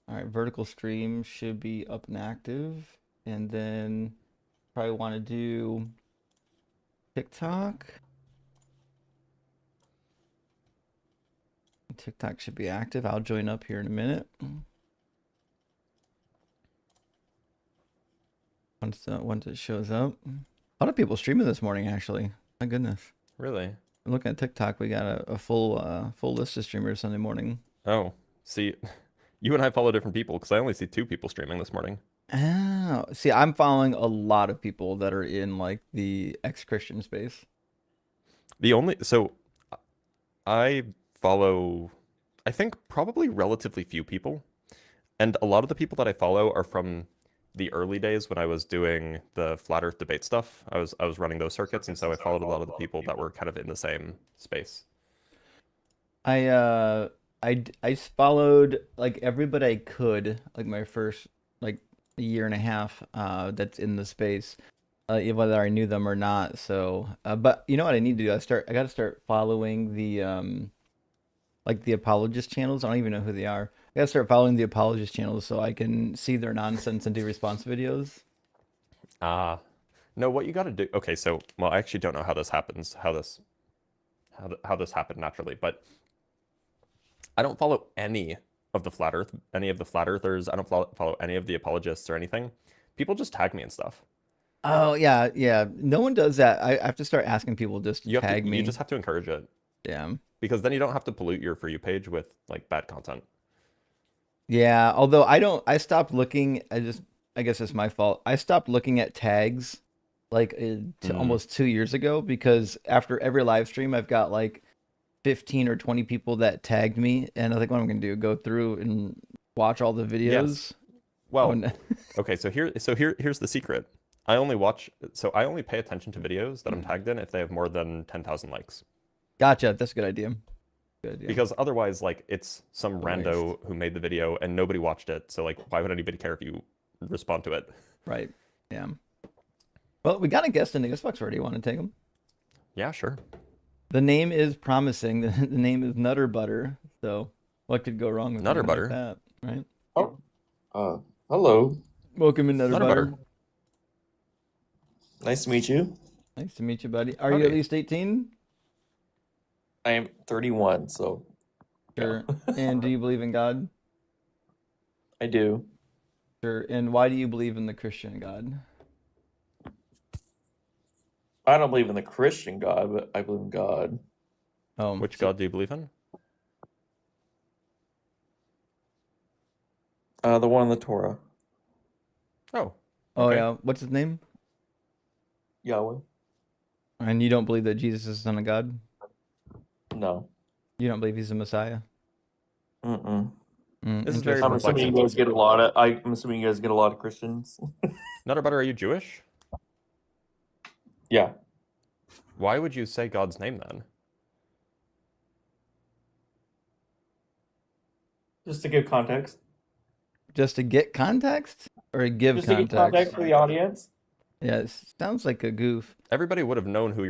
All right, vertical stream should be up and active. And then probably want to do TikTok. TikTok should be active. I'll join up here in a minute. Once it shows up. A lot of people streaming this morning, actually. My goodness. Really? I'm looking at TikTok. We got a full list of streamers Sunday morning. Oh, see, you and I follow different people because I only see 2 people streaming this morning. Oh, see, I'm following a lot of people that are in like the ex-Christian space. So I follow, I think probably relatively few people, and a lot of the people that I follow are from the early days when I was doing the flat Earth debate stuff. I was running those circuits, and so I followed a lot of the people that were kind of in the same space. I I followed like everybody I could, like my first like a year and a half that's in the space, whether I knew them or not. So, but you know what I need to do? I got to start following the like the apologist channels. I don't even know who they are. I got to start following the apologist channels so I can see their nonsense and do response videos. Ah, no, what you got to do. Okay, so well, I actually don't know how this happens, how this happened naturally, but I don't follow any of the flat earthers. I don't follow any of the apologists or anything. People just tag me and stuff. Oh yeah, yeah. No one does that. I have to start asking people just to tag You me. just have to encourage it Yeah. because then you don't have to pollute your For You page with like bad content. Yeah, although I don't, I stopped looking. I guess it's my fault. I stopped looking at tags like Mm. almost 2 years ago because after every live stream, I've got like 15 or 20 people that tagged me, and I think what I'm gonna do, go through and watch all the Yes. videos. Oh, Well, no. okay, here's the secret. I only pay attention to videos that I'm tagged in if they have more than 10,000 likes. Gotcha. That's a good idea. Good idea. Because otherwise, like, it's some The waste. rando who made the video and nobody watched it. So, like, why would anybody care if you respond to it? Right. Yeah. Well, we got a guest in the Xbox already. Want to take him? Yeah, sure. The name is promising. The name is Nutter Butter. So, what could go wrong with a Nutter name like butter. that, right? Oh, hello. Welcome in, Nutter Nutter butter. Butter. Nice to meet you. Nice to meet you, buddy. Are you at Howdy. least 18? I am 31, so yeah, Sure. And do you believe in God? I do. Sure. And why do you believe in the Christian God? I don't believe in the Christian God, but I believe in God. Which So, god do you believe in? The one in the Torah, Oh, oh okay. yeah. What's his name? Yahweh. And you don't believe that Jesus is the Son of God? No. You don't believe he's the Messiah? Mm-mm. This is very I'm Interesting. assuming you perplexing. guys get a lot of. I'm assuming you guys get a lot of Christians. Nutter butter, are you Jewish? Yeah. Why would you say God's name then? Just to give context. Just to get context or give Just to give context? context for the audience. Yeah, it sounds like a goof. Everybody would have known what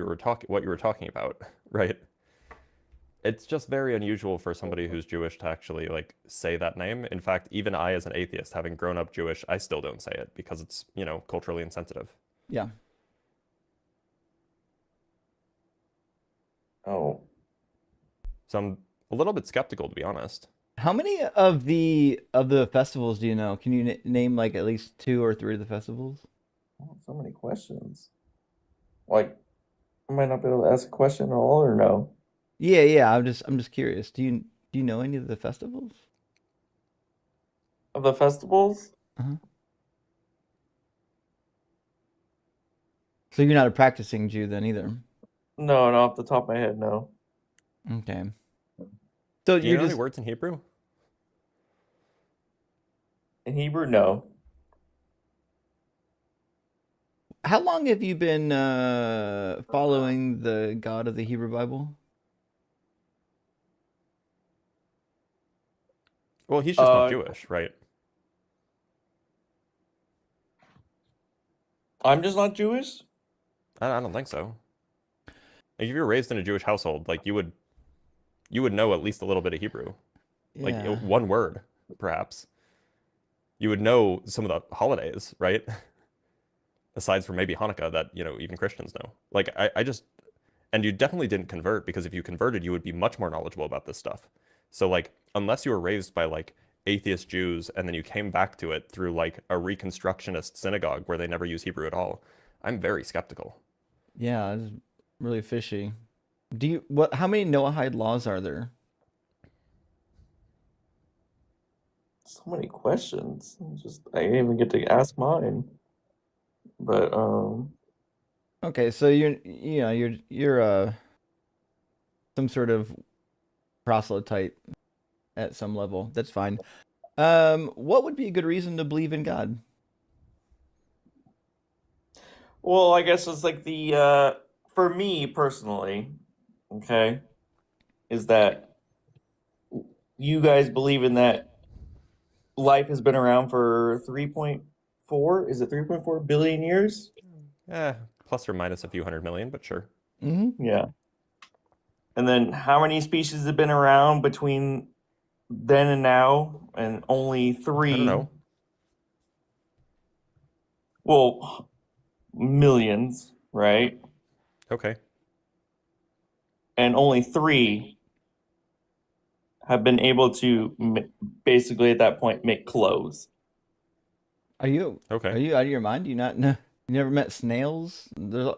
you were talking about, right? It's just very unusual for somebody who's Jewish to actually like say that name. In fact, even I, as an atheist, having grown up Jewish, I still don't say it because it's, culturally insensitive. Yeah. Oh, So I'm a little bit skeptical, to be honest. How many of the festivals do you know? Can you name like at least two or three of the festivals? so many questions. Like, I might not be able to ask a question at all, or no. Yeah, yeah. I'm just curious. Do you know any of the festivals? Of the festivals? Uh-huh. So you're not a practicing Jew then either. No, not off the top of my head, no. Okay. So Do you you're know any just words in Hebrew? In Hebrew, no. how long have you been following the God of the Hebrew Bible? Well, he's just not Uh, Jewish, right? I'm just not Jewish. I don't think so. Like, if you were raised in a Jewish household, like you would know at least a little bit of Hebrew, like Yeah. one word, perhaps. you would know some of the holidays, right? Aside from maybe Hanukkah that, even Christians know. Like I just and you definitely didn't convert because if you converted, you would be much more knowledgeable about this stuff. So like unless you were raised by like atheist Jews and then you came back to it through like a reconstructionist synagogue where they never use Hebrew at all, I'm very skeptical. Yeah, it's really fishy. How many Noahide laws are there? So many questions. I didn't even get to ask mine. But Okay, so you're some sort of proselyte at some level. That's fine. What would be a good reason to believe in God? well, I guess it's like the for me personally, okay, is that you guys believe in that life has been around for 3.4, is it 3.4 billion years? Plus or minus a few 100 million, but sure. Mm-hmm. Yeah. And then how many species have been around between then and now? And only I don't three, know. well, millions, right? Okay. And only three have been able to basically at that point make clothes. Are you Okay. out of your mind? Do you not know? You never met snails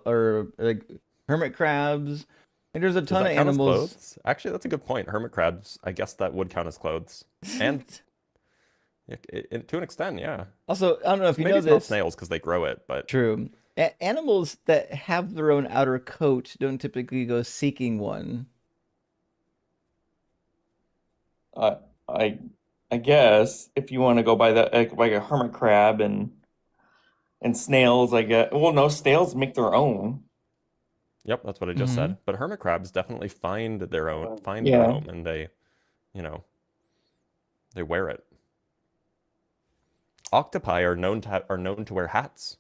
or like hermit crabs? And there's a Does ton that of count as animals. clothes? Actually, that's a good point. Hermit crabs, I guess that would count as clothes. And to an extent, yeah. Also, I don't know if you Maybe know it's not this. snails because they grow it, but True. Animals that have their own outer coat don't typically go seeking one. Uh, I I guess if you want to go by that, like a hermit crab and snails, I guess. Well, no, snails make their own. yep, that's what I just Mm-hmm. said. But hermit crabs definitely find their Yeah. home, and you know, they wear it. Octopi are known to wear hats.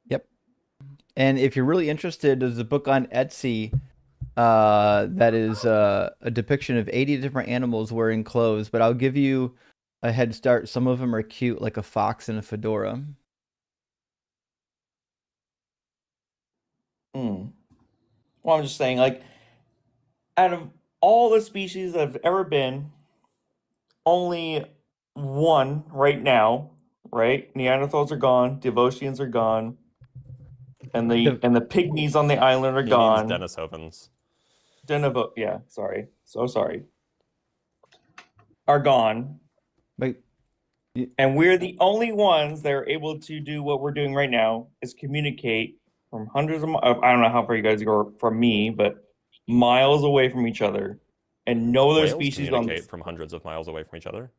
Yep. And if you're really interested, there's a book on Etsy that is a depiction of 80 different animals wearing clothes. But I'll give you a head start. Some of them are cute, like a fox in a fedora. Mm. Well, I'm just saying, like, out of all the species that have ever been, only one right now, right? Neanderthals are gone, Devotians are gone, and the The, and the pygmies on the island are He means gone. Denisovans. Yeah, sorry, so sorry, are gone, but and we're the only ones that are able to do what we're doing right now is communicate from hundreds of miles. I don't know how far you guys go from me, but miles away from each other, and no other Whales species on communicate this. from hundreds of miles away from each other.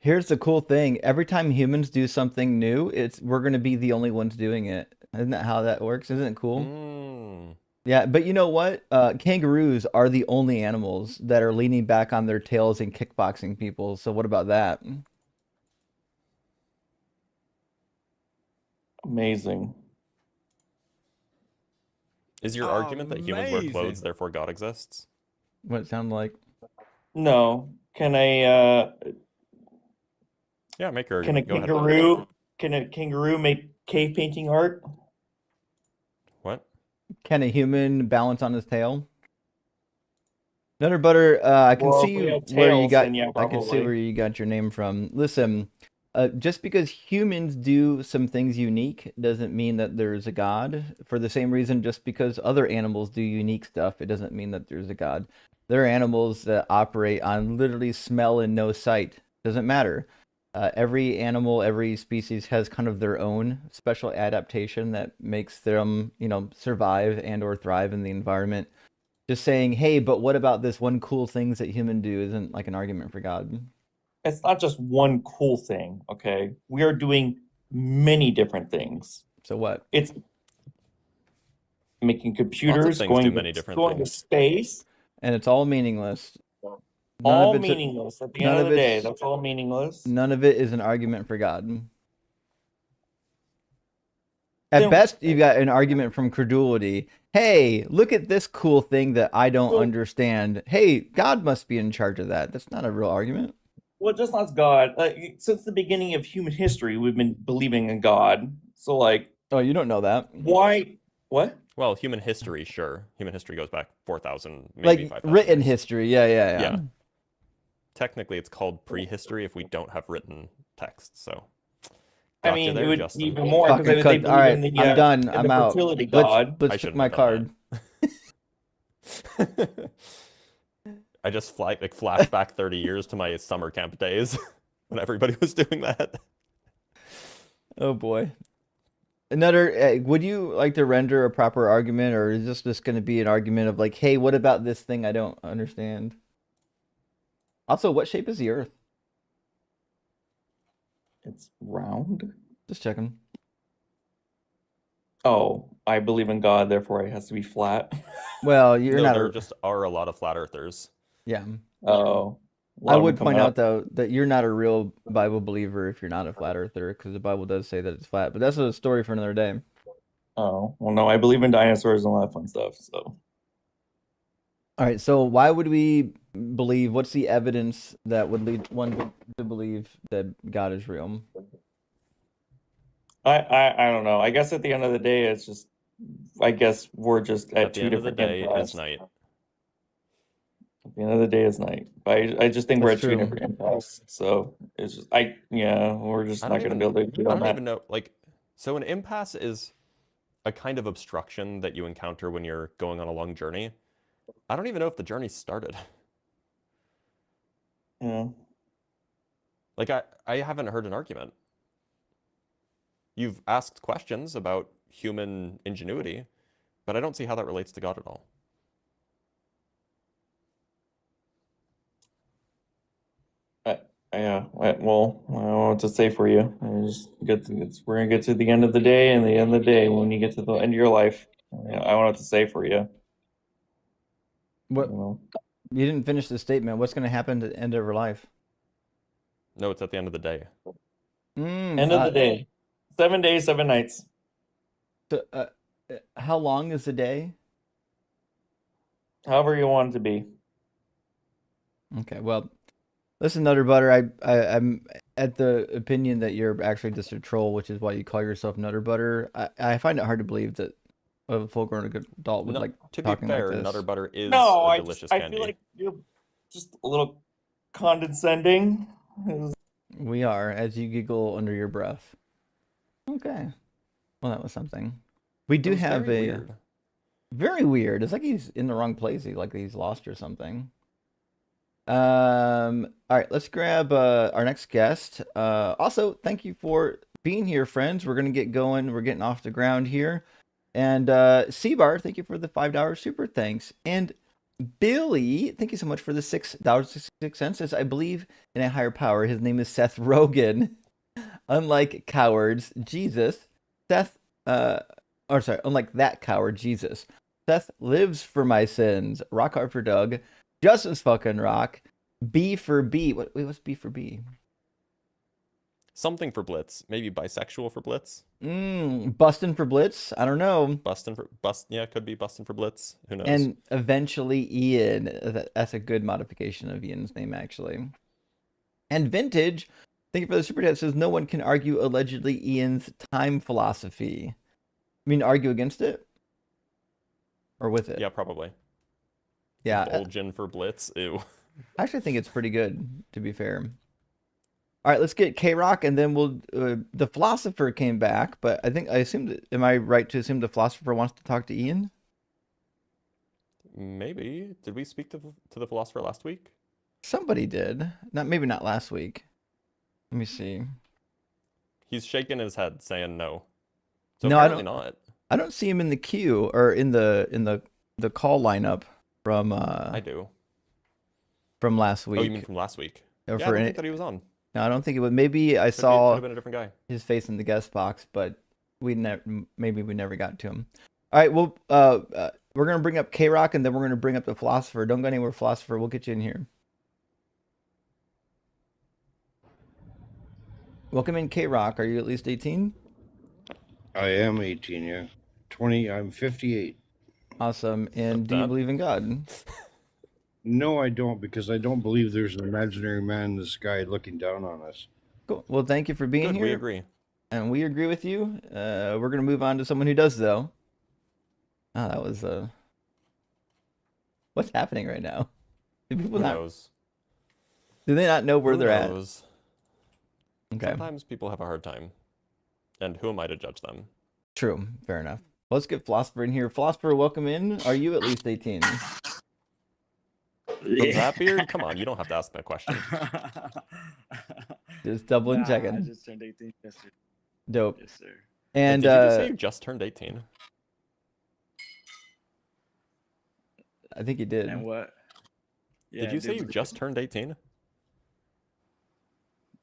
here's the cool thing: every time humans do something new, we're gonna be the only ones doing it. Isn't that how that works? Isn't it cool? Mm. Yeah, but you know what? Kangaroos are the only animals that are leaning back on their tails and kickboxing people. So what about that? Amazing. Is your argument that humans wear clothes, therefore God exists? What it sound like? No, Yeah, make your can a argument. Go ahead. kangaroo make cave painting art? What? Can a human balance on his tail? Nutter Butter, I can Well, if see we have where you tails, got. then yeah, I can see probably. where you got your name from. Listen, just because humans do some things unique doesn't mean that there's a God. For the same reason, just because other animals do unique stuff, it doesn't mean that there's a God. There are animals that operate on literally smell and no sight. Doesn't matter. Every animal, every species has kind of their own special adaptation that makes them, survive and or thrive in the environment. Just saying, hey, but what about this one cool things that humans do isn't like an argument for God. It's not just one cool thing, okay? We are doing many different things. So what? It's making Lots of computers, things do many different going to things. space, And it's all meaningless. None all of it's meaningless. At the end none of of the day, it's that's all meaningless. none of it is an argument for God. At Then, best, you've got an argument from credulity. Hey, look at this cool thing that I don't so, understand. Hey, God must be in charge of that. That's not a real argument. well, just not God. Since the beginning of human history, we've been believing in God. So, like, Oh, you don't know that. why? What? Well, human history, sure. Human history goes back 4,000, maybe Like 5,000 written years. history. Yeah. Yeah. Technically, it's called prehistory if we don't have written text. So, I gotcha mean, it there, would be Justin. even more Fucking because they cut. All believe right, I'm done. in the I'm out. fertility Let's God. let's I check shouldn't my have done card. that. I just flashed back 30 years to my summer camp days when everybody was doing that. Oh boy. Another. Would you like to render a proper argument, or is this just going to be an argument of like, hey, what about this thing I don't understand? Also, what shape is the Earth? It's round. Just checking. Oh, I believe in God, therefore it has to be flat. Well, you're No, not there a. just are a lot of flat earthers. Yeah. Oh, a I lot of them would come point out up. though that you're not a real Bible believer if you're not a flat earther, because the Bible does say that it's flat. But that's a story for another day. Oh, well, no, I believe in dinosaurs and a lot of fun stuff. So, All right. So why would we believe? What's the evidence that would lead one to believe that God is real? I don't know. I guess at the end of the day, it's just, I guess we're just at At the two end of the different day empaths. is night. At the end of the day is night. I just think we're That's at two true. different empaths. So it's just, we're just I not don't going to even be able to agree I on don't that. even know so an impasse is a kind of obstruction that you encounter when you're going on a long journey. I don't even know if the journey started. Yeah. Like I haven't heard an argument. You've asked questions about human ingenuity, but I don't see how that relates to God at all. Well, I don't know what to say for you. We're gonna get to the end of the day, and the end of the day, when you get to the end of your life, I don't know what to say for you. What You know? you didn't finish the statement. What's going to happen at the end of her life? No, it's at the end of the day. End of the day, 7 days, 7 nights. So, how long is the day? However you want it to be. Okay, well, listen, Nutter Butter. I'm at the opinion that you're actually just a troll, which is why you call yourself Nutter Butter. I find it hard to believe that a full-grown adult would No, like to be talking like fair, this. Nutter Butter is No, a delicious I candy. feel like you're just a little condescending. We are, as you giggle under your breath. Okay, well, that was something. We It do was have very a weird. very weird. It's like he's in the wrong place. Like he's lost or something. All right, let's grab our next guest. Also, thank you for being here, friends. We're gonna get going. We're getting off the ground here. And Seabar, thank you for the $5 super thanks. And Billy, thank you so much for the $6.66. As I believe in a higher power, his name is Seth Rogen. Unlike cowards, Jesus, Seth, unlike that coward, Jesus, Seth lives for my sins. Rock hard for Doug. Justice fucking rock. B for B. Wait, what's B for B? Something for Blitz. Maybe bisexual for Blitz. Bustin' for Blitz. I don't know. Yeah, could be Bustin' for Blitz. Who knows? And eventually Ian. That's a good modification of Ian's name, actually. And Vintage, thank you for the super chat. Says no one can argue allegedly Ian's time philosophy. I mean, argue against it or with it? Yeah, probably. Yeah. Bulgin for Blitz. Ew. I actually think it's pretty good, to be fair. All right, let's get K-Rock, and then we'll. The Philosopher came back, but I assumed. Am I right to assume the Philosopher wants to talk to Ian? Maybe. Did we speak to the Philosopher last week? Somebody did. Maybe not last week. Let me see. He's shaking his head, saying no. So No, apparently not. I don't see him in the queue or in the call lineup from I do. from last week. Oh, you mean from last week? Or Yeah, I don't think that he was on. No, I don't think it would. Maybe I Could saw have been a different guy. his face in the guest box, but maybe we never got to him. All right, well, we're gonna bring up K-Rock, and then we're gonna bring up the Philosopher. Don't go anywhere, Philosopher. We'll get you in here. Welcome in, K-Rock. Are you at least 18? I am 18, yeah. 20, I'm 58. Awesome. And do you That- believe in God? No, I don't, because I don't believe there's an imaginary man in the sky looking down on us. Cool. Well, thank you for being Good, here. we agree. And we agree with you. We're gonna move on to someone who does, though. Oh, that was what's happening right now? Do people Who not? knows? Do they not know where Who they're knows? at? Okay, Sometimes people have a hard time. And who am I to judge them? true. Fair enough. Let's get Philosopher in here. Philosopher, welcome in. Are you at least 18? From that beard? Come on, you don't have to ask that question. Just doubling I checking. just turned 18 yesterday. Dope. Yes, sir. And Did you just say you just turned 18? I think you did. And what? Did you say you just turned 18?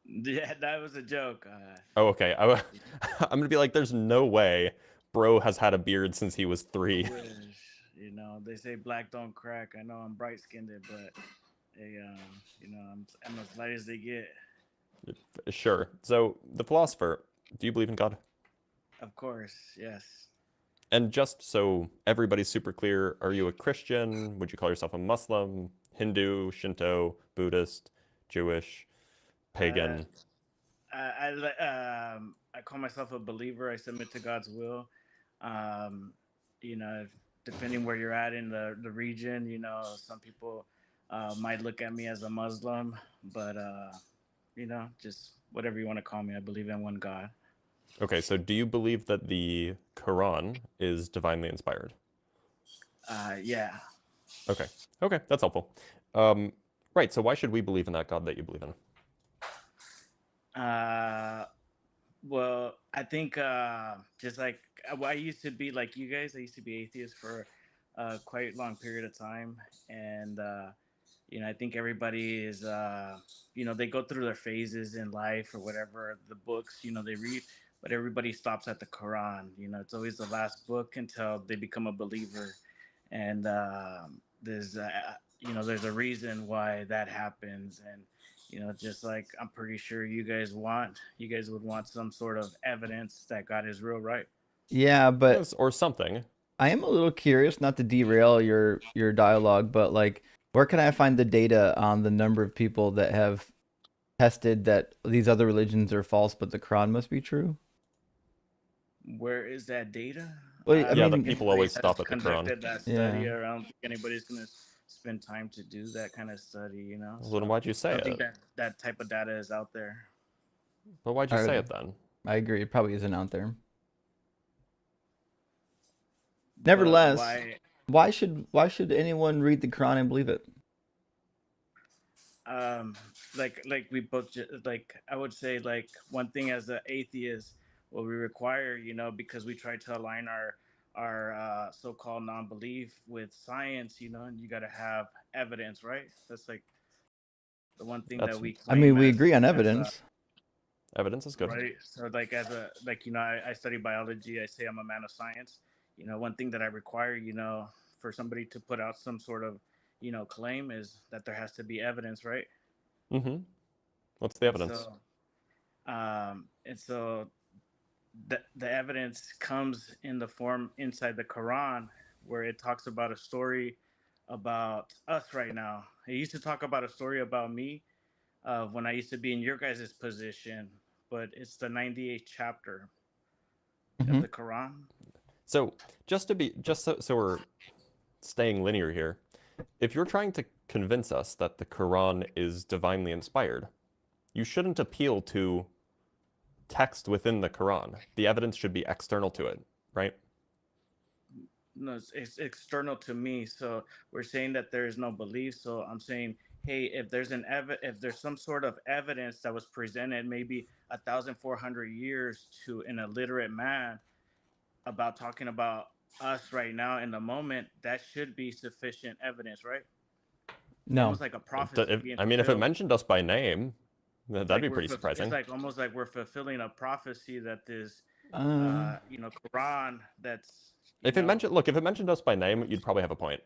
Yeah, that was a joke. Oh, okay. I'm gonna be like, there's no way bro has had a beard since he was 3. Wish, you know, they say black don't crack. I know I'm bright skinned, but they, you know, I'm as light as they get. Sure. So, the Philosopher, do you believe in God? Of course, yes. And just so everybody's super clear, are you a Christian? Would you call yourself a Muslim, Hindu, Shinto, Buddhist, Jewish, pagan? I call myself a believer. I submit to God's will. You know, depending where you're at in the region, you know, some people might look at me as a Muslim, but you know, just whatever you want to call me. I believe in one God. Okay, so do you believe that the Quran is divinely inspired? Yeah. Okay, that's helpful. Right, so why should we believe in that God that you believe in? Well, I think just like I used to be like you guys, I used to be atheist for a quite long period of time, and you know, I think everybody is you know, they go through their phases in life or whatever, the books, you know, they read, but everybody stops at the Quran. You know, it's always the last book until they become a believer, and there's you know, there's a reason why that happens. And you know, just like I'm pretty sure you guys would want some sort of evidence that God is real, right? Yeah, but Yes, or something. I am a little curious, not to derail your dialogue, but like, where can I find the data on the number of people that have tested that these other religions are false, but the Quran must be true? Where is that data? Well, I Yeah, mean, the people always stop at the Quran. Conducted that study. I don't think anybody's gonna spend time to do that kind of study, you know. Well, then why'd you I say don't think it? that type of data is out there. But why'd you Are say they? it then? I agree. It probably isn't out there. But Nevertheless, why? why should anyone read the Quran and believe it? Like we both like I would say like one thing as an atheist, what we require, you know, because we try to align our so-called non-belief with science, you know, and you got to have evidence, right? That's like the one thing That's that we I mean, claim we as agree on as evidence. evidence is good. right. So like as a like you know, I study biology. I say I'm a man of science. You know, one thing that I require, you know, for somebody to put out some sort of, you know, claim is that there has to be evidence, right? Mm-hmm. What's the And evidence? so the evidence comes in the form inside the Quran, where it talks about a story about us right now. It used to talk about a story about me when I used to be in your guys' position, but it's the 98th chapter of Hmm. the Quran. So so we're staying linear here. If you're trying to convince us that the Quran is divinely inspired, you shouldn't appeal to text within the Quran. The evidence should be external to it, right? No, it's external to me. So we're saying that there is no belief. So I'm saying, hey, if there's if there's some sort of evidence that was presented maybe 1,400 years to an illiterate man about talking about us right now in the moment, that should be sufficient evidence, right? No. Almost like a prophecy being I mean, if it fulfilled. mentioned us by name, that'd Like be pretty surprising. it's like almost like we're fulfilling a prophecy that this, Uh, you know, Quran that's If it mentioned us by name, you'd probably have a point.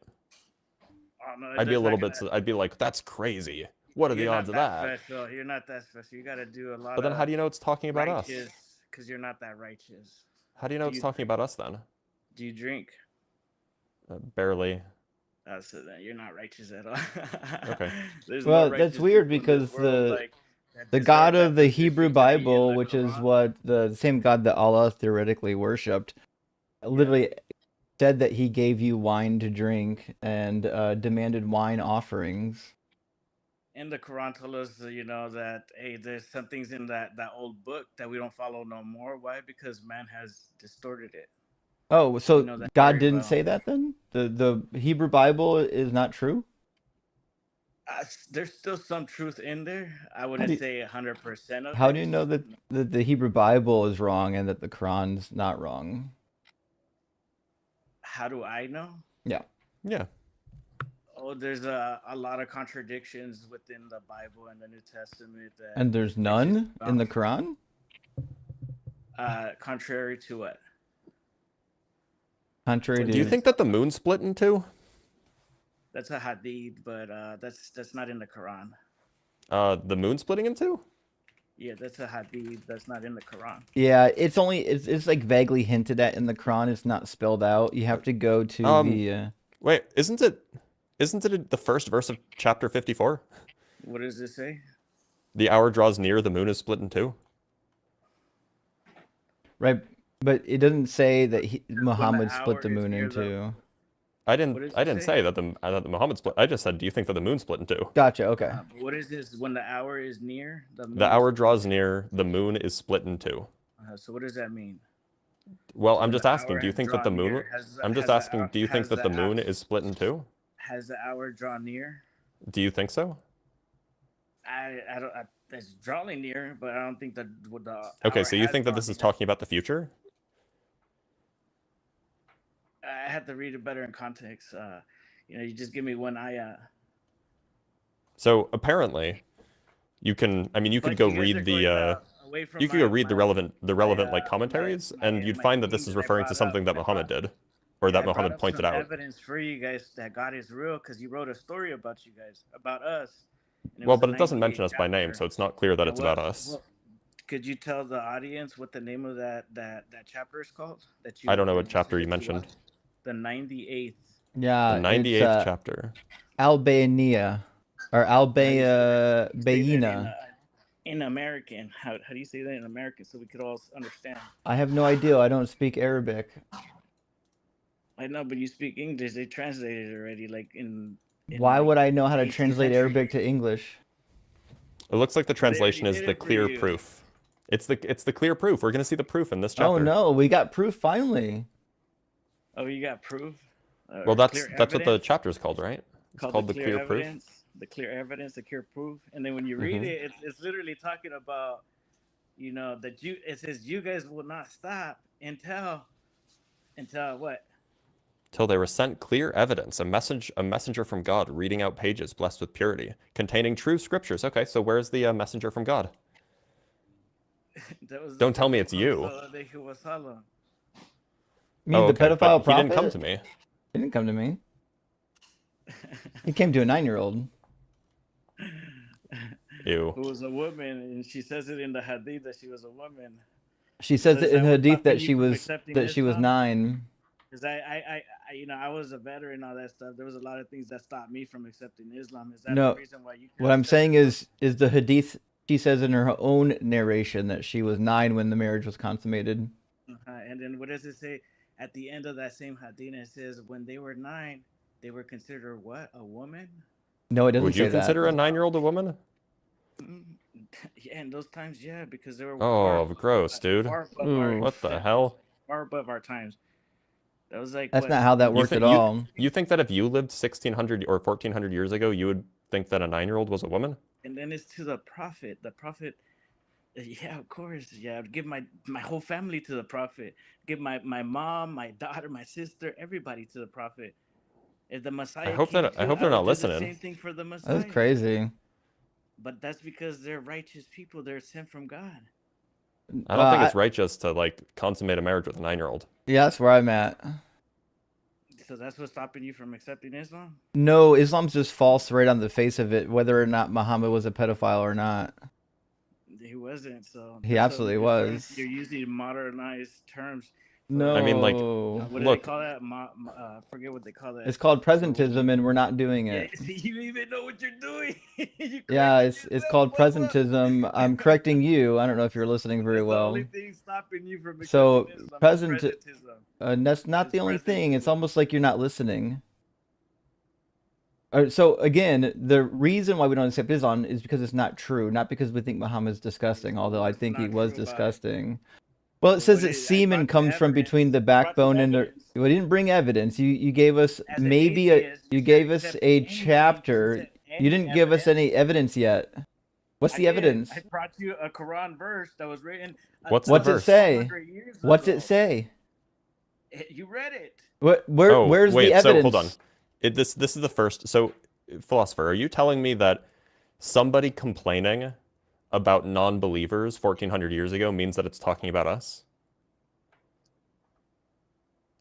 I'd be a little bit. I'd be like, that's crazy. What are the You're odds not of that that? special. You're not that special. You got to do a lot But then, of how do you know it's talking about us? righteous because you're not that righteous. How do you know Do it's you talking about us then? do you drink? Barely. So that you're not righteous at all. Okay. There's more Well, that's righteous weird people in this because world, like that the deserve God of that the Hebrew position to be in Bible, the which is Quran. what the same God that Allah theoretically worshipped, literally said that he gave you wine to drink and demanded wine offerings. In the Quran told us, that hey, there's some things in that old book that we don't follow no more. Why? Because man has distorted it. Oh, We so know that God very didn't well. say that then? The Hebrew Bible is not true? There's still some truth in there. I How wouldn't do you, say 100% of how it. do you know that the Hebrew Bible is wrong and that the Quran's not wrong? How do I know? Yeah. Yeah. Oh, there's a lot of contradictions within the Bible and the New Testament that And there's it's just none in the Quran? contrary to what? Contrary Do you to think that the moon split in two? That's a hadith, but that's not in the Quran. The moon splitting in two? Yeah, that's a hadith. That's not in the Quran. Yeah, it's like vaguely hinted at in the Quran. It's not spelled out. You have to go to the Wait, isn't it the first verse of chapter 54? What does it say? The hour draws near, the moon is split in two. right, but it doesn't say that When the Muhammad split hour the is moon near in the. two. I What does didn't it say? say that the Muhammad split. I just said, do you think that the moon split in two? Gotcha. Okay. But what is this? When the hour is near, the moon The is hour split draws in near, the moon is split in two. two. So what does that mean? Well, So I'm when just the asking, hour do you has think that the drawn moon? near, I'm just asking, do you think that the moon is split in two? has the hour drawn near? Do you think so? I don't. It's drawing near, but I don't think that the Okay, hour so you has think that drawn this is near. talking about the future? I had to read it better in context. You just give me one ayah. So apparently, you can. I mean, you could But go you guys are read going the. away from You could go read the relevant my, like commentaries, and you'd my find that thing this is that I referring to brought up. something that Muhammad did, or that I brought Muhammad up pointed some out. evidence for you guys that God is real because you wrote a story about you guys, about us. And it Well, was a but it doesn't 98 mention us by name, chapter. so it's not clear that And it's about us. could you tell the audience what the name of that chapter is called? I don't know what said chapter you that mentioned. watched? The 98th. Yeah, The it's 98th chapter. Albania or How do you say that Bayina. in American? How do you say that in American so we could all understand? I have no idea. I don't speak Arabic. I know, but you speak English. They translated it already, like in Why like would I know how to 18th translate century. Arabic to English? It looks like the They already translation is did the it for clear you. proof. It's the clear proof. We're gonna see the proof in this chapter. Oh no, we got proof finally. Oh, you got proof? Well, that's Clear what the evidence? chapter's called, right? It's called the clear proof. evidence, the clear evidence, the clear proof. And then when you read Mhm. it, it's literally talking about, that it says you guys will not stop until what? Till they were sent clear evidence, a messenger from God, reading out pages blessed with purity, containing true scriptures. Okay, so where's the messenger from God? That was the Don't tell me Prophet it's you. Muhammad sallallahu alaihi wasallam. You mean Oh, the okay, pedophile but he prophet? didn't come to me. He didn't come to me. He came to a 9-year-old. Ew. Who was a woman, and she says it in the hadith that she was a woman. She says Does it in that Hadith stop that you she from was accepting 9. Because I was a veteran and all that stuff. There was a lot of things that stopped me from accepting Islam. Is that No, the reason why you? What I'm saying is the Hadith. She says in her own narration that she was 9 when the marriage was consummated. And then what does it say at the end of that same hadith? It says when they were 9, they were considered what? A woman? No, it doesn't Would you say consider that. a 9-year-old a woman? Yeah, in those times, yeah, because they were Oh, gross, dude. far above Ooh. What the hell? far above our times. That was like That's what, not how that something- worked at all. You think that if you lived 1600 or 1400 years ago, you would think that a 9-year-old was a woman? And then it's to the prophet. The prophet, yeah, of course. Yeah, I'd give my whole family to the prophet. Give my mom, my daughter, my sister, everybody to the prophet. If the Messiah I hope came they're too, I not would do listening. the same thing for the Messiah. That's crazy. But that's because they're righteous people. They're sent from God. I don't think it's righteous to like consummate a marriage with a 9-year-old. Yeah, that's where I'm at. So that's what's stopping you from accepting Islam? No, Islam's just false right on the face of it, whether or not Muhammad was a pedophile or not. He wasn't. So He that's what absolutely you're saying. was. You're using modernized terms No. I mean, like, What do they look, call that? Forget what they call that. It's called For what presentism, and we're not doing Yeah, it. see, you even know what you're doing. You Yeah, corrected it's yourself. called What's up? presentism. I'm correcting you. I don't know if you're listening very That's the well. only thing stopping you from So accepting Islam. present, Presentism. that's not It's the only thing. It's presentism. almost like you're not listening. So again, the reason why we don't accept Islam is because it's not true, not because we think Muhammad's disgusting, although I What's think he not was true about it? disgusting. Well, it Well, says what that is- I semen brought you comes from evidence. between the I brought you backbone and the. evidence. Well, you didn't bring evidence. You gave us As an maybe atheist, you said gave us accept a anything, chapter. said You didn't give us evidence. any evidence yet. What's I the did. evidence? I brought you a Quran verse that was written. What's the What's it verse? say? 100 years What's ago. it say? You read it. oh, Where's wait, the evidence? so hold on. This is the first. So, Philosopher, are you telling me that somebody complaining about non-believers 1400 years ago means that it's talking about us?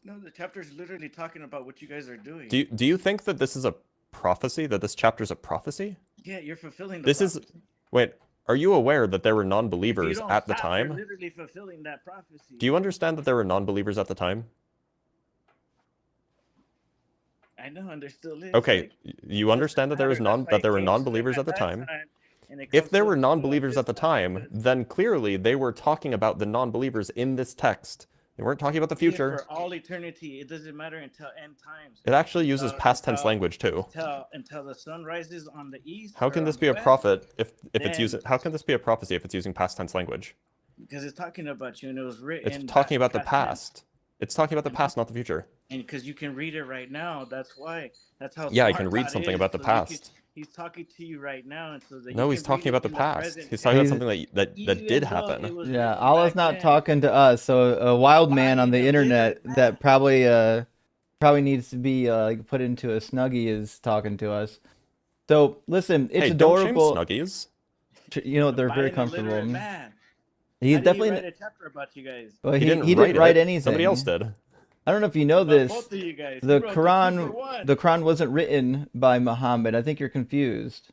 No, the chapter is literally talking about what you guys are doing. Do you think that this is a prophecy, that this chapter's a prophecy? Yeah, you're fulfilling the This is prophecy. wait, are you aware that there were If you non-believers don't at the stop, time? You're literally fulfilling that prophecy. Do you understand that there were non-believers at the time? I know, and there still is. Okay, like, you understand that there was that's why that it there were came to them non-believers at the that time? and it If comes there to were us non-believers at the this time, then clearly they were talking about the non-believers in this text. They weren't talking about the Yeah, future. for all eternity. It doesn't matter until end times. It actually uses past tense until- language too. Until the sun rises on the east. How or can on this the be a west, prophet if it's then- using? How can this be a prophecy if it's using past tense language? Because it's talking about you, and it was written. It's talking about the tense. past. It's talking about the past, not the future. And because you can read it right now, that's why. That's how. Yeah, I smart can read God something is, about the so you can- past. he's talking to you right now, and so that No, you he's can read talking it about the in past. present He's talking about tense. something that Even did though happen. it was Yeah, written Allah's back not then. talking to us. So a wild man on the Fine, internet illiterate that man. probably needs to be like put into a snuggie is talking to us. So listen, it's Hey, don't shame adorable. Snuggies. You know, they're By very an illiterate comfortable. man. He's How did definitely. he write a chapter about you guys? Well, He didn't he didn't write it. anything. Somebody else did. I don't know if you know About this. both of you guys. The He wrote Quran, 2-for-1. the Quran wasn't written by Muhammad. I think you're confused.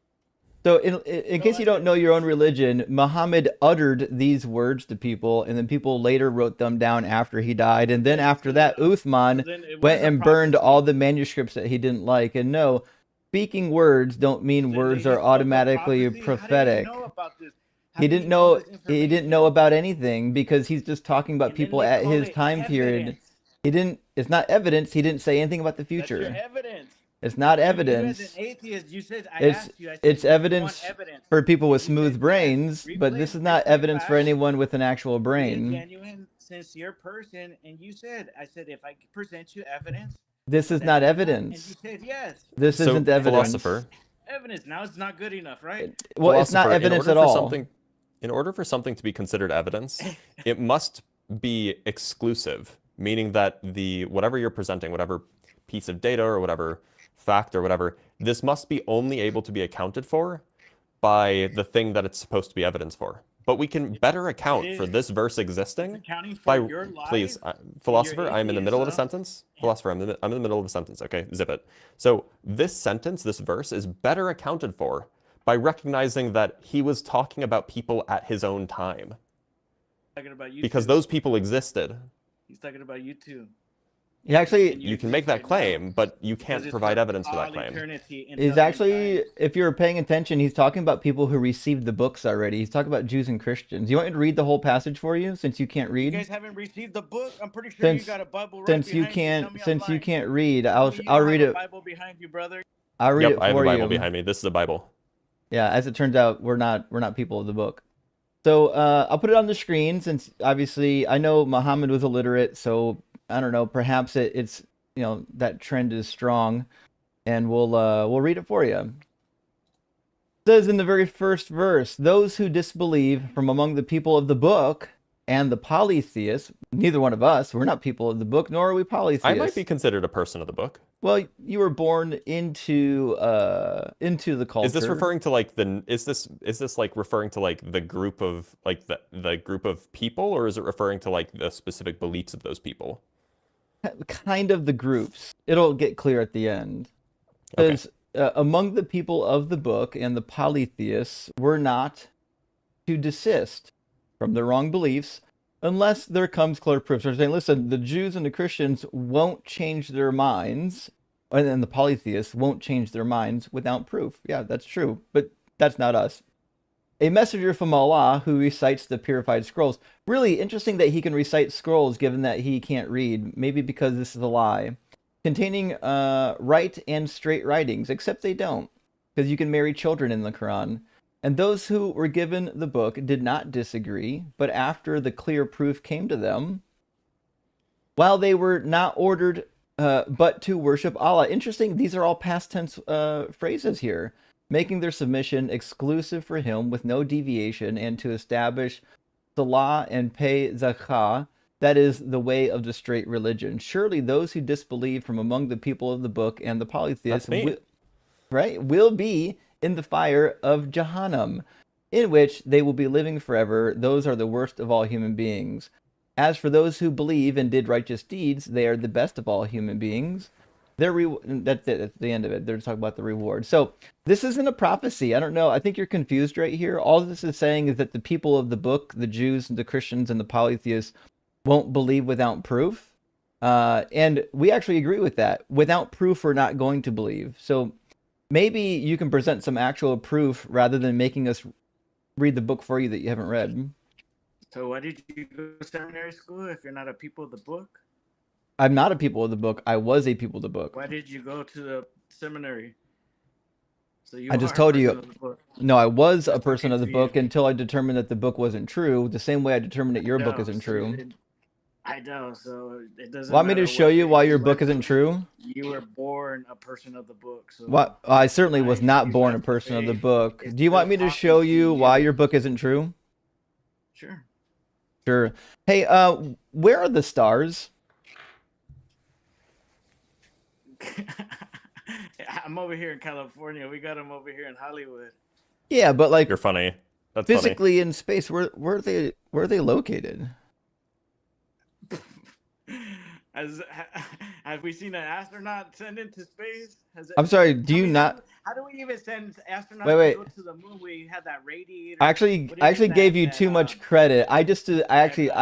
So, in case you don't know your own religion, Muhammad uttered these words to people, and then people later wrote them down after he died. And then after that, Uthman Then it was went a and burned prophecy. all the manuscripts that he didn't like. And no, speaking words don't mean Then words he are spoke a automatically prophecy? prophetic. How did he know about this? How He did didn't know. this He didn't know information? about anything because he's just talking about And then people they at call his it time period. evidence. He didn't. It's not evidence. He didn't say anything about the That's your future. evidence. It's not You as evidence. an atheist, you said, I It's asked you, I said, it's "Do you want evidence evidence?" for people with You smooth said, brains, yes. but this is not Replay evidence for back. anyone with an actual Be a brain. genuine, sincere person, and you said, I said, if I present you evidence, This is then not you and you evidence. said yes. This So, isn't evidence. Philosopher. Evidence. Now it's not good enough, right? Well, it's not Philosopher, evidence at all. In order for something to be considered evidence, it must be exclusive, meaning that whatever you're presenting, whatever piece of data or whatever fact or whatever, this must be only able to be accounted for by the thing that it's supposed to be evidence for. But we can better account for this verse It's existing accounting for by your life. please, Philosopher, I'm in the middle of a atheism. sentence. Philosopher, I'm in the middle of a sentence. Okay, zip it. So this sentence, this verse, is better accounted for by recognizing that he was talking about people at his own time, Talking about you because two. those people existed. He's talking about you two. He actually, You can make that claim, but you Because can't it's provide for evidence for that all claim. eternity until he's end actually, times. if you're paying attention, he's talking about people who received the books already. He's talking about Jews and Christians. You want me to read the whole passage for you, since you can't You read? guys haven't received the book. I'm pretty sure Since- you got a Bible right Since you behind you. Tell can't, me I'm since you lying. can't read, Tell I'll me you I'll don't read have a it. Bible behind you, brother. I'll read Yep, it for I have a Bible you. behind me. This is a Bible. Yeah, as it turns out, we're not people of the book. So I'll put it on the screen since obviously I know Muhammad was illiterate, so I don't know. Perhaps it's that trend is strong, and we'll read it for you. It says in the very first verse, "Those who disbelieve from among the people of the book and the polytheists, neither one of us, we're not people of the book, nor are we polytheists." I might be considered a person of the book. Well, you were born into the culture. Is this referring to like is this like referring to like the group of like the group of people, or is it referring to like the specific beliefs of those people? Kind of the groups. It'll get clear at the end. It Okay. says, among the people of the book and the polytheists were not to desist from their wrong beliefs, unless there comes clear proof. So they're saying, listen, the Jews and the Christians won't change their minds, and then the polytheists won't change their minds without proof. Yeah, that's true, but that's not us. A messenger from Allah who recites the purified scrolls. Really interesting that he can recite scrolls given that he can't read. Maybe because this is a lie. Containing right and straight writings, except they don't. Because you can marry children in the Quran. And those who were given the book did not disagree, but after the clear proof came to them, while they were not ordered but to worship Allah. Interesting, these are all past tense phrases here. Making their submission exclusive for him with no deviation, and to establish salah and pay zakah, that is the way of the straight religion. Surely those who disbelieve from among the people of the book and the polytheists will be in the fire of Jahannam, in which they will be living forever. Those are the worst of all human beings. As for those who believe and did righteous deeds, they are the best of all human beings. That's it. That's the end of it. They're talking about the reward. So this isn't a prophecy. I don't know. I think you're confused right here. All this is saying is that the people of the book, the Jews, the Christians, and the polytheists, won't believe without proof. And we actually agree with that. Without proof, we're not going to believe. So maybe you can present some actual proof rather than making us read the book for you that you haven't read. So why did you go to seminary school if you're not a people of the book? I'm not a people of the book. I was a people of the book. Why did you go to the seminary? So you I just are a told person you. of the book. No, I was a That's person talking of the to book you. until I determined that the book wasn't true. The same way I determined that your book No, isn't so true. I know, so it doesn't Want me to matter show what you grade why your you book went isn't to. true? You were born a person of the book. So What? I certainly was anything not you born a have to person of the say book. is Do you still want me to talking show to you why your book isn't true? Sure. Sure. Hey, where are the stars? I'm over here in California. We got them over here in Hollywood. Yeah, but like You're funny. That's funny. physically in space, where are they located? Have we seen an astronaut sent into space? I'm sorry, do Tell you me, not? how do we even send astronauts Wait. to go to the moon? We had that radiator. I What actually is gave you that, too much credit. I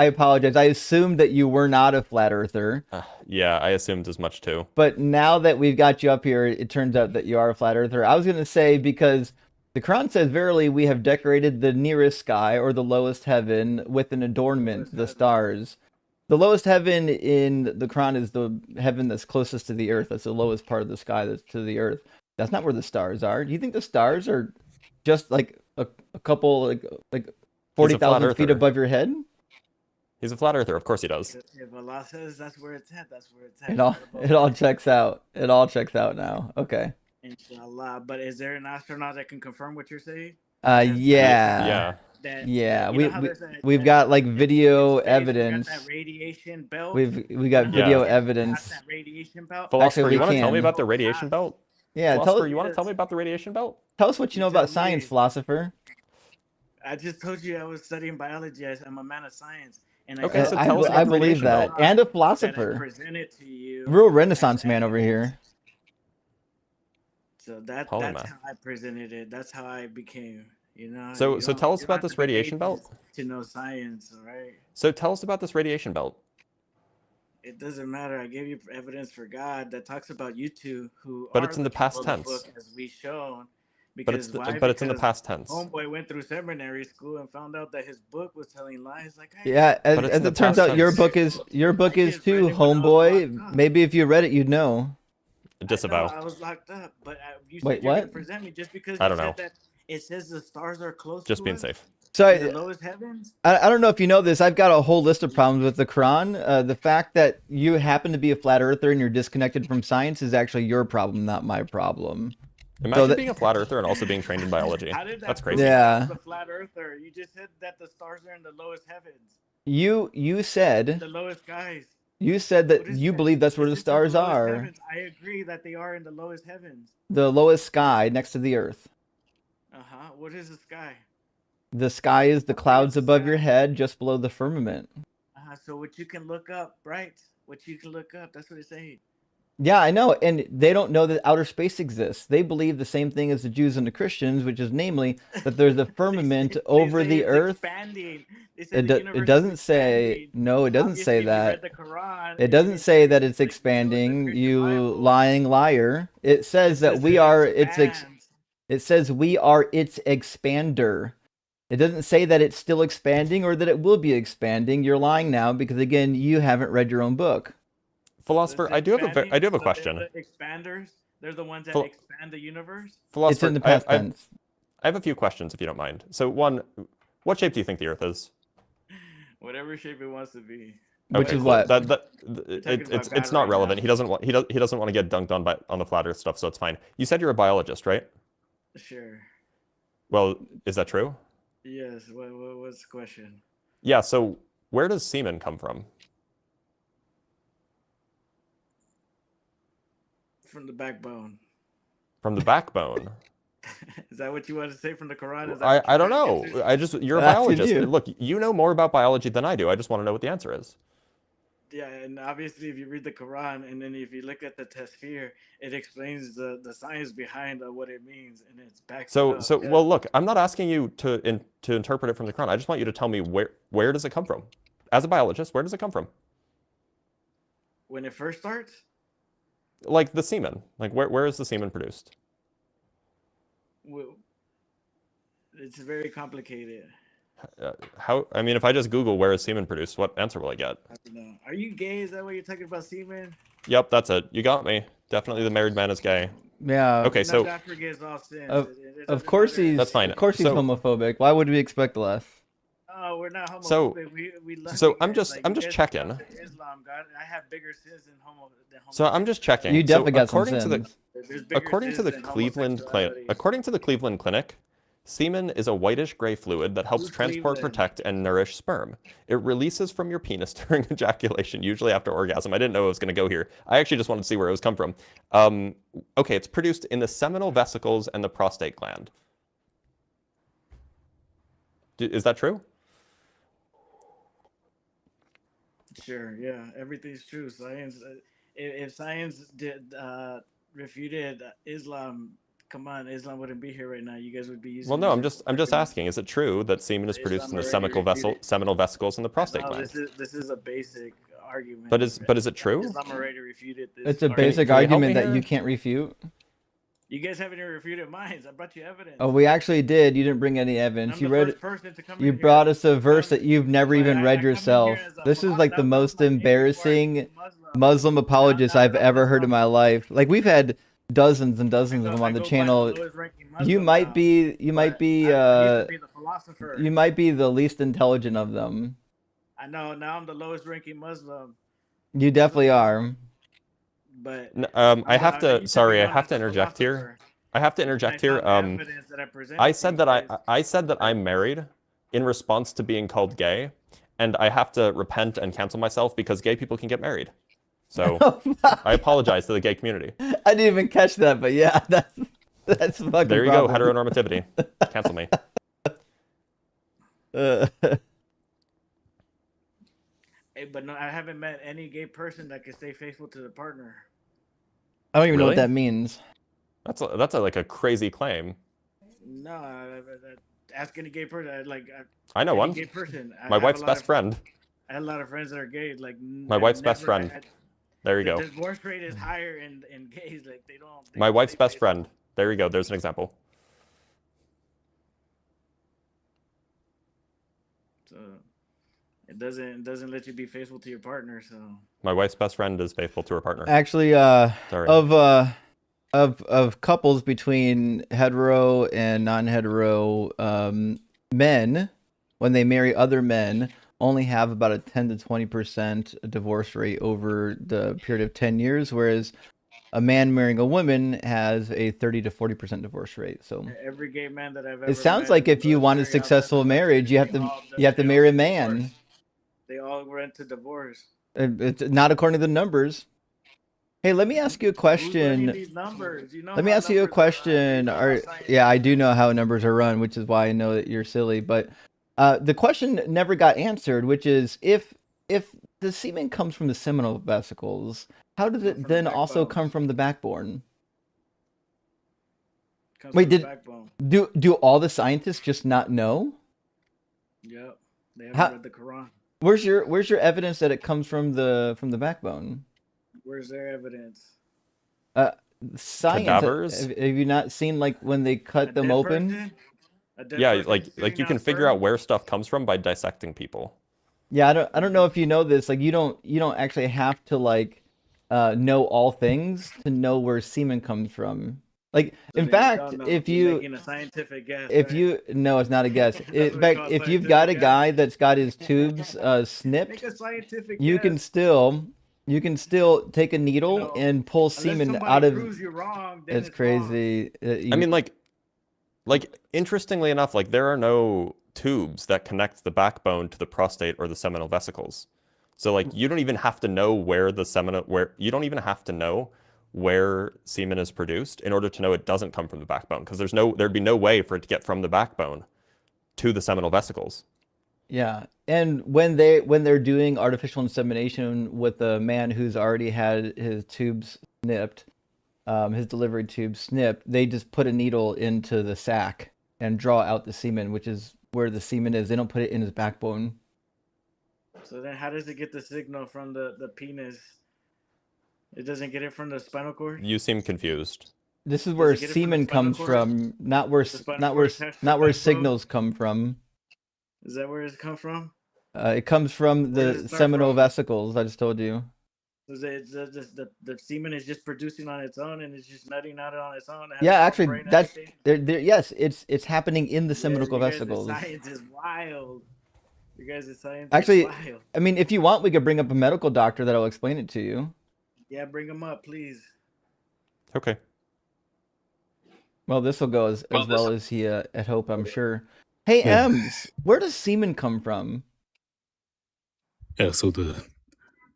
apologize. I assumed that you were not a flat earther. Yeah, I assumed as much too. But now that we've got you up here, it turns out that you are a flat earther. I was going to say, because the Quran says, verily, we have decorated the nearest sky or the lowest heaven with an adornment, the stars. The lowest heaven in the Quran is the heaven that's closest to the earth. That's the lowest part of the sky that's to the earth. That's not where the stars are. Do you think the stars are just like a couple, like 40,000 feet earther. above your head? He's a flat earther. Of course he does. If Allah says that's where it's at, that's where it's at. It all checks out. It all checks out now. Okay. Inshallah. But is there an astronaut that can confirm what you're saying? Yeah. Yeah. We've got like video in space, evidence. We got that radiation belt. We got video evidence. That radiation belt. Philosopher, Actually, you want to we tell can. me about the radiation belt? Yeah, Philosopher, you want to tell me about the radiation belt? tell us what you know You about tell science, me. philosopher. I just told you I was studying biology. I'm a man of science. And Okay, so I tell us about I the believe radiation that. belt. And a that I philosopher. presented to you. Real Renaissance as man over evidence. here. So that's Polymath. how I presented it. That's how I became. So You so don't- tell us you don't about have this to be radiation atheist belt. to know science, all right? So tell us about this radiation belt. It doesn't matter. I gave you evidence for God that talks about you two who But are it's in the people past of tense. book, as we shown. But it's Because why? but it's in the Because past tense. Homeboy went through seminary school and found out that his book was telling lies. Like, hey, Yeah, But it's as in the it turns past out, your tense. book is I too, just read it when I was homeboy. locked up. Maybe if you read it, you'd know. I Disavow. was locked up, but you Wait, said you're gonna what? present me just because I you don't said know. that it says the stars are close Just to being us safe. So in the lowest heavens. I don't know if you know this. I've got a whole list of problems with the Quran. The fact that you happen to be a flat earther and you're disconnected from science is actually your problem, not my problem. Imagine being a flat earther and also being trained in biology. How did that That's prove crazy. you Yeah. was a flat earther? You just said that the stars are in the lowest heavens, You the said lowest skies. that What is you that? believe that's where It the says stars lowest are. heavens. I agree that they are in the lowest heavens. The lowest sky next to the earth. What is the sky? The sky is the clouds above your head, just below the firmament. So what you can look up, right? What you can look up. That's what it's saying. Yeah, I know, and they don't know that outer space exists. They believe the same thing as the Jews and the Christians, which is namely that there's a firmament They over say the it's earth. expanding. They say It the it universe is doesn't say expanding. no. It doesn't say Obviously, if you read that. the Quran, It doesn't it say says that it's like so in expanding. the Christian You Bible, lying liar. It it says that says we it are expands. it says we are its expander. It doesn't say that it's still expanding or that it will be expanding. You're lying now because again, you haven't read your own book. It's Philosopher, I do have expanding. I do have a So they're question. the expanders. They're the ones that Phil- expand the universe. It's Philosopher, in the past tense. I have a few questions if you don't mind. So one, what shape do you think the Earth is? Whatever shape it wants to be. Which Okay, is cool. what? It's God not right relevant. now. He doesn't want to get dunked on by on the flat Earth stuff, so it's fine. You said you're a biologist, right? Sure. Well, is that true? Yes. What's the question? Yeah. So where does semen come from? From the backbone. From the backbone. Is that what you want to say from the Quran? Is that what I you don't want know. to I just you're a Asking biologist. you. Look, you know more about biology than I do. I just want to know what the answer is. Yeah, and obviously, if you read the Quran and then if you look at the tafsir, it explains the science behind what it means, and it's backs it up. Well, look, I'm not asking you to interpret it from the Quran. I just want you to tell me where does it come from? As a biologist, where does it come from? When it first starts, Like the semen. Like where is the semen produced? well, it's very complicated. How? I mean, if I just Google where is semen produced, what answer will I get? I don't know. Are you gay? Is that why you're talking about semen? Yep, that's it. You got me. Definitely the married man is gay. Yeah. Okay, No, so God forgives all sins. Of, It of doesn't course matter. he's That's fine. Of course he's So- homophobic. Why would we expect less? Oh, we're not homophobic. So- we love so you I'm guys. just- Like, I'm you just guys checking. come to Islam, God, I have bigger sins than homo. So I'm just checking. You definitely so got some according to the sins. There's bigger according to sins the than Cleveland homosexuality. according to the Cleveland Clinic, semen is a whitish gray fluid that helps Who's transport, Cleveland? protect, and nourish sperm. It releases from your penis during ejaculation, usually after orgasm. I didn't know it was going to go here. I actually just wanted to see where it was come from. Okay, it's produced in the seminal vesicles and the prostate gland. Is that true? Sure, yeah, everything's true. Science, if science did refuted Islam, come on, Islam wouldn't be here right now. You guys would be using. Well, no, these I'm just arguments. asking. Is it true that semen is produced in Islam the already refuted. seminal vesicles and the prostate No, gland? this is a basic argument. But is it true? Islam already refuted this. It's a argument. basic can you help argument me that here? you can't refute. You guys haven't even refuted mine. I brought you evidence. Oh, we actually did. You didn't bring any evidence. I'm You the read. first person to come You in here brought as us a verse Muslim, that you've never but even I read come in here yourself. as a This is philosopher. like the That was most my name before I embarrassing became Muslim. Muslim apologist Now I've that ever I'm heard in Muslim, my life. Like we've had dozens and dozens of them on I the go by channel. the lowest ranking You Muslim might now, be but I used to be the philosopher. you might be the least intelligent of them. I know now I'm the lowest ranking Muslim, You definitely are. but I have I to. used Sorry, be I known have as to a interject here. philosopher. I have to And I interject here. found evidence that I presented I to said you that guys. I said that I'm married in response to being called gay, and I have to repent and cancel myself because gay people can get married. So I apologize to the gay community. I didn't even catch that, but yeah, that's fucking. There you problem. go, heteronormativity. Cancel me. Hey, but no, I haven't met any gay person that can stay faithful to the partner. I don't even know what Really? that means. That's like a crazy claim. No, ask any gay person. I know any one. gay person. I My have wife's a lot best of- friend. I had a lot of friends that are gay. Like My wife's best friend. There you The go. divorce rate is higher in gays. Like they don't. My don't wife's stay best faithful. friend. There you go. There's an example. So it doesn't let you be faithful to your partner. So My wife's best friend is faithful to her partner. Actually, Sorry. of couples between hetero and non-hetero men, when they marry other men, only have about a 10 to 20% divorce rate over the period of 10 years, whereas a man marrying a woman has a 30 to 40% divorce rate. So every gay man that I've ever it sounds met like in if the you want a military, successful marriage, you have to marry a man. They all went to divorce. It's not according to the numbers. Hey, let me ask you a Who's running question. these numbers? You know Let me how ask you a numbers are run. question. You know how Are science yeah, I works. do know how numbers are run, which is why I know that you're silly. But the question never got answered, which is if the semen comes from the seminal vesicles, how does it from the then also backbone. come from the backbone? Comes Wait, from the did- backbone. Do all the scientists just not know? Yep. They haven't How- read the Quran. Where's your evidence that it comes from the backbone? Where's their evidence? Science. Cadavers? Have you not seen like when they A cut them dead open? person? A dead Yeah, person like sitting you on can a figure fur? out where stuff comes from by dissecting people. Yeah, I don't know if you know this. Like you don't actually have to like know all things to know where semen comes from. Like So in then fact, don't know. if You're you making a scientific guess, if right? you no, it's not a guess. That's In what they fact, call if you've scientific got a guess? guy that's got his tubes Make snipped, a scientific you guess. can still take a needle know, and pull Unless semen somebody out of. proves you're wrong, then It's it's wrong. crazy. I mean, like interestingly enough, like there are no tubes that connect the backbone to the prostate or the seminal vesicles. So like you don't even have to know where you don't even have to know where semen is produced in order to know it doesn't come from the backbone, because there'd be no way for it to get from the backbone to the seminal vesicles. Yeah, and when they're doing artificial insemination with a man who's already had his tubes snipped, his delivery tube snipped, they just put a needle into the sac and draw out the semen, which is where the semen is. They don't put it in his backbone. So then how does it get the signal from the penis? It doesn't get it from the spinal cord? You seem confused. This is Does where it get it from the semen spinal comes cord? from, not where The spinal not cord where attached to not the where backbone? signals come from. Is that where it comes from? It comes from Where does the it start seminal from? vesicles. I just told you. Is it the semen is just producing on its own and it's just nutting out on its own? It has Yeah, its own actually, brain and that's everything? yes, it's happening in the Yeah, seminal you guys' vesicles. science is wild. You guys' science Actually, is wild. I mean, if you want, we could bring up a medical doctor that'll explain it to you. Yeah, bring them up, please. Okay. Well, this will go as well as he had hope, I'm sure. Hey, Ems, where does semen come from? So the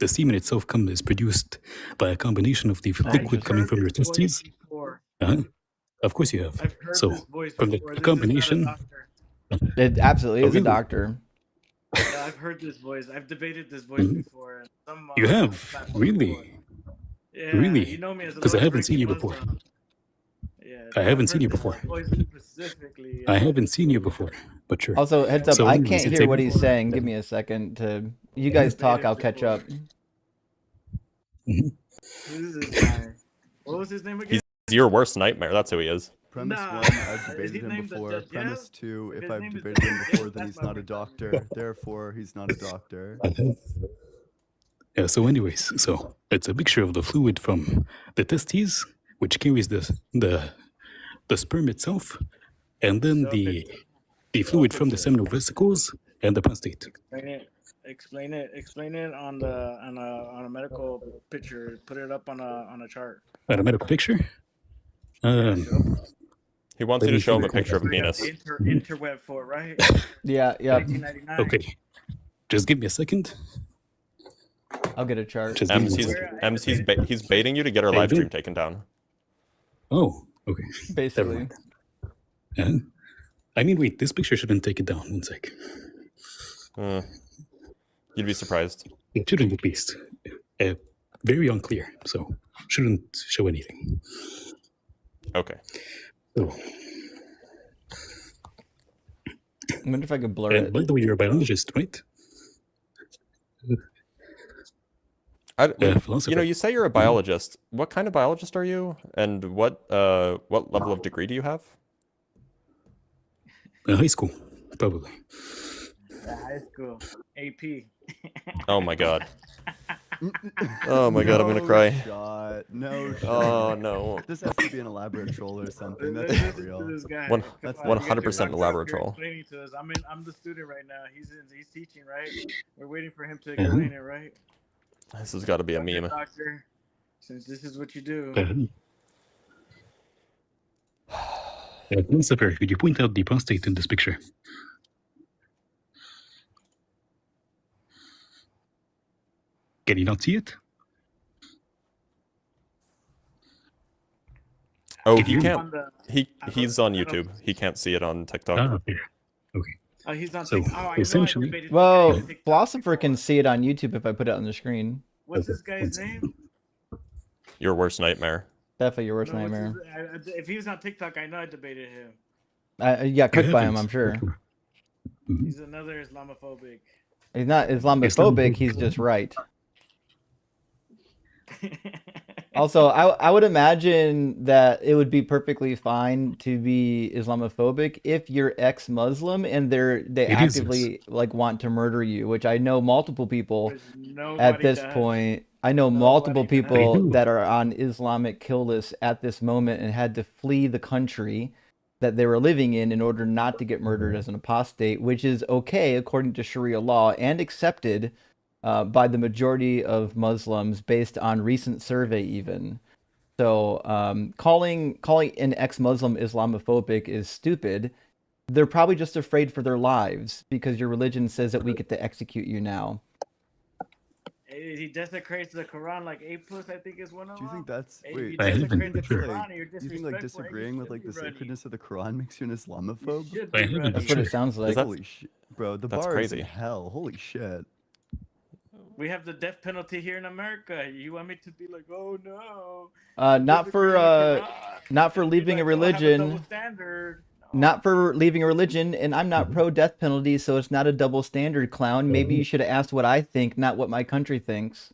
semen itself is produced by a combination of the liquid I've coming heard from your this voice testes. before. Of course you have. I've heard So this voice from before. the This is not a combination, doctor. It absolutely Oh, is a really? doctor. Yeah, I've heard this voice. I've debated this voice Mhm. before. And some, You have? platform Really? before. Yeah, Really? you know me as a 'Cause I little haven't seen freaky you before. Muslim. Yeah, I haven't I've seen heard you this before. voice specifically. I haven't seen you before, but sure. Also, heads up, So I anyways, can't it's hear a- what he's saying. Give me a second to. You guys talk, I'll catch up. Mhm. Who's this guy? What was his name again? He's your worst nightmare. That's who he is. Premise Nah. 1, I've Is he debated him named the before. Dajjal? Premise 2, If if his I've name is debated him Dajjal, before, then that's he's my not a worst doctor. Therefore, he's not a doctor. Yeah, so anyways, so it's a mixture of the fluid from the testes, which carries the sperm itself, and then So the fluid from the seminal vesicles and the prostate. Explain it on a medical picture. Put it up on a chart. At a medical picture. He wants Let you to me show him see a the picture of a question. penis. Interweb for right? Yeah, yeah. 1999. Okay, just give me a second. I'll get a chart. Just give me a Ems, second. he's baiting you to get our Hey, live stream dude. taken down. Oh, okay. Basically. I mean, wait, this picture shouldn't take it down. One sec. You'd be surprised. It shouldn't, at least. Very unclear, so shouldn't show anything. Okay. So, I wonder if I could blur and it. by the way, you're a biologist, right? Philosopher. You know, you say you're a biologist. What kind of biologist are you? And what level of degree do you have? High school, probably. High school AP. Oh my god. Oh my god, I'm gonna cry. Shot. No shot. Oh no. This has to be an elaborate troll or something. That's Listen not to real. this guy. One- Come that's on, you guys are 100% talking elaborate here troll. Explaining to us. I'm the student right now. He's teaching, right? We're waiting for him to explain it, right? This has got to be a Okay, meme. doctor, since this is what you do. Philosopher, could you point out the prostate in this picture? Can you not see it? Oh, If he you- can't. He's on YouTube. He can't see it on TikTok. Here. Okay. Oh, he's on So, TikTok. Oh, I know I essentially- debated this Well, guy on TikTok Philosopher before. can see it on YouTube if I put it on the screen. What's this Okay, guy's one name? second. Your worst nightmare. Definitely your worst No, nightmare. if he was on TikTok, I know I debated him. You got cooked by him, haven't. I'm sure. Mhm. He's another Islamophobic. He's not Islamophobic. He's just right. Also, I would imagine that it would be perfectly fine to be Islamophobic if you're ex-Muslim and they It is, actively like want to murder you, which I know multiple people Which at nobody this does. point. I know Nobody multiple does. people They do. that are on Islamic kill lists at this moment and had to flee the country that they were living in order not to get murdered as an apostate, which is okay according to Sharia law and accepted by the majority of Muslims based on recent survey even. So calling an ex-Muslim Islamophobic is stupid. They're probably just afraid for their lives because your religion says that we get to execute you now. He desecrates the Quran like A plus, I think is one of Do you them. think that's If wait? you I Do you haven't, desecrate think the but it's sure. Quran and you're do you think like disrespectful, disagreeing with like the you should be running. sacredness of the Quran makes you an You Islamophobe? should I be haven't, running. but That's what sure. it sounds like. that- Holy shit, bro! The That's bar is crazy. in hell. Holy shit. We have the death penalty here in America. You want me to be like, oh no? Not for Desecrating the Quran, not for and be leaving a like, oh, have religion. double standard. No. Not for leaving a religion, and I'm not pro death penalty, so it's not a double standard, clown. Maybe you should have asked what I think, not what my country thinks.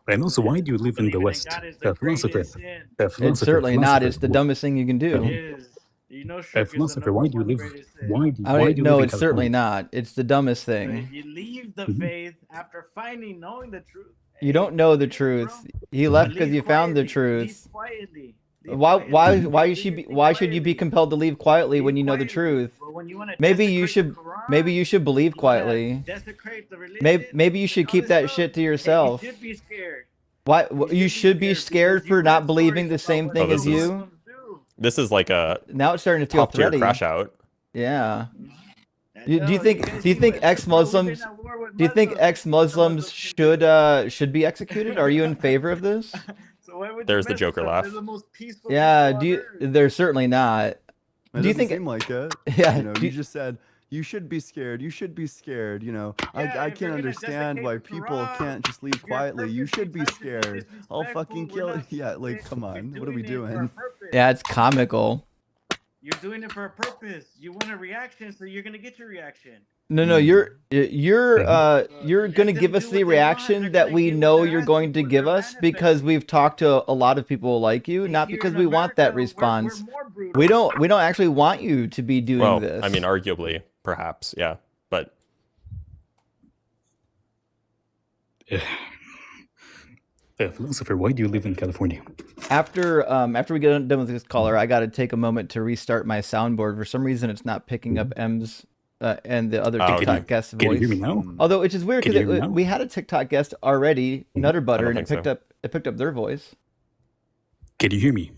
And also, why do you live in the Believing in West? God is the Philosopher. greatest sin. It's certainly not. It's the dumbest thing you can It do. is. You know, shirk is the Philosopher, number why do you one live? greatest sin. Why do I you no, live in it's certainly California? not. It's the dumbest So thing. if you leave the Mhm. faith after knowing the truth, You don't know the bro, truth. You left because leave you found the quietly. Leave truth. quietly. Leave Why quietly. why Leave should your thing why should you be quietly. compelled to leave quietly when Leave you know the quietly. truth? But when you want to Maybe you desecrate the should Quran, maybe you should believe you wanna quietly. desecrate the religion, Maybe you should and all keep this that stuff, shit to then yourself. you should be scared. Why you You should be scared because for you not read believing stories the about same what thing Oh, as this is- you? Muslims do. This is like a Now it's starting to feel top tier threaty. crash out. Yeah. I Do you know, think guys do you see think what- bro, we've ex-Muslims been at war with do you think Muslims. ex-Muslims Some of them should be executed? Are you in favor of this? So why would There's you the mess Joker with them? laugh. They're the most peaceful Yeah, people do on you earth. they're certainly not. It Do you doesn't think seem like it? yeah, You know, do you just said you should be scared. You should be scared. You know, Yeah, I if you're can't gonna understand desecrate why the people Quran, can't just leave you're quietly. You purposely should be trying to be scared. I'll disrespectful. fucking We're kill. not Yeah, like stupid. come on. You're What are we doing it for a doing? purpose. yeah, it's comical. You're doing it for a purpose. You want a reaction, so you're gonna get your reaction. No, you're gonna give them us do the what they want. reaction They're that gonna we get what know they're you're asking going to for. give They're us because manifesting. we've talked to a lot of people like you, See, not here because in we want that America, we're response. more brutal. We don't actually want you to be doing Well, this. I mean, arguably, perhaps, yeah. But Philosopher, why do you live in California? After we get done with this caller, I got to take a moment to restart my soundboard. For some reason, it's not picking up M's and the other Oh, TikTok okay. guest's Can you voice. hear me now? Mm. Although, which is weird Can you hear me because now? we had a TikTok guest already, Nutter Butter, don't and think so. it picked up their voice. Can you hear me?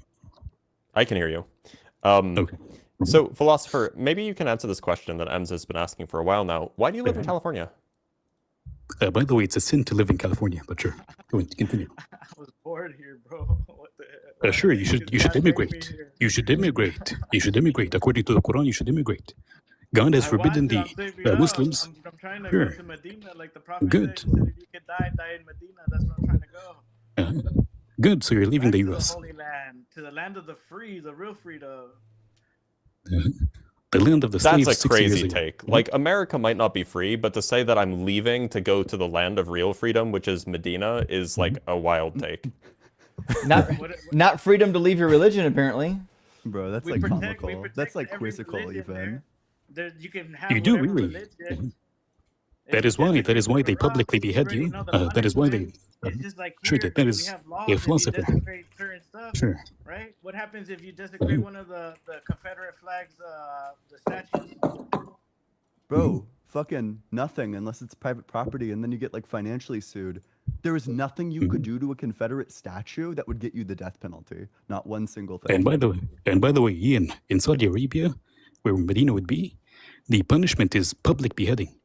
I can hear you. Okay. So, Philosopher, maybe you can answer this question that Ems has been asking for a while now. Why do you live in Mhm. California? By the way, it's a sin to live in California, but sure. Go on, continue. I was bored here, bro. What the hell? Sure, you should God bring me immigrate. here. You should immigrate. You should immigrate. According to the Quran, you should immigrate. God has I forbidden want to, I'm the saving up. Muslims. I'm trying to Sure. go to Medina, like the prophet Good. said. He said, if you could die, die in Medina. That's where I'm trying to go. Good, so you're leaving Back the to US. the Holy Land, to the land of the free, the real freedom. The land of the slaves. That's a 60 years crazy ago. take. Like, America might not be free, but to say that I'm leaving to go to the land of real freedom, which is Medina, is like a wild take. Not What- not freedom to leave your religion, apparently. Bro, that's we like protect- we comical. protect That's like every quizzical religion even. there. You can have You do, whatever really. religion. That If is you why desecrate they the Quran, publicly you behead already you. know the That is why they. punishment. It's just like Sure, here, that we is have laws a if you philosopher. desecrate certain stuff, Sure. right? What happens if you desecrate one of the Confederate flags, the statues? Bro, fucking nothing unless it's private property, and then you get like financially sued. There is nothing you could do to a Confederate statue that would get you the death penalty. Not one single thing. And by the way, Ian, in Saudi Arabia, where Medina would be, the punishment is public beheading.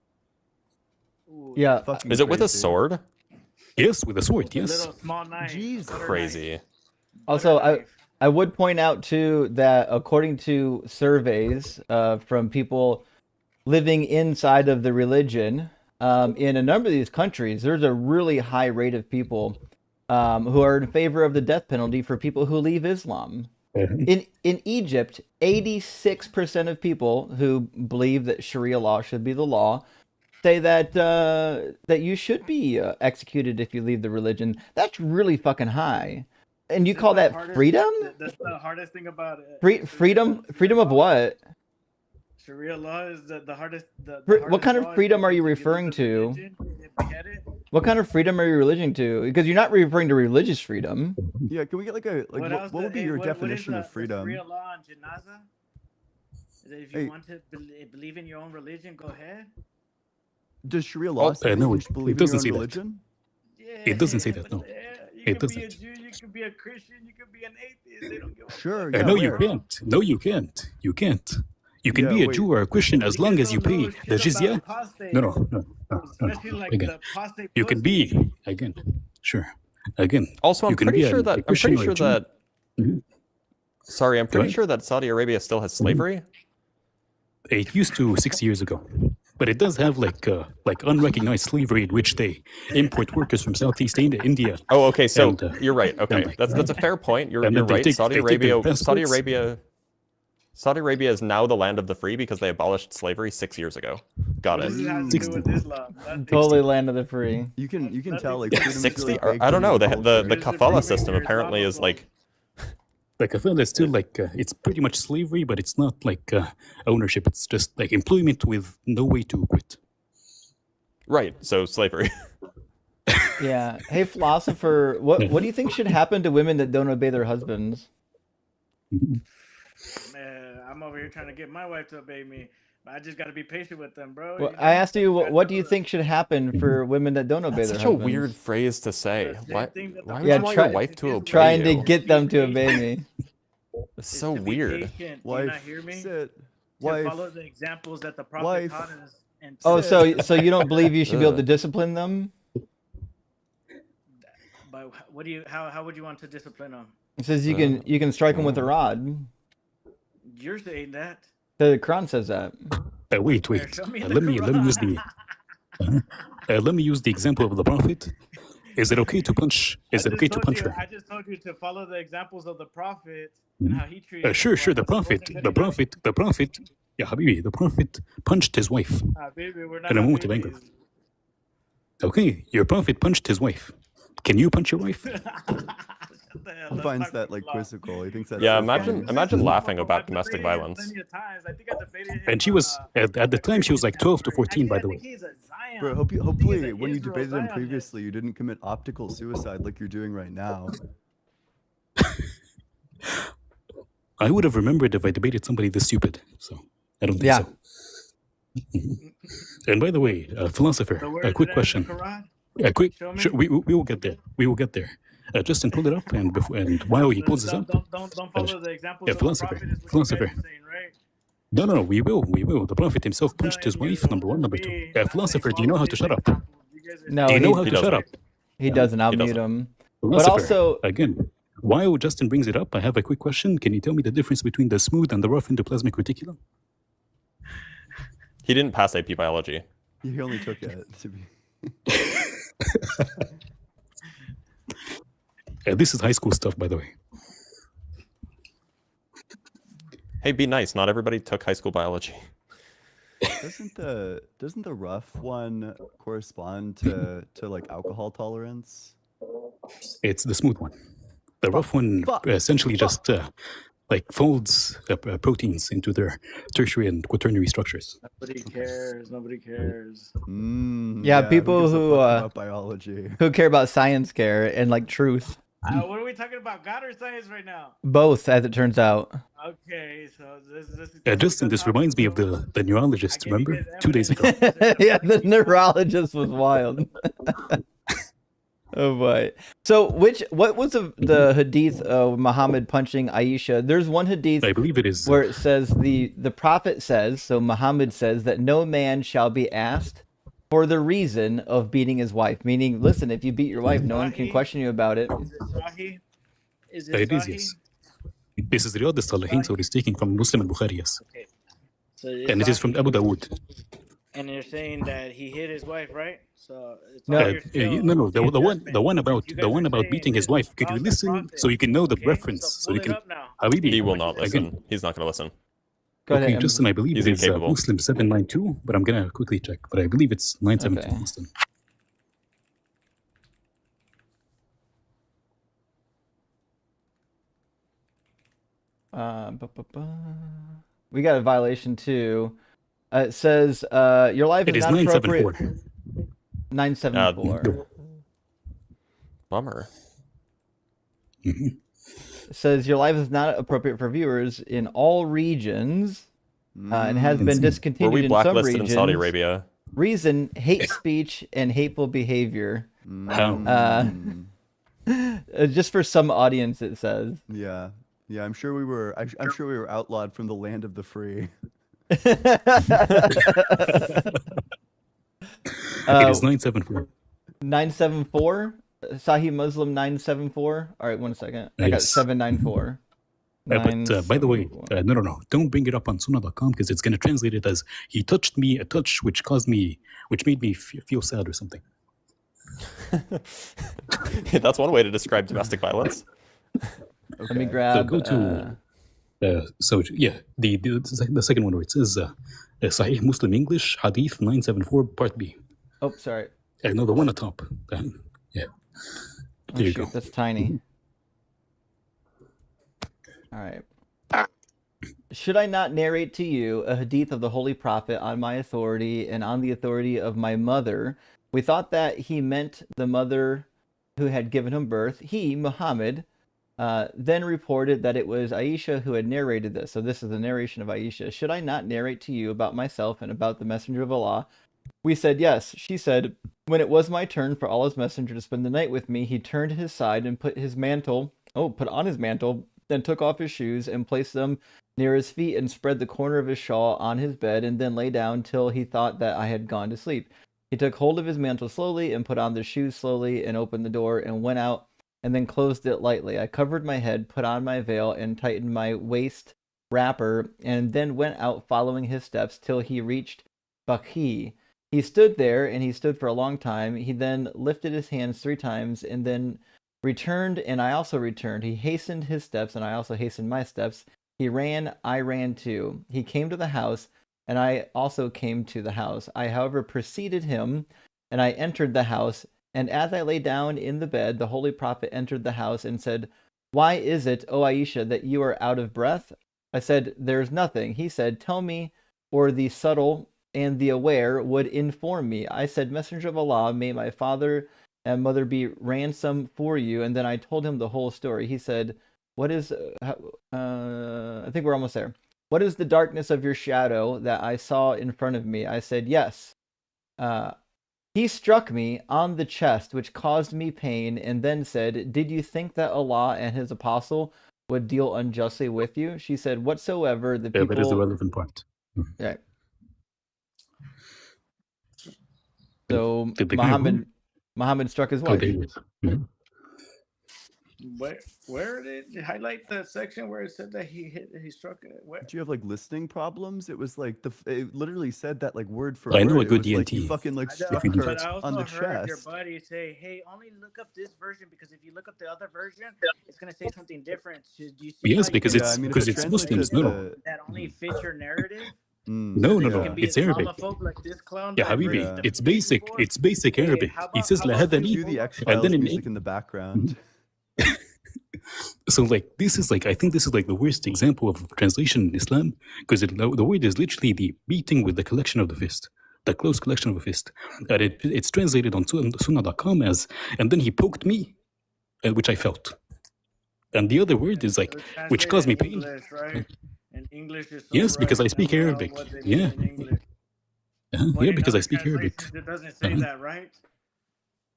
Ooh, Yeah, Fucking Is it with a crazy. sword? Yes, with a sword. a Yes. little small knife. Jesus. butter Crazy. knife, Also, butter knife. I would point out too that according to surveys from people living inside of the religion, in a number of these countries, there's a really high rate of people who are in favor of the death penalty for people who leave Islam. In Egypt, 86% of people who believe that Sharia law should be the law say that that you should be executed if you leave the religion. That's really fucking high. And you call that freedom? That's the hardest thing about Freedom of what? Sharia law is the hardest. What kind of freedom are you referring to? What kind of freedom are you referring to? Because you're not referring to religious freedom. Yeah, can we get what would be your definition of freedom? Sharia law on janaza? Is that if you want to believe in your own religion, go ahead. Does Sharia law say no, you should believe it doesn't in your say own religion? Yeah, It doesn't say that, no. You It can be a doesn't. Jew, you can be a Christian, you can be an atheist. They don't give a Sure. fuck. Yeah, No, you where? can't. No, you can't. You can't. You can Yeah, be a wait. Jew or a Christian as long as you pay the jizya. No. Especially like Again, the apostate you can pussy. be again. Sure. Again. Also, you I'm can pretty be sure a that Christian or a Jew. Mhm. Sorry, I'm pretty ahead. sure that Saudi Arabia still has slavery. It used to 6 years ago, but it does have like unrecognized slavery in which they import workers from Southeast India. Oh, okay. So And, you're right. Okay, like- that's a fair point. You're and then they right. take- Saudi they take their Arabia, passports. Saudi Arabia is now the land of the free because they abolished slavery 6 years ago. Got What it. does it have to do with Islam? Totally land of the free. You can tell like Nothing- freedom is 60? really Or, baked I don't into know. the The culture. kafala system apparently is like Like I feel it's still like it's pretty much slavery, but it's not like ownership. It's just like employment with no way to quit. right. So slavery. Yeah. Hey, philosopher, what do you think should happen to women that don't obey their husbands? Man, I'm over here trying to get my wife to obey me. But I just got to be patient with them, bro. Well, You I know? asked you, Gotta what know do you that. think should happen for women that don't obey That's their such a husbands? weird phrase to say. The same Why? thing that the Why would Yeah, you want try- your wife to obey Trying to you? get them to obey me. Is so to be weird. patient. Do you Wife, not hear me? sit. To Wife, follow the examples that the prophet wife. taught us. And Oh, said. so you don't believe you should be able to Ugh. discipline them? But what do you? How would you want to discipline them? It says you can strike them with a rod. You're saying that. The Quran says that. Wait. Here, show me the Let me use the let me use the example of the prophet. Is it okay to punch? Is it okay to punch her? I just told you to follow the examples of the prophet and how he treated. Sure. his wife. The prophet. Yeah, Habibi, the prophet punched his wife Baby, we're not in a moment of anger. Habibis. Okay, your prophet punched his wife. Can you punch your wife? Shut the hell He up, finds talk that to like Allah. quizzical. He thinks that's Yeah, so funny. imagine laughing about I've domestic debated him violence. plenty of times. I think I debated him, And she was at the time she was like 12 to 14, by the way. I think he's a Zion. Bro, I think he's hopefully an when you Israel debated him Zionist. previously, you didn't commit optical suicide like you're doing right now. I would have remembered if I debated somebody this stupid. So I don't think Yeah. so. And by the way, philosopher, So where a is quick it at in the question. Quran? A quick, Show me. sure, we will get there. We will get there. Justin, pull it up, and while he pulls this up, Don't follow the examples Yeah, of philosopher, the prophet. Is what philosopher. You guys are saying, right? no, we will. The prophet himself punched his Telling wife. you, Number one, number two. me, I'm Philosopher, saying do you know follow how to these shut up? examples. You guys are No, Do you know how he to shut doesn't. up? He doesn't. I'll He mute doesn't. him. Philosopher, also- again, while Justin brings it up, I have a quick question. Can you tell me the difference between the smooth and the rough endoplasmic reticulum? He didn't pass AP biology. He only took it to be. This is high school stuff, by the way. Hey, be nice. Not everybody took high school biology. Doesn't the rough one correspond to like alcohol tolerance? It's the smooth one. The rough one Fuck. essentially just like folds proteins into their tertiary and quaternary structures. Nobody cares. Nobody cares. Yeah, people gives a who, fuck about biology. Who care about science care and like truth? What are we talking about? God or science right now? Both, as it turns out. Okay, so this. Justin, this reminds me of the neurologist, I gave you remember? guys 2 days ago. evidence. Yeah, the neurologist was wild. Oh boy. So what was the hadith of Muhammad punching Aisha? There's one hadith I believe it is. where it says the prophet says, so Muhammad says that no man shall be asked for the reason of beating his wife. Meaning, listen, if you beat your wife, no one can question you about it. Is it Sahih? Is It is, Sahih? yes. This is Riyadh al-Salihin, so it is taken from Muslim and Bukhari, yes. Okay. So And it is from Sahih. Abu Dawood. And you're saying that he hit his wife, right? So it's No. all your skill. No, the adjustment. the one about You guys are saying beating his this wife. Could you false listen prophet. so you can know the Okay, reference? so So pull you it can, up now. Habibi, He will What not you listen. again. He's not going to listen. Go Okay, ahead. Justin, I believe He's it is incapable. Muslim 792, but I'm gonna quickly check. But I believe it's 972. Okay. Muslim. We got a violation too. It says your life It is is not appropriate. 974. 974. Bummer. Mhm. It says your life is not appropriate for viewers in all regions and has been Insane. Were discontinued we in some blacklisted regions. in Saudi Arabia? Reason: hate speech and hateful behavior. How? Just for some audience, it says. Yeah, yeah. I'm sure we were. I'm sure we were outlawed from the land of the free. It is 974. 974. Sahih Muslim 974. All right, 1 second. I got Yes. 794. But by the way, 974. no, don't bring it up on Sunnah.com because it's going to translate it as he touched me a touch which made me feel sad or something. That's one way to describe domestic violence. Let me Okay. grab. So go to the second one where it says Sahih Muslim English Hadith 974 Part B. Oh, sorry. No, the one at top. Yeah. Oh, There you shoot, go. that's tiny. All right. Should I not narrate to you a hadith of the Holy Prophet on my authority and on the authority of my mother? We thought that he meant the mother who had given him birth. He, Muhammad, then reported that it was Aisha who had narrated this. So this is the narration of Aisha. Should I not narrate to you about myself and about the Messenger of Allah? We said yes. She said, when it was my turn for Allah's messenger to spend the night with me, he turned to his side and put on his mantle, then took off his shoes and placed them near his feet and spread the corner of his shawl on his bed and then lay down till he thought that I had gone to sleep. He took hold of his mantle slowly and put on the shoes slowly and opened the door and went out and then closed it lightly. I covered my head, put on my veil, and tightened my waist wrapper, and then went out following his steps till he reached Baqi. He stood there, and he stood for a long time. He then lifted his hands 3 times, and then returned, and I also returned. He hastened his steps, and I also hastened my steps. He ran, I ran too. He came to the house, and I also came to the house. I, however, preceded him, and I entered the house. And as I lay down in the bed, the Holy Prophet entered the house and said, "Why is it, O Aisha, that you are out of breath?" I said, "There's nothing." He said, "Tell me, or the subtle and the aware would inform me." I said, "Messenger of Allah, may my father and mother be ransom for you." And then I told him the whole story. He said, "What is, I think we're almost there. What is the darkness of your shadow that I saw in front of me?" I said, "Yes. He struck me on the chest, which caused me pain, and then said, 'Did you think that Allah and his apostle would deal unjustly with you?' She said, 'Whatsoever the people..." That is the relevant part. Right. So Did the guy who? Muhammad struck his Oh, wife. there he is. Mhm. Where did you highlight the section where it said that he struck it? Where? Do you have like listening problems? It was like it literally said that like word for I know word. a good It was like you DNT. fucking like I know, struck you do. her but I also on the heard your chest. buddy say, "Hey, only look up this version because if you look up the other version, it's gonna say something different." Do you see? Yes, how you because can Yeah, I it's mean, if because it it's translates Muslims. to No, that only fits your narrative? no, You no. can be It's an Arabic. Islamophobe like this clown. Yeah, that I've Habibi. heard Yeah. It's defend basic. before. It's basic Hey, Arabic. how He about says how about lahadani. Cue this? the X And Files then in music in the background. So like this is like I think this is like the worst example of translation in Islam because the word is literally the beating with the collection of the fist, the close collection of a fist. And it's translated on Sunnah.com as and then he poked me, which I felt. And the other word is like which Translate caused in me pain. English, right? And English is so Yes, because I right, speak no matter Arabic. what they Yeah, mean in English. yeah, But in because I other speak Arabic. translations, it doesn't say that, right?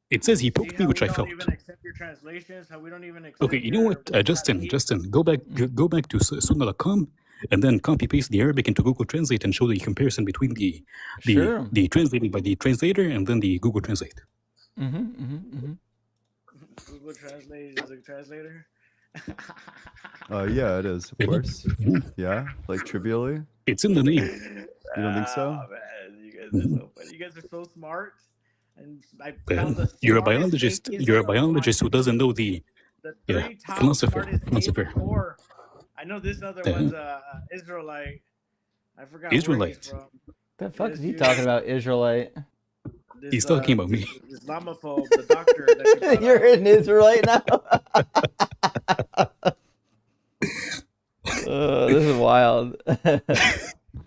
It says he See poked me, how which we I don't felt. even accept your translations? How we don't even accept Okay, you know your what, Justin, hadith? go back to Sunnah.com and then copy paste the Arabic into Google Translate and show the comparison between Sure. the translated by the translator and then the Google Translate. Google Translate is a translator. Yeah, it is, of course. Yeah, like trivially. It's in the name. You don't think so? Man, you guys are so funny. You guys are so smart. And I found the You're a smartest biologist. atheist You're a on biologist who doesn't know the the three top philosopher. smartest Philosopher. atheists. Or I know this other one's Israelite. I forgot Israelite. where he's from. The fuck is he Yes, talking about, Israelite? This, He's talking about me. this Islamophobe, the doctor. That you brought You're up. an Israelite now. This is wild.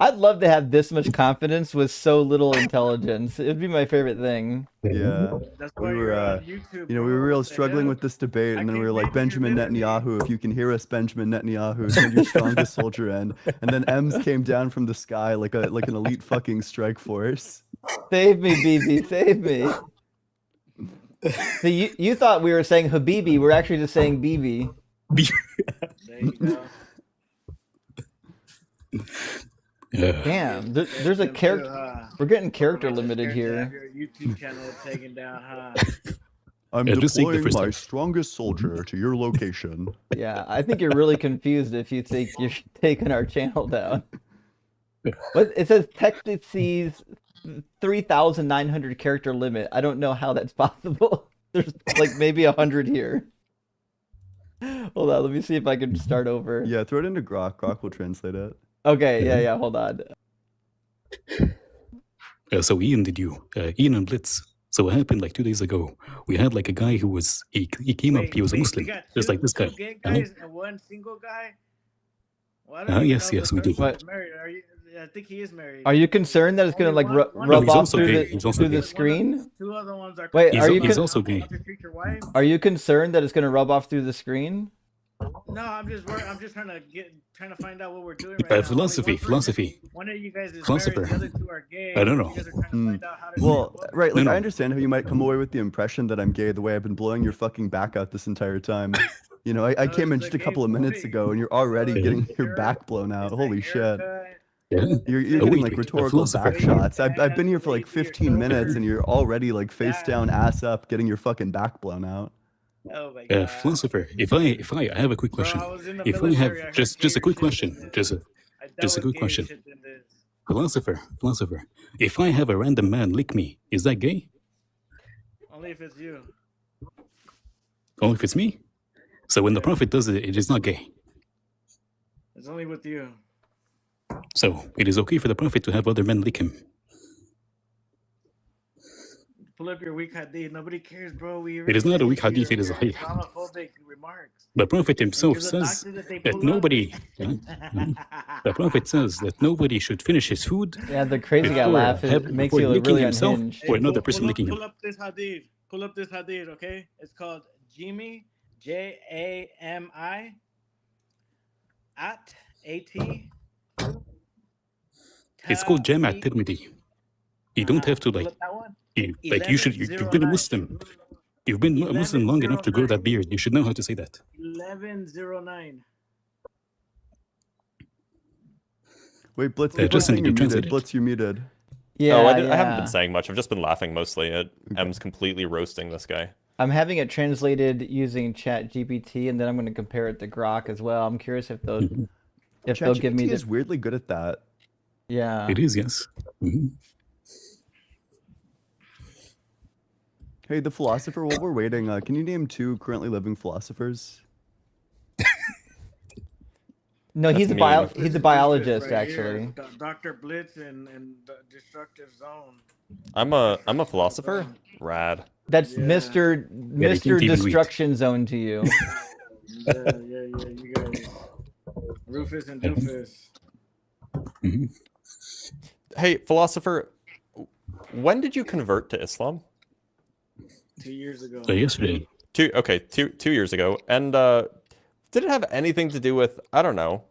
I'd love to have this much confidence with so little intelligence. It'd be my favorite thing. Yeah. That's We why were, you're on YouTube. You know, we were bro. real What the struggling hell? with this debate, I and then we can't were like, believe you're Benjamin living here. Netanyahu, if you can hear us, Benjamin Netanyahu, send your strongest soldier in. And then Ems came down from the sky like an elite fucking strike force. Save me, BB, save me. See, you thought we were saying Habibi. We're actually just saying BB. There you go. Damn, there's a character. We're getting character limited Have here. your YouTube channel taken down, huh? I'm Yeah, just think the deploying first my time. strongest soldier to your location. Yeah, I think you're really confused if you think you're taking our channel down. But it says text exceeds 3,900 character limit. I don't know how that's possible. There's like maybe 100 here. Hold on, let me see if I can start over. Yeah, throw it into Grok. Grok will translate it. Okay, yeah, hold on. So Ian, Ian and Blitz. So what happened like 2 days ago? We had like a guy who was he came up. He was a Muslim, we got just like this guy. Two gay Uh-huh. guys and one single guy. Well, I don't even Yes, know yes, the we do. third one's married. I think he is married. Are you concerned that it's gonna Only like one- rub he's off also through gay. the He's also through gay. the screen? Two other ones are. Wait, He's, are you he's con- also gay. Want to treat your wife? Are you concerned that it's gonna rub off through the screen? No, I'm just trying to find out what we're doing right now. Only Philosophy. One of you guys is Philosopher. married, the other two are gay. I don't know. You guys are trying to find out how to Well, right, like No, no. I understand how you might come away with the impression that I'm gay the way I've been blowing your fucking back out this entire time. You know, I No, came in it's just a a couple of gay minutes boy. ago and you're already So getting it's your your- back blown out. It's Holy that shit. haircut. Yeah. You're Oh, getting wait, like wait, rhetorical philosopher. back shots. I've been here for like Lazy or 15 sober. minutes and you're already like face Yeah. down, ass up, getting your fucking back blown out. Oh my god. Philosopher. If I have a quick Bro, question. I was in the If I have military, I heard just a gayer quick shit question, than just this. a I dealt just a with quick gayer question. shit than this. philosopher. If I have a random man lick me, is that gay? Only if it's you. Only if it's me. So when the prophet does it, it is not gay. It's only with you. So it is okay for the prophet to have other men lick him. Pull up your weak hadith. Nobody cares, bro. It is not a weak hadith, it is a hadith. Islamophobic remarks. The prophet himself You're the says doctor that they that pull up. nobody. The prophet says that nobody should finish his food Yeah, the crazy guy before, laugh makes before you look licking really himself unhinged. or another pull person up, licking him. pull up this hadith. Pull up this hadith, okay? It's called Jami, Jami, at AT. It's called Jam at Tirmidhi. You don't have to Pull like, up that one. like you should. You've been a Muslim. You've been a Muslim long enough to grow that beard. You should know how to say that. 1109. Wait, Blitz, Yeah, people are Justin, saying did you you're translate muted. it? Blitz, you're muted. Yeah, I haven't yeah. been saying much. I've just been laughing mostly at M's completely roasting this guy. I'm having it translated using Chat GPT, and then I'm going to compare it to Grok as well. I'm curious if they'll give me ChatGPT the is weirdly good at that. yeah. It is, yes. Mhm. Hey, the philosopher, while we're waiting, can you name 2 currently living philosophers? No, he's a mean. he's a biologist Right here, actually. Dr. Blitz and the Destructive Zone. I'm a philosopher. Rad. That's Yeah. Mr. they Mr. can't even read. Destruction Zone to you. Yeah, you guys. Rufus and Doofus. Mhm. Hey, philosopher, when did you convert to Islam? 2 years ago. Yesterday. Two years ago. And did it have anything to do with, I don't know,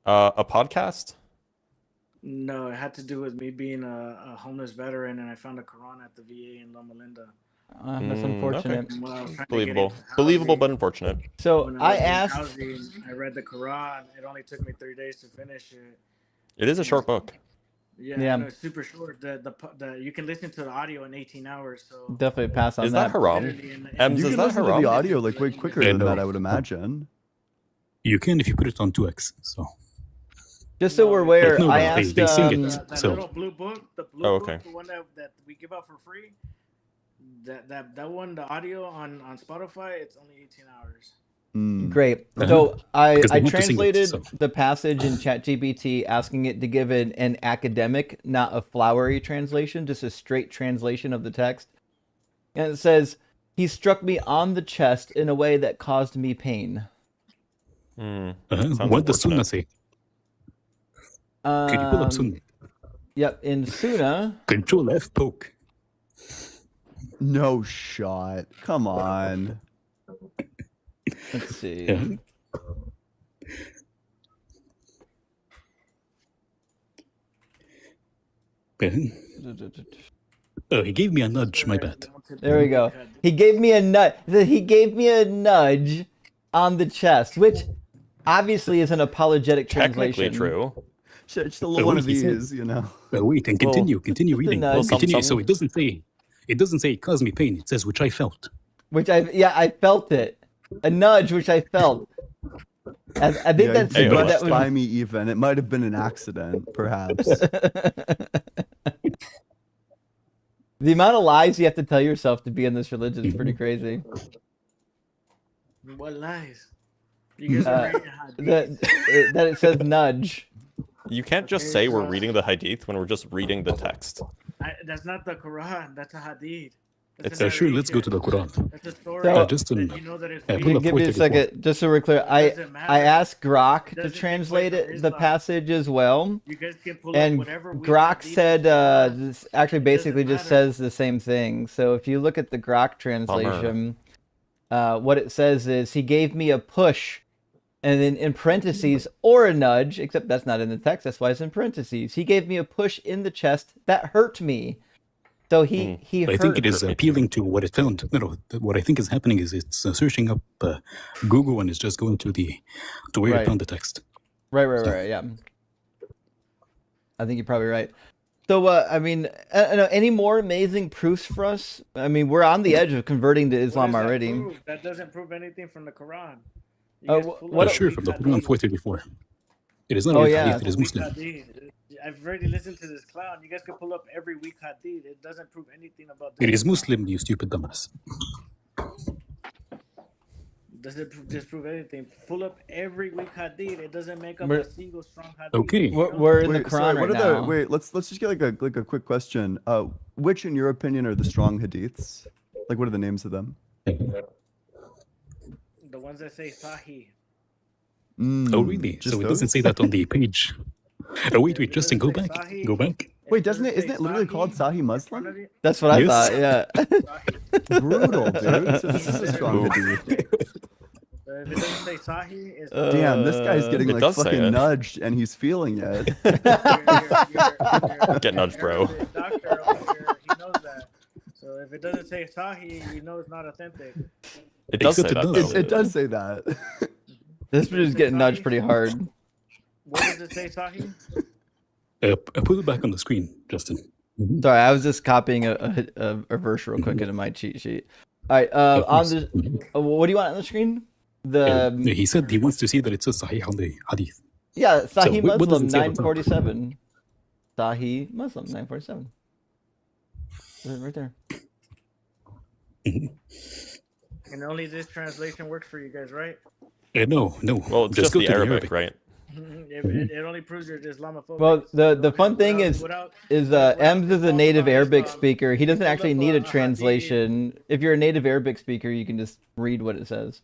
a podcast? No, it had to do with me being a homeless veteran, and I found a Quran at the VA in Loma Linda. That's okay. unfortunate. And when I was trying to get Believable. into housing- Believable, but unfortunate. So when I was in asked. housing, I read the Quran. It only took me 3 days to finish it. It is a short book. Yeah, Yeah. no, it's super short. The you can listen to the audio in 18 hours. So Definitely pass on Is that haram? literally in- Ems, You is can that listen to haram? the audio like way quicker Yeah, than no. that, I would imagine. You can if you put it on 2x. So Just so No, we're it's- aware, No, I no, asked. they sing it. That So- little blue book, the blue Oh, book, okay. the one that we give out for free. That one, the audio on Spotify, it's only 18 hours. Great. Uh-huh. So I Because they want to sing it, translated so. the passage in ChatGPT, asking it to give an academic, not a flowery translation, just a straight translation of the text. And it says, "He struck me on the chest in a way that caused me pain." Sounds What does Sunnah unfortunate. say? Could you pull up Sunnah? Yep, in Sunnah. Control F poke. No shot. Come on. Let's see. Yeah. Oh, he gave me a nudge. My bad. There we go. He gave me a nudge. He gave me a nudge on the chest, which obviously is an apologetic Technically translation. true. Just a little one wait, of he said- these, you know. Wait, and continue just a reading. nudge. Well, Continue. some- So it doesn't say it caused me pain. It says which I felt. Which I felt it. A nudge, which I felt. I think Yeah, that's you Hey, brushed that was. by me even. It might have been an accident, perhaps. The amount of lies you have to tell yourself to be in this religion is pretty crazy. What lies? You guys are reading That hadith. that it says nudge. You can't just Okay, say we're so- reading the hadith when we're just reading the text. That's not the Quran. That's a hadith. It's- That's a Sure, let's go to narration. the Quran. That's a story. So- just that an- you know that it's pull weak. up Give me a 434. second, just so we're clear. I Doesn't matter. asked Grok to Doesn't take translate away from it, the Islam. passage as well. You guys can pull And up whatever weak Grok hadith said you want. this actually It basically doesn't just matter. says the same thing. So if you look at the Grok translation, what it says is he gave me a push, and then in parentheses or a nudge, except that's not in the text. That's why it's in parentheses. He gave me a push in the chest that hurt me. So he I hurt. think it is appealing to what it found. What I think is happening is it's searching up Google and it's just going to where Right. it found the text. Right. Yeah. I think you're probably right. So, I mean, any more amazing proofs for us? I mean, we're on the edge of converting to What Islam does that already. prove? That doesn't prove anything from the Quran. You Oh, guys pull what- up Sure, weak from the hadith. Quran 434. It is not Oh, a weak yeah. hadith, it is Weak Muslim. hadith. I've already listened to this clown. You guys can pull up every weak hadith. It doesn't prove anything about this. It is Muslim, you stupid dumbass. Doesn't disprove anything. Pull up every weak hadith. It doesn't make up We're- a single strong hadith. Okay. We're in the Wait, Quran sorry, what right are now. the wait, let's just get like a quick question. Which in your opinion are the strong hadiths? Like what are the names of them? The ones that say Sahih. Oh, really? just So it doesn't those? say that on the page. Oh, wait, It Justin, go doesn't back. say Sahih. Go back. Wait, It doesn't it? say Isn't it literally called Sahih in Muslim? front of it. That's what I Yes. thought. Yeah. Sahih. Brutal, dude. So this is a strong hadith. So if it doesn't say Sahih, it's Damn, this guy's getting It like does say fucking it. nudged and he's feeling it. Get nudged, bro. Doctor over here, he knows that. So if it doesn't say Sahih, you know it's not authentic. It does Except say it that, does. though. It does say that. This dude's getting nudged pretty hard. What does it say Sahih? Put it back on the screen, Justin. Mhm. Sorry, I was just copying a verse real quick into my cheat sheet. All right, Of on course. the what do you want on the screen? He said he wants to see that it says Sahih on the hadith. Yeah, Sahih what does Muslim it say at the top? 947. Sahih Muslim 947. Right there. And only this translation works for you guys, right? No. Well, it's just go the to Arabic, right? It only proves you're Islamophobic. Well, the fun thing is without Ems is a native Arabic Islam, speaker. He doesn't pull actually up need a hadith. translation. If you're a native Arabic speaker, you can just read what it says.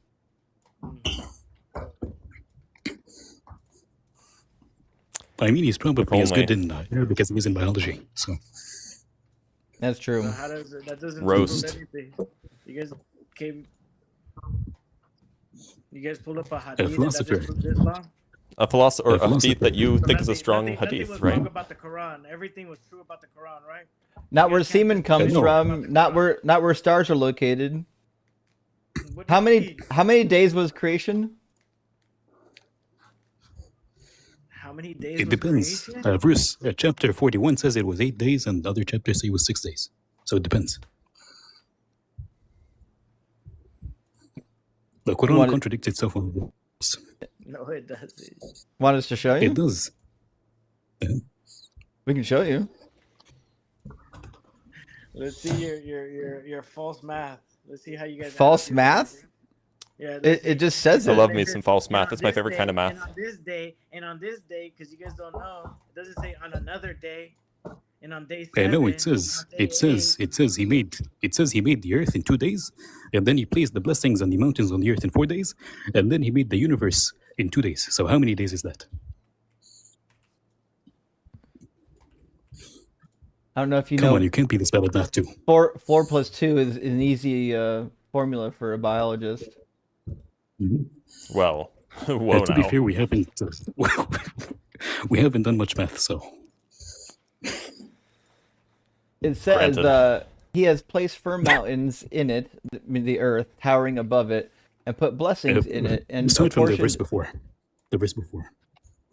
I mean, he's probably as only. good in Arabic as he is in biology. So That's true. So how does it, that doesn't Roast. prove anything. You guys came. You guys pulled up a hadith and that philosopher. disproves Islam. A philosopher, or a philosopher. hadith that you So think is a nothing- strong nothing hadith, was right? wrong about the Quran. Everything was true about the Quran, right? Not You where guys can't semen just- comes No. from. Not where stars are located. What do How you many mean? how many days was creation? How many days? it was depends. creation? Verse chapter 41 says it was 8 days, and other chapters say it was 6 days. So it depends. The Quran What- contradicts itself on this. No, it doesn't. Want us to show you? It does. We can show you. Let's see your false math. Let's see how you guys add False up your math? numbers. Yeah, let's It see. just says I it. love me some false And math. on It's my this favorite kind of day, math. And on this day, because you guys don't know, it doesn't say on another day. And on day I 7, know and on day 8. it says he made the earth in 2 days, and then he placed the blessings and the mountains on the earth in 4 days, and then he made the universe in 2 days. So how many days is that? I don't know if you Come know. on, you can't be this bad at math too. 4 plus 2 is an easy formula for a biologist. Mhm. Well, whoa To be now. fair, we haven't we haven't done much math, so It says Granted. he has placed firm mountains in it, the earth, towering above it, and put blessings in it, and start from the verse apportioned. before. The verse before.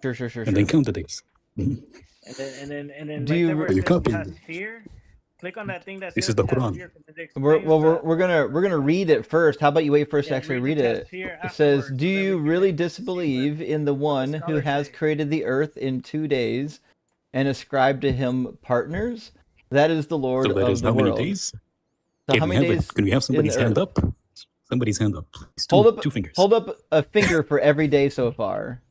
Sure. And then count the days. Mhm. And then Do right you- there where Are it you says copying? tasphere, click on that thing that This says is the Quran. tasphere, 'cause it We're explains we're gonna read it first. How about you wait for us to Yeah, actually read read the it? tasphere It says, afterwards, "Do so then you we can really see disbelieve in the one who scholars has say. created the earth in 2 days, and ascribe to him partners? That is the Lord So that of is the how many world." days? So how many days Can we have in somebody's the hand earth? up? Somebody's hand up, please. Two fingers. Hold up a finger for every day so far.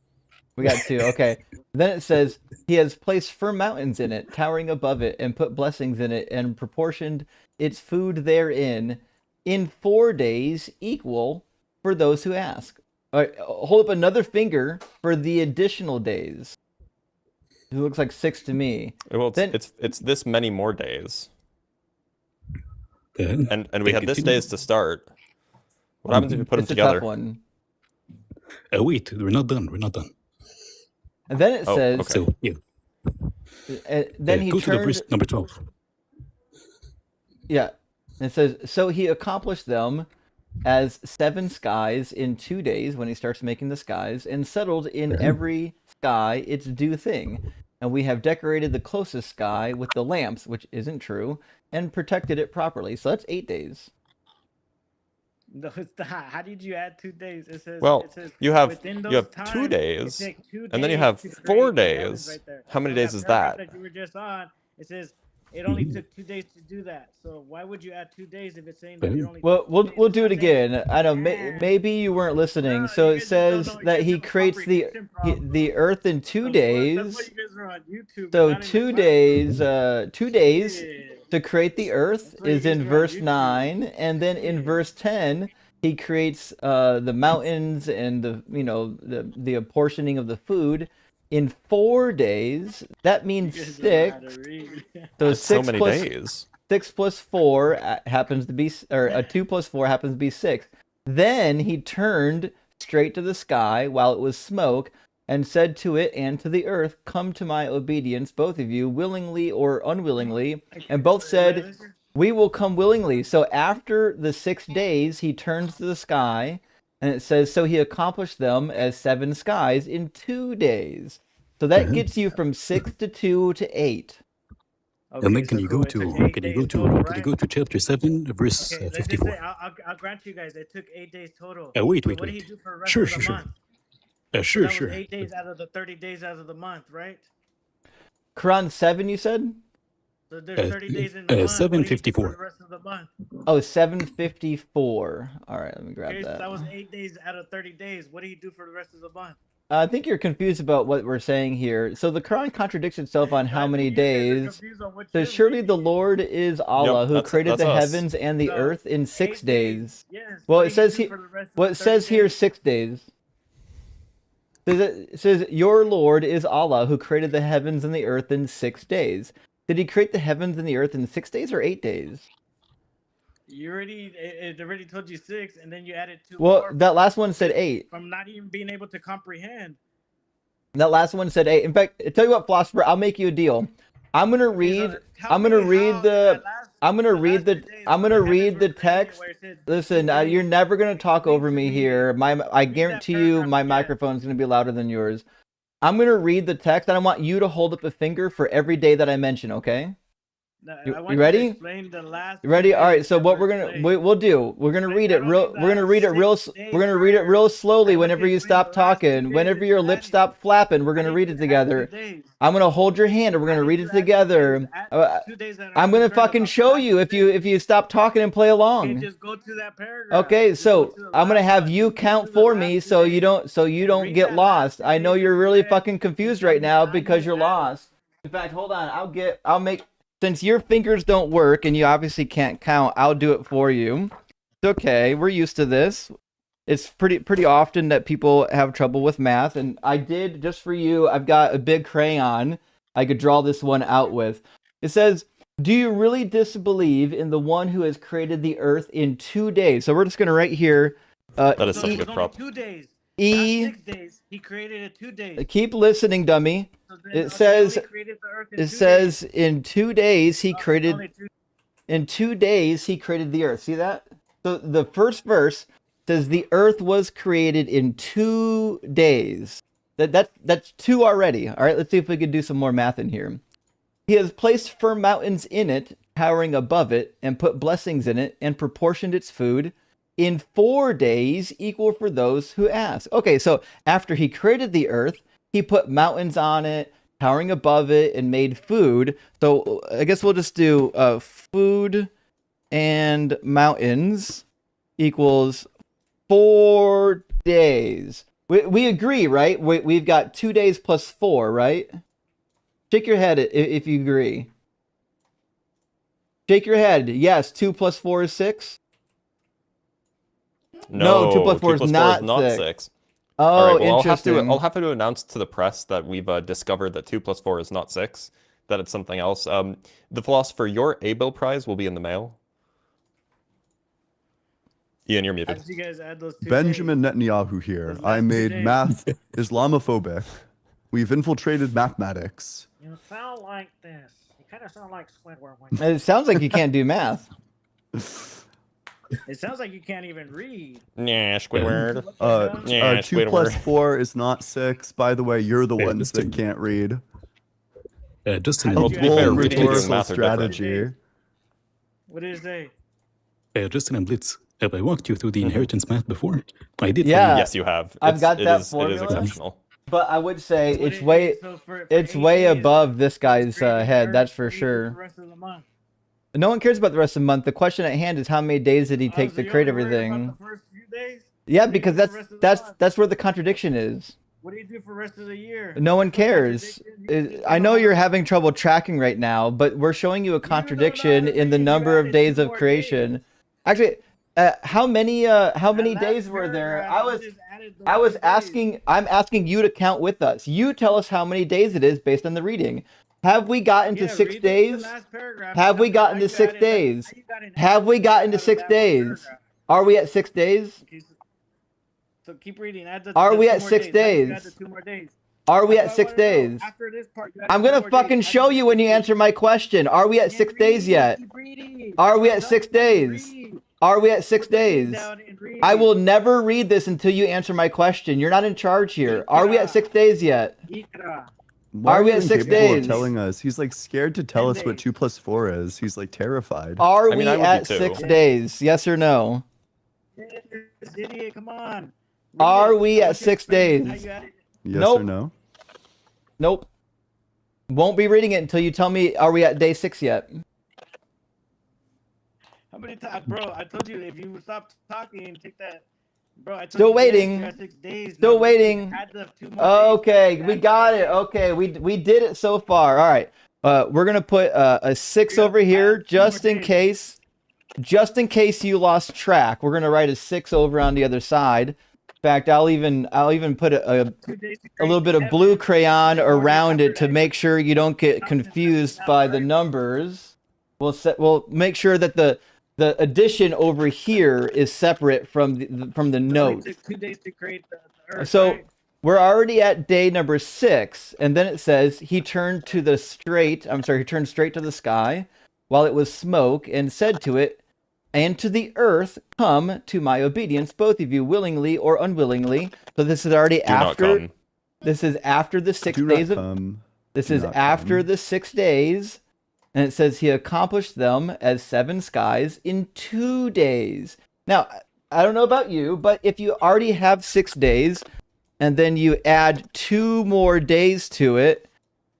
We got 2. Okay. Then it says, "He has placed firm mountains in it, towering above it, and put blessings in it, and proportioned its food therein in 4 days equal for those who ask." All right, hold up another finger for the additional days. It looks like 6 to me. Well, Then- it's this many more days, Then and we have this continue. days to start. What happens if you put them It's a together? tough one. Wait, we're not done. We're not done. And then it Oh, says, okay. So yeah, then he go to the verse turned. number 12. Yeah. It says, "So he accomplished them as 7 skies in 2 days," when he starts making the skies, "and settled in every sky its due thing. And we have decorated the closest sky with the lamps," which isn't true, "and protected it properly." So that's 8 days. No, it's not. How did you add 2 days? It says. Well, it says you have within 2 those days, times, it takes 2 and then you days have to 4 create the heavens days. right there. How many So days that is paragraph that? that you were just on, it says it only took 2 days to do that. So why would you add 2 days if it's saying that it only? Well, took 2 we'll days? we'll It's do not it saying- again. I know maybe you weren't listening. So you it guys just don't says know. You that guys he have a creates the comprehension problem. the earth in 2 That's why days. you guys are on YouTube. So not in the 2 classroom. days, 2 days Yeah. to create the earth That's why you is guys in are on verse YouTube. 9, and then in Yeah. verse 10 he creates the mountains and the apportioning of the food in 4 days. That You means guys don't know how 6. to read. So It's so 6 many plus days. 6 plus 4 happens to be, or 2 plus 4 happens to be 6. Then he turned straight to the sky while it was smoke, and said to it and to the earth, "Come to my obedience, both of you, willingly or unwillingly." And both said, "We will come willingly." So after the 6 days, he turns to the sky, and it says, "So he accomplished them as 7 skies in 2 days." So that gets you from 6 to 2 to 8. Okay, And then so can you cool. go It took to 8 days total, can you right? go to chapter 7, verse Okay, let's just 54? say I'll grant you guys it took 8 days total. Wait. So what did he do for the rest Sure, of the sure. month? Sure, That was sure. 8 days out of the 30 days out of the month, right? Quran 7, you said? So there's 30 days in the month. What did he do 754. for the rest of the month? Oh, 754. All right, let me grab Okay, so that. that was 8 days out of 30 days. What did he do for the rest of the month? I think you're confused about what we're saying here. So the Quran contradicts itself on how I many think you guys are days. confused on what So you're surely the reading. Lord is Allah, who that's- created that's the us. heavens and the So, earth in 6 8 days. Yes. Well, what it did says do he, for the rest of what the it says 30 here days? 6 days. It says, "Your Lord is Allah, who created the heavens and the earth in 6 days." Did he create the heavens and the earth in 6 days or 8 days? You already it already told you 6, and then you added 2 Well, more that last one said 8. from not even being able to comprehend. That last one said 8. In fact, tell you what, Philosopher, I'll make you a deal. I'm gonna read. Tell I'm gonna me read how the. that last- I'm gonna the read last the. 2 days I'm when gonna the read heavens the were created, text. where it said Listen, 2 you're days. never gonna talk Read over to me me. here. I Read guarantee that you, paragraph my again. microphone's gonna be louder than yours. I'm gonna read the text, and I want you to hold up a finger for every day that I mention. Okay? No, You- I you want ready? to explain the last. You ready? All right. So what we're going we'll do? We're gonna read it real. We're gonna read it real. We're gonna read it real slowly. Whenever you stop talking, whenever your lips stop flapping, we're gonna read it together. I'm gonna hold your hand and we're gonna read it together. I'm gonna fucking show you if you stop talking and play You along. just go to that paragraph. Okay, Just go so to the I'm gonna last have one. you Just go count to the for last me two so days. you don't Read get that lost. last I know days you're that really read. fucking confused Tell right me now how because you you're add it. lost. In fact, hold on. I'll make since your fingers don't work and you obviously can't count, I'll do it for you. It's okay. We're used to this. It's pretty often that people have trouble with math, and I did just for you. I've got a big crayon I could draw this one out with. It says, "Do you really disbelieve in the one who has created the earth in 2 days?" So we're just gonna write here. That is So such a it was good only prop. 2 days. E. Not 6 days. He created it 2 days. Keep listening, dummy. So then, It he says only created the earth in it 2 says days. in 2 days he Oh, created. only 2 In 2 days he created the earth. See that? So the first verse says the earth was created in 2 days. That's two already. All right, let's see if we can do some more math in here. He has placed firm mountains in it, towering above it, and put blessings in it, and proportioned its food in 4 days, equal for those who ask. Okay, so after he created the earth, he put mountains on it, towering above it, and made food. So I guess we'll just do food and mountains equals 4 days. We agree, right? We've got 2 days plus 4, right? Shake your head if you agree. Shake your head. Yes, 2 plus 4 is 6. No, 2 plus 4 is not 6. 6. Oh, All right, well, interesting. I'll have to announce to the press that we've discovered that 2 plus 4 is not 6, that it's something else. The Philosopher, your Abel Prize will be in the mail. Ian, you're How muted. did you guys add those 2 Benjamin days? Netanyahu here. Those I last 2 made days. math Islamophobic. We've infiltrated mathematics. You sound like this. You kind of sound like Squidward. It sounds like you can't do math. It sounds like you can't even read. Yeah, Squidward. Yeah, 2 plus Squidward. 4 is not 6. By the way, you're the Yeah, ones that can't read. Justin Well, and to be fair, Blitz, Helpful reading and rhetorical math are different. strategy. What did it say? Justin and Blitz, have I walked you through the inheritance math before? I did. Yeah. Yes, you have. I've got that It is formula. exceptional. But I would say What it's it way is, so for it's 8 way days, above this guy's created the head, earth, that's for what do you do sure. the rest of the month? No one cares about the rest of the month. The question at hand is how many days did he Oh, take so to you create only worry about everything? the first few days? Yeah, What do you because do for the rest of the month? that's where the contradiction is. What do you do for the rest of the year? No one No cares. contradiction. You just I don't know have- you're having trouble tracking right now, but we're showing you a You don't know how contradiction to in the read. You number of added days 2 of more creation. days. Actually, how many That days last were there? paragraph, you just added those 2 days. I'm asking you to count with us. You tell us how many days it is based on the reading. Have we gotten to Yeah, 6 read the days? last paragraph. Have we Tell me gotten how to you 6 added days? how you got an Have we answer gotten to out of 6 that one days? paragraph. Are we at 6 days? Okay, so keep reading. Add the, Are the we 2 at more 6 days. How you add days? the 2 more days. Are we That's at what I 6 wanna know. days? After this part, you add I'm 2 gonna more fucking days. show you when you answer my question. Are we at 6 days yet? Keep reading. Are we at Tell 6 me how to days? read. Are we at 6 Put the thing days? down and read. I will never read this until you answer my question. You're not in charge here. Are we at 6 days yet? Ikra. Why Are we you at 6 incapable of days? telling us? He's like scared to tell 10 us what days. 2 plus 4 is. He's like terrified. Are I mean, we I would be at too. 6 days? Yes or no? This idiot, come on. Read Are it. we I at want you to 6 explain how days? you added- Yes Nope. or no? Nope. Won't be reading it until you tell me, are we at day 6 yet? How many times, bro? I told you if you would stop talking, take that. Bro, I told Still you, yes, waiting. you're at 6 days. Still Now, waiting. add the 2 more days. Okay, we Add got 2 it. more days. Okay, we did it so far. All right. We're gonna put a 6 Yeah, over here add 2 more just in days. case. Just in case you lost track, we're gonna write a 6 over on the other side. In fact, I'll even put a 2 days to a little create bit the of blue heaven. crayon Before you around it to after make sure you don't get confused by the numbers. We'll make sure that the addition over here is separate from the It note. took 2 days to create the earth. So right? we're already at day number 6, and then it says he turned straight to the sky while it was smoke, and said to it, and to the earth, come to my obedience, both of you, willingly or unwillingly. So this is already Do not after. come. This is after the 6 Do not days of. come. This Do is not after come. the 6 days. And it says he accomplished them as 7 skies in 2 days. Now, I don't know about you, but if you already have 6 days and then you add 2 more days to it,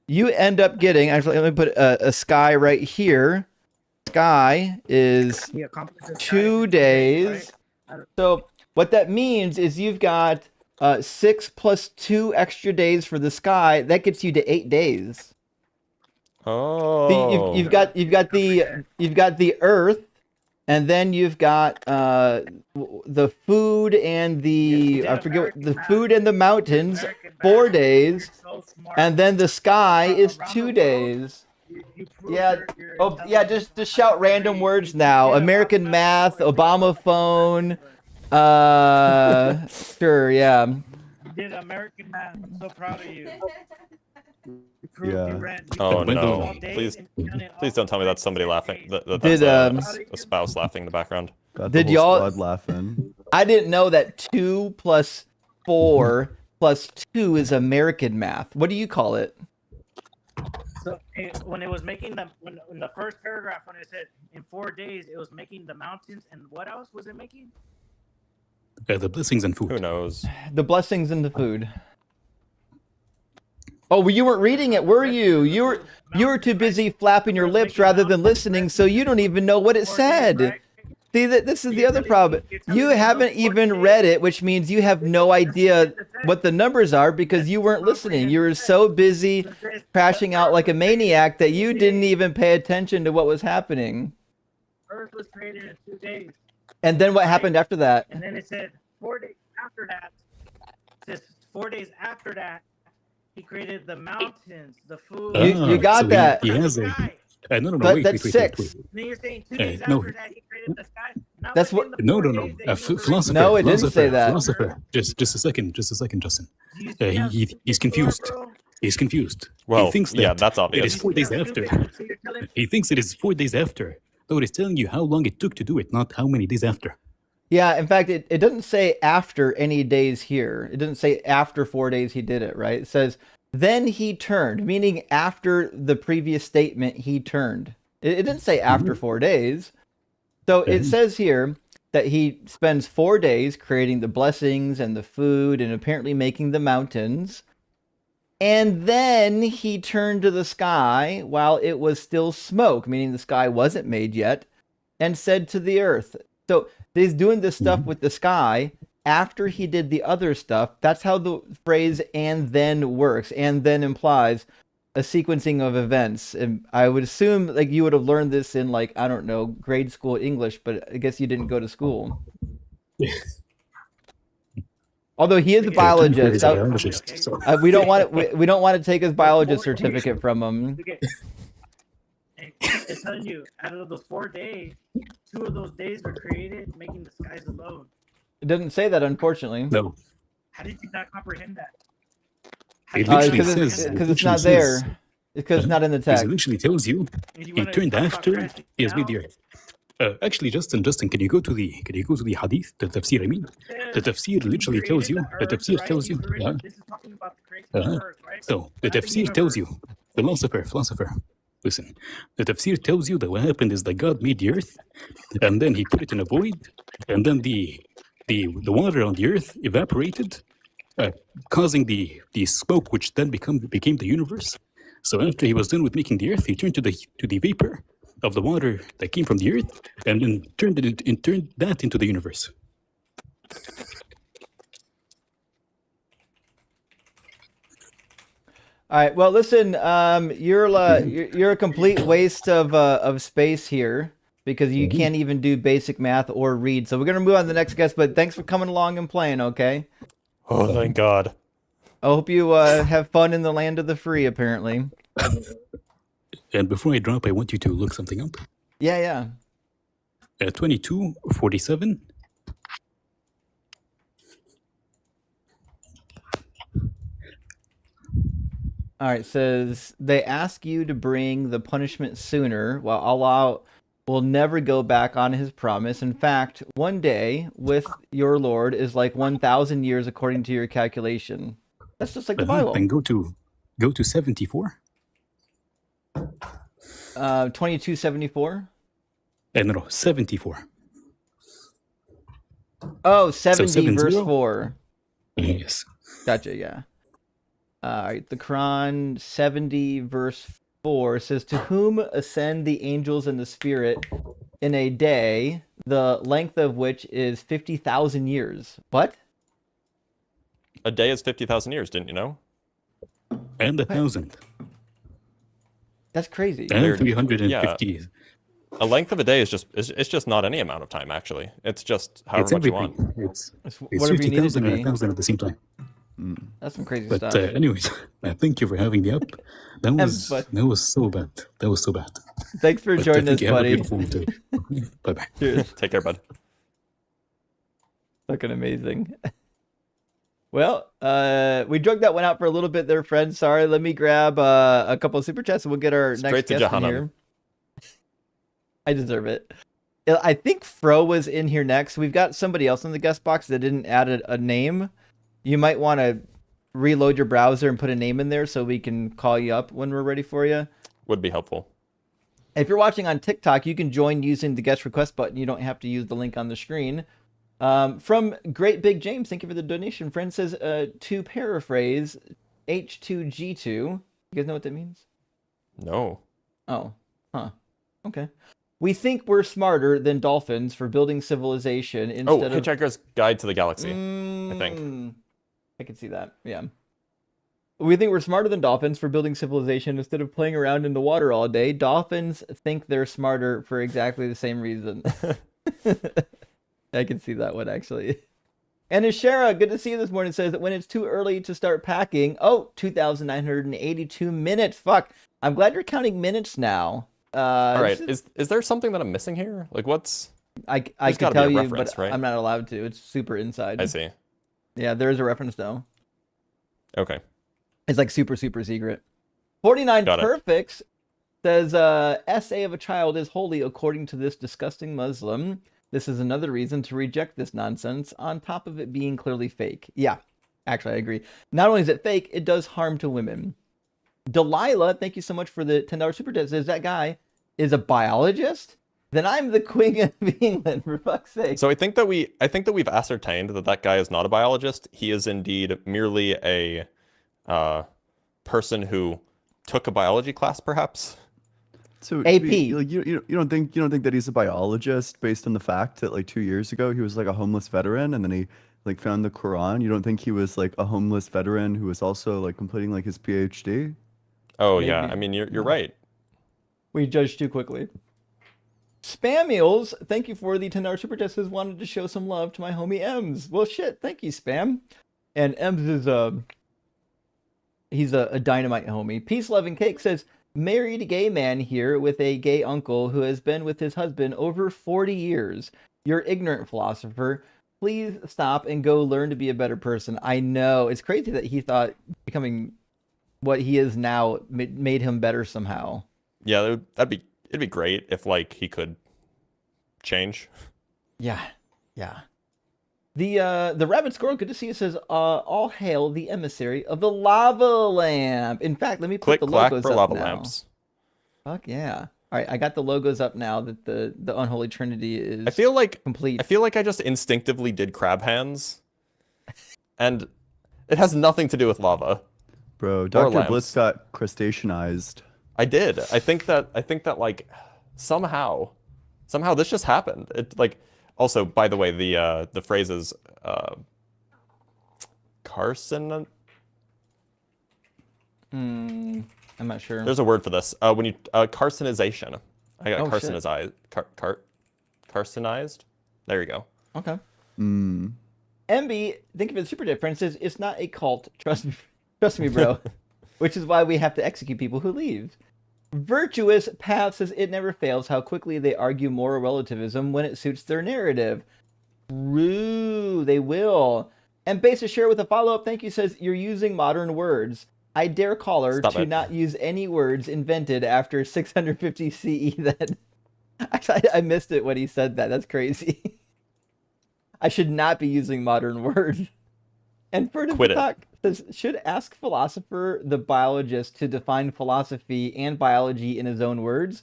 you end up getting, actually, let me put a sky right here. Sky is He accomplished the skies 2 in 2 days. right? So what that means is you've got 6 plus 2 extra days for the sky. That gets you to 8 days. Oh. So you've got the Earth, and then you've got the food and the I forget the food and the mountains, 4 days, and then the sky is 2 days. Yeah. Oh, yeah. Just shout random words now. American math, Obama phone. Sure. Yeah. You did American math. I'm so proud of you. You proved Yeah. you ran. You Oh proved no! all day Please, and done it please all don't tell me that's somebody in laughing. days. That's Did, a spouse laughing in the background. Got the Did whole y'all- squad laughing. I didn't know that 2 plus 4 plus 2 is American math. What do you call it? So when it was making the in the first paragraph when it said in 4 days it was making the mountains and what else was it making? The blessings and Who food. knows? The blessings in the food. Oh, well, you weren't reading it, were you? You were too busy flapping your lips rather than listening, so you don't even know what it 4 days, said. right? See, that this is the other problem. You haven't even read it, which means you have no idea what the numbers are because you weren't listening. You were so busy crashing out like a maniac that you didn't even pay attention to what was happening. Earth was created in 2 days, And then what happened after that? and then it said 4 days after that. It says 4 days after that, he created the mountains, the food. You got so that. He has a. sky. No, But wait, that's wait. six. Then you're saying 2 days no. after that he created the sky. Not That's within what- the No, 4 no. days that you were Philosopher. No, it didn't philosopher, say that. Philosopher. Just a second, Justin. Do you see how He's stupid confused. you are, bro? He's confused. Well, he thinks that yeah, that's it obvious. is 4 days after. So you're telling He thinks it is 4 days after. Though it is telling you how long it took to do it, not how many days after. Yeah, in fact, it doesn't say after any days here. It doesn't say after 4 days he did it, right? It says, then he turned, meaning after the previous statement, he turned. It didn't say after 4 days. So it says here that he spends 4 days creating the blessings and the food and apparently making the mountains. And then he turned to the sky while it was still smoke, meaning the sky wasn't made yet, and said to the earth. So he's doing this stuff with the sky after he did the other stuff. That's how the phrase "and then" works. And then implies a sequencing of events. And I would assume like you would have learned this in like, I don't know, grade school English, but I guess you didn't go to school. Although he is a biologist. He's a biologist, so- We don't want it, we don't want to take his biologist certificate from him. It's telling you, out of those 4 days, 2 of those days were created making the skies alone. It doesn't say that, unfortunately. No. How did you not comprehend that? It How did literally you says- not Because comprehend it's literally not there. says- It's because it's not in the Because text. it literally tells you that? You he wanna turned talk about after crashing he has made the out? earth. Actually, Justin, can you go to the hadith, the tafsir? I mean, the tafsir literally tells you. The tafsir tells you. Yeah. This is talking about the creation of Uh-huh. the earth, right? So the Not the tafsir tells you, universe. philosopher. Listen, the tafsir tells you that what happened is that God made the earth, and then He put it in a void, and then the water on the earth evaporated, causing the smoke, which then became the universe. So after He was done with making the earth, He turned to the vapor of the water that came from the earth, and then turned that into the universe. All right. Well, listen. You're a complete waste of space here because you can't even do basic math or read. So we're gonna move on to the next guest. But thanks for coming along and playing. Okay. Oh, thank God. I hope you have fun in the land of the free. Apparently. And before I drop, I want you to look something up. Yeah. 2247. All right. Says they ask you to bring the punishment sooner, while Allah will never go back on His promise. In fact, one day with your Lord is like 1,000 years according to your calculation. That's just like the Bible. And go to 74. 2274. No, 74. Oh, 70 70? verse 4. Yes. Gotcha, yeah. All right, the Quran 70 verse 4 says, "To whom ascend the angels and the spirit in a day, the length of which is 50,000 years." What? A day is 50,000 years, didn't you know? And 1,000. That's crazy. And Weird. 350. A length of a day is just not any amount of time, actually. It's just however It's much you everything. want. It's Whatever you need it to 50,000 and be. 1,000 at the same time. That's some crazy But stuff. anyways, thank you for having me up. That was but- so bad. That was so bad. Thanks for But joining thank us, you. Have a buddy. beautiful day. Bye-bye. Cheers. Take care, bud. Fucking amazing. Well, we drugged that one out for a little bit there, friends. Sorry, let me grab a couple of super chats and we'll get our Straight next to guest in Jahannam. here. I deserve it. I think Fro was in here next. We've got somebody else in the guest box that didn't add a name. You might want to reload your browser and put a name in there so we can call you up when we're ready for you. Would be helpful. If you're watching on TikTok, you can join using the guest request button. You don't have to use the link on the screen. From Great Big James, thank you for the donation. Friend says, to paraphrase, H2G2. You guys know what that means? No. Oh, huh. Okay. We think we're smarter than dolphins for building civilization instead of... Hitchhiker's Guide to the Galaxy, I think. I can see that, yeah. We think we're smarter than dolphins for building civilization instead of playing around in the water all day. Dolphins think they're smarter for exactly the same reason. I can see that one, actually. And Ashera, good to see you this morning, says that when it's too early to start packing... Oh, 2,982 minutes. Fuck. I'm glad you're counting minutes now. All right. Is there something that I'm missing here? Like, what's... I There's can gotta be tell a you, reference, but right? I'm not allowed to. It's super inside. I see. Yeah, there is a reference, though. Okay. It's like super, super secret. 49 Got it. Perfects says, essay of a child is holy according to this disgusting Muslim. This is another reason to reject this nonsense, on top of it being clearly fake. Yeah, actually, I agree. Not only is it fake, it does harm to women. Delilah, thank you so much for the $10 super chat. Says that guy is a biologist? Then I'm the queen of England, for fuck's sake. So I think that we've ascertained that guy is not a biologist. He is indeed merely a person who took a biology class, perhaps. So AP. You don't think that he's a biologist based on the fact that like 2 years ago he was like a homeless veteran and then he like found the Quran? You don't think he was like a homeless veteran who was also like completing like his PhD? Oh Maybe. yeah, I mean you're right. We judged too quickly. Spamules, thank you for the $10 super chat. Says wanted to show some love to my homie Ems. Well, shit, thank you, Spam. And Ems is he's a dynamite homie. Peace, love, and cake says married gay man here with a gay uncle who has been with his husband over 40 years. You're ignorant, philosopher. Please stop and go learn to be a better person. I know it's crazy that he thought becoming what he is now made him better somehow. Yeah, it'd be great if like he could change. Yeah. The rabbit squirrel, good to see you, says all hail the emissary of the lava lamp. In fact, let me put Click the clack logos for up lava now. lamps. Fuck yeah. All right, I got the logos up now that the unholy trinity is I feel like complete. I just instinctively did crab hands, and it has nothing to do with lava. Bro, Dr. lamps. Bliss got crustaceanized. I did. I think that like somehow this just happened. It like also, by the way, the phrases carcin. I'm not sure. There's a word for this. When you carcinization. I got Oh, shit. carcinized. Carcinized. There you go. Okay. MB, thank you for the super difference. Says it's not a cult. Trust me, bro. Which is why we have to execute people who leave. Virtuous Path says it never fails how quickly they argue moral relativism when it suits their narrative. True, they will. And Base to share with a follow-up thank you says you're using modern words. I dare caller Stop to it. not use any words invented after 650 CE. Then actually, I missed it when he said that. That's crazy. I should not be using modern words. And Furtive Quit it. Talk says, should ask Philosopher the biologist to define philosophy and biology in his own words.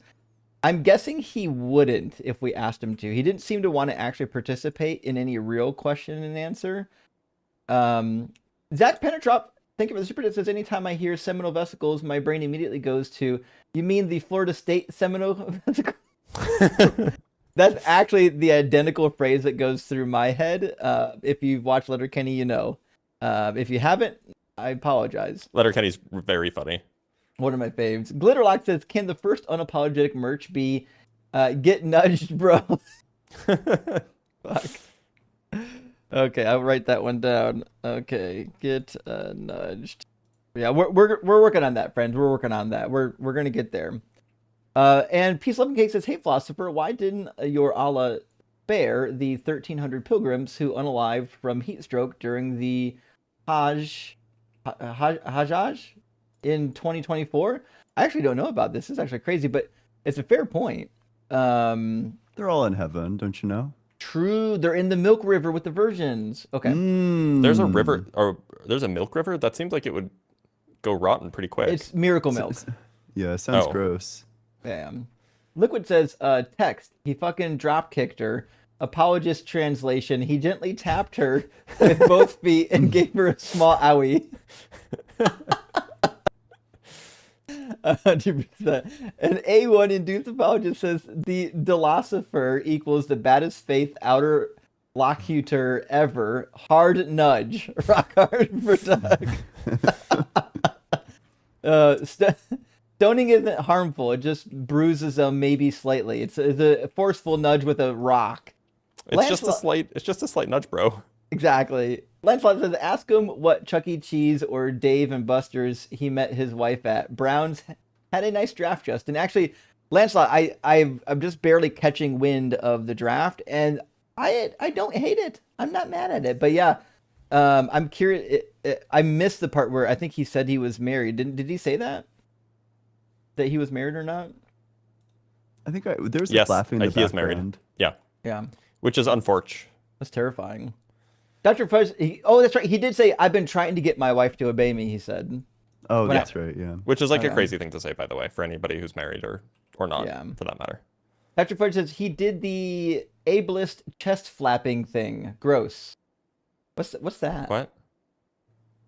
I'm guessing he wouldn't if we asked him to. He didn't seem to want to actually participate in any real question and answer. Zach Penetrop, thank you for the super chat, says, anytime I hear seminal vesicles, my brain immediately goes to, you mean the Florida State seminal vesicle? That's actually the identical phrase that goes through my head. If you've watched Letterkenny, you know. If you haven't, I apologize. Letterkenny's very funny. One of my faves. Glitterlock says, can the first unapologetic merch be get nudged, bro? Fuck. Okay, I'll write that one down. Okay, get nudged. Yeah, we're working on that, friends. We're working on that. We're gonna get there. And Peace Loving Cake says, hey Philosopher, why didn't your Allah spare the 1,300 pilgrims who unalived from heat stroke during the Hajj in 2024? I actually don't know about this. It's actually crazy, but it's a fair point. They're all in heaven, don't you know? True, they're in the Milk River with the virgins. Okay. There's a river, or there's a milk river? That seems like it would go rotten pretty quick. It's miracle milk. Yeah, it sounds Oh. gross. Damn. Liquid says, text, he fucking drop kicked her. Apologist translation, he gently tapped her with both feet and gave her a small owie. 100%. An A1 induced apologist says the philosopher equals the baddest faith outer locutor ever. Hard nudge. Rock hard for Doug. Stoning isn't harmful. It just bruises them maybe slightly. It's a forceful nudge with a rock. It's just a slight nudge, bro. Exactly. Lancelot says, ask him what Chuck E. Cheese or Dave and Buster's he met his wife at. Browns had a nice draft, Justin. Actually, Lancelot, I'm just barely catching wind of the draft, and I don't hate it. I'm not mad at it. But yeah, I'm curious. I missed the part where I think he said he was married. Did he say that? That he was married or not? I think there's Yes, a laughing in the he is married. background. Yeah. Yeah. Which is unfortunate. That's terrifying. Dr. Fudge, oh, that's right. He did say, I've been trying to get my wife to obey me, he said. Oh, When that's right, yeah. Which is like a Okay. crazy thing to say, by the way, for anybody who's married or not, Yeah. for that matter. Dr. Fudge says, he did the ableist chest flapping thing. Gross. What's that? What?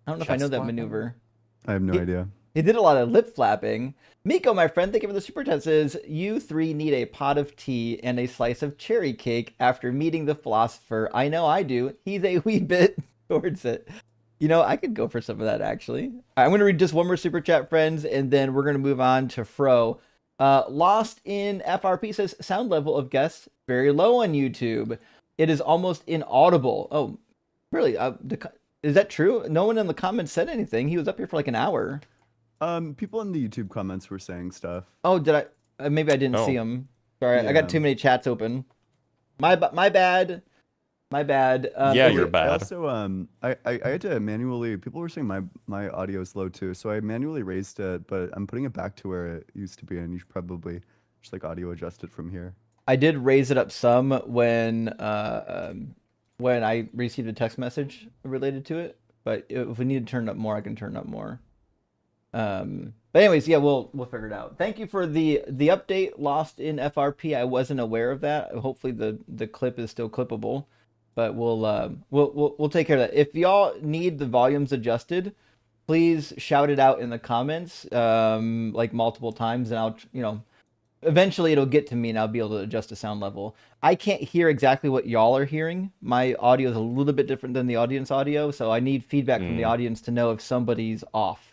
I don't know if I know Chest that flapping? maneuver. I have no idea. He did a lot of lip flapping. Miko, my friend, thank you for the super chat, says, you three need a pot of tea and a slice of cherry cake after meeting the philosopher. I know I do. He's a wee bit towards it. You know, I could go for some of that, actually. I'm going to read just one more super chat, friends, and then we're going to move on to Fro. Lost in FRP says, sound level of guests very low on YouTube. It is almost inaudible. Oh, really? Is that true? No one in the comments said anything. He was up here for like an hour. People in the YouTube comments were saying stuff. Oh, did I? Maybe I didn't see him. Sorry, I Yeah. got too many chats open. My bad. My bad. Yeah, but you're we- bad. I also I had to manually. People were saying my audio is low too, so I manually raised it, but I'm putting it back to where it used to be, and you should probably just like audio adjust it from here. I did raise it up some when I received a text message related to it. But if we need to turn it up more, I can turn it up more. But anyways, yeah, we'll figure it out. Thank you for the update. Lost in FRP. I wasn't aware of that. Hopefully the clip is still clippable, but we'll take care of that. If y'all need the volumes adjusted, please shout it out in the comments, like multiple times, and I'll eventually it'll get to me and I'll be able to adjust the sound level. I can't hear exactly what y'all are hearing. My audio is a little bit different than the audience audio, so I need feedback from the audience to know if somebody's off.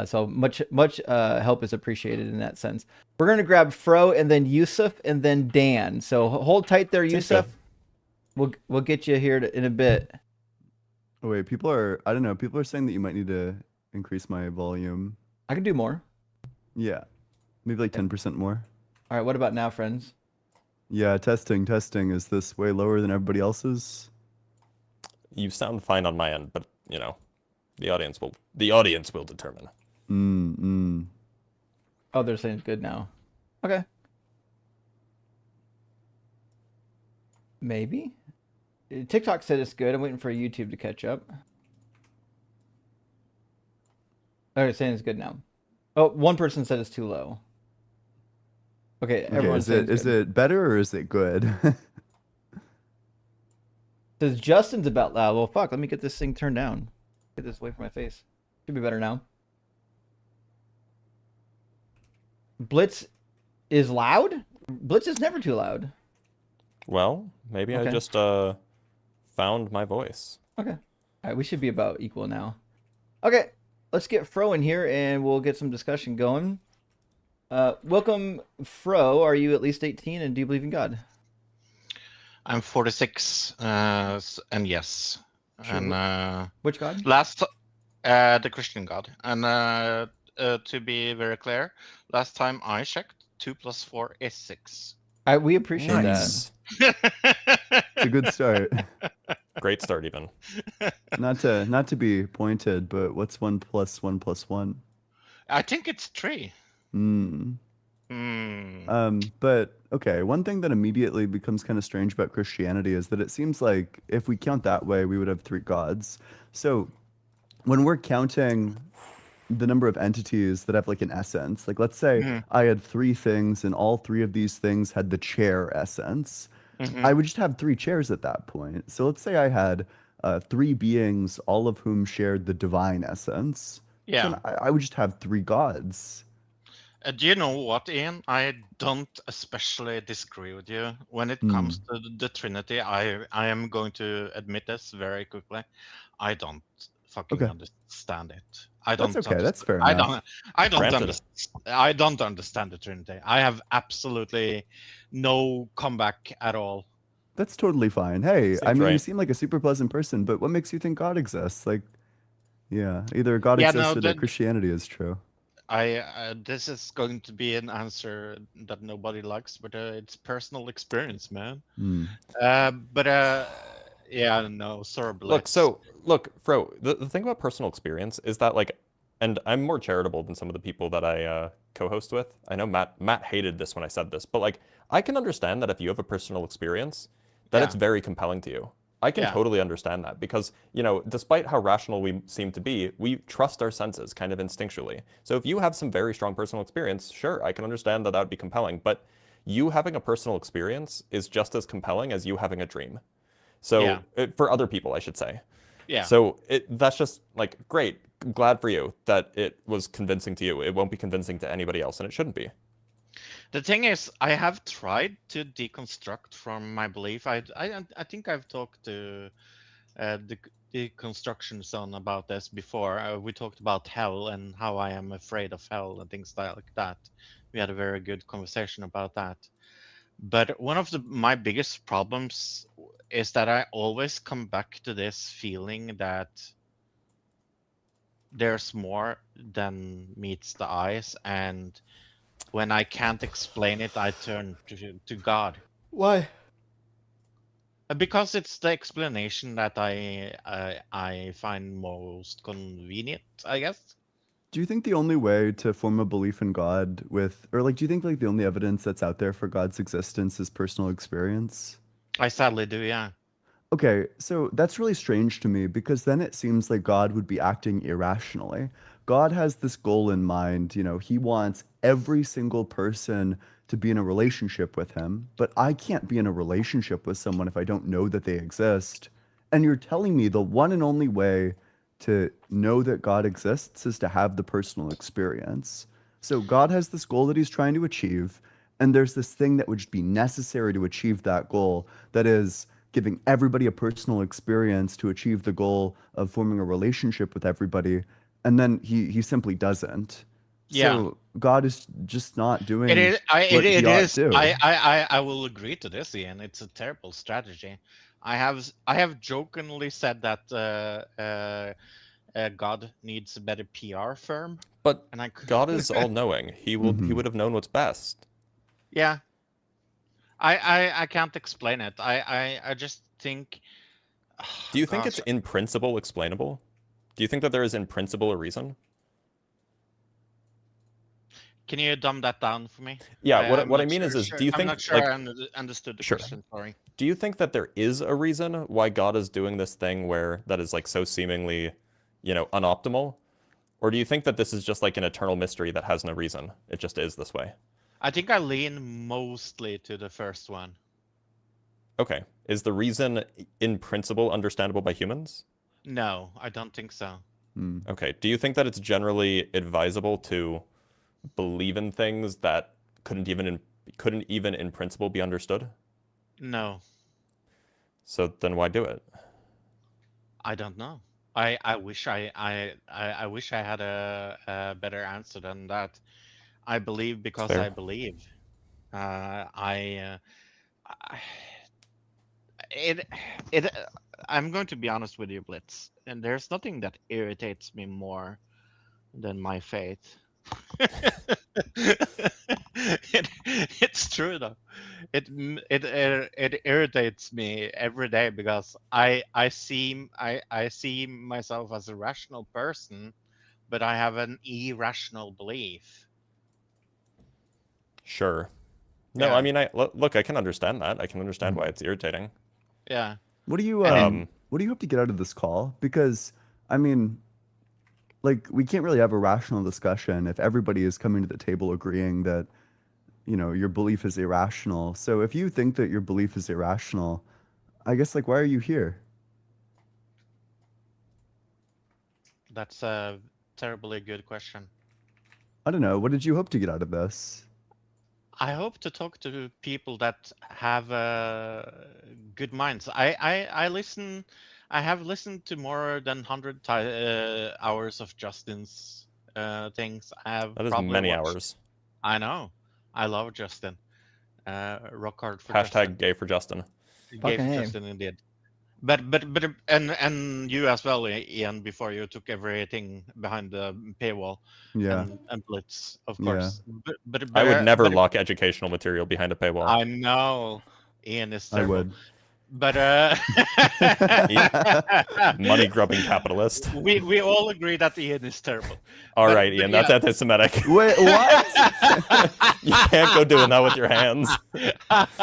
So much help is appreciated in that sense. We're going to grab Fro and then Yusuf and then Dan. So hold tight there, Yusuf. We'll get you here in a bit. Oh wait, I don't know. People are saying that you might need to increase my volume. I can do more. Yeah, maybe like 10% more. All right, what about now, friends? Yeah, testing. Is this way lower than everybody else's? You sound fine on my end, but the audience will determine. Oh, they're saying it's good now. Okay. Maybe. TikTok said it's good. I'm waiting for YouTube to catch up. Oh, saying it's good now. Oh, one person said it's too low. Okay, Okay, everyone's saying it's is good. it better or is it good? Says Justin's about loud. Well, fuck. Let me get this thing turned down. Get this away from my face. Should be better now. Blitz is loud? Blitz is never too loud. Well, maybe I Okay. just found my voice. Okay. All right, we should be about equal now. Okay, let's get Fro in here and we'll get some discussion going. Welcome, Fro. Are you at least 18 and do you believe in God? I'm 46, and yes. Sure. And Which God? the Christian God. And to be very clear, last time I checked, 2 + 4 is 6. We appreciate Nice. It's a good start. Great start, even. Not to be pointed, but what's 1 + 1 + 1? I think it's 3. Hmm. But okay, one thing that immediately becomes kind of strange about Christianity is that it seems like if we count that way, we would have 3 gods. So when we're counting the number of entities that have like an essence, like let's say I had 3 things and all 3 of these things had the chair essence, I would just have 3 chairs at that point. So let's say I had 3 beings, all of whom shared the divine essence. Yeah. Then I would just have 3 gods. Do you know what, Ian? I don't especially disagree with you. When it comes to the Trinity, I am going to admit this very quickly. I don't fucking understand it. I don't. That's okay. That's fair I enough. I don't understand the Trinity. I have absolutely no comeback at all. That's totally fine. Hey, I Seems mean, you right. seem like a super pleasant person, but what makes you think God exists? Like, yeah, either God Yeah, exists no, or that Christianity is true. This is going to be an answer that nobody likes, but it's personal experience, man. Yeah, no, sorry, Blitz. Look, Fro, the thing about personal experience is that, like, and I'm more charitable than some of the people that I co-host with. I know Matt hated this when I said this, but like, I can understand that if you have a personal experience, that it's very compelling to you. I can totally understand that because, you know, despite how rational we seem to be, we trust our senses kind of instinctually. So if you have some very strong personal experience, sure, I can understand that that would be compelling, but you having a personal experience is just as compelling as you having a dream. So for other people, I should say. Yeah. So that's just like, great. I'm glad for you that it was convincing to you. It won't be convincing to anybody else, and it shouldn't be. The thing is, I have tried to deconstruct from my belief. I think I've talked to the deconstruction zone about this before. We talked about hell and how I am afraid of hell and things like that. We had a very good conversation about that. But one of my biggest problems is that I always come back to this feeling that there's more than meets the eyes, and when I can't explain it, I turn to God. Why? Because it's the explanation that I find most convenient, I guess. Do you think the only way to form a belief in God or like, do you think like the only evidence that's out there for God's existence is personal experience? I sadly do, yeah. Okay, so that's really strange to me because then it seems like God would be acting irrationally. God has this goal in mind, you know, he wants every single person to be in a relationship with him, but I can't be in a relationship with someone if I don't know that they exist. And you're telling me the one and only way to know that God exists is to have the personal experience. So God has this goal that he's trying to achieve, and there's this thing that would be necessary to achieve that goal, that is giving everybody a personal experience to achieve the goal of forming a relationship with everybody, and then he simply doesn't. Yeah. So God is just not doing It is. what he ought to. I will agree to this, Ian. It's a terrible strategy. I have jokingly said that God needs a better PR firm. But and God is all-knowing. He would have known what's best. Yeah. I can't explain it. I just think. Do you think it's in principle explainable? Do you think that there is in principle a reason? Can you dumb that down for me? Yeah, what I mean is do you think, I'm not sure like, I understood the question, sorry. Do you think that there is a reason why God is doing this thing that is like so seemingly, you know, unoptimal? Or do you think that this is just like an eternal mystery that has no reason? It just is this way. I think I lean mostly to the first one. Okay. Is the reason in principle understandable by humans? No, I don't think so. Okay. Do you think that it's generally advisable to believe in things that couldn't even in principle be understood? No, So then why do it? I don't know. I wish I wish I had a better answer than that. I believe because fair. I believe. I it I'm going to be honest with you, Blitz, and there's nothing that irritates me more than my faith. It's true though. It irritates me every day because I see myself as a rational person, but I have an irrational belief. Sure. No, Yeah. I mean, look, I can understand that. I can understand why it's irritating. Yeah. What do you Um, what do you hope to get out of this call? Because I mean, like we can't really have a rational discussion if everybody is coming to the table agreeing that, you know, your belief is irrational. So if you think that your belief is irrational, I guess like why are you here? That's a terribly good question. I don't know. What did you hope to get out of this? I hope to talk to people that have good minds. I have listened to more than 100 hours of Justin's things. I have that is probably many watched. hours. I know. I love Justin. Rock hard for Hashtag Justin. gay for Justin. Gay Fucking for hey. Justin indeed. But and you as well, Ian, before you took everything behind the paywall. Yeah. And Blitz, of Yeah. course. But I would never lock educational material behind a paywall. I know. Ian is I terrible. would. But Money grubbing capitalist. we all agree that Ian is terrible. All But- right, but Ian, yeah. that's anti-Semitic. Wait, what? You can't go doing that with your hands.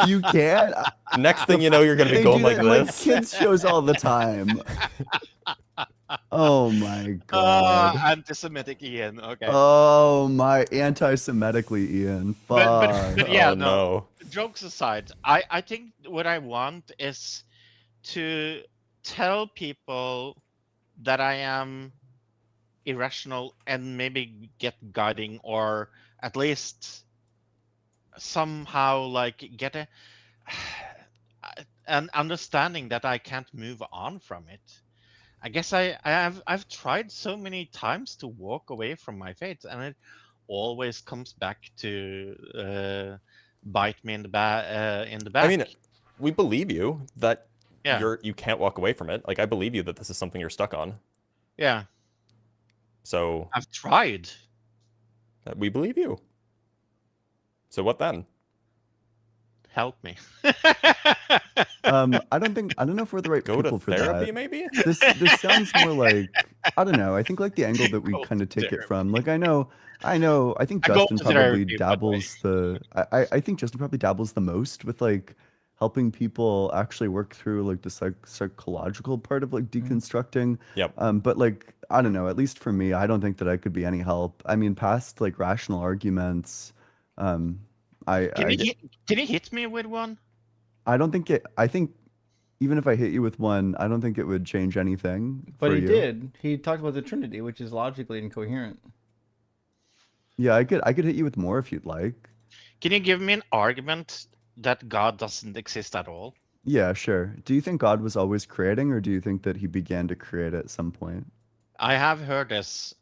You can't? Next thing you know, you're gonna be They going do like that in, like this. kids shows all the time. Oh my god. Anti-Semitic Ian. Okay. Oh my, anti-Semitically, Ian. Fuck. But yeah, Oh, no. Jokes aside, I think what I want is to tell people that I am irrational and maybe get guiding, or at least somehow like get an understanding that I can't move on from it. I guess I've tried so many times to walk away from my faith, and it always comes back to bite me in the back. I mean, we believe you that Yeah. you can't walk away from it. Like, I believe you that this is something you're stuck on. Yeah, So I've tried. we believe you. So what then? Help me. I don't know if we're the right Go people to for therapy, that. maybe? This sounds more like, I don't know. I think like the angle that we Go kind of to take it therapy. from. Like I know. I think I go Justin to probably therapy, by the way. dabbles I think Justin probably dabbles the most with like helping people actually work through like the psychological part of like deconstructing. Yep. But like I don't know. At least for me, I don't think that I could be any help. I mean, past like rational arguments. Can you hit me with one? I don't think it. I think even if I hit you with one, I don't think it would change anything. But for he you. did. He talked about the Trinity, which is logically incoherent. Yeah, I could hit you with more if you'd like. Can you give me an argument that God doesn't exist at all? Yeah, sure. Do you think God was always creating, or do you think that he began to create at some point? I have heard this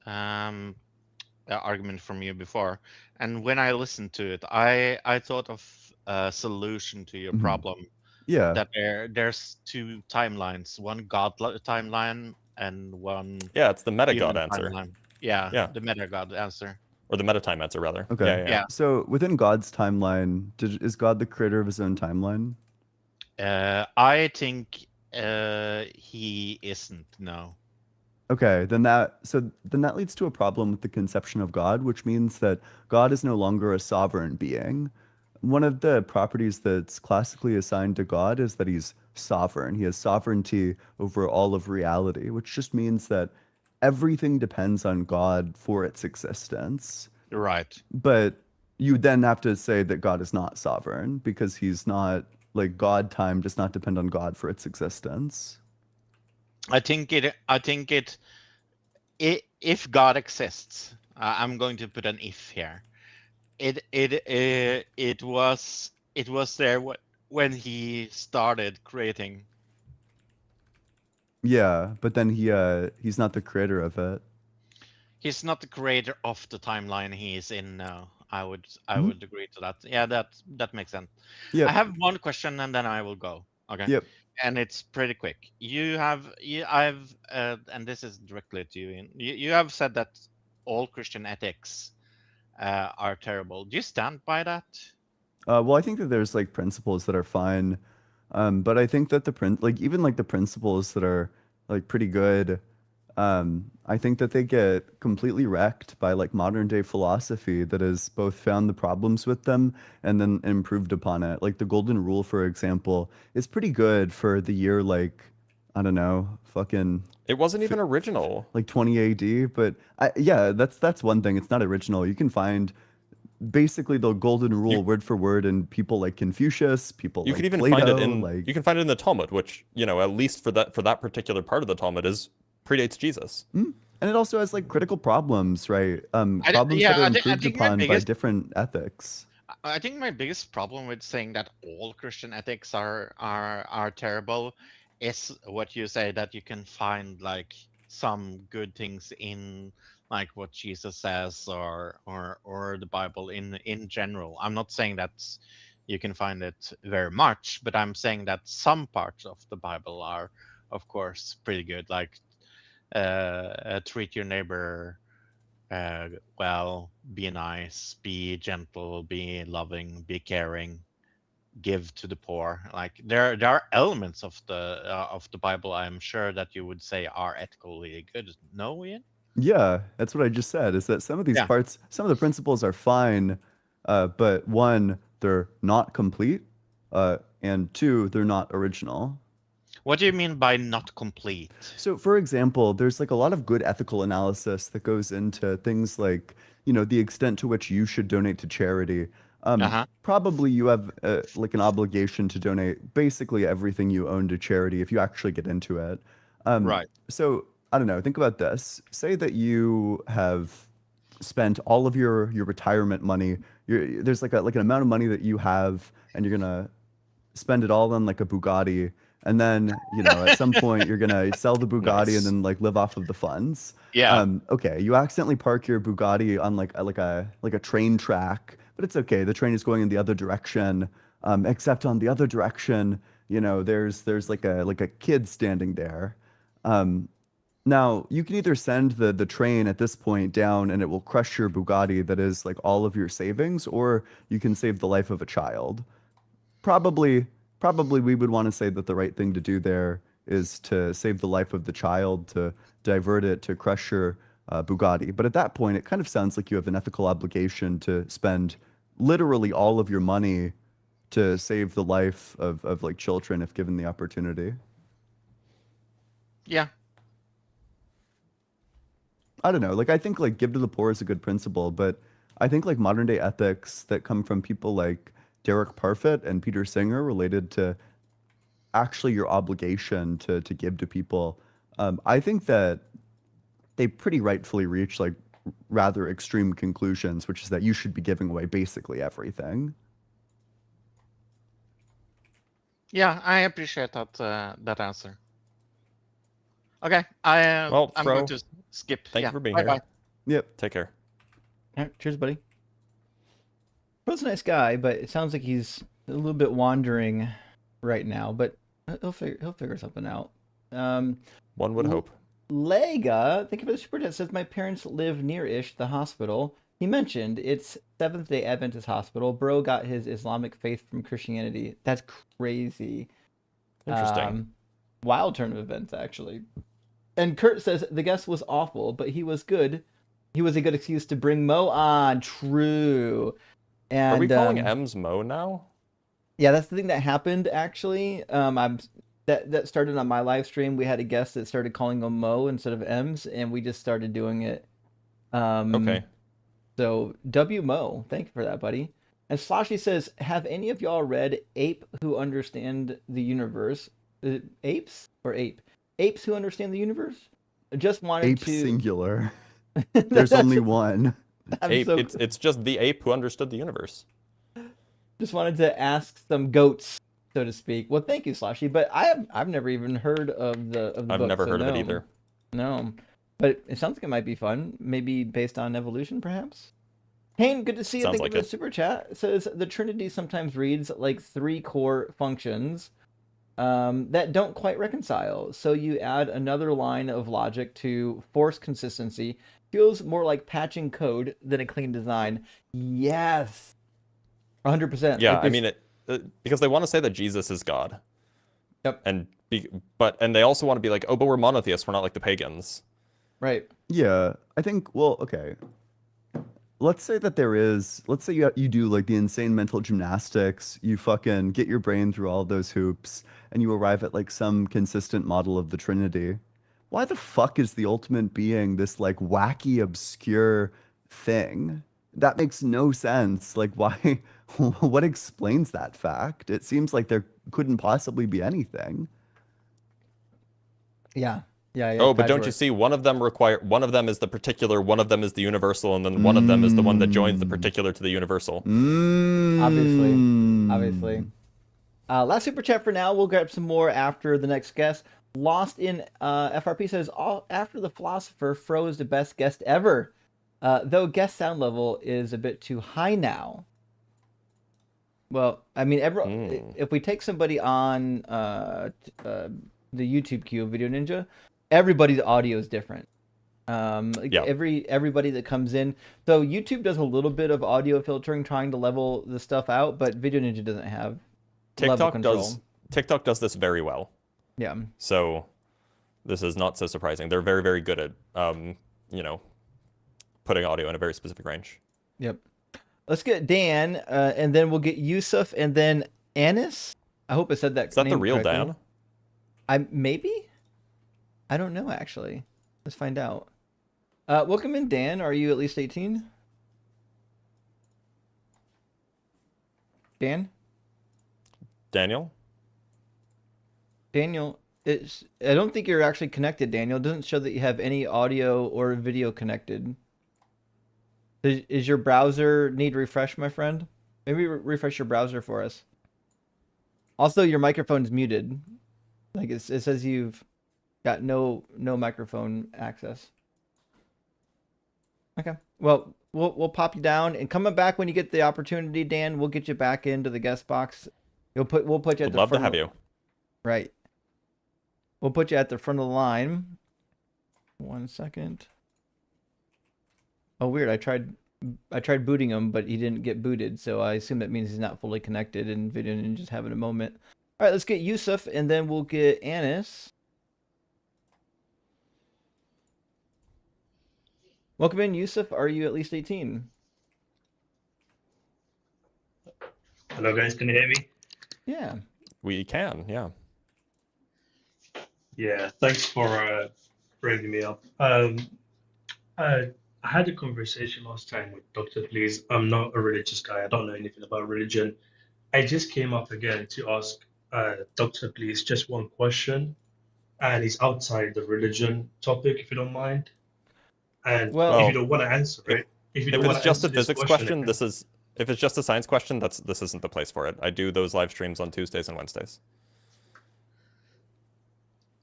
argument from you before, and when I listened to it, I thought of a solution to your Mhm. problem. Yeah. That there's two timelines, one God timeline and one Yeah, it's the meta human god answer. timeline. Yeah, Yeah. the meta God answer. Or the meta time answer, rather. Okay. Yeah. Yeah. So within God's timeline, is God the creator of his own timeline? I think he isn't. No. Okay, then that leads to a problem with the conception of God, which means that God is no longer a sovereign being. One of the properties that's classically assigned to God is that he's sovereign. He has sovereignty over all of reality, which just means that everything depends on God for its existence. Right. But you then have to say that God is not sovereign because he's not, like, God time does not depend on God for its existence. I think if God exists, I'm going to put an if here. It was there when he started creating. Yeah, but then he's not the creator of it. He's not the creator of the timeline he is in now. I would Mhm. would agree to that. Yeah, that makes sense. I Yep. have one question and then I will go. Okay. Yep. And it's pretty quick. And this is directly to you. You have said that all Christian ethics are terrible. Do you stand by that? Well, I think that there's like principles that are fine, but I think that even like the principles that are like pretty good, I think that they get completely wrecked by like modern day philosophy that has both found the problems with them and then improved upon it. Like the golden rule, for example, is pretty good for the year like, I don't know, fucking It wasn't even original. like 20 AD, but yeah, that's one thing. It's not original. You can find basically the golden rule word for word in people like Confucius, people You like could even Plato, find it in like you can find it in the Talmud, which, you know, at least for that particular part of the Talmud is predates Jesus. and it also has like critical problems, right? Problems that are improved upon by different ethics. I think my biggest problem with saying that all Christian ethics are terrible is what you say, that you can find like some good things in like what Jesus says or the Bible in general. I'm not saying that you can find it very much, but I'm saying that some parts of the Bible are, of course, pretty good. Like treat your neighbor well, be nice, be gentle, be loving, be caring, give to the poor. Like there are elements of the Bible I'm sure that you would say are ethically good. No, Ian? Yeah, that's what I just said, is that some of these Yeah. parts, some of the principles are fine, but one, they're not complete, and two, they're not original. What do you mean by not complete? So, for example, there's like a lot of good ethical analysis that goes into things like, you know, the extent to which you should donate to charity. Probably you have like an obligation to donate basically everything you own to charity if you actually get into it. Right. So, I don't know, think about this. Say that you have spent all of your retirement money. There's like an amount of money that you have, and you're gonna spend it all on like a Bugatti, and then, you know, at some point you're gonna sell the Bugatti and then like live off of the funds. Yeah. Okay, you accidentally park your Bugatti on like a train track, but it's okay. The train is going in the other direction. Except on the other direction, you know, there's like a kid standing there. Now you can either send the train at this point down and it will crush your Bugatti that is like all of your savings, or you can save the life of a child. Probably we would want to say that the right thing to do there is to save the life of the child, to divert it to crush your Bugatti. But at that point, it kind of sounds like you have an ethical obligation to spend literally all of your money to save the life of like children if given the opportunity. Yeah. I don't know. Like, I think like give to the poor is a good principle, but I think like modern day ethics that come from people like Derek Parfit and Peter Singer related to actually your obligation to give to people, I think that they pretty rightfully reach like rather extreme conclusions, which is that you should be giving away basically everything. Yeah, I appreciate that answer. Okay, I'm going to skip. Thank you for being bye here. Bye. Yep. Take care. All right, cheers, buddy. Bro's a nice guy, but it sounds like he's a little bit wandering right now. But he'll figure something out. One would hope. Lega, thank you for the super chat. Says my parents live near-ish the hospital. He mentioned it's Seventh-day Adventist hospital. Bro got his Islamic faith from Christianity. That's crazy. Interesting. Wild turn of events, actually. And Kurt says the guest was awful, but he was good. He was a good excuse to bring Mo on. True. And are we calling M's Mo now? Yeah, that's the thing that happened. Actually, that that started on my live stream. We had a guest that started calling them Mo instead of M's, and we just started doing it. Okay. So W Mo, thank you for that, buddy. And Sloshy says, have any of y'all read Ape Who Understand the Universe? Is it apes or ape? Apes Who Understand the Universe? I just wanted Ape to. singular. There's only one. Ape. So... It's just the ape who understood the universe. Just wanted to ask some goats, so to speak. Well, thank you, Sloshy. But I've never even heard of the I've book, never so heard of no. it either. No, but it sounds like it might be fun. Maybe based on evolution, perhaps. Kane, good to see you. Sounds Thank like you for the it. super chat. It says the Trinity sometimes reads like 3 core functions that don't quite reconcile. So you add another line of logic to force consistency. Feels more like patching code than a clean design. Yes. 100%. Yeah, Like I mean, because they want to say that Jesus is God. Yep. And they also want to be like, oh, but we're monotheists. We're not like the pagans. Right. Yeah, I think. Well, okay. Let's say that let's say you do like the insane mental gymnastics, you fucking get your brain through all those hoops, and you arrive at like some consistent model of the Trinity. Why the fuck is the ultimate being this like wacky, obscure thing? That makes no sense. Like, why? What explains that fact? It seems like there couldn't possibly be anything. Yeah. Yeah. Oh, but don't you see, one of them is the particular, one of them is the universal, and then one of them is the one that joins the particular to the universal. Obviously. Last super chat for now. We'll grab some more after the next guest. Lost in FRP says, after the Philosopher, Fro is the best guest ever. Though guest sound level is a bit too high now. Well, I mean, if we take somebody on the YouTube queue of Video Ninja, everybody's audio is different. Everybody that comes in. So YouTube does a little bit of audio filtering, trying to level the stuff out, but Video Ninja doesn't have level control. TikTok does this very well. Yeah. So this is not so surprising. They're very, very good at putting audio in a very specific range. Yep. Let's get Dan, and then we'll get Yusuf, and then Anis. I hope I said that. Is that the name real correctly. Dan? Maybe. I don't know actually. Let's find out. Welcome in, Dan. Are you at least 18? Dan? Daniel? Daniel, I don't think you're actually connected, Daniel. It doesn't show that you have any audio or video connected. Is your browser need refresh, my friend? Maybe refresh your browser for us. Also, your microphone's muted. Like it says you've got no microphone access. Okay. Well, we'll pop you down and coming back when you get the opportunity, Dan. We'll get you back into the guest box. We'll put you at the front. Love to have you. Right. We'll put you at the front of the line. 1 second. Oh, weird. I tried booting him, but he didn't get booted, so I assume that means he's not fully connected and Video Ninja's having a moment. All right, let's get Yusuf, and then we'll get Anis. Welcome in, Yusuf. Are you at least 18? Hello, guys. Can you hear me? Yeah. We can, yeah. Yeah, thanks for bringing me up. I had a conversation last time with Dr. Please. I'm not a religious guy. I don't know anything about religion. I just came up again to ask Dr. Please just one question, and it's outside the religion topic, if you don't mind. And if you don't want to answer it, if it's just a physics question, if it's just a science question, this isn't the place for it. I do those live streams on Tuesdays and Wednesdays.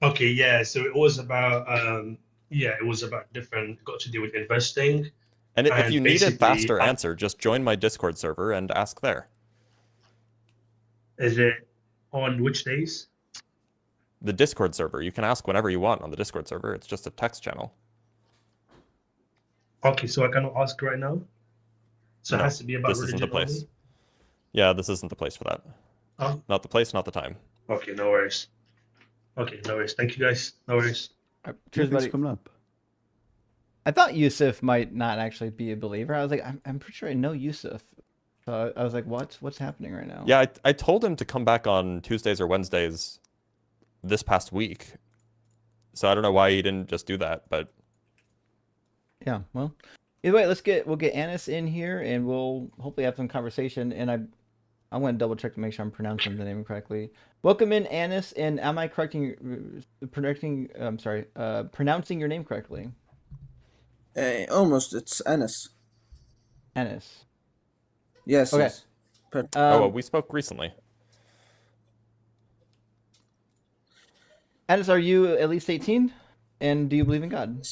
Okay, yeah. So it was about different, got to do with investing. And if you need a faster answer, just join my Discord server and ask there. Is it on which days? The Discord server. You can ask whenever you want on the Discord server. It's just a text channel. Okay, so I cannot ask right now? So it has to be about religion. This isn't the place. Only? Yeah, this isn't the place for that. Oh. Not the place, not the time. Okay, no worries. Okay, no worries. Thank you, guys. No worries. Cheers, buddy. Coming up. I thought Yusuf might not actually be a believer. I was like, I'm pretty sure I know Yusuf. So I was like, what's happening right now? Yeah, I told him to come back on Tuesdays or Wednesdays this past week. So I don't know why he didn't just do that, but Yeah, well, either way, we'll get Anis in here, and we'll hopefully have some conversation. And I'm going to double check to make sure I'm pronouncing the name correctly. Welcome in, Anis, and am I pronouncing your name correctly? Almost. It's Anis. Anis. Yes. Okay. Yes. Perfect. well, we spoke recently. Anis, are you at least 18? And do you believe in God?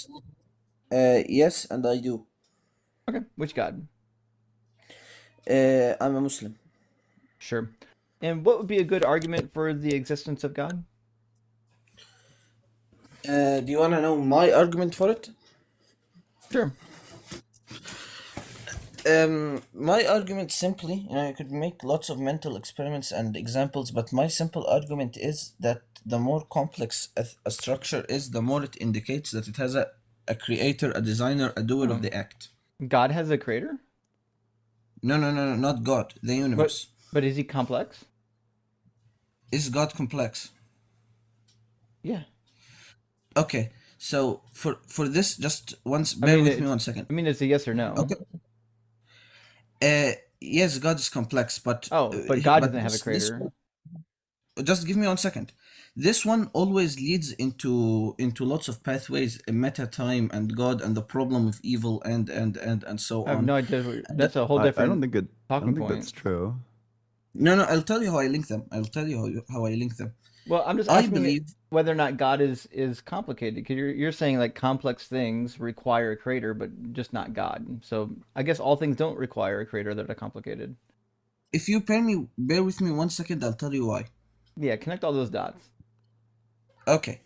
Yes, and I do. Okay, which God? I'm a Muslim. Sure. And what would be a good argument for the existence of God? Do you want to know my argument for it? Sure. My argument simply, you could make lots of mental experiments and examples, but my simple argument is that the more complex a structure is, the more it indicates that it has a creator, a designer, a doer of the act. God has a creator? No, not God, the universe. But is he complex? Is God complex? Yeah. Okay, so for this, just bear with me 1 second. I mean, it's a yes or no. Okay. Yes, God is complex, but but God doesn't have a creator. Just give me 1 second. This one always leads into lots of pathways, meta time and God and the problem of evil and so on. I have no idea. That's a whole different. I don't think that's true. No, I'll tell you how I link them. How I link them. Well, I'm just asking whether or not God is complicated, because you're saying like complex things require a creator, but just not God. So I guess all things don't require a creator that are complicated. If you bear with me 1 second, I'll tell you why. Yeah, connect all those dots. Okay.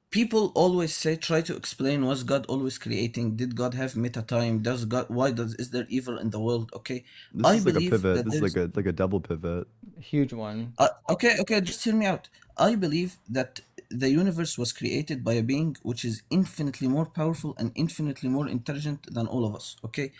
People always try to explain, was God always creating? Did God have meta time? Is there evil in the world? Okay. This is like a pivot. This is like a double pivot. Huge one. Okay, just hear me out. I believe that the universe was created by a being which is infinitely more powerful and infinitely more intelligent than all of us. Okay.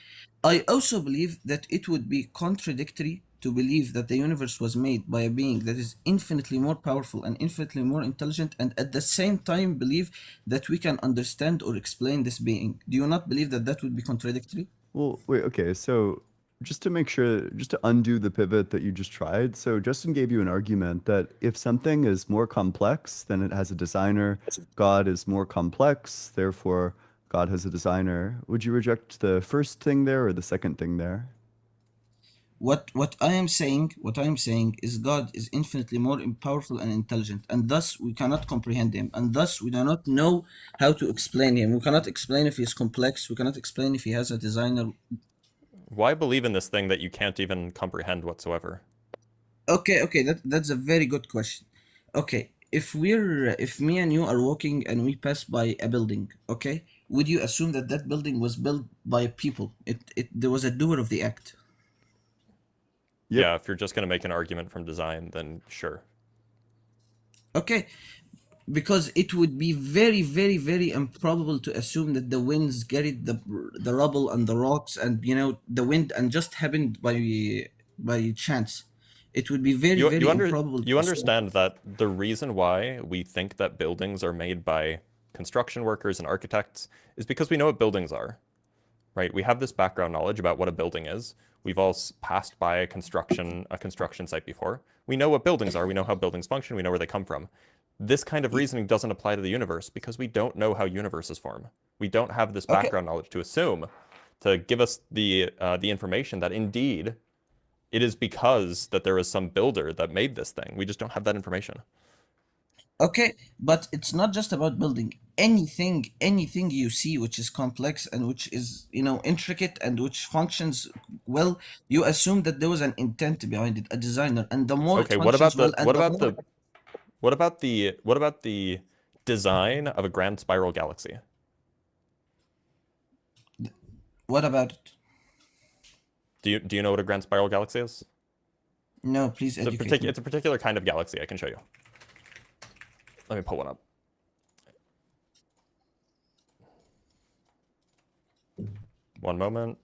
I also believe that it would be contradictory to believe that the universe was made by a being that is infinitely more powerful and infinitely more intelligent, and at the same time believe that we can understand or explain this being. Do you not believe that would be contradictory? Well, wait, okay, so just to make sure, just to undo the pivot that you just tried, so Justin gave you an argument that if something is more complex, then it has a designer. God is more complex, therefore God has a designer. Would you reject the first thing there or the second thing there? What I am saying is God is infinitely more powerful and intelligent, and thus we cannot comprehend him, and thus we do not know how to explain him. We cannot explain if he is complex. We cannot explain if he has a designer. Why believe in this thing that you can't even comprehend whatsoever? Okay, that's a very good question. Okay, if me and you are walking and we pass by a building, okay, would you assume that building was built by people? There was a doer of the act. Yep. Yeah, if you're just going to make an argument from design, then sure. Okay, because it would be very, very, very improbable to assume that the winds carried the rubble and the rocks and the wind and just happened by chance. It would be very, very improbable. You understand that the reason why we think that buildings are made by construction workers and architects is because we know what buildings are, right? We have this background knowledge about what a building is. We've all passed by a construction site before. We know what buildings are. We know how buildings function. We know where they come from. This kind of reasoning doesn't apply to the universe because we don't know how universes form. We don't have this background knowledge to assume, to give us the information that indeed it is because that there was some builder that made this thing. We just don't have that information. Okay, but it's not just about building. Anything you see which is complex and which is intricate and which functions well, you assume that there was an intent behind it, a designer, and the more what about the design of a grand spiral galaxy? What about it? Do you know what a grand spiral galaxy is? No, please educate me. It's a particular kind of galaxy. I can show you. Let me pull one up. One moment.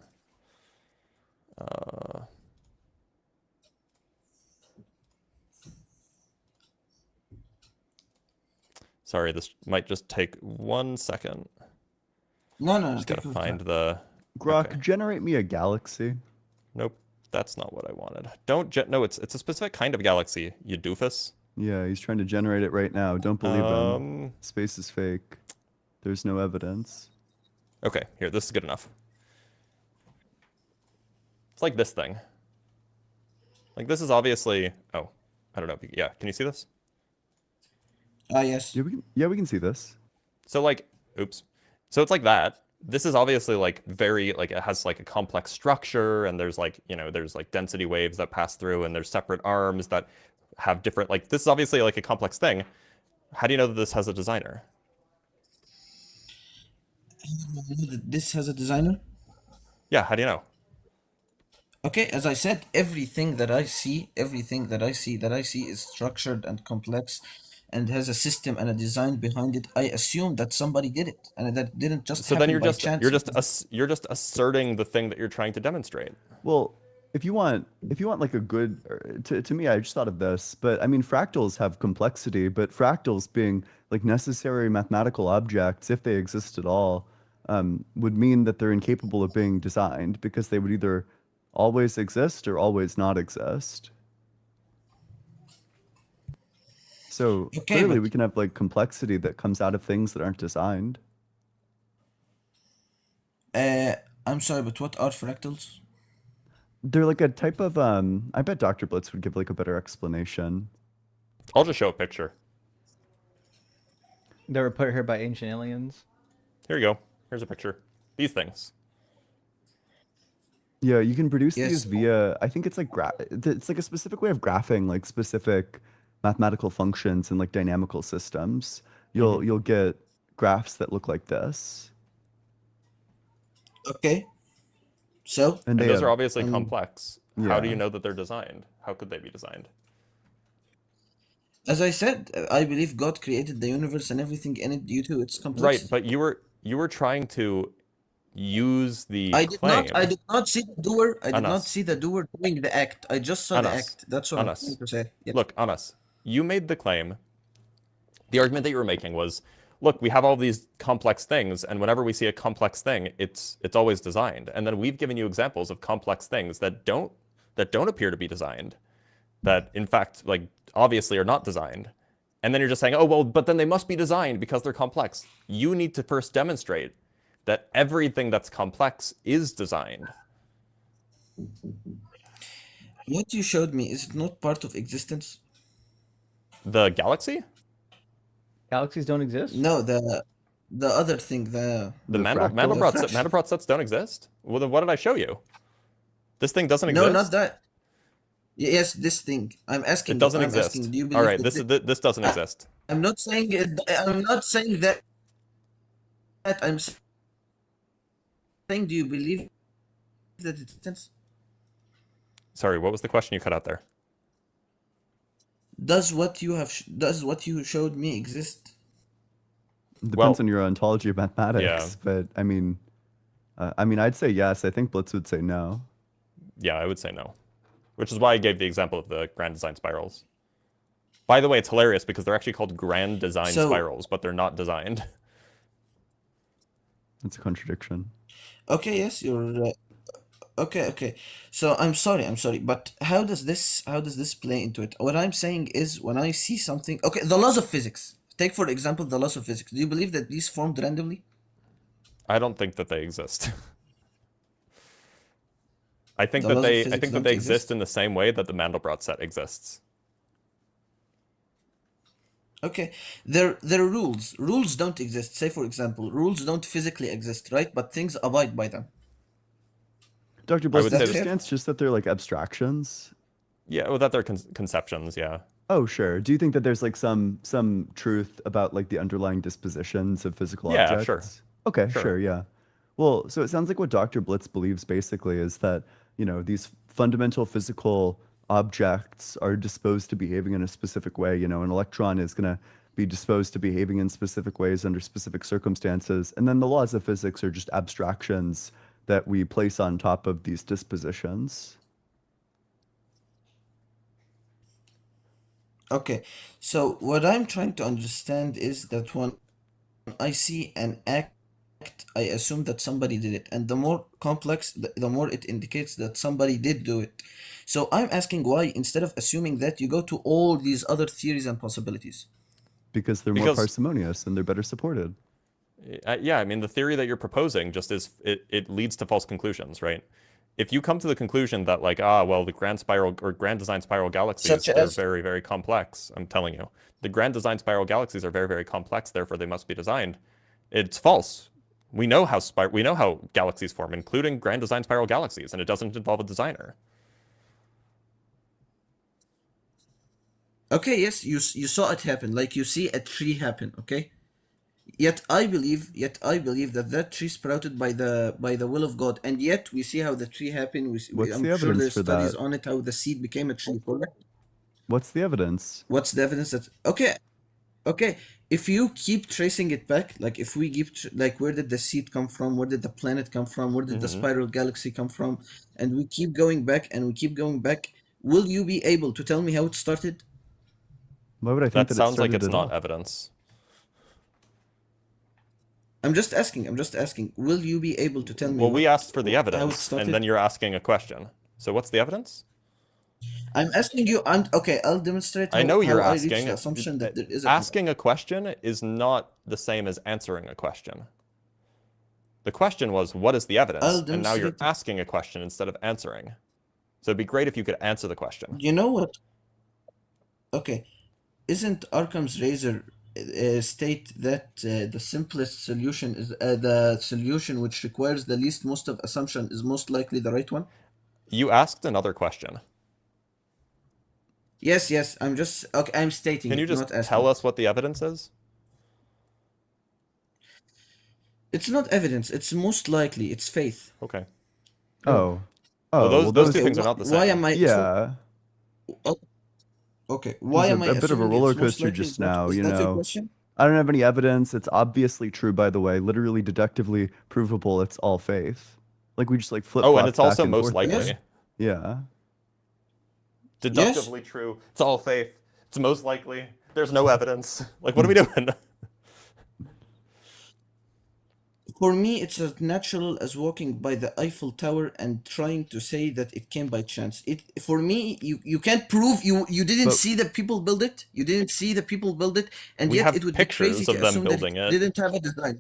Sorry, this might just take 1 second. No, no, no. Just Take gotta your find time. the. Grok, Okay. generate me a galaxy. Nope, that's not what I wanted. No, it's a specific kind of galaxy, you doofus. Yeah, he's trying to generate it right now. Don't believe him. Space is fake. There's no evidence. Okay, here, this is good enough. It's like this thing. Like, this is obviously... Oh, I don't know. Yeah, can you see this? Yes. Yeah, we can see this. So, like... Oops. So it's like that. This is obviously, like, very... Like, it has, like, a complex structure, and there's, like, you know, there's, like, density waves that pass through, and there's separate arms that have different... Like, this is obviously, like, a complex thing. How do you know that this has a designer? This has a designer? Yeah, how do you know? Okay, as I said, everything that I see is structured and complex and has a system and a design behind it. I assume that somebody did it and that didn't just So happen then you're by just chance. you're just asserting the thing that you're trying to demonstrate. Well, if you want like a good to me, I just thought of this, but I mean fractals have complexity, but fractals being like necessary mathematical objects, if they exist at all, would mean that they're incapable of being designed because they would either always exist or always not exist. So Okay, clearly but we can have like complexity that comes out of things that aren't designed. I'm sorry, but what are fractals? They're like a type of I bet Dr. Blitz would give like a better explanation. I'll just show a picture. They were put here by ancient aliens. Here you go. Here's a picture. These things. Yeah, you can produce these Yes. via, I think it's like it's like a specific way of graphing like specific mathematical functions and like dynamical systems. You'll get graphs that look like this. Okay. So And they those have, are obviously complex. How do yeah. you know that they're designed? How could they be designed? as I said, I believe God created the universe and everything in it due to its Right, complexity. but you were trying to use the I claim. did not see the doer. I did not Anas. see the doer doing the act. I just saw the Anas. act. That's what I'm Anas. trying to say. Yep. Look, Anas, you made the claim. The argument that you were making was, look, we have all these complex things, and whenever we see a complex thing, it's always designed. And then we've given you examples of complex things that don't appear to be designed, that in fact, like, obviously are not designed. And then you're just saying, oh, well, but then they must be designed because they're complex. You need to first demonstrate that everything that's complex is designed. What you showed me, is it not part of existence? The galaxy? Galaxies don't exist? No, the other thing, The fractal? Mandelbrot fraction. Mandelbrot sets don't exist? Well, then what did I show you? This thing doesn't No, exist? not that. Yes, this thing. I'm asking. It doesn't I'm exist. asking, do you believe All right, that this doesn't exist. I'm not saying it. I'm not saying that. I'm saying, do you believe that it exists? Sorry, what was the question you cut out there? Does what you showed me exist? Depends on your ontology of mathematics, but I mean, I'd say yes. I think Blitz would say no. Yeah, I would say no. Which is why I gave the example of the grand design spirals. By the way, it's hilarious because they're actually called grand design spirals, but they're not designed. That's a contradiction. Okay, yes, you're right. Okay. So I'm sorry, but how does this play into it? What I'm saying is when I see something, okay, the laws of physics. Take for example the laws of physics. Do you believe that these formed randomly? I don't think that they exist. I think The that laws of they physics don't exist exist? in the same way that the Mandelbrot set exists. Okay, there are rules. Rules don't exist. Say for example, rules don't physically exist, right? But things abide by them. Dr. I Blitz, would is say your fair? stance just that they're like abstractions? Yeah, well, that they're conceptions, yeah. Oh, sure. Do you think that there's like some truth about like the underlying dispositions of physical Yeah, objects? sure. Okay, Sure. sure, yeah. Well, so it sounds like what Dr. Blitz believes basically is that, you know, these fundamental physical objects are disposed to behaving in a specific way. You know, an electron is going to be disposed to behaving in specific ways under specific circumstances. And then the laws of physics are just abstractions that we place on top of these dispositions. Okay, so what I'm trying to understand is that when I see an act, I assume that somebody did it, and the more complex, the more it indicates that somebody did do it. So I'm asking why, instead of assuming that, you go to all these other theories and possibilities. Because they're more Because parsimonious and they're better supported. yeah, I mean, the theory that you're proposing just is it leads to false conclusions, right? If you come to the conclusion that like, well, the grand spiral or grand design spiral galaxies, Such they're as? very, very complex. I'm telling you, the grand design spiral galaxies are very, very complex, therefore they must be designed. It's false. We know how galaxies form, including grand design spiral galaxies, and it doesn't involve a designer. Okay, yes, you saw it happen, like you see a tree happen, okay? Yet I believe that tree sprouted by the will of God, and yet we see how the tree happened. What's I'm the sure evidence there's for studies that? on it, how the seed became a tree. Correct? What's the evidence? What's the evidence that? Okay, if you keep tracing it back, like if we keep like, where did the seed come from? Where did the planet come from? Where did the spiral galaxy come from? And we keep going back and we keep going back. Will you be able to tell me how it started? Why would I think That that it sounds like started it's at not all? evidence. I'm just asking. Will you be able to tell me Well, we asked for the how it evidence, started? and then you're asking a question. So what's the evidence? I'm asking you. Okay. I'll demonstrate I know you're how I reached asking. the assumption that there is a Asking a question is not the same as answering a question. The question was, what is the evidence? I'll And now you're demonstrate it. asking a question instead of answering. So it'd be great if you could answer the question. You know what? Okay. Isn't Occam's razor state that the simplest solution is the solution which requires the least most of assumption is most likely the right one? You asked another question. Yes. I'm just okay. I'm stating Can you it, just not asking. tell us what the evidence is? It's not evidence. It's most likely. It's faith. Okay. Oh. Well, Oh, those two things are not the same. Why am I? Yeah. Okay. Why It am was I a bit of a assuming roller it's most coaster likely? just now, Is you that your know. question? I don't have any evidence. It's obviously true, by the way. Literally deductively provable. It's all faith. Like we just like flip. Oh, and it's also most likely. Yes. Yeah. Deductively true. It's all faith. It's most likely. There's no evidence. Like, what are we doing? For me, it's as natural as walking by the Eiffel Tower and trying to say that it came by chance. For me, you can't prove you didn't But- see the people build it. You didn't see the people build it, and We yet have it would be crazy pictures to of them assume that building it it. didn't have a design.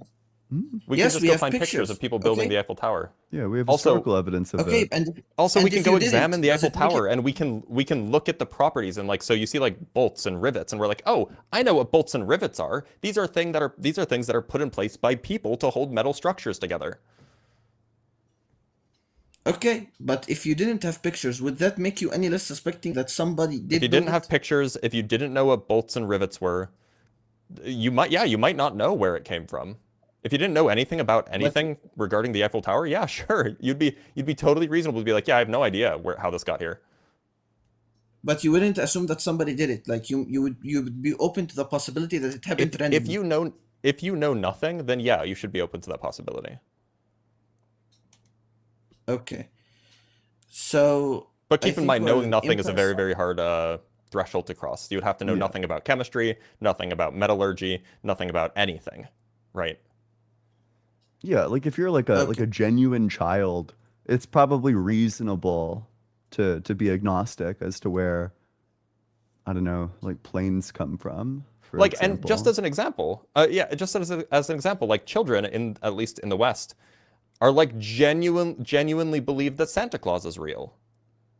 We Yes, can just we go have find pictures pictures, of people building okay? the Eiffel Tower. Yeah, we have Also- historical evidence of Okay, it. and Also, we and can if go you didn't, examine the does Eiffel it make Tower, it- and we can look at the properties, and like, so you see like bolts and rivets, and we're like, oh, I know what bolts and rivets are. These are things that are put in place by people to hold metal structures together. Okay, but if you didn't have pictures, would that make you any less suspecting that somebody did If you build didn't have it? pictures, if you didn't know what bolts and rivets were, you might not know where it came from. If you didn't know anything about anything regarding the Eiffel Tower, yeah, sure, you'd be totally reasonable to be like, yeah, I have no idea how this got here. But you wouldn't assume that somebody did it. Like you would be open to the possibility that it happened randomly. If you know nothing, then yeah, you should be open to that possibility. Okay. So, But keep I in mind, think we're knowing nothing is a very, impasse. very hard threshold to cross. You would have to know Yeah. nothing about chemistry, nothing about metallurgy, nothing about anything, right? Yeah, like if you're like a genuine child, it's probably reasonable to be agnostic as to where, I don't know, like planes come from. For Like, example. and just as an example, just as an example, like children, at least in the West, are like genuinely believe that Santa Claus is real,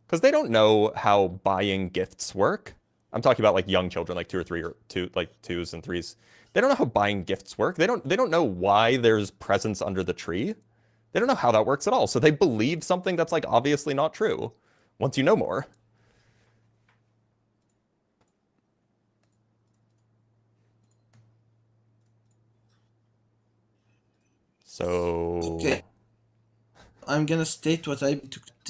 because they don't know how buying gifts work. I'm talking about like young children, like 2 or 3 or 2s and 3s. They don't know how buying gifts work. They don't know why there's presents under the tree. They don't know how that works at all. So they believe something that's like obviously not true. Once you know more. So Okay. I'm gonna state what I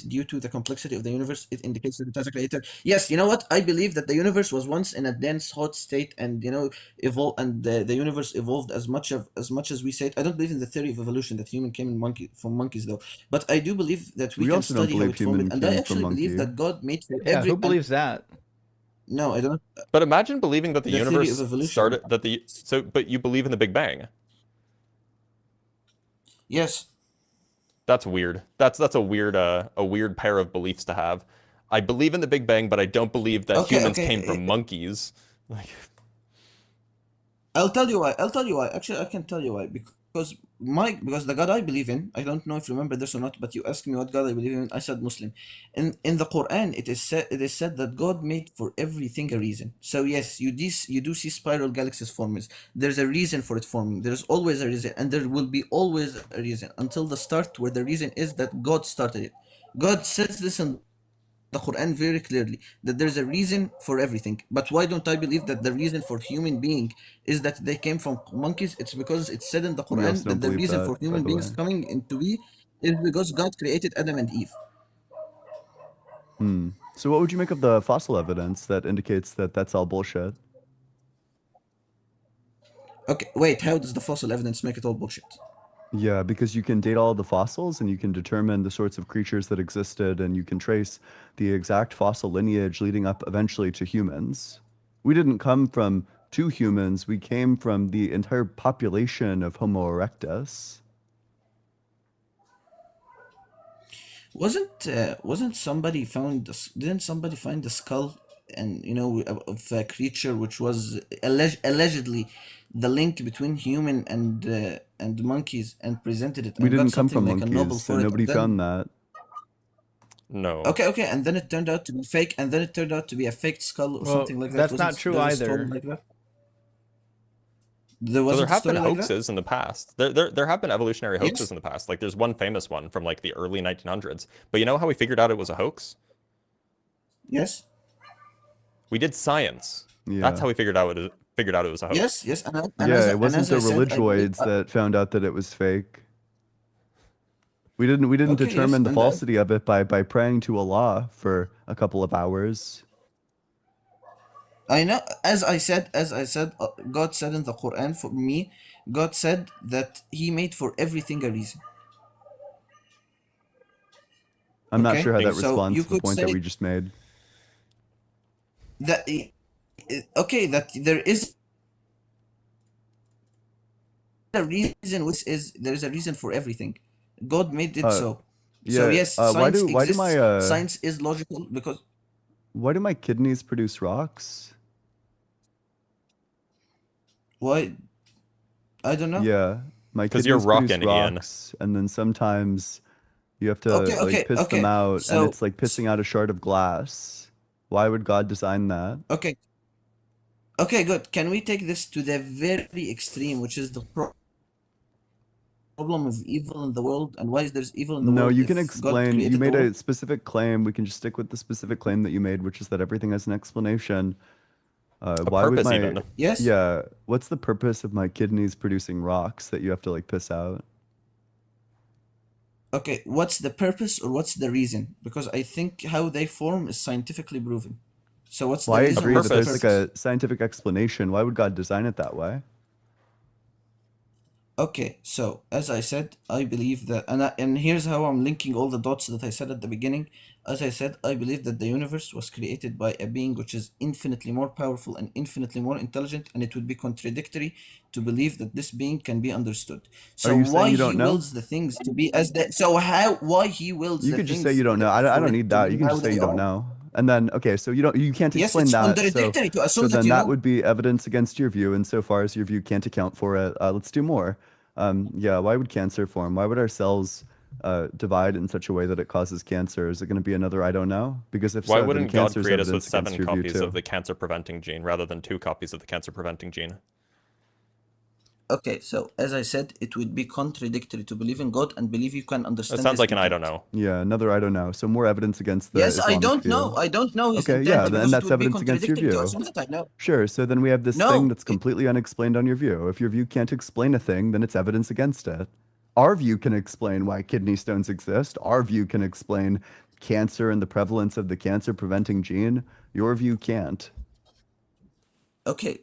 due to the complexity of the universe, it indicates that it has a creator. Yes, you know what? I believe that the universe was once in a dense, hot state, and evolved, and the universe evolved as much as we said. I don't believe in the theory of evolution that human came from monkeys, though. But I do believe that we We can also don't study how believe it formed, human and I came from actually believe monkey. that God made for Yeah, every. who believes that? No, I don't. But imagine believing that the The theory of universe evolution. started but you believe in the Big Bang. Yes. That's weird. That's a weird pair of beliefs to have. I believe in the Big Bang, but I don't believe that Okay. humans came Okay. from monkeys. Like, I'll tell you why. I'll tell you why. Actually, I can tell you why. Because the God I believe in, I don't know if you remember this or not, but you asked me what God I believe in. I said Muslim. In the Quran, it is said that God made for everything a reason. So yes, you do see spiral galaxies forming. There's a reason for it forming. There's always a reason, and there will be always a reason until the start, where the reason is that God started it. God says this in the Quran very clearly, that there's a reason for everything. But why don't I believe that the reason for human being is that they came from monkeys? It's because it's said in the We also Quran don't that the believe reason that, for by human the way. beings coming into be is because God created Adam and Eve. So what would you make of the fossil evidence that indicates that that's all bullshit? Okay, wait, how does the fossil evidence make it all bullshit? Yeah, because you can date all the fossils and you can determine the sorts of creatures that existed and you can trace the exact fossil lineage leading up eventually to humans. We didn't come from two humans, we came from the entire population of Homo erectus. Wasn't somebody found didn't somebody find a skull, and of a creature which was allegedly the link between human and monkeys, and presented it We and got didn't come something from like a Nobel monkeys, so for it, nobody and then found that. no. okay, and then it turned out to be fake, and then it turned out to be a fake skull or Well, something like that. that's Wasn't not true there a story either. like that? There So there wasn't a have been story like that? hoaxes in the past. There have been evolutionary hoaxes Yes. in the past. Like there's one famous one from like the early 1900s. But you know how we figured out it was a hoax? Yes. We did science. Yeah. That's how we figured out it was a hoax. Yes. And Yeah, it wasn't as the I said, I believe. religioids that found out that it was fake. We didn't Okay, yes, determine the and falsity of it by praying to Allah for a couple of hours. I know, as I said, God said in the Quran for me, God said that He made for everything a reason. I'm not Okay, sure how that so responds you to the could point that say we just made. that, okay, that there is a reason, which is there's a reason for everything. God made it so. So Yeah, yes, why science do exists. my Science is logical because why do my kidneys produce rocks? why? I don't know. Yeah, my 'Cause you're kidneys produce rockin', Ian. rocks, and then sometimes you have to Okay, like piss them okay. out, and So it's like pissing out a shard of glass. Why would God design that? okay, okay, good. Can we take this to the very extreme, which is the problem of evil in the world, and why is there's evil in the No, world you can if God explain. You created the made world? a specific claim. We can just stick with the specific claim that you made, which is that everything has an explanation. A Why would purpose my even. Yes. yeah? What's the purpose of my kidneys producing rocks that you have to like piss out? Okay, what's the purpose or what's the reason? Because I think how they form is scientifically proven. So what's Well, the I reason? agree What's that the there's like purpose? a scientific explanation. Why would God design it that way? Okay, so as I said, I believe that, and here's how I'm linking all the dots that I said at the beginning. As I said, I believe that the universe was created by a being which is infinitely more powerful and infinitely more intelligent, and it would be contradictory to believe that this being can be understood. So you saying why you he don't know? wills the things to be as the so how why he wills You the could just say things you don't know. I for don't it need to that. be You can how just say they you don't are? know. And then okay, so you can't Yes, explain it's that. contradictory to So assume that then you that know. would be evidence against your view. And so far as your view can't account for it, let's do more. Yeah, why would cancer form? Why would our cells divide in such a way that it causes cancer? Is it going to be another I don't know? Because if Why so, then wouldn't God cancer is create us with evidence against 7 your view copies too. of the cancer-preventing gene rather than 2 copies of the cancer-preventing gene? Okay, so as I said, it would be contradictory to believe in God and believe you can That understand sounds His like an I don't intent. know. Yeah, another I don't know. So more evidence against the Yes, I Islamic don't view. know. I don't know His Okay, yeah, intent then because it that's would be evidence against your contradictory to view. assume that I know. Sure, so then we have this thing No, that's completely unexplained on your view. If your view can't explain a thing, then it's evidence against it. Our view can explain why kidney stones exist. Our view can explain cancer and the prevalence of the cancer preventing gene. Your view can't. okay.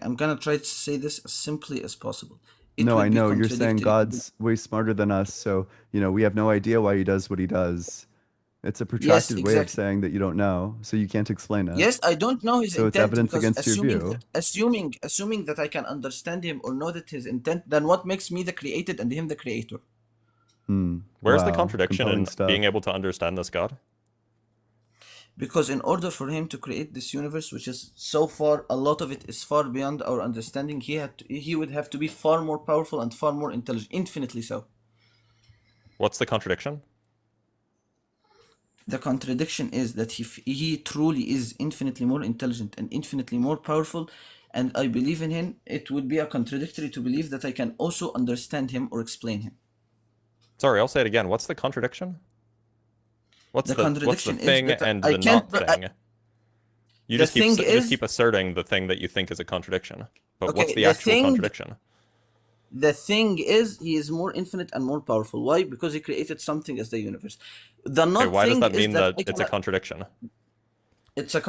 I'm gonna try to say this as simply as possible. It No, I would be know. You're saying contradictory. God's way smarter than us, so, we have no idea why he does what he does. It's a Yes, protracted way of exactly. saying that you don't know, so you can't explain it. Yes, I don't know his So it's intent evidence because against your view. assuming that I can understand him or know that his intent, then what makes me the created and him the creator? Where's the Wow, contradiction compelling in stuff. being able to understand this God? Because in order for him to create this universe, which is so far, a lot of it is far beyond our understanding, he would have to be far more powerful and far more intelligent, infinitely so. What's the contradiction? The contradiction is that he truly is infinitely more intelligent and infinitely more powerful, and I believe in him. It would be a contradictory to believe that I can also understand him or explain him. Sorry, I'll say it again. What's the contradiction? What's The the contradiction is thing that and I the can't. not thing? You The just keep thing you just is, keep asserting the thing that you think is a contradiction. But what's okay, the actual contradiction? the thing is, he is more infinite and more powerful. Why? Because he created something as the universe. The Okay, not why does thing that is mean that that it's a contradiction? it's a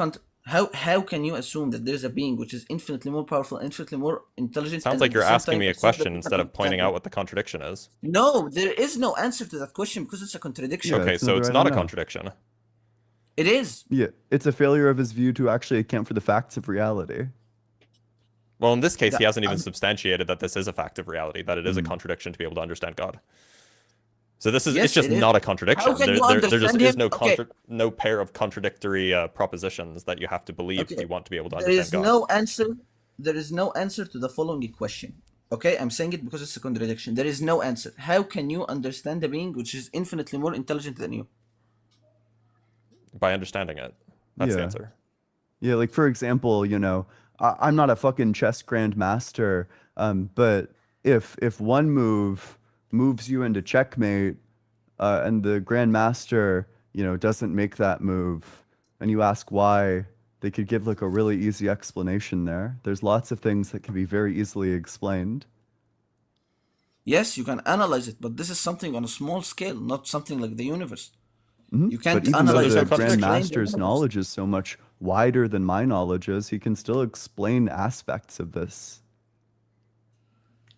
how can you assume that there's a being which is infinitely more powerful, infinitely more intelligent? Sounds and like at you're the same asking time me a assume that question you instead can of pointing understand out him? what the contradiction is. No, there is no answer to that question because it's a contradiction. Yeah, Okay, it's so another it's I not don't a know. contradiction. It is. Yeah, it's a failure of his view to actually account for the facts of reality. Well, in this case, The- he hasn't even substantiated that this is a fact of reality, that it is a Mm. contradiction to be able to understand God. So this is Yes, it's just it is. not a How contradiction. can you There just understand is him? Okay, no pair of contradictory propositions that you have to believe if okay. you want to be able to There understand is God. no answer. There is no answer to the following question. Okay, I'm saying it because it's a contradiction. There is no answer. How can you understand a being which is infinitely more intelligent than you? By understanding it. That's the Yeah. answer. Yeah, like for example, I'm not a fucking chess grandmaster, but if one move moves you into checkmate, and the grandmaster, doesn't make that move, and you ask why, they could give like a really easy explanation there. There's lots of things that can be very easily explained. Yes, you can analyze it, but this is something on a small scale, not something like the universe. Mhm. You But can't even though analyze there's no the and explain the grandmaster's universe. knowledge is so much wider than my knowledge is, he can still explain aspects of this.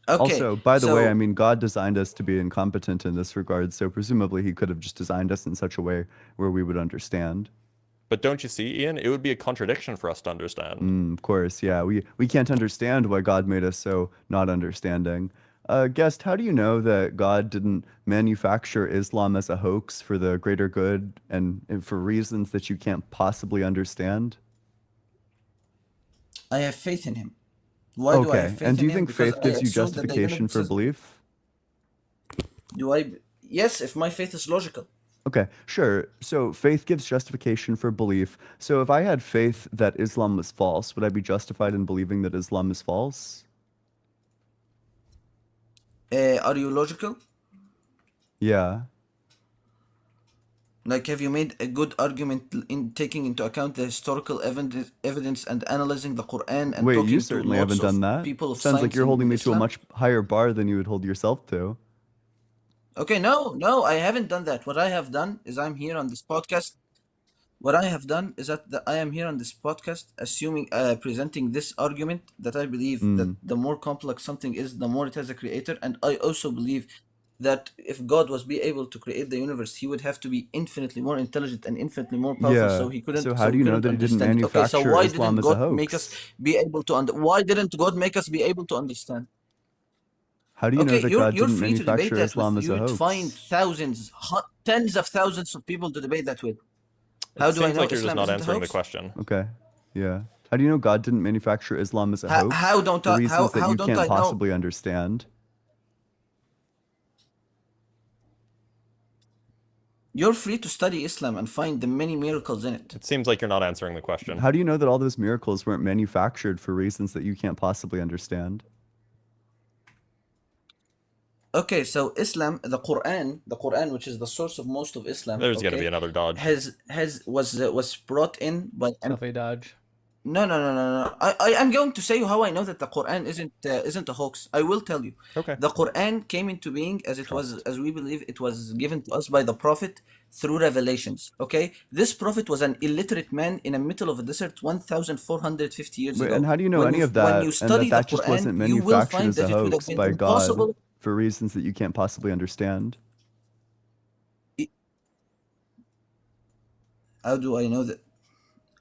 Okay, Also, by the way, I so mean, God designed us to be incompetent in this regard, so presumably he could have just designed us in such a way where we would understand. But don't you see, Ian? It would be a contradiction for us to understand. Of course, yeah. We can't understand why God made us so not understanding. Guest, how do you know that God didn't manufacture Islam as a hoax for the greater good and for reasons that you can't possibly understand? I have faith in him. Why do I have Okay, faith and do in you him? think Because faith I gives you assume that the justification universe for is. belief? Yes, if my faith is logical. Okay, sure. So faith gives justification for belief. So if I had faith that Islam was false, would I be justified in believing that Islam is false? Are you logical? Yeah. Like, have you made a good argument in taking into account the historical evidence and analyzing the Quran and Wait, you talking to certainly lots haven't done of that. people of Sounds like science you're holding in me to a Islam? much higher bar than you would hold yourself to. Okay, no, I haven't done that. What I have done is I'm here on this podcast. What I have done is that I am here on this podcast, presenting this argument that I believe that Mm. the more complex something is, the more it has a creator, and I also believe that if God was be able to create the universe, he would have to be infinitely more intelligent and infinitely more powerful. Yeah. So how So do we you know couldn't that he didn't understand it. Okay, so manufacture why Islam didn't as a God make us hoax? be able to Why didn't God make us be able to understand? How do you know Okay, that God you're didn't free to debate manufacture that with. Islam as a You'd find hoax? tens of thousands of people to debate that with. How It do I seems know like you're just Islam not isn't a answering the hoax? question. Okay. Yeah. How do you know God didn't manufacture Islam as a hoax How don't for I reasons that you don't can't I know? possibly understand? You're free to study Islam and find the many miracles in it. It seems like you're not answering the question. How do you know that all those miracles weren't manufactured for reasons that you can't possibly understand? Okay, so Islam, the Quran, which is the source of most of Islam, There's going to be okay, another dodge. was brought in by. Selfie dodge. No. I'm going to say how I know that the Quran isn't a hoax. I will tell you. Okay. The Quran came into being as we believe it was given to us by the Prophet through revelations. Okay, this Prophet was an illiterate man in the middle of a desert 1,450 years Wait, ago. and how do you know any of When you that and study that the just Quran, wasn't you will manufactured find as a that it would have hoax been by God impossible. for reasons that you can't possibly understand? How do I know that?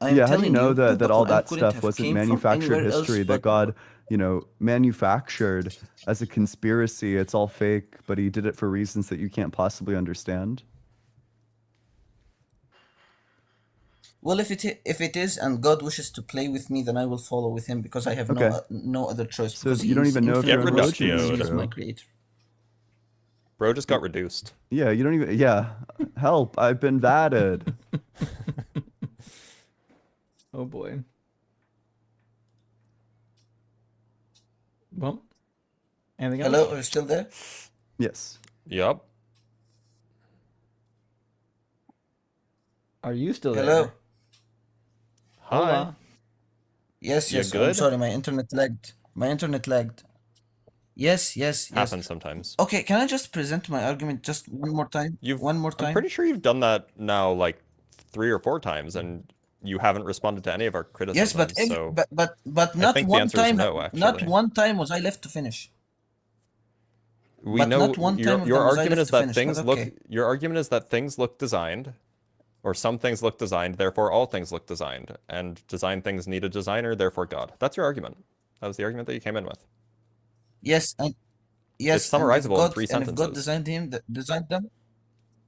I'm Yeah, how do you telling know you that the all Quran that couldn't stuff have wasn't came from manufactured anywhere else history, that but God, manufactured as a conspiracy? It's all fake, but he did it for reasons that you can't possibly understand. well, if it is, and God wishes to play with me, then I will follow with him because I have Okay. no other choice. So Because you don't he's even know if Get your own infinitely more religion is superior. reductioed. He's my true. creator. Bro just got reduced. Yeah, you don't even. Yeah, help! I've been vatted. Oh boy. Well, anything else? Hello, are you still there? Yes. Yup. Are you still Hello. there? Hi. Hola. Yes, You yes. I'm good? sorry, my internet lagged. Yes, yes, yes. Happens sometimes. Okay, can I just present my argument just one more time? One more I'm time. pretty sure you've done that now like 3 or 4 times, and you haven't responded to any of our criticisms. Yes, but so but I not think the one answer is time. no. Not Actually, one time was I left to finish. we But know not one time of your them was I argument left is to that finish. things But look. okay. Your argument is that things look designed, or some things look designed. Therefore, all things look designed, and designed things need a designer. Therefore, God. That's your argument. That was the argument that you came in with. Yes, and It's yes, and if summarizable in God 3 and if God sentences. designed them.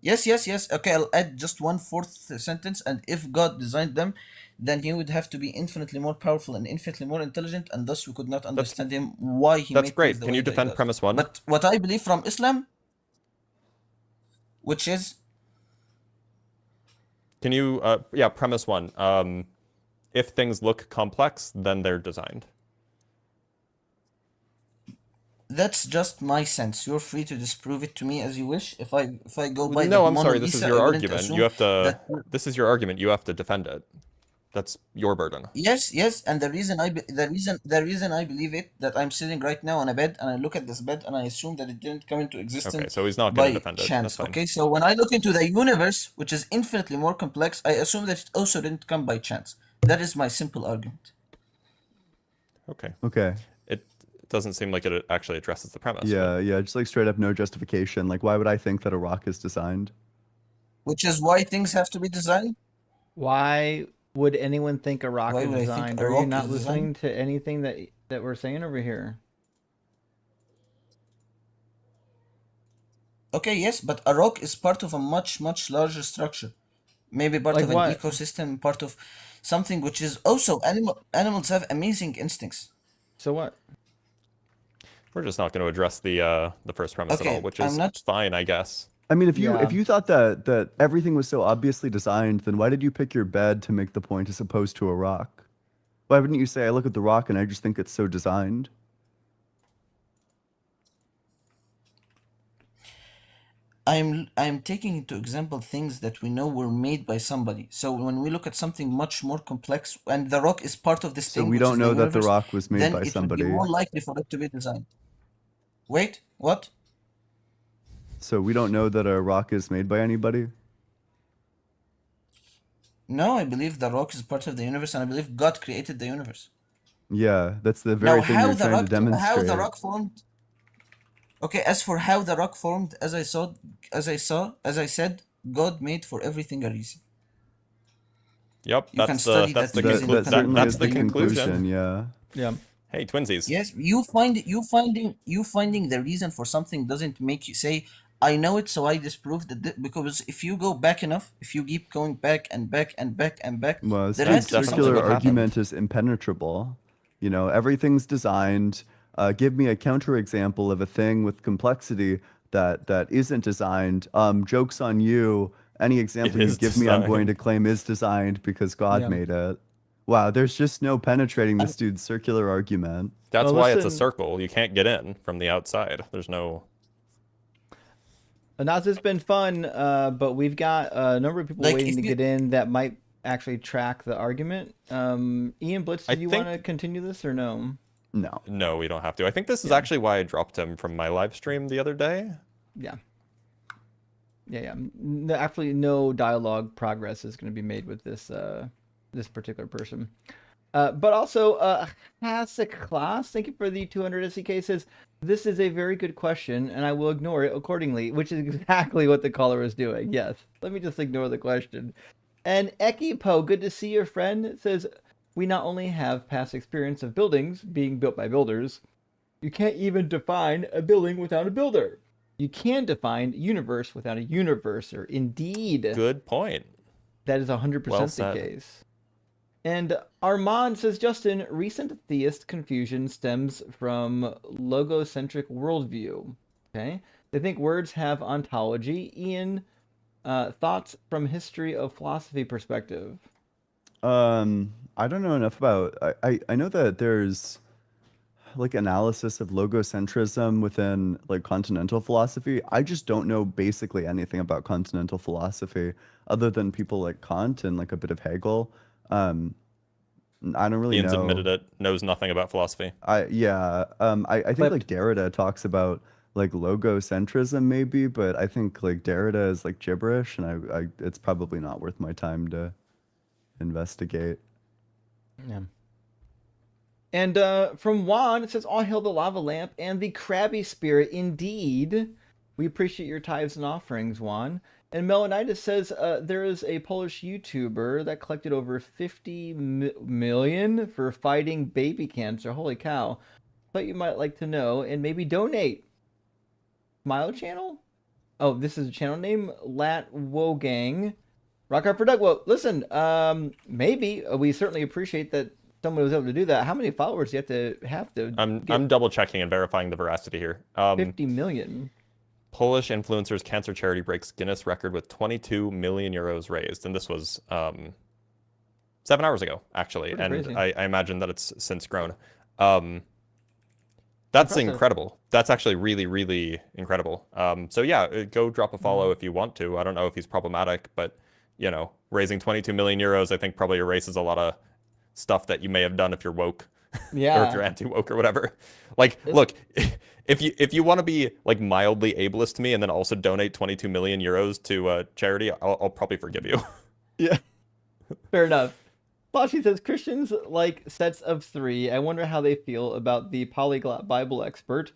Yes, yes, yes. Okay, I'll add just one fourth sentence. And if God designed them, then he would have to be infinitely more powerful and infinitely more intelligent, and thus we could not understand him why he That's made great. things the Can way you that he defend does. premise 1? But what I believe from Islam, which is Can you, yeah, premise 1. If things look complex, then they're designed. that's just my sense. You're free to disprove it to me as you wish. If I go by No, the I'm Mona sorry. This is Lisa, your I wouldn't argument. assume You have to. that. This is your argument. You have to defend it. That's your burden. Yes, yes, and the reason I believe it, that I'm sitting right now on a bed and I look at this bed and I assume that it didn't come into Okay, existence so he's not going to by defend it. chance. That's fine. Okay, so when I look into the universe, which is infinitely more complex, I assume that it also didn't come by chance. That is my simple argument. Okay. Okay. It doesn't seem like it actually addresses the premise. Yeah, yeah, just like straight up no justification. Like, why would I think that a rock is designed? Which is why things have to be designed. Why would anyone think a rock Why is would I think designed? a Are you rock not is listening designed? to anything that we're saying over here? Okay, yes, but a rock is part of a much, much larger structure. Maybe part Like of an what? ecosystem, part of something which is also animals have amazing instincts. So what? We're just not going to address the first premise at all, Okay, which I'm is not. fine, I guess. I mean, if Yeah. you thought that everything was so obviously designed, then why did you pick your bed to make the point as opposed to a rock? Why wouldn't you say, I look at the rock and I just think it's so designed? I'm taking into example things that we know were made by somebody. So when we look at something much more complex, and the rock is part of this So thing, we which don't is the know that the universe, rock was made then by it would be somebody. more likely for it to be designed. Wait, what? So we don't know that a rock is made by anybody? No, I believe the rock is part of the universe, and I believe God created the universe. Yeah, that's the Now, very thing how you're the trying to rock demonstrate. how the rock formed? Okay, as for how the rock formed, as I said, God made for everything a reason. Yep, You can that's study that's that the reason That certainly that's is the the conclusion, yeah. Yeah. Hey, twinsies. Yes, you finding the reason for something doesn't make you say, I know it, so I disprove that. Because if you go back enough, if you keep going back and back and back and back, Well, there Steve's had to be definitely circular something. what happened. argument is impenetrable. You know, everything's designed. Give me a counterexample of a thing with complexity that isn't designed. Joke's on you. Any example you is give me, I'm going to designed. claim is designed because God Yeah. made it. Wow, there's just no penetrating this dude's circular argument. That's Well, why it's a listen- circle. You can't get in from the outside. There's no. Naz, it's been fun, but we've got a number of people Like, waiting if to you- get in that might actually track the argument. Ian Blitz, I do you think- want to continue this or no? No. No, we don't have to. I think this is actually why I dropped him from my live stream the other day. Yeah. Yeah. Absolutely no dialogue progress is going to be made with this this particular person. But also, Hasek Class, thank you for the 200 SEK, says, this is a very good question, and I will ignore it accordingly, which is exactly what the caller is doing. Yes. Let me just ignore the question. And Ekipo, good to see your friend, says, we not only have past experience of buildings being built by builders, you can't even define a building without a builder. You can define universe without a universer. Indeed. Good point. That is 100% Well the said. case. And Armand says, Justin, recent theist confusion stems from logocentric worldview. Okay. They think words have ontology. Ian, thoughts from history of philosophy perspective? I don't know enough about. I know that there's like analysis of logocentrism within like continental philosophy. I just don't know basically anything about continental philosophy other than people like Kant and like a bit of Hegel. I don't really Ian's know. admitted it. Knows nothing about philosophy. I think But- like Derrida talks about like logocentrism maybe, but I think like Derrida is like gibberish, and I it's probably not worth my time to investigate. Yeah. And from Juan, it says, all hail the lava lamp and the crabby spirit. Indeed. We appreciate your tithes and offerings, Juan. And Melanitis says there is a Polish YouTuber that collected over 50 million for fighting baby cancer. Holy cow. Thought you might like to know and maybe donate. Smile channel? Oh, this is a channel name? Lat Wogang. Rock hard for Doug. Well, listen, maybe. We certainly appreciate that someone was able to do that. How many followers do you have to I'm double checking and verifying the veracity here. 50 million. Polish influencers cancer charity breaks Guinness record with 22 million euros raised, and this was 7 hours ago, actually. Pretty And crazy. I imagine that it's since grown. That's Impressive. incredible. That's actually really, really incredible. So yeah, go drop a follow if you want to. I don't know if he's problematic, but you know, raising 22 million euros, I think probably erases a lot of stuff that you may have done if you're woke. Yeah. Or if you're anti-woke or whatever. Like, look, if you want to be like mildly ableist to me and then also donate 22 million euros to charity, I'll probably forgive you. Yeah. Fair enough. Boschi says Christians like sets of three. I wonder how they feel about the polyglot Bible expert,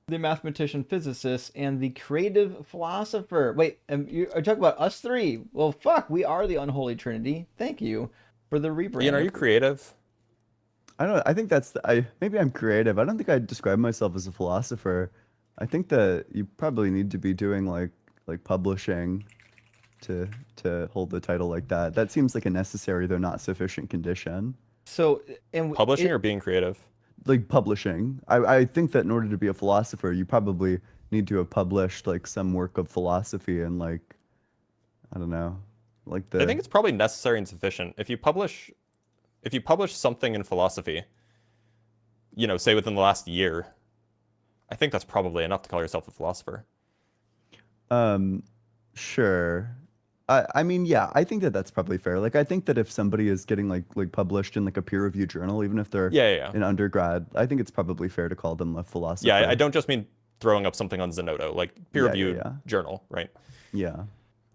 the mathematician physicist, and the creative philosopher. Wait, are you talking about us three? Well, fuck, we are the unholy trinity. Thank you for the rebrand. Ian, are you creative? I don't know. I think maybe I'm creative. I don't think I'd describe myself as a philosopher. I think that you probably need to be doing like publishing to hold the title like that. That seems like a necessary though not sufficient condition. So, and Publishing or being creative? Like publishing. I think that in order to be a philosopher, you probably need to have published like some work of philosophy and like, I don't know, like I think it's probably necessary and sufficient. If you publish something in philosophy, you know, say within the last year, I think that's probably enough to call yourself a philosopher. Sure. I mean, yeah, I think that that's probably fair. Like, I think that if somebody is getting like published in like a peer-reviewed journal, even if they're Yeah. in undergrad, I think it's probably fair to call them a philosopher. Yeah, I don't just mean throwing up something on Zenodo, like peer-reviewed journal, right? Yeah.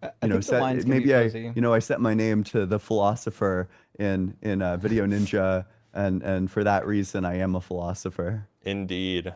I think the lines can be maybe fuzzy. I set my name to the philosopher in Video Ninja, and for that reason, I am a philosopher. Indeed.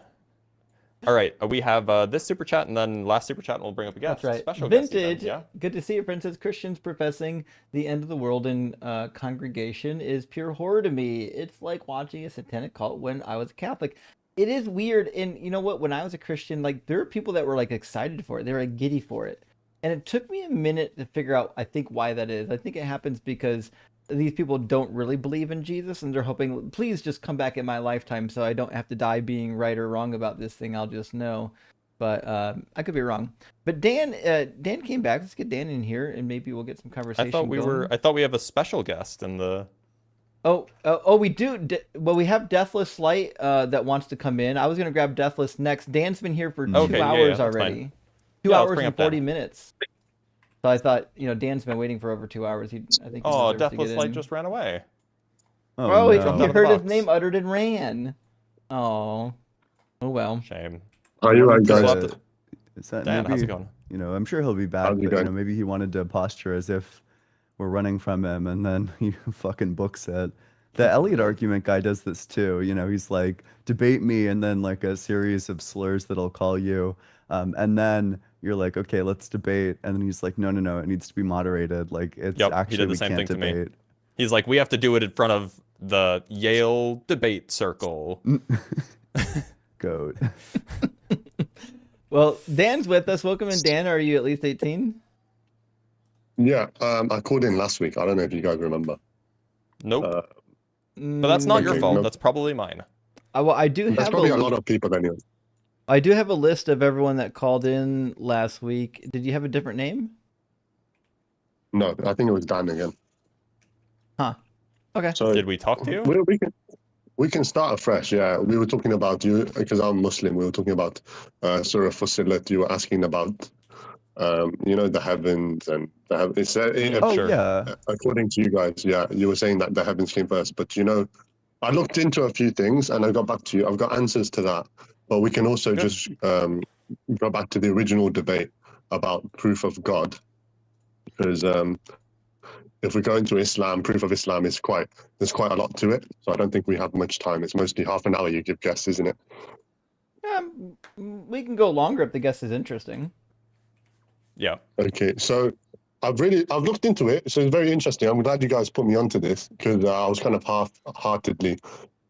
All right, we have this super chat and then last super chat, and we'll bring up a guest. That's right. Special guest Vintage. even, yeah. Good to see you, Princess. Christians professing the end of the world in congregation is pure horror to me. It's like watching a satanic cult when I was a Catholic. It is weird. And you know what? When I was a Christian, like there were people that were like excited for it. They were like giddy for it. And it took me a minute to figure out, I think, why that is. I think it happens because these people don't really believe in Jesus and they're hoping, please just come back in my lifetime so I don't have to die being right or wrong about this thing. I'll just know. But I could be wrong. But Dan came back. Let's get Dan in here and maybe we'll get some conversation going. I thought we have a special guest in the. Oh, we do. Well, we have Deathless Light that wants to come in. I was gonna grab Deathless next. Dan's been here for 2 hours that's already. fine. 2 Yeah, let's hours bring and up Dan. 40 minutes. So I thought, Dan's been waiting for over 2 hours. I think. Oh, he deserves to Deathless get Light in. just ran away. Oh, he no. Jumped out of the heard his box. name uttered and ran. Oh well. Shame. Are you right, Just guys? left it. Is that Dan, maybe, how's it going? I'm sure he'll be back, How's it but going? maybe he wanted to posture as if we're running from him, and then he fucking books it. The Elliot argument guy does this too. You know, he's like, debate me, and then like a series of slurs that I'll call you. And then you're like, okay, let's debate. And then he's like, no, no, no, it needs to be moderated. Like, it's Yep, he actually, did the we same can't thing to me. debate. He's like, we have to do it in front of the Yale debate circle. Goat. Well, Dan's with us. Welcome in, Dan. Are you at least 18? Yeah, I called in last week. I don't know if you guys remember. Nope. Mm, But that's not your okay, fault. no. That's probably mine. well, I do There's have probably a lot of people anyway. I do have a list of everyone that called in last week. Did you have a different name? No, I think it was Dan again. Huh. Okay. So Did we talk to you? we can start afresh. Yeah, we were talking about you because I'm Muslim. We were talking about Surah Fussilat. You were asking about the heavens and the heavens. Oh, Sure. yeah. According to you guys, yeah, you were saying that the heavens came first. But I looked into a few things and I got back to you. I've got answers to that. But we can also just go back to the original debate about proof of God, because if we go into Islam, proof of Islam there's quite a lot to it. So I don't think we have much time. It's mostly half an hour you give guests, isn't it? We can go longer if the guest is interesting. Yeah. Okay, so I've looked into it. So it's very interesting. I'm glad you guys put me onto this because I was kind of half-heartedly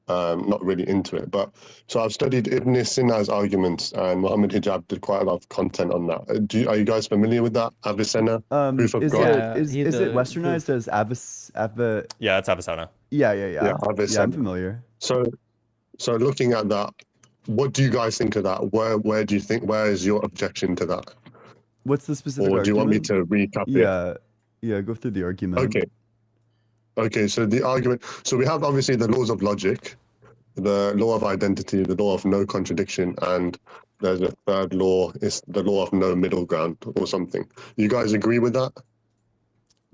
not really into it. But so I've studied Ibn Sina's arguments, and Muhammad Hijab did quite a lot of content on that. Are you guys familiar with that? Avicenna, proof of God. Yeah, Is it westernized as Yeah, it's Avicenna. Yeah, Avicenna. Yeah, I'm familiar. So looking at that, what do you guys think of that? Where do you think? Where is your objection to that? What's the specific Or argument? do you want me to recap it? Yeah, go through the argument. Okay, so the argument, so we have obviously the laws of logic, the law of identity, the law of no contradiction, and there's a third law, it's the law of no middle ground or something. You guys agree with that?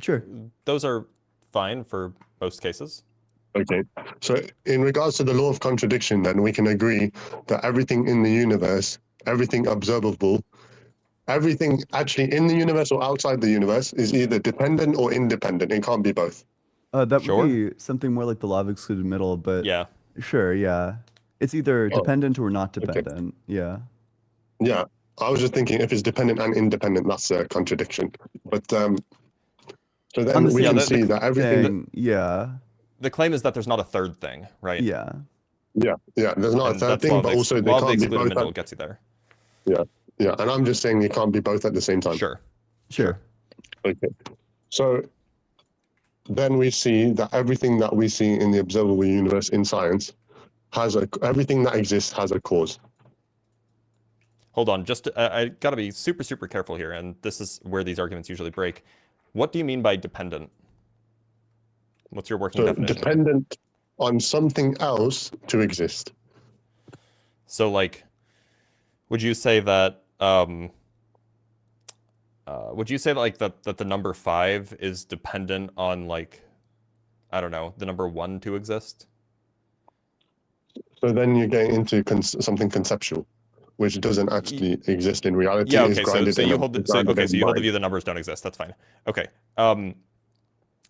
Sure. Those are fine for most cases. Okay, so in regards to the law of contradiction, then we can agree that everything in the universe, everything observable, everything actually in the universe or outside the universe is either dependent or independent. It can't be both. That would be something more like the law of excluded middle, but yeah, sure, yeah. It's either dependent or not dependent. Yeah. Yeah, I was just thinking if it's dependent and independent, that's a contradiction. But so then we can see that everything. The claim is that there's not a third thing, right? Yeah. Yeah, there's not a third thing, but also they can't be both. Middle gets you there. Yeah, and I'm just saying you can't be both at the same time. Sure. Okay, so then we see that everything that we see in the observable universe in science everything that exists has a cause. Hold on, just I gotta be super, super careful here, and this is where these arguments usually break. What do you mean by dependent? What's your working definition? Dependent on something else to exist. So, like, would you say that that the number 5 is dependent on, like, I don't know, the number 1 to exist? So then you get into something conceptual, which doesn't actually exist in reality. Yeah. Okay. So you hold the view that numbers don't exist. That's fine. Okay.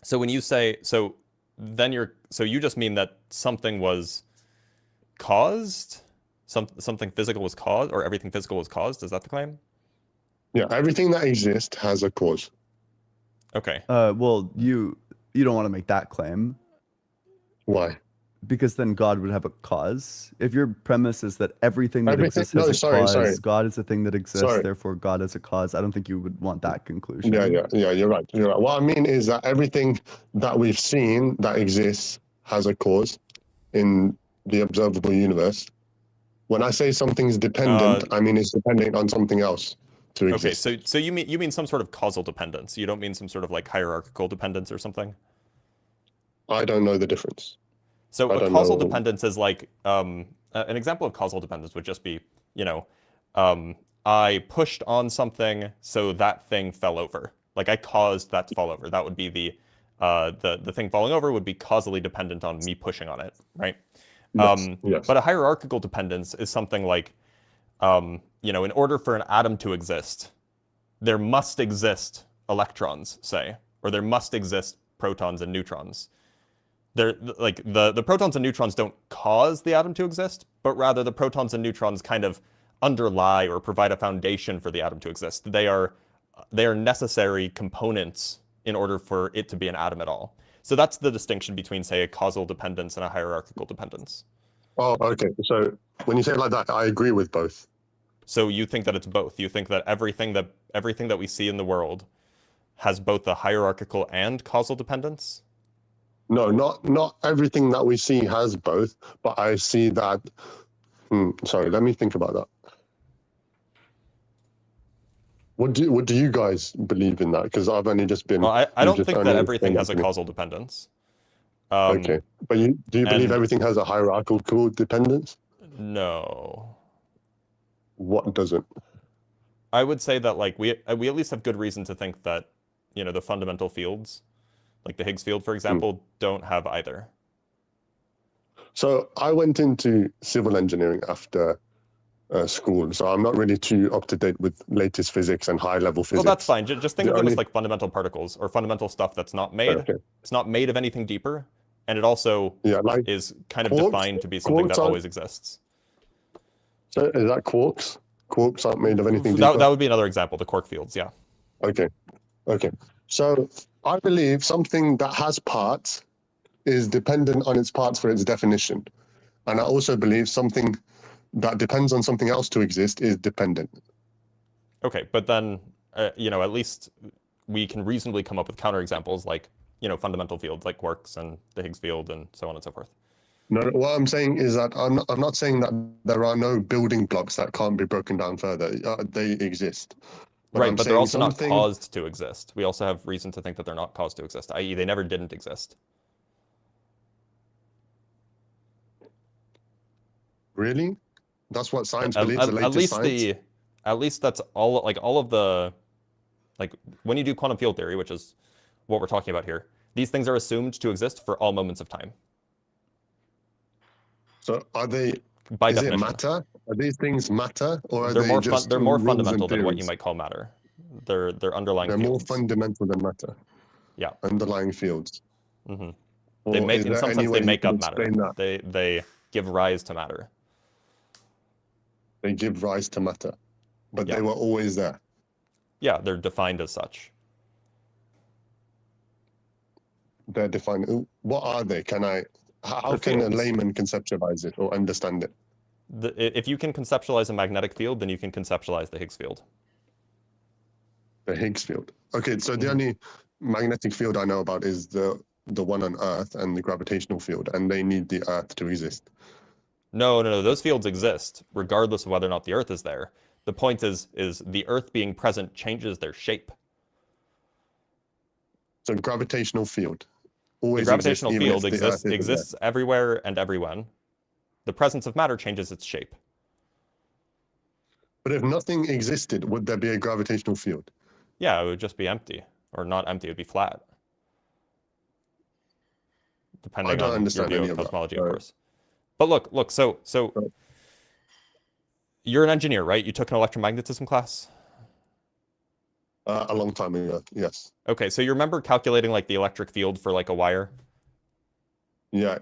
So when you say you just mean that something was caused, something physical was caused, or everything physical was caused. Is that the claim? Yeah. Everything that exists has a cause. Okay. Well, you don't want to make that claim. Why? Because then God would have a cause. If your premise is that everything that exists has a cause, God is a thing that exists, therefore God is a cause, I don't think you would want that conclusion. Yeah, you're right. What I mean is that everything that we've seen that exists has a cause in the observable universe. When I say something's dependent, I mean it's dependent on something else to exist. Okay, so you mean some sort of causal dependence. You don't mean some sort of like hierarchical dependence or something? I don't know the difference. So a causal dependence is like, an example of causal dependence would just be, I pushed on something so that thing fell over. Like I caused that to fall over. That would be the thing falling over would be causally dependent on me pushing on it, right? Yes. But a hierarchical dependence is something like, in order for an atom to exist, there must exist electrons, say, or there must exist protons and neutrons. they're like the protons and neutrons don't cause the atom to exist, but rather the protons and neutrons kind of underlie or provide a foundation for the atom to exist. They are necessary components in order for it to be an atom at all. So that's the distinction between, say, a causal dependence and a hierarchical dependence. Oh, okay. So when you say it like that, I agree with both. So you think that it's both. You think that everything that we see in the world has both the hierarchical and causal dependence? No, not everything that we see has both, but I see that. Sorry, let me think about that. What do you guys believe in that? Because I've only just been. Well, I don't think that everything has a causal dependence. Okay, but do you believe everything has a hierarchical dependence? No. What doesn't? I would say that like we at least have good reason to think that, you know, the fundamental fields, like the Higgs field, for example, don't have either. So I went into civil engineering after school, so I'm not really too up to date with latest physics and high level physics. Well, that's fine. Just think of them as like fundamental particles or fundamental stuff that's not made. Okay. It's not made of anything deeper, and it also like is kind of defined to be something that always exists. So is that quarks? Quarks aren't made of anything deeper? That would be another example, the quark fields, yeah. Okay. So I believe something that has parts is dependent on its parts for its definition. And I also believe something that depends on something else to exist is dependent. Okay, but then, you know, at least we can reasonably come up with counterexamples like, you know, fundamental fields like quarks and the Higgs field and so on and so forth. No, what I'm saying is that I'm not saying that there are no building blocks that can't be broken down further. They exist. Right, but they're also not caused to exist. We also have reason to think that they're not caused to exist, i.e. they never didn't exist. Really? That's what science believes, the latest science? At least that's all, like all of the, like when you do quantum field theory, which is what we're talking about here, these things are assumed to exist for all moments of time. So are they, by is definition, it matter? Are these things matter, or are they're they just they're more rules fundamental and than what you theories? might call matter. They're underlying They're fields. more fundamental than matter. Yeah. Underlying fields. Mm-hmm. Or They make, in some sense, they make up matter. That? They give rise to matter. They give rise to matter, but Yeah. they were always there. Yeah, they're defined as such. They're defined. What are they? How They're can a fields. layman conceptualize it or understand it? If you can conceptualize a magnetic field, then you can conceptualize the Higgs field. The Higgs field. Okay, so the only magnetic field I know about is the one on Earth and the gravitational field, and they need the Earth to exist. No. Those fields exist regardless of whether or not the Earth is there. The point is the Earth being present changes their shape. So gravitational field. The gravitational field exists everywhere and everyone. The presence of matter changes its shape. But if nothing existed, would there be a gravitational field? Yeah, it would just be empty. Or not empty, it would be flat. Depending on your view of cosmology, of course. But look, so you're an engineer, right? You took an electromagnetism class? A long time ago, yes. Okay, so you remember calculating like the electric field for like a wire? Yeah.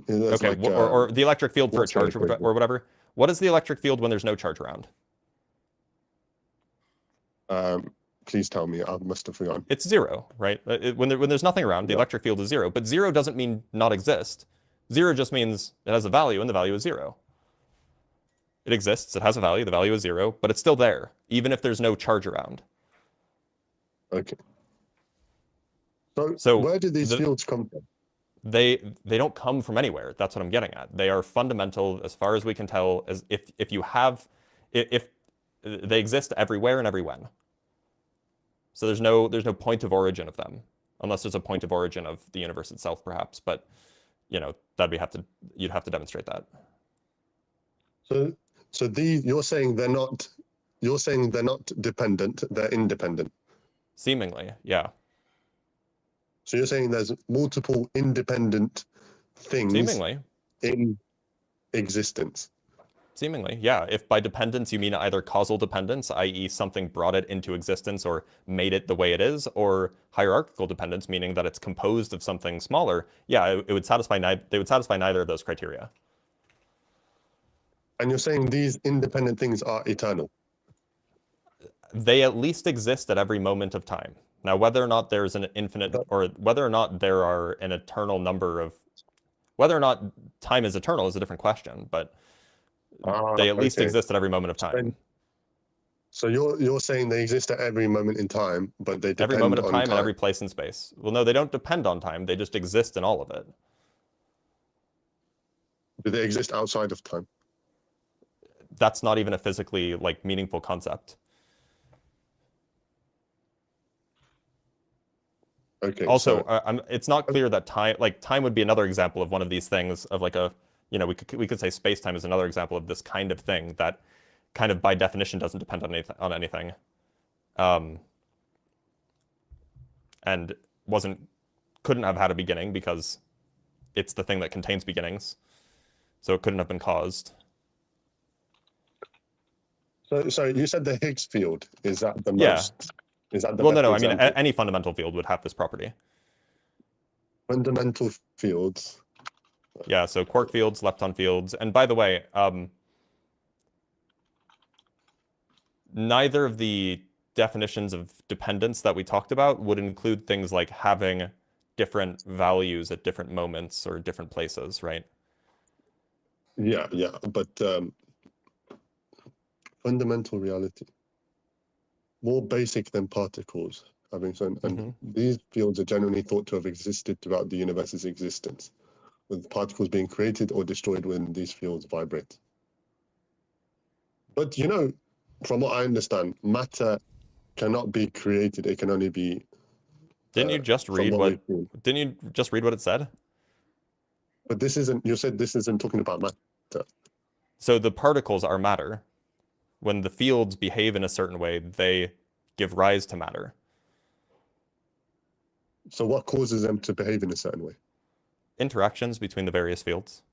Okay, like, or the electric field for a charge or whatever. What is the electric field when there's no charge around? Please tell me, I must have forgotten. It's zero, right? When there's nothing around, the electric field is zero. But zero doesn't mean not exist. Zero just means it has a value, and the value is zero. It exists, it has a value, the value is zero, but it's still there, even if there's no charge around. Okay. So where do these fields come from? They don't come from anywhere. That's what I'm getting at. They are fundamental, as far as we can tell, as if they exist everywhere and everywhen. So there's no point of origin of them, unless there's a point of origin of the universe itself, perhaps. But you know, you'd have to demonstrate that. So you're saying they're not dependent, they're independent. Seemingly, yeah. So you're saying there's multiple independent things seemingly in existence. Seemingly, yeah. If by dependence you mean either causal dependence, i.e. something brought it into existence or made it the way it is, or hierarchical dependence, meaning that it's composed of something smaller, yeah, it would satisfy they would satisfy neither of those criteria. And you're saying these independent things are eternal? They at least exist at every moment of time. Now, whether or not there's an infinite, or whether or not there are an eternal number of, whether or not time is eternal is a different question, but they at least exist at every moment of time. So you're saying they exist at every moment in time, but they depend every moment of on time and every place in space. Well, no, they don't depend on time. They just exist in all of it. Do they exist outside of time? That's not even a physically like meaningful concept. Okay. Also, so, it's not clear that time would be another example of one of these things of like a, you know, we could say space-time is another example of this kind of thing that kind of by definition doesn't depend on anything. And couldn't have had a beginning because it's the thing that contains beginnings. So it couldn't have been caused. So you said the Higgs field, is that the Yeah. most? Is that the Well, best no, I mean, example? any fundamental field would have this property. Fundamental fields. Yeah, so quark fields, lepton fields. And by the way, neither of the definitions of dependence that we talked about would include things like having different values at different moments or different places, right? Yeah, but fundamental reality, more basic than particles, having said, and these fields are generally thought to have existed throughout the universe's existence, with particles being created or destroyed when these fields vibrate. But you know, from what I understand, matter cannot be created; it can only be. Didn't you just read what? Didn't you just read what it said? But this isn't. You said this isn't talking about matter. So the particles are matter. When the fields behave in a certain way, they give rise to matter. So what causes them to behave in a certain way? Interactions between the various fields.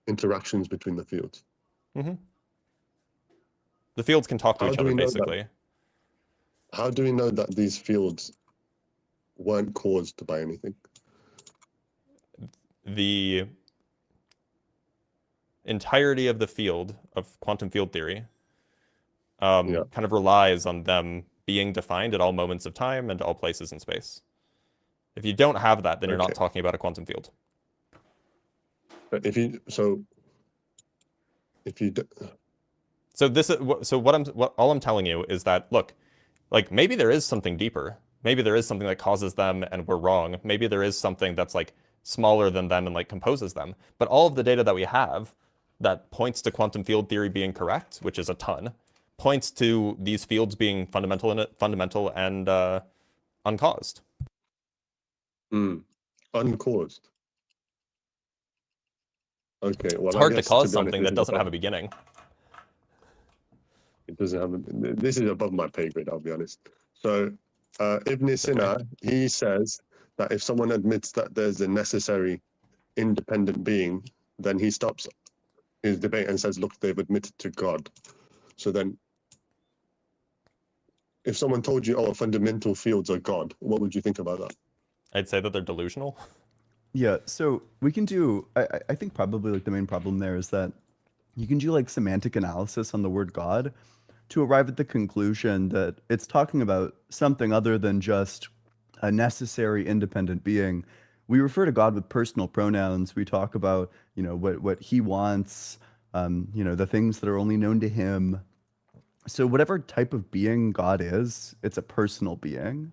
Interactions between the fields. Mm-hmm. The fields can talk to each other, basically. How do we know that these fields weren't caused by anything? The entirety of the field of quantum field theory kind of relies on them being defined at all moments of time and all places in space. If you don't have that, then you're not talking about a quantum field. But so all I'm telling you is that, look, like maybe there is something deeper. Maybe there is something that causes them and we're wrong. Maybe there is something that's like smaller than them and like composes them. But all of the data that we have that points to quantum field theory being correct, which is a ton, points to these fields being fundamental and uncaused. Uncaused. Okay, well, it's hard to cause something that doesn't have a beginning. It doesn't have. This is above my pay grade, I'll be honest. So, Ibn Sina, he says that if someone admits that there's a necessary independent being, then he stops his debate and says, look, they've admitted to God. So then, if someone told you, oh, fundamental fields are God, what would you think about that? I'd say that they're delusional. Yeah, so we can do, I think probably like the main problem there is that you can do like semantic analysis on the word God to arrive at the conclusion that it's talking about something other than just a necessary independent being. We refer to God with personal pronouns. We talk about, you know, what he wants, you know, the things that are only known to him. So whatever type of being God is, it's a personal being.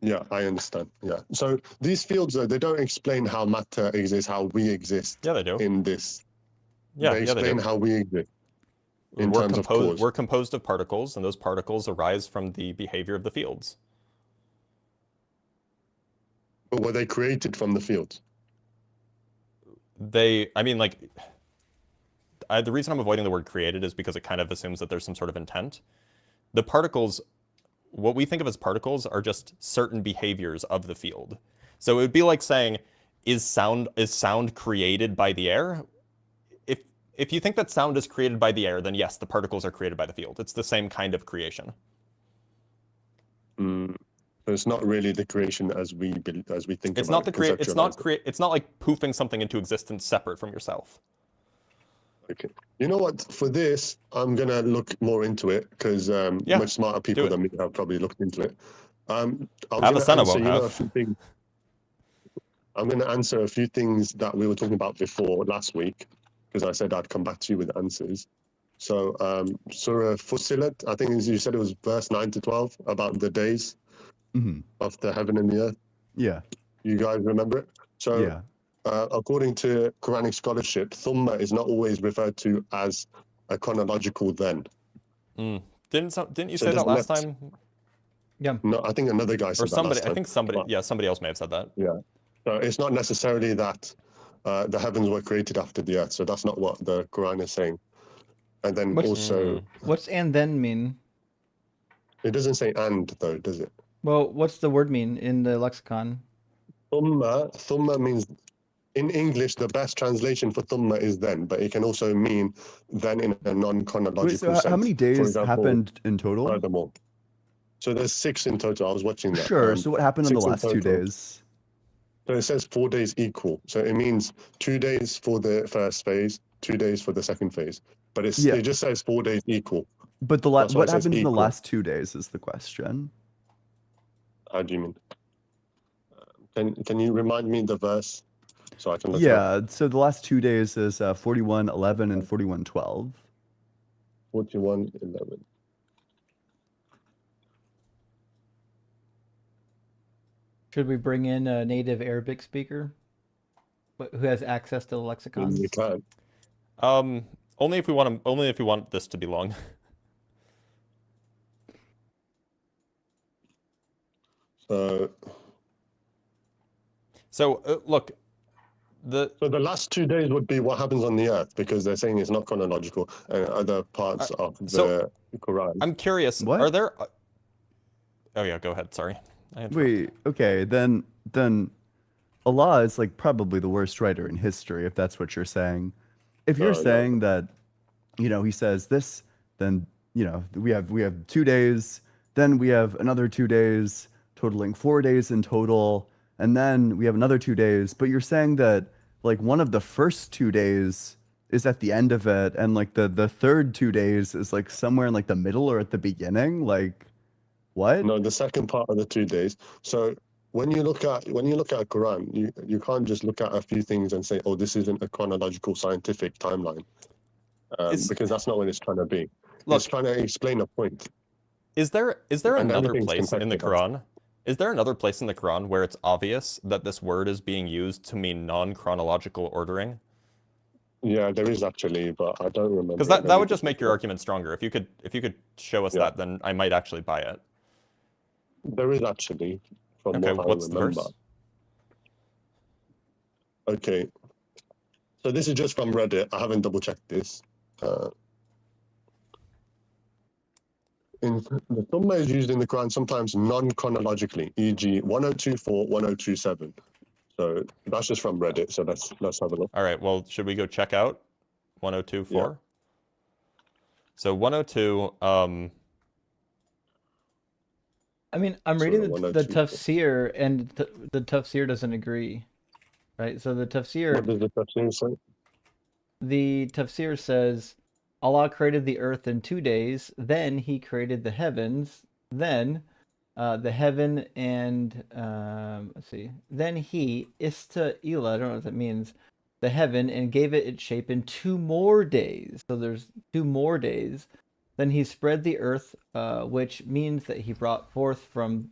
Yeah, I understand. Yeah. So these fields, they don't explain how matter exists, how we exist. Yeah, they do. In this. Yeah, they explain how we exist. We're composed of particles, and those particles arise from the behavior of the fields. But were they created from the fields? The reason I'm avoiding the word created is because it kind of assumes that there's some sort of intent. The particles, what we think of as particles, are just certain behaviors of the field. So it would be like saying, is sound created by the air? If you think that sound is created by the air, then yes, the particles are created by the field. It's the same kind of creation. So it's not really the creation as we think It's about not it. It's not like poofing something into existence separate from yourself. Okay. You know what? For this, I'm gonna look more into it because much smarter people than me have probably looked into it. I was Avicenna answer, won't have. a few things. I'm gonna answer a few things that we were talking about before last week because I said I'd come back to you with answers. So Surah Fussilat, I think you said it was verse 9 to 12 about the days of the heaven and the earth. Yeah. You guys remember it? So Yeah. according to Quranic scholarship, thumma is not always referred to as a chronological then. Didn't you say that last time? Yeah. No, I think another guy said or somebody. that last time. I think somebody else may have said that. Yeah. So it's not necessarily that the heavens were created after the earth. So that's not what the Quran is saying. And then what's and then mean? It doesn't say and though, does it? Well, what's the word mean in the lexicon? Thumma means, in English, the best translation for thumma is then, but it can also mean then in a non-chronological sense. How many days example, happened in total? Furthermore. So there's 6 in total. I was watching that. Sure. So what happened in the last 2 days? So it says 4 days equal. So it means 2 days for the first phase, 2 days for the second phase. But it just says 4 days equal. But what happens in the last 2 days is the question. How do you mean? Can you remind me the verse so I can look up? So the last 2 days is 41:11 and 41:12. 41:11. Should we bring in a native Arabic speaker who has access to the lexicons? We can. Only if we want this to be long. So look, so the last 2 days would be what happens on the earth because they're saying it's not chronological and other parts of the Quran. I'm curious. What? Are there? Oh yeah, go ahead. Sorry. Wait. Okay. Then Allah is like probably the worst writer in history, if that's what you're saying. If you're saying that, he says this, then we have 2 days, then we have another 2 days, totaling 4 days in total, and then we have another 2 days. But you're saying that like one of the first 2 days is at the end of it, and like the third 2 days is like somewhere in like the middle or at the beginning. Like, what? No, the second part of the 2 days. So when you look at Quran, you can't just look at a few things and say, oh, this isn't a chronological scientific timeline, because that's not what it's trying to be. It's trying to explain a point. Is there another place in the Quran? Is there another place in the Quran where it's obvious that this word is being used to mean non-chronological ordering? Yeah, there is actually, but I don't remember. Because that would just make your argument stronger. If you could show us that, then I might actually buy it. There is actually. From okay, what what's I the remember. verse? Okay, so this is just from Reddit. I haven't double checked this. The Thumma is used in the Quran sometimes non-chronologically, e.g. 1024, 1027. So that's just from Reddit. So let's have a look. All right. Well, should we go check out 1024? Yeah. So 102. I mean, I'm reading the tafsir, and the tafsir doesn't agree, right? So the tafsir. What does the tafsir say? The tafsir says, Allah created the earth in 2 days, then He created the heavens, then the heaven and let's see, then He ista'ila, I don't know what that means, the heaven, and gave it its shape in 2 more days. So there's 2 more days. Then He spread the earth, which means that He brought forth from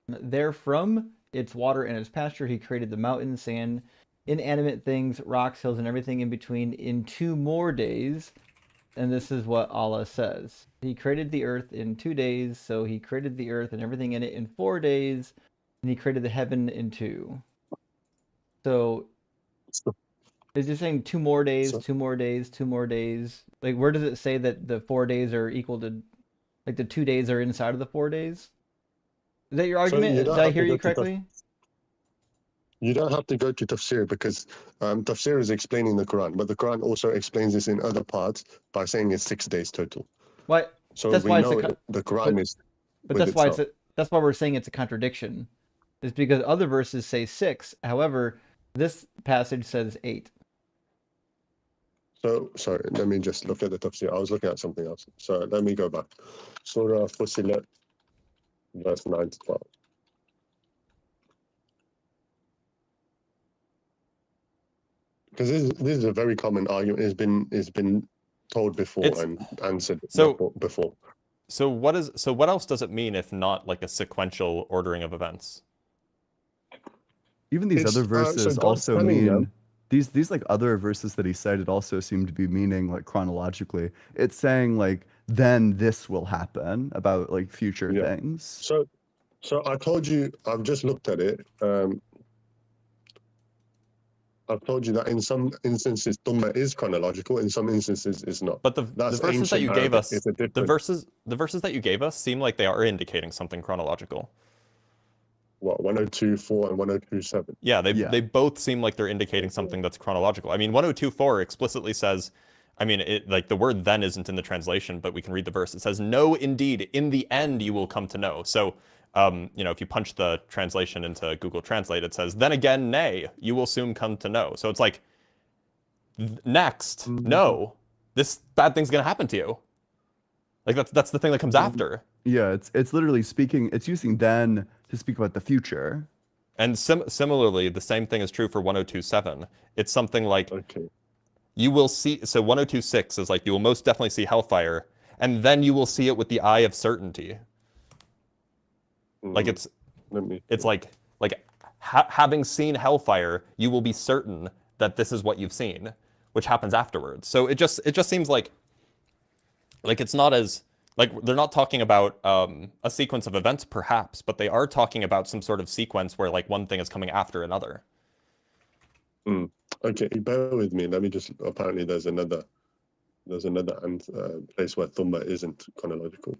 its water and its pasture. He created the mountains, sand, inanimate things, rocks, hills, and everything in between in 2 more days. And this is what Allah says. He created the earth in 2 days, so He created the earth and everything in it in 4 days, and He created the heaven in 2. So it's just saying 2 more days, 2 more days, 2 more days. Like, where does it say that the 4 days are equal to, like, the 2 days are inside of the 4 days? Is that your argument? Did I hear you correctly? You don't have to go to tafsir because tafsir is explaining the Quran, but the Quran also explains this in other parts by saying it's 6 days total. What? So That's we why it's know a. the Quran is. But with that's why itself. that's why we're saying it's a contradiction. It's because other verses say 6. However, this passage says 8. So sorry, let me just look at the tafsir. I was looking at something else. So let me go back. Surah Fussilat, verse 9 to 12. Because this is a very common argument. It's been told before and answered before. So what else does it mean if not like a sequential ordering of events? Even these other verses also mean these like other verses that he cited also seem to be meaning like chronologically. It's saying like then this will happen about like future things. So I told you I've just looked at it. I've told you that in some instances Dhamma is chronological, in some instances it's not. But the verses that you gave us, the verses that you gave us seem like they are indicating something chronological. What, 102.4 and 102.7? Yeah, they both seem like they're indicating something that's chronological. I mean, 102.4 explicitly says, I mean, it like the word then isn't in the translation, but we can read the verse. It says, "No, indeed, in the end you will come to know." So, you know, if you punch the translation into Google Translate, it says, "Then again, nay, you will soon come to know." So it's like, next, no, this bad thing's gonna happen to you. Like that's the thing that comes after. Yeah, it's literally speaking. It's using then to speak about the future. And similarly, the same thing is true for 102.7. It's something like, you will see. So 102.6 is like, you will most definitely see hellfire, and then you will see it with the eye of certainty. Like it's like having seen hellfire, you will be certain that this is what you've seen, which happens afterwards. So it just seems like it's not as like they're not talking about a sequence of events perhaps, but they are talking about some sort of sequence where like one thing is coming after another. Okay, bear with me. Let me just. Apparently, there's another place where Thumma isn't chronological.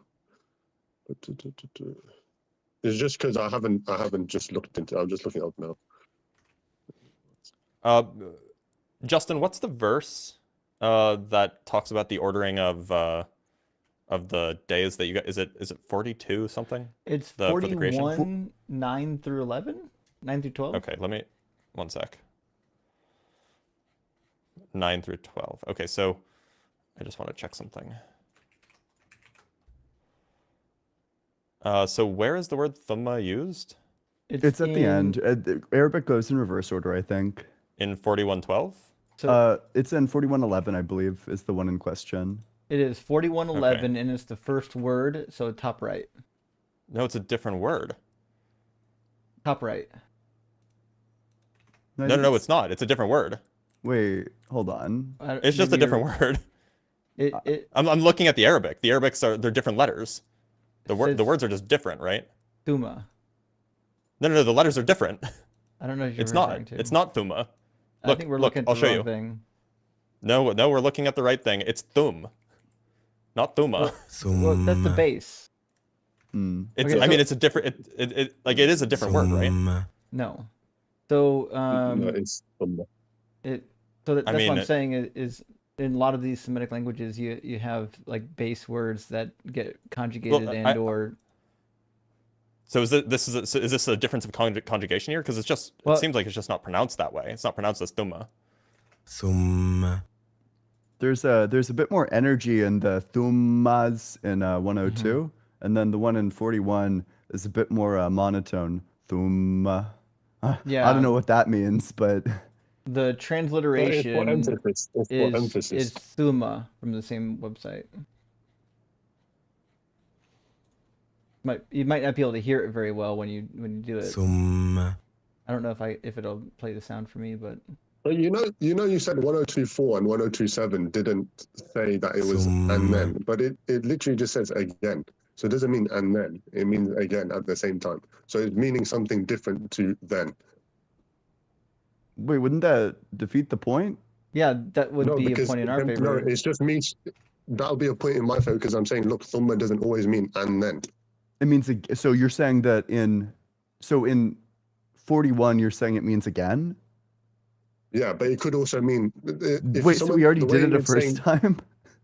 It's just because I haven't just looked into. I'm just looking up now. Justin, what's the verse that talks about the ordering of the days that you got? Is it 42 something? It's for the creation? 41, 9 through 11, 9 through 12. Okay, let me 1 sec. 9 through 12. Okay, so I just want to check something. So where is the word thumma used? It's at the end. Arabic goes in reverse order, I think. In 41:12? So it's in 41:11, I believe, is the one in question. It is 41:11, and it's the first word, so top right. No, it's a different word. Top right. No, it's not. It's a different word. Wait, hold on. It's just a different word. I'm looking at the Arabic. The Arabics they're different letters. The words are just different, right? Thumma. No, the letters are different. I don't know if you're It's referring to. It's not thumma. I think we're looking at the I'll show wrong you. thing. No, we're looking at the right thing. It's thum, not thumma. Well, that's the base. It's. I mean, it's a different. It is a different word, right? No. So No, it's Thumma. That's what I'm saying is in a lot of these Semitic languages you have like base words that get conjugated or. So is this a difference of conjugation here? Because it seems like it's just not pronounced that way. It's not pronounced as thumma. There's a bit more energy in the thummas in 102, and then the one in 41 is a bit more monotone. Thumma. Yeah. I don't know what that means, but the transliteration It's for emphasis. is thumma from the same website. You might not be able to hear it very well when you do it. I don't know if it'll play the sound for me, but you said 102.4 and 102.7 didn't say that it was and then, but it literally just says again. So it doesn't mean and then. It means again at the same time. So it's meaning something different to then. Wait, wouldn't that defeat the point? Yeah, that would be a point in our favor. No, it's just means that'll be a point in my favor because I'm saying, look, thumma doesn't always mean and then. It means so you're saying that in 41, you're saying it means again? Yeah, but it could also mean if Wait, so we already the did way it a it's first saying, time?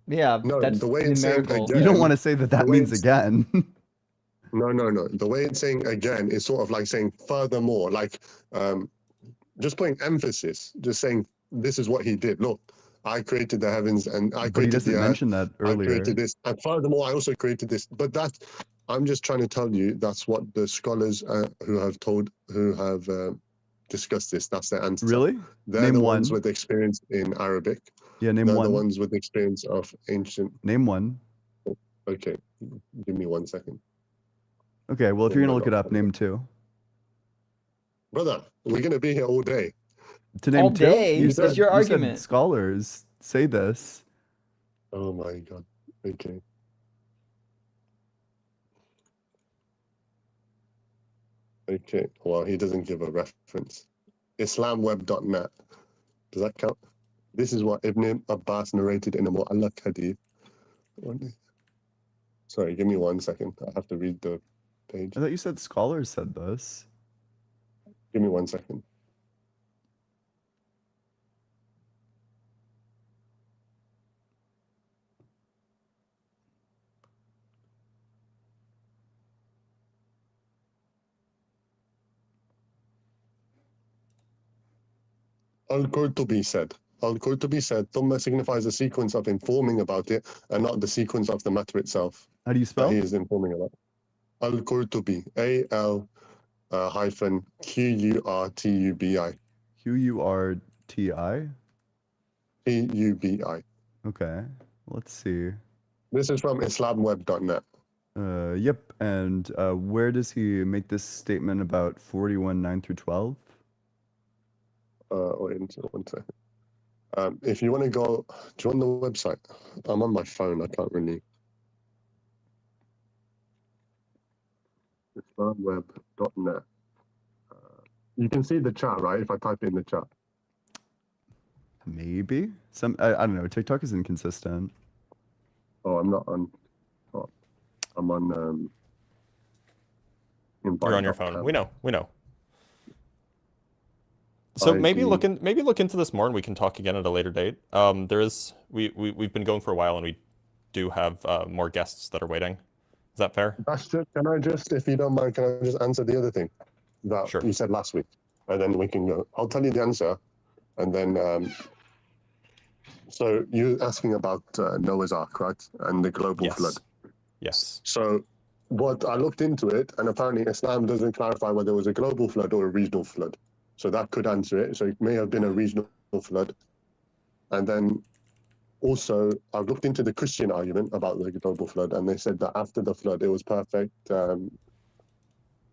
Yeah, no, that's the way it's saying numerical. again. You don't want to say that the that way means it's- again. No. The way it's saying again is sort of like saying furthermore, like just putting emphasis, just saying this is what he did. Look, I created the heavens and I But he created doesn't the earth. mention that I earlier. created this, and furthermore, I also created this. But I'm just trying to tell you that's what the scholars who have discussed this. That's their answer. Really? They're Name the one. ones with experience in Arabic. Yeah, name They're one. the ones with experience of ancient. Name one. Okay, give me 1 second, Okay, well, if you're going to look it up, name two. brother. We're gonna be here all day. To name All two? day? You It's said, your you argument. said scholars say this. Oh my god. Okay. Okay. Well, he doesn't give a reference. Islamweb.net. Does that count? This is what Ibn Abbas narrated in a Mu'allaq hadith. Sorry, give me 1 second. I have to read the page. I thought you said scholars said this. Give me 1 second. Al-Qurtubi said, Thumma signifies a sequence of informing about it and not the sequence of the matter itself How do you that spell? he is informing about. Al-Qurtubi, hyphen Qurtubi. Qurti? Tubi. Okay, let's see. This is from Islamweb.net. Yep, and where does he make this statement about 41, 9 through 12? Wait 1 second. If you want to go, do you want the website? I'm on my phone, I can't really. Islamweb.net. You can see the chat, right? If I type in the chat. Maybe. I don't know, TikTok is inconsistent. Oh, I'm not on. Oh, I'm on. You're on your phone. We know. So I maybe do. look into this more, and we can talk again at a later date. We've been going for a while, and we do have more guests that are waiting. Is that fair? Can I just, if you don't mind, can I just answer the other thing that Sure. you said last week, and then we can go. I'll tell you the answer, and then. So you're asking about Noah's Ark, right, and the global flood. Yes. So, what I looked into it, and apparently Islam doesn't clarify whether it was a global flood or a regional flood. So that could answer it. So it may have been a regional flood. And then also, I've looked into the Christian argument about the global flood, and they said that after the flood, it was perfect. It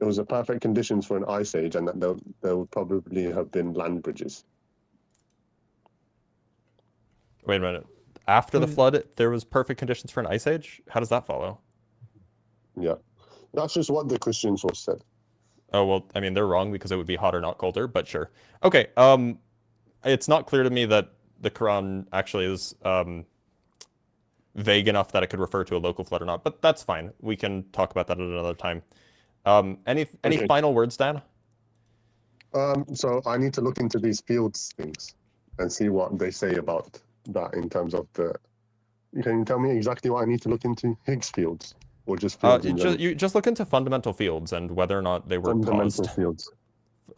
was a perfect conditions for an ice age, and that there would probably have been land bridges. Wait a minute. After the flood, there was perfect conditions for an ice age? How does that follow? Yeah. That's just what the Christian source said. Oh, well, I mean, they're wrong because it would be hotter, not colder, but sure. Okay, it's not clear to me that the Quran actually is vague enough that it could refer to a local flood or not, but that's fine. We can talk about that at another time. Any Okay. final words, Dan? So I need to look into these fields things and see what they say about that in terms of the. Can you tell me exactly what I need to look into? Higgs fields or just fields? You just look into fundamental fields and whether or not they were fundamental caused. fields.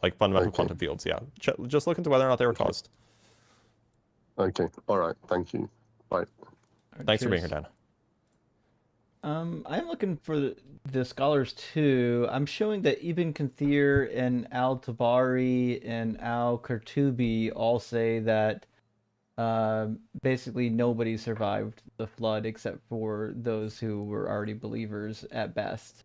Like fundamental Okay. quantum fields, yeah. Just look into whether or not they were caused. Okay. All right. Thank you. Bye. Thanks for being here, Dan. I'm looking for the scholars too. I'm showing that Ibn Kathir and Al-Tabari and Al-Qurtubi all say that basically nobody survived the flood except for those who were already believers at best.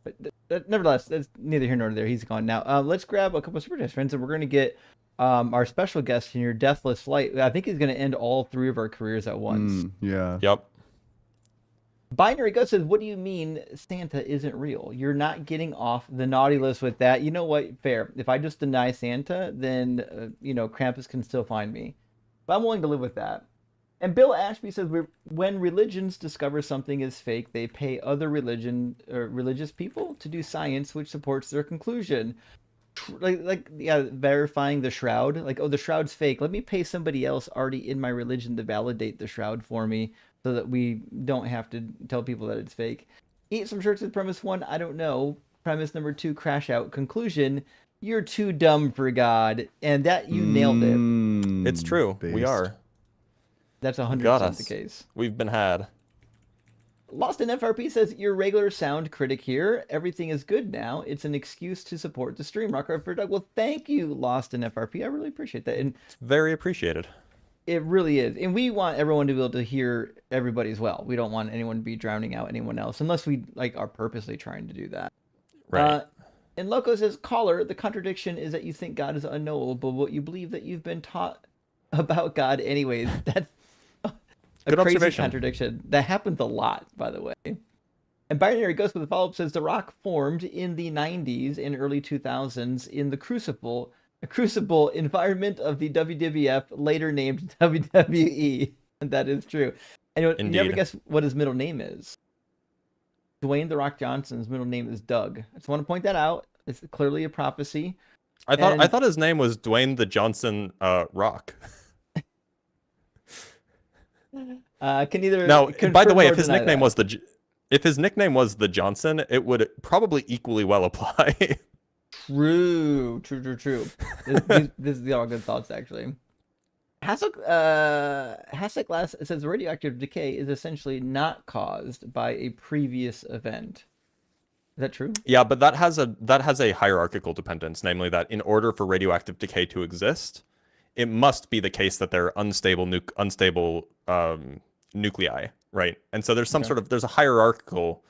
But nevertheless, that's neither here nor there. He's gone now. Let's grab a couple of super chats, friends, and we're going to get our special guest in your Deathless Light. I think he's going to end all three of our careers at once. Yeah. Yep. Binary Gus says, what do you mean Santa isn't real? You're not getting off the naughty list with that. You know what? Fair. If I just deny Santa, then, Krampus can still find me. But I'm willing to live with that. And Bill Ashby says, when religions discover something is fake, they pay other religious people to do science which supports their conclusion. verifying the shroud. Like, oh, the shroud's fake. Let me pay somebody else already in my religion to validate the shroud for me, so that we don't have to tell people that it's fake. Eat some shirts with premise 1. I don't know. Premise number 2, crash out. Conclusion: you're too dumb for God, and that you nailed it. It's true. We Based. are. That's Got 100% us. the case. We've been had. Lost in FRP says, your regular sound critic here. Everything is good now. It's an excuse to support the stream. Rock hard for Doug. Well, thank you, Lost in FRP. I really appreciate that. And It's very appreciated. it really is. And we want everyone to be able to hear everybody as well. We don't want anyone to be drowning out anyone else, unless we are purposely trying to do that. Right. And Loco says, caller, the contradiction is that you think God is unknowable, but you believe that you've been taught about God anyways. That's a Good crazy observation. contradiction. That happens a lot, by the way. And Binary Ghost with a follow-up says, The Rock formed in the 90s and early 2000s in the crucible environment of the WWF, later named WWE. And that is true. And you never Indeed. guess what his middle name is. Dwayne The Rock Johnson's middle name is Doug. I just want to point that out. It's clearly a prophecy. I thought his name was Dwayne the Johnson Rock. Can either Now, by the confirm way, or if his deny nickname that. was if his nickname was the Johnson, it would probably equally well apply. True. These are all good thoughts, actually. Hasek says radioactive decay is essentially not caused by a previous event. Is that true? Yeah, but that has a hierarchical dependence, namely that in order for radioactive decay to exist, it must be the case that they're unstable nuclei, right? And so there's there's a hierarchical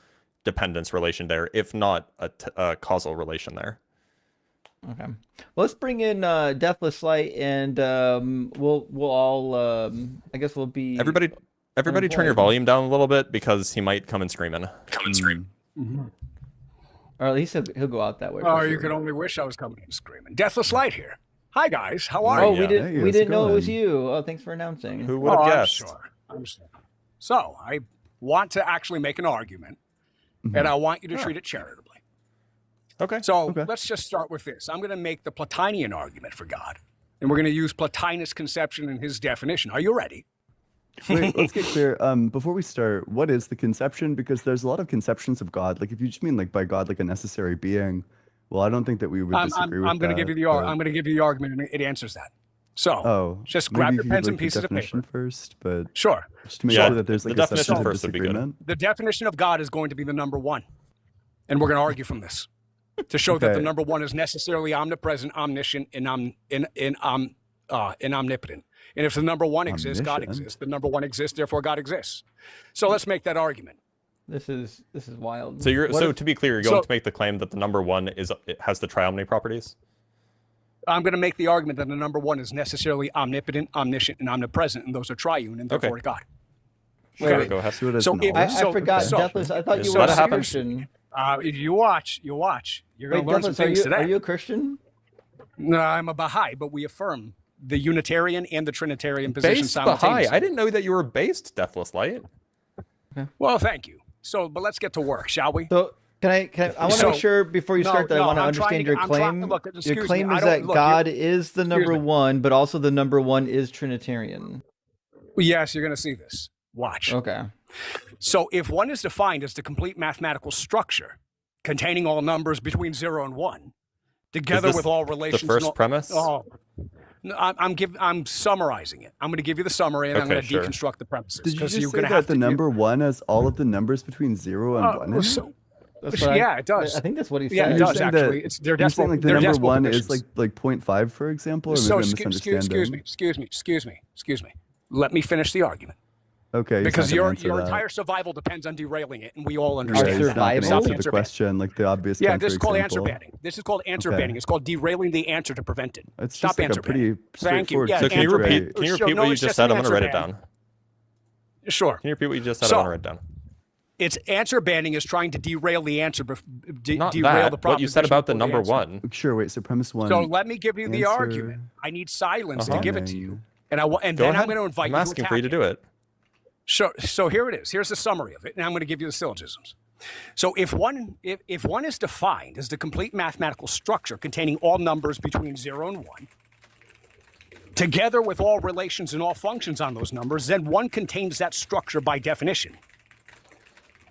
dependence relation there, if not a causal relation there. Okay. Well, let's bring in Deathless Light, and we'll all I guess we'll be Everybody turn your volume down a little bit because he might come and screaming. Or at least he'll go out that way. Oh, for you sure. could only wish I was coming in screaming. Deathless Light here. Hi guys, how are Oh, you? we didn't Hey, we how's didn't it know it was going? you. Oh, thanks for announcing. Who would have guessed? I'm sure. So I want to actually make an argument, and I want you to treat it charitably. Okay. So let's just start with this. I'm going to make the Platonian argument for God, and we're going to use Plotinus' conception and his definition. Are you ready? Wait, let's get clear. Before we start, what is the conception? Because there's a lot of conceptions of God. Like, if you just mean by God like a necessary being, well, I don't think that we would disagree with I'm going to that, give you the but- I'm going to give you the argument, and it answers that. So just maybe grab you your could pens give, and the pieces of definition paper. first, but Sure. just to make Yeah, sure that there's the like a definition substantive first would be good. disagreement. The definition of God is going to be the number one, and we're going to argue from this to show that the Okay. number one is necessarily omnipresent, omniscient, and omnipotent. And if the number one exists, God Omniscient? exists. The number one exists, therefore God exists. So let's make that argument. This is wild. So What if- to be clear, you're going to make the claim that the number one has the triomny properties? I'm going to make the argument that the number one is necessarily omnipotent, omniscient, and omnipresent, and those are triune, and therefore God. Sure, go ahead. So it has So knowledge. I forgot. so- Deathless. I thought you so were that a happens. Christian. If you watch. You're going Wait, to learn some Deathless, things today. are you a Christian? No, I'm a Baha'i, but we affirm the Unitarian and the Trinitarian position Based Baha'i. simultaneously. I didn't know that you were based Deathless Light. Well, thank you. So, but let's get to work, shall we? So can I want to So- make sure before you No, start that I no, want to I'm trying understand to- your I'm trying- claim. look, Your excuse me, claim I is don't- that look, God you- is the number me. one, but also the number one is Trinitarian. Yes, you're going to see this. Watch. Okay. So, if one is defined as the complete mathematical structure containing all numbers between 0 and 1, together this with all The relations. first premise? Oh, no, I'm summarizing it. I'm going to give you the summary, and I'm Okay, going to sure. deconstruct the premises. Did you 'cause just you're say gonna that have the to- number one has all of the numbers between 0 and 1 in it? so- That's what yeah, it does. I think that's what he said. Yeah, it You're does saying that- actually. It's they're You're saying decimal. like the they're number decimal one divisions. is like 0.5, for example, or maybe So, I'm excuse misunderstanding. me. Let me finish the argument. Okay, he's Because not gonna your answer that. entire survival depends on derailing it, and we all Yeah, understand. he's not gonna survival? answer the Answer question, like the obvious Yeah, this is called answer counterexample. banning. This is called answer Okay. banning. It's called derailing the answer to prevent it. It's Stop just like answer a pretty banning. Thank you. straightforward Yeah, So can you answer repeat? ban. Can you Sure, repeat no, what you it's just just said? an I'm gonna answer write it ban. down. Sure. Can you repeat what you just said? So- I'm gonna write it down. It's answer banning is trying to derail the answer, Not derail that. the What you said proposition about the before number answer. one. Sure, wait, so premise one. So let me give you the answer argument. I need silence to Uh-huh. give it to you, and Go then ahead. I'm going to invite I'm you to asking attack for you to it. do it. Sure. So here it is. Here's the summary of it, and I'm going to give you the syllogisms. So if one is defined as the complete mathematical structure containing all numbers between 0 and 1, together with all relations and all functions on those numbers, then one contains that structure by definition.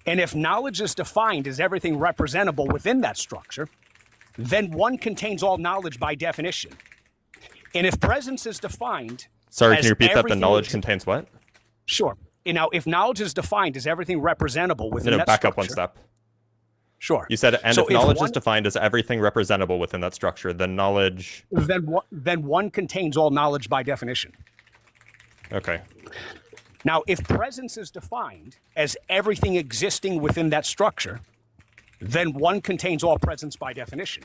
And if knowledge is defined as everything representable within that structure, then one contains all knowledge by definition. And if presence is defined Sorry, as can you repeat that? The everything knowledge is- contains what? Sure. And now, if knowledge is defined as everything representable within No, that back structure, up one step. Sure. You said, and So if knowledge is one- defined as everything representable within that structure, then knowledge. then one contains all knowledge by definition. Okay. Now, if presence is defined as everything existing within that structure, then one contains all presence by definition.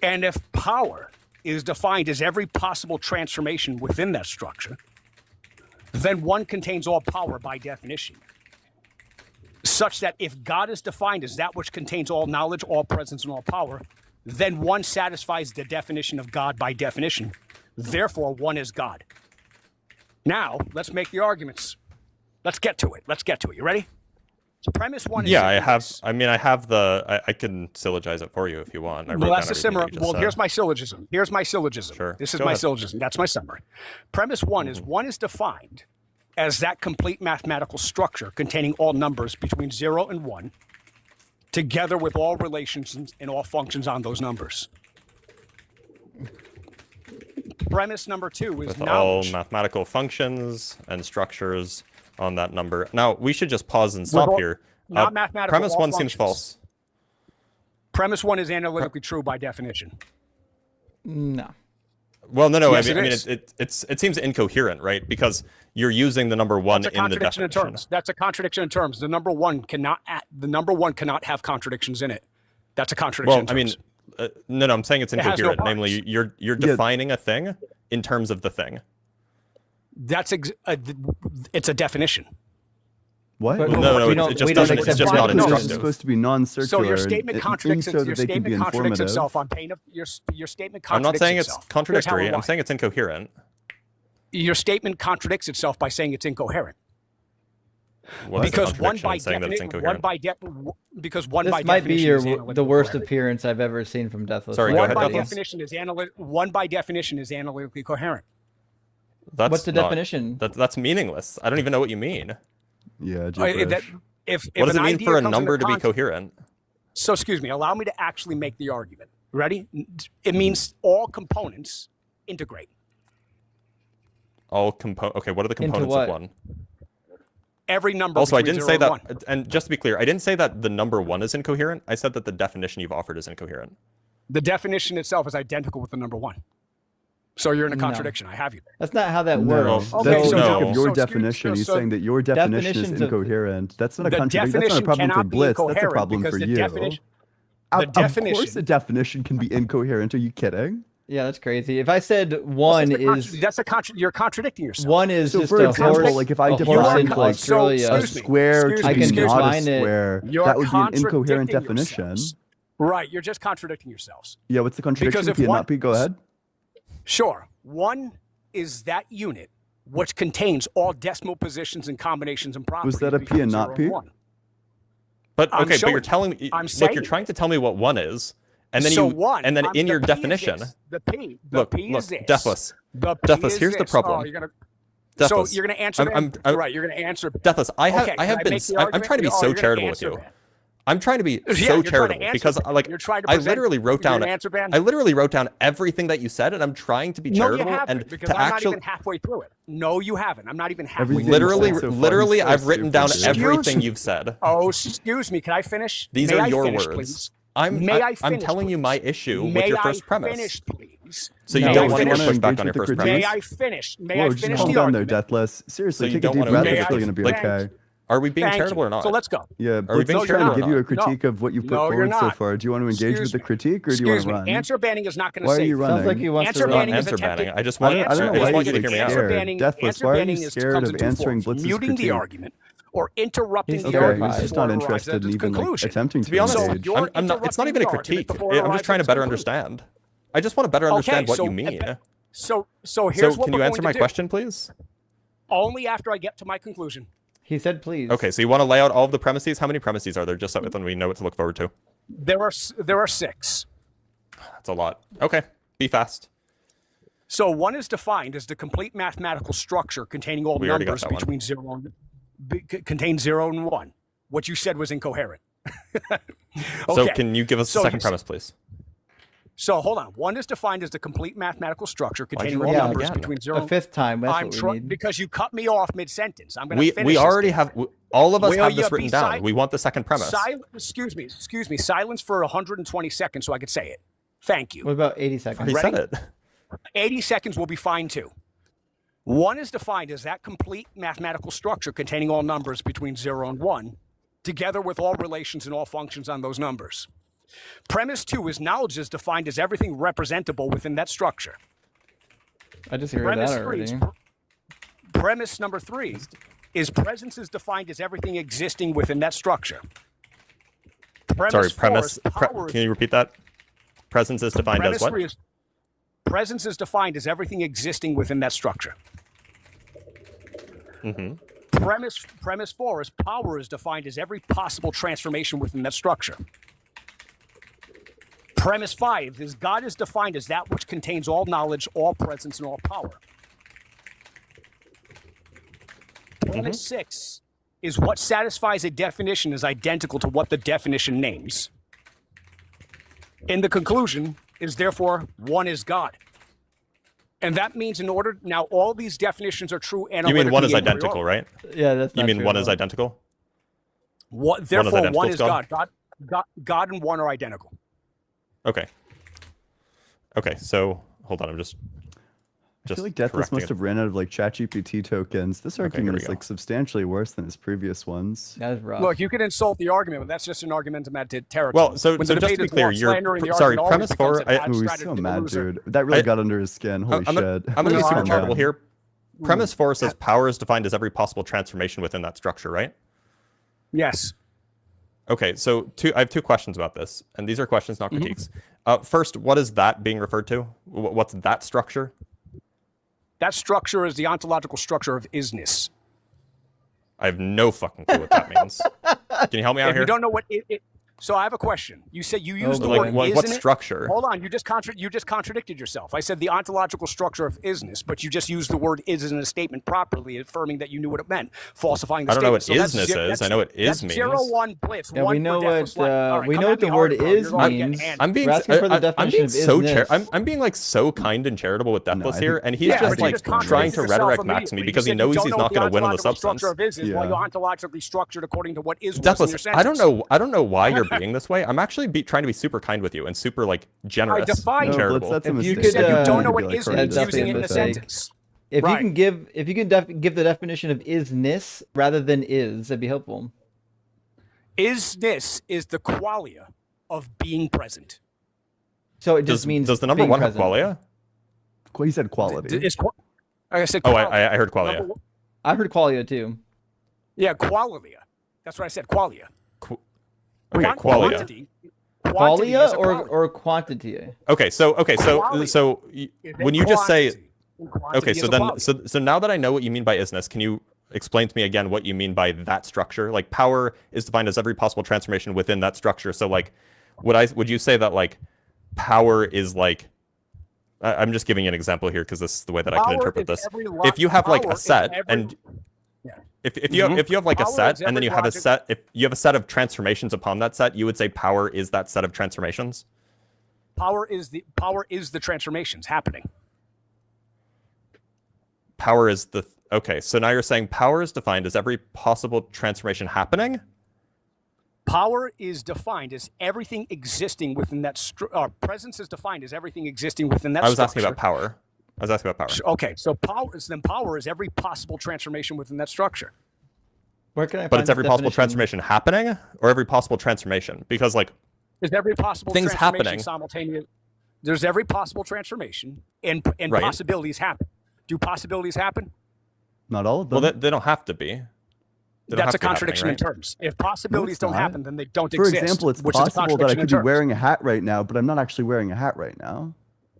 And if power is defined as every possible transformation within that structure, then one contains all power by definition. Such that if God is defined as that which contains all knowledge, all presence, and all power, then one satisfies the definition of God by definition. Therefore, one is God. Now, let's make the arguments. Let's get to it. You ready? So premise one is... Yeah, I have the... I can syllogize it for you if you want. I wrote Well, that's down a summary. everything you just Well, said. here's my syllogism. Sure. This is Go my ahead. syllogism. That's my summary. Premise one is one is defined as that complete mathematical structure containing all numbers between 0 and 1, together with all relations and all functions on those numbers. Premise number two is With knowledge. all mathematical functions and structures on that number. Now, we should just pause and stop here. Not mathematical, Premise all one seems functions. false. Premise one is analytically true by definition. No. Well, no. Yes, I mean, is. it seems incoherent, right? Because you're using the number one That's a in the contradiction definition. in terms. That's a contradiction in terms. The number one cannot have contradictions in it. That's a contradiction. Well, I mean, no, I'm saying it's It has no incoherent. Namely, you're defining a thing in terms of the thing. That's it's a definition. What? But No, we it don't- just we don't doesn't. It's accept just not definitions. It's instructive. supposed to be non-circular. So your statement contradicts so that they can be informative. itself on pain of your statement contradicts I'm not saying it's itself. Here's how contradictory. and I'm why. saying it's incoherent. Your statement contradicts itself by saying it's incoherent. What's the Because one contradiction by in saying that it's definition, incoherent? because one This by might be definition is the analytically worst coherent. appearance I've ever seen from Deathless. Sorry, go One ahead, by Douglas. definition is one by definition is analytically coherent. That's What's the not- definition? That's meaningless. I don't even know what you mean. Yeah, If What does an it mean idea for a comes number into to be context- coherent? So excuse me, allow me to actually make the argument. Ready? It means all components integrate. Okay, what are the components what? of one? Every number. Also, I between didn't 0 say and that, 1. and just to be clear, I didn't say that the number one is incoherent. I said that the definition you've offered is incoherent. The definition itself is identical with the number one. So you're in a No. contradiction. I have you there. That's not how that No, works. Okay, that's so the no. logic of your so excuse- definition. He's so saying that your definition is definitions of- incoherent. That's not a The contradiction. That's not a definition problem for cannot be Blitz. That's a incoherent problem because for the you. definition- Of the course, definition- a definition can be incoherent. Are you kidding? Yeah, that's crazy. If I said one is you're contradicting yourself. one is So, just for a example, horse, like if I a define horse in like Australia, a excuse me, square excuse to me, be excuse not me. a square, You're that would be an incoherent contradicting definition. yourselves. Right, you're just contradicting yourselves. Yeah, what's the contradiction? if Can one- not be? Go ahead. Sure. One is that unit which contains all decimal positions and combinations and properties. Was that a P between and 0 not P? 1. But I'm okay, but showing you're you. telling me. I'm Look, saying you're it. trying to tell me what one is, and then So you, one, and then I'm- in the your P is definition, this. The P look, is this. Deathless, The P Deathless. is Here's the this. problem. Oh, you're gonna, Deathless. So you're going to answer I'm- that? Right, you're going to answer. Deathless. I have Okay, I have can been. make the I'm argument? trying to be Oh, so you're gonna charitable with answer you. that. I'm trying to be Yeah, so you're trying to charitable answer because that. like You're trying to I present- literally wrote you're down gonna answer, Ben? I literally wrote down everything that you said, and I'm trying to be No, you charitable haven't, and because to I'm not actually even halfway through it. No, you haven't. I'm not even halfway Everything through literally it. so far, literally he's so I've written down stupid. everything Excuse me. you've said. Oh, excuse me. Can I finish? These May are I your finish, words. please? I'm May I I'm finish, telling you my please? issue May with your I first premise. finish, please? So you No. don't May want I to push finish? back on your Engage with first the premise? May I finish? May Whoa, I just finish calm the down there, argument? Deathless. Seriously, you take a don't deep wanna breath. engage It's with really the going to be Thank okay. Are we being Thank charitable you. or not? So let's go. Yeah, Are we Blitz being is trying charitable to or give you a not? critique of what you put No, you're forward so not. far. Do you want to engage Excuse with the me. critique, or do you want Excuse to me. run? Answer banning is not going to Why are save you you. running? Sounds like he wants Answer to Not run. banning is answer attempting. banning. I just I want don't know I why just you want you to get hear me out. Answer scared. banning, Deathless, answer why are you banning is, scared comes of in two answering forms. Blitz's Muting the critique? argument or interrupting He's the Okay, argument he's just before not it arrives interested at in its even like conclusion. attempting To be to honest, engage. you're I'm not. It's not even a interrupting the critique. argument before it I'm just arrives trying at to its better conclusion. understand. I just want to better understand what you mean. So here's So what can we're you answer going my to do. question, please? Only after I get to my conclusion. He said please. Okay, so you want to lay out all of the premises? How many premises are there, just so then we know what to look forward to? There are 6. That's a lot. Okay, be fast. So 1 is defined as the complete mathematical structure containing all We already got numbers that one. between 0 and contains 0 and 1. What you said was incoherent. So Okay. can you give us So the second you- premise, please? So hold on. 1 is defined as the complete mathematical structure containing you all roll that numbers again? between 0 A fifth time. That's what we need. because you cut me off mid-sentence. I'm going to finish We this already thing. have, all of us Will have you this be written down. silent? We want the second premise. Excuse me. Silence for 120 seconds so I could say it. Thank you. What about 80 seconds? He said it. 80 seconds will be fine too. 1 is defined as that complete mathematical structure containing all numbers between 0 and 1, together with all relations and all functions on those numbers. Premise 2 is knowledge is defined as everything representable within that structure. I disagree with that already. Premise number 3 is presence is defined as everything existing within that structure. Premise 4 is power Can you repeat that? Presence is defined as Premise what? 3 is presence is defined as everything existing within that structure. Mm-hmm. Premise 4 is power is defined as every possible transformation within that structure. Premise 5 is God is defined as that which contains all knowledge, all presence, and all power. Premise 6 is what satisfies a definition is identical to what the definition names. In the conclusion is therefore 1 is God. And that means in order, now all these definitions are true analytically. You mean 1 is and identical, right? Yeah, that's You not mean true 1 at is all. identical? Therefore, identical 1 to is God? God. God and 1 are identical. Okay. Okay, so hold on, I'm just I feel like Deathless correcting must it. have ran out of like ChatGPT tokens. This here argument we is go. like substantially worse than his previous ones. That is rough. Look, you can insult the argument, but that's just an argumentative territory. Well, so When so the just to debate be is clear, more you're slandering, the sorry. argument always Premise becomes 4. an I, Ooh, he's strategy so to mad, loser. dude. That really I- got under his skin. Holy I'm shit. gonna be No, super I'm charitable not. here. Premise 4 says power is defined as every possible transformation within that structure, right? Yes. Okay, so I have 2 questions about this, and these are questions, not Mm-hmm. critiques. First, what is that being referred to? What's that structure? That structure is the ontological structure of isness. I have no fucking clue what that means. Can you help me out If here? you don't know what so I have a question. You said you used the Like, word what is in it. structure? Hold on, you just contradicted yourself. I said the ontological structure of isness, but you just used the word is in a statement properly, affirming that you knew what it meant, falsifying the I don't know statement. what So that's isness is. I know what is that's means. 0-1 blitz. Yeah, 1 we know for deathless what light. All right, we come know at what the me word hard, bro. is You're going to get means. handed. I'm being We're asking for the I'm definition being of so isness. I'm being like so kind and charitable with Deathless I here, think- and he's Yeah, just but you like just contradicted trying to yourself rhetoric max me immediately. because You he said knows you he's don't know not what going to win on the ontological substance. structure of is while Yeah. you're ontologically structured according to what is was in your Deathless, sentence. I don't know why you're being this way. I'm actually trying to be super kind with you and super like generous defied and you. No, charitable. Blitz, that's a If you mistake. could, said you don't uh, know what Be, is like, means that's using it in a definitely a sentence. If Right. you can give the definition of isness rather than is, that'd be helpful. Isness is the qualia of being present. So it just Does means the number being 1 have present. qualia? Well, he said quality. Like I said, Oh, qualia. I heard qualia. Number one- I've heard qualia too. Yeah, qualia. That's what I said, qualia. Okay, qualia. Quantity is Qualia a or quality. quantity? Okay, so Quality is when you just say quantity, and quantity okay, is so a then quality. so now that I know what you mean by isness, can you explain to me again what you mean by that structure? Like power is defined as every possible transformation within that structure. So like would you say that like power is like I'm just giving you an example here because this is the way that I can Power interpret is this. every If you have like power a is set every- and Yeah. if you have like a Power set is and then every you have a logic- set if you have a set of transformations upon that set, you would say power is that set of transformations? Power is the transformations happening. Power is the okay, so now you're saying power is defined as every possible transformation happening? Power is defined as everything existing within that presence is defined as everything existing within that I was structure. asking about power. I was asking about power. Okay, so power is every possible transformation within that structure. Where can I But find it's every this possible definition? transformation happening or every possible transformation? Because like There's every possible Things transformation happening. simultaneous. There's every possible transformation and Right. possibilities happen. Do possibilities happen? Not all of well them. they don't have to be. They don't have That's a to be happening, contradiction right? in terms. If possibilities it's don't not. happen, then they don't For exist. example, it's which is a possible that I contradiction in could be terms. wearing a hat right now, but I'm not actually wearing a hat right now.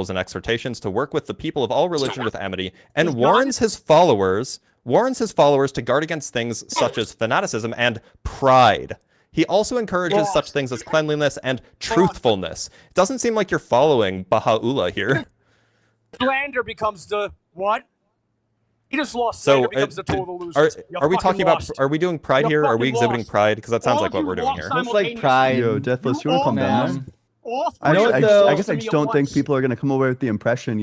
parables and exhortations to work with the people of all religion with amity, and Is God- warns his followers to guard against things such as fanaticism and pride. He also encourages such things as cleanliness and truthfulness. It doesn't seem like you're following Baha'u'llah here. Slander becomes the what? He just lost. So, Slater becomes the total loser. are we talking about? Are we doing pride You're here? Are we fucking exhibiting lost. pride? Because that sounds All like of what you we're doing lost here. Looks like simultaneously. pride. Yo, Deathless, you want to all calm down, man. man? All I, three know of what, you though? I lost guess to I me just at don't think once. people are going to come away with the impression,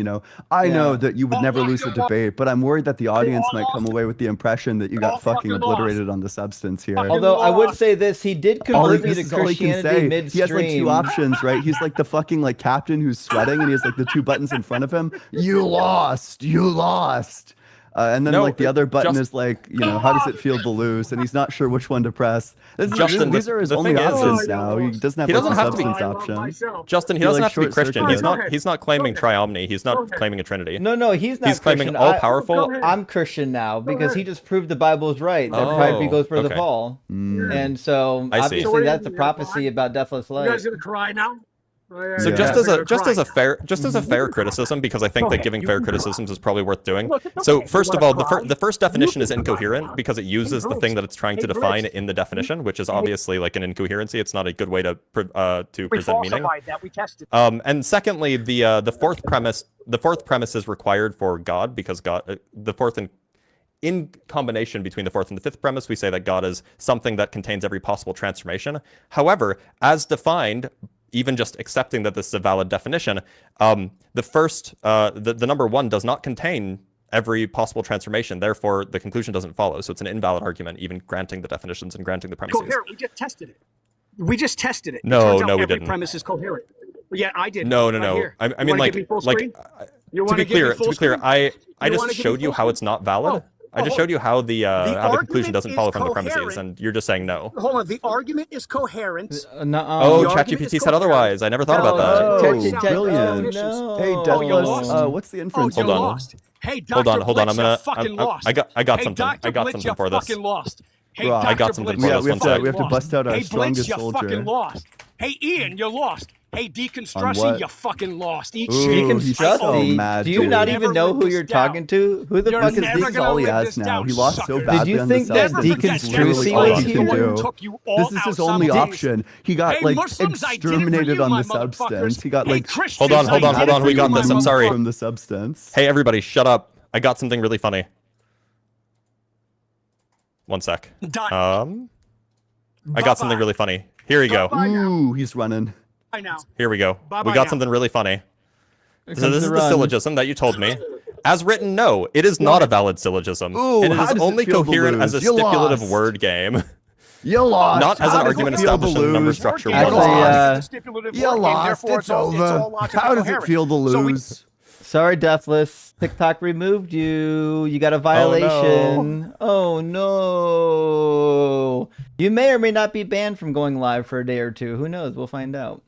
I know Yeah. that you would Oh, never lost lose a it, lost. debate, but I'm worried that the audience all might come lost. away with the impression that you All got fucking fucking obliterated on the substance here. Fucking Although I would lost. say this, he did All he, convert me this to is all he can Christianity say. midstream. He has like two options, right? He's like the fucking like captain who's sweating, and he has like the two buttons in front of him. You lost. You lost. And then No, like the other button just- is like, how does it feel to lose? And he's not sure which one to press. Justin, These are his the only thing is- options now. He doesn't have He like doesn't the have to be- substance option. Justin, he He, doesn't like, have to be Christian. He's short-circuited. not. He's not claiming triomny. He's not claiming a trinity. No, he's not. He's claiming Christian. all powerful. I'm Christian now because he just proved the Bible is right. That pride goes for the okay. fall, Mm. and so I see. obviously that's the prophecy about deathless You light. guys gonna cry now? Oh, yeah, So yeah, just yeah. as a You're gonna cry. just as a fair criticism, because I think that giving fair criticisms is probably worth doing. Look, it's So okay. first You of all, wanna cry? the first definition is can cry. incoherent because it uses the Bruce. thing that it's trying to Hey, define Bruce. in the definition, which is obviously like an incoherency. It's not a good way to We present meaning. falsified that. We tested. And secondly, the fourth premise is required for God because God the fourth and in combination between the fourth and the fifth premise, we say that God is something that contains every possible transformation. However, as defined, even just accepting that this is a valid definition, the first, the number one does not contain every possible transformation. Therefore, the conclusion doesn't follow. So it's an invalid argument, even granting the definitions and granting the premises. Coherent. We just tested it. It No, turns out no, we every didn't. premise is coherent. Yeah, I did. No. Right here. I You mean, wanna like, give me full like screen? You to wanna be give me clear, full screen? I You just wanna give me showed you full how screen? it's not valid. I just oh. showed you how the conclusion argument doesn't is follow from the premises, coherent. and you're just saying no. Hold on. The argument is coherent. Oh, The argument ChatGPT is said otherwise. I never thought about that. Oh, That. brilliant. no. Hey, Oh, Deathless, you're lost. what's the Oh, inference? you're Hold on. lost. Hey, Dr. Hold on. Blitz, you're fucking lost. I got Hey, something. Dr. I got Blitz, something you're for this. fucking lost. Hey, Rock. Dr. I got something Blitz, for you're this. One sec. We have to bust out our Hey, Blitz, strongest you're soldier. fucking lost. Hey, Ian, you're lost. Hey, On deconstruction, what? you're fucking lost. Eat Ooh, shit. he's so Deconstructing? mad, Do you dude. not Never even know live who this you're down. talking to? Who the You're fuck is never This is gonna all he live has this now. down, He lost so sucker. badly Did you on the think that substance. This is literally deconstructing all was he can here? do. Took you all This is out his only simultaneously. option. He got Hey, like Muslims, I did it for exterminated you, on my the substance. motherfuckers. He got Hey, like Christians, Hold on. I did it We for got you, this. my I'm sorry. from the substance. Hey, everybody, shut up. I got something really funny. One sec. Done. I got something really funny. Here we go. Bye-bye now. Ooh, he's running. Bye now. Here we go. Bye-bye We got now. something really funny. So comes this the is the run. syllogism that you told me. As written, no, it is not a valid syllogism. Ooh, and it how is does it only feel to coherent as a lose? You stipulative lost. word game. You lost. Not as How an does it argument feel to established in number lose? structure. Actually, You lost. It's over. How does it feel to lose? Sorry, Deathless. TikTok removed you. You got a violation. Oh no. You may or may not be banned from going live for a day or two. Who knows? We'll find out.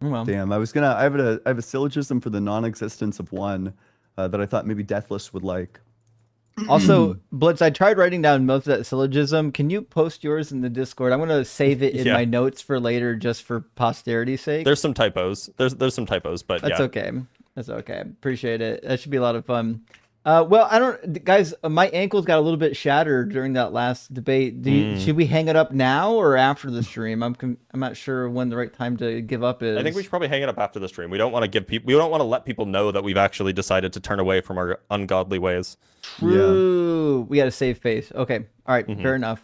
Well, Damn, I have a syllogism for the non-existence of one that I thought maybe Deathless would like. also, Blitz, I tried writing down most of that syllogism. Can you post yours in the Discord? I'm going to save it in Yeah. my notes for later just for posterity's sake. There's some typos. There's some typos, but That's yeah. okay. That's okay. Appreciate it. That should be a lot of fun. Well, I don't, guys. My ankles got a little bit shattered during that last debate. Should we hang it up now or after the stream? I'm not sure when the right time to give up is. I think we should probably hang it up after the stream. We don't want to let people know that we've actually decided to turn away from our ungodly ways. True. We got to save face. Okay. All right. Fair enough.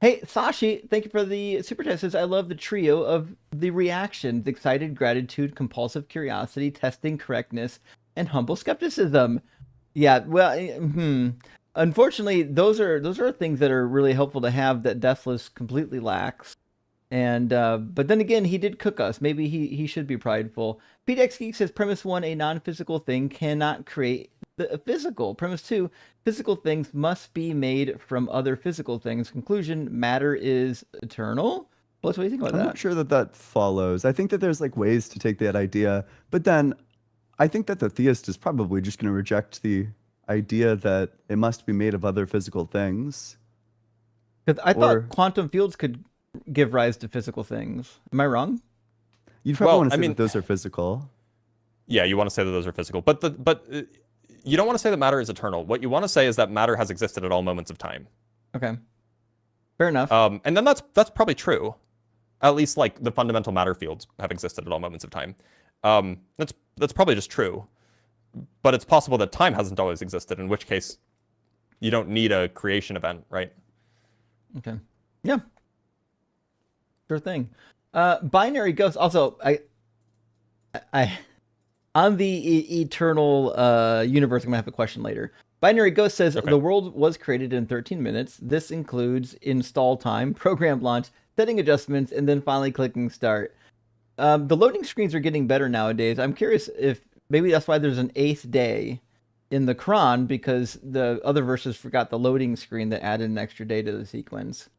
Hey, Sashi, thank you for the super chat. Says, I love the trio of the reactions: excited gratitude, compulsive curiosity, testing correctness, and humble skepticism. Yeah, well, unfortunately, those are things that are really helpful to have that Deathless completely lacks. And but then again, he did cook us. Maybe he should be prideful. PDX Geek says, premise 1, a non-physical thing cannot create the physical. Premise 2, physical things must be made from other physical things. Conclusion, matter is eternal. What do you think about I'm that? not sure that follows. I think that there's like ways to take that idea, but then I think that the theist is probably just going to reject the idea that it must be made of other physical things. Because I thought quantum fields could give rise to physical things. Am I wrong? You'd probably want to say that those are physical. Yeah, you want to say that those are physical, but you don't want to say that matter is eternal. What you want to say is that matter has existed at all moments of time. Okay, fair enough. And then that's probably true. At least like the fundamental matter fields have existed at all moments of time. That's probably just true. but it's possible that time hasn't always existed, in which case you don't need a creation event, right? Okay. Yeah. Sure thing. Binary Ghost. Also, I on the eternal universe, I'm gonna have a question later. Binary Ghost says the world was created in 13 minutes. This includes install time, program launch, setting adjustments, and then finally clicking start. The loading screens are getting better nowadays. I'm curious if maybe that's why there's an 8th day in the Quran, because the other verses forgot the loading screen that added an extra day to the sequence.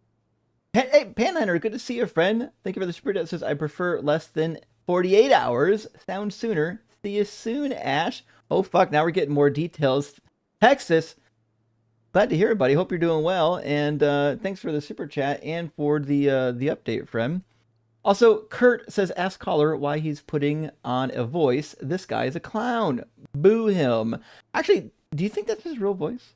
Hey, Panhunter, good to see you, friend. Thank you for the super chat. Says, I prefer less than 48 hours. Sounds sooner. See you soon, Ash. Oh, fuck. Now we're getting more details. Texas. Glad to hear it, buddy. Hope you're doing well. And thanks for the super chat and for the update, friend. Also, Kurt says, ask caller why he's putting on a voice. This guy is a clown. Boo him. Actually, do you think that's his real voice?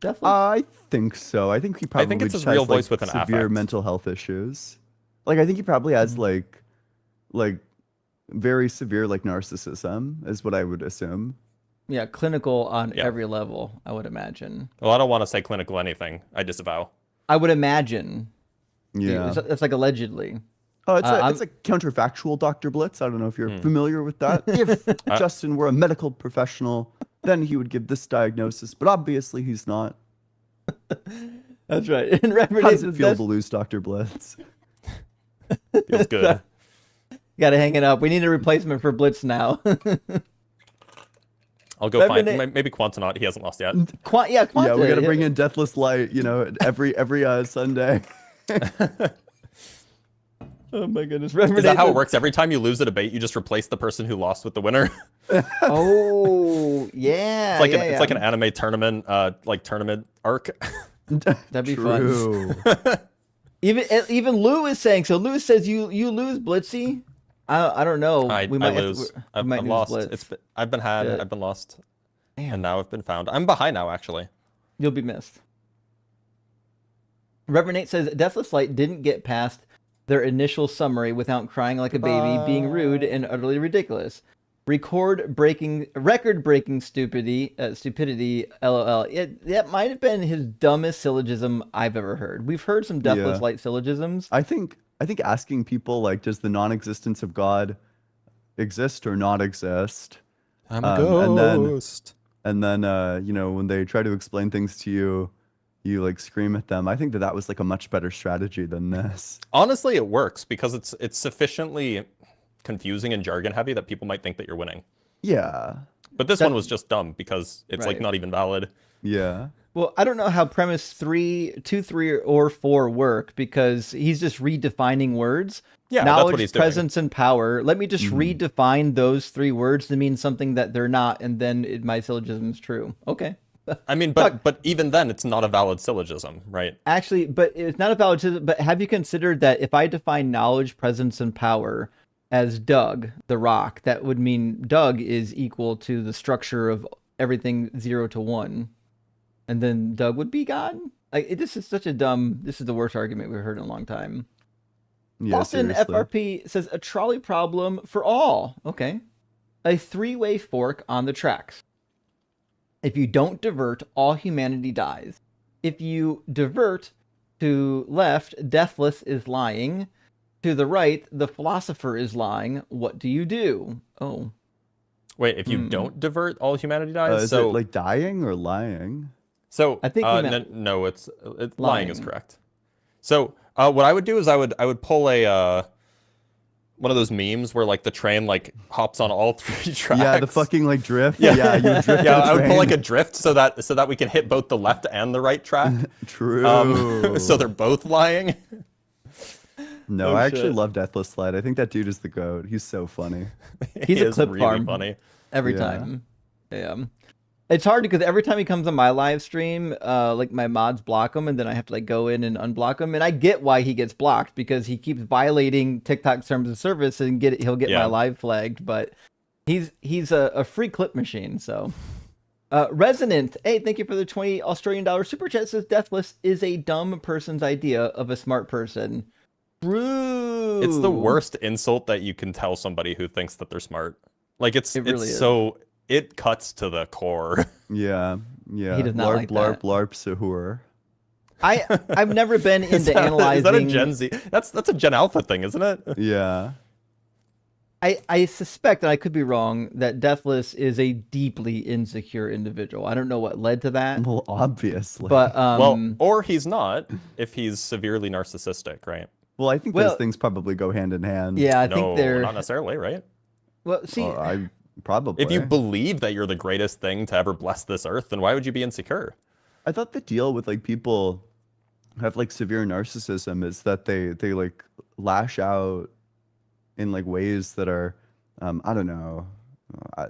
Definitely. I think so. I think he probably it's just his real has, voice like, with an severe affect. mental health issues. Like, I think he probably has like very severe like narcissism, is what I would assume. Yeah, clinical on every level, I would imagine. Well, I don't want to say clinical anything. I disavow. I would imagine. Yeah. It's like allegedly. Oh, it's a counterfactual, Dr. Blitz. I don't know if you're familiar with that. If Justin were a medical professional, then he would give this diagnosis, but obviously he's not. That's right. And how does it feel to lose Dr. Blitz? Feels good. Got to hang it up. We need a replacement for Blitz now. I'll go find maybe Quantanaut. He hasn't lost yet. Yeah, we got to bring in Deathless Light. Every Sunday. Oh my goodness. Is that how it works? Every time you lose a debate, you just replace the person who lost with the winner? Oh, yeah. It's like an anime tournament, tournament arc. That'd be fun. Even Lou is saying so. Lou says you lose, Blitzy. I don't know. I lose. I've lost. I've been had. I've been lost. Damn. And now I've been found. I'm behind now, actually. You'll be missed. Reverend Nate says Deathless Light didn't get past their initial summary without crying like a baby, being rude and utterly ridiculous. Record-breaking stupidity. LOL. That might have been his dumbest syllogism I've ever heard. We've heard some Deathless Light syllogisms. I think asking people like, does the non-existence of God exist or not exist? I'm a ghost. And then when they try to explain things to you, you like scream at them. I think that was like a much better strategy than this. Honestly, it works because it's sufficiently confusing and jargon heavy that people might think that you're winning. Yeah. But this one was just dumb because it's like not even valid. Yeah. Well, I don't know how premise 2, 3, or 4 work because he's just redefining words. Yeah, knowledge, that's what he's presence, and power. Let me just redefine those 3 words to mean something that they're not, and then my syllogism is true. Okay. I mean, but even then, it's not a valid syllogism, right? Actually, but it's not a valid syllogism. But have you considered that if I define knowledge, presence, and power as Doug, the rock, that would mean Doug is equal to the structure of everything 0 to 1. And then Doug would be God? This is such a dumb... This is the worst argument we've heard in a long time. Yeah, Boston seriously. FRP says, a trolley problem for all. Okay. A 3-way fork on the tracks. If you don't divert, all humanity dies. If you divert to left, Deathless is lying. To the right, the Philosopher is lying. What do you do? Oh. Wait, if you don't divert, all humanity dies? Is it like dying or lying? So I think no, it's lying is correct. So what I would do is I would pull a one of those memes where like the train like hops on all 3 tracks. Yeah, the fucking like drift. Yeah, you would drift. Yeah, I would pull like a drift so that we can hit both the left and the right track. True. So they're both lying. No, I actually love Deathless Light. I think that dude is the GOAT. He's so funny. He's a clip really farm funny. every time. Yeah. It's hard because every time he comes on my live stream, like my mods block him, and then I have to like go in and unblock him. And I get why he gets blocked because he keeps violating TikTok's terms of service and he'll get my live flagged. But he's a free clip machine. So Resonant, hey, thank you for the $20 Australian super chat. Says Deathless is a dumb person's idea of a smart person. True. It's the worst insult that you can tell somebody who thinks that they're smart. Like It really is. so it cuts to the core. Yeah, yeah. He does not LARP, like LARP, that. LARP, Sahur. I've never been into Is that a analyzing. Gen Z? That's a Gen Alpha thing, isn't it? Yeah. I suspect, and I could be wrong, that Deathless is a deeply insecure individual. I don't know what led to that. Well, obviously. But well, or he's not if he's severely narcissistic, right? Well, I think those things probably go hand in hand. Yeah, I no, think they're not necessarily, right? Well, see, I probably. If you believe that you're the greatest thing to ever bless this earth, then why would you be insecure? I thought the deal with like people who have like severe narcissism is that they like lash out in like ways that are I don't know,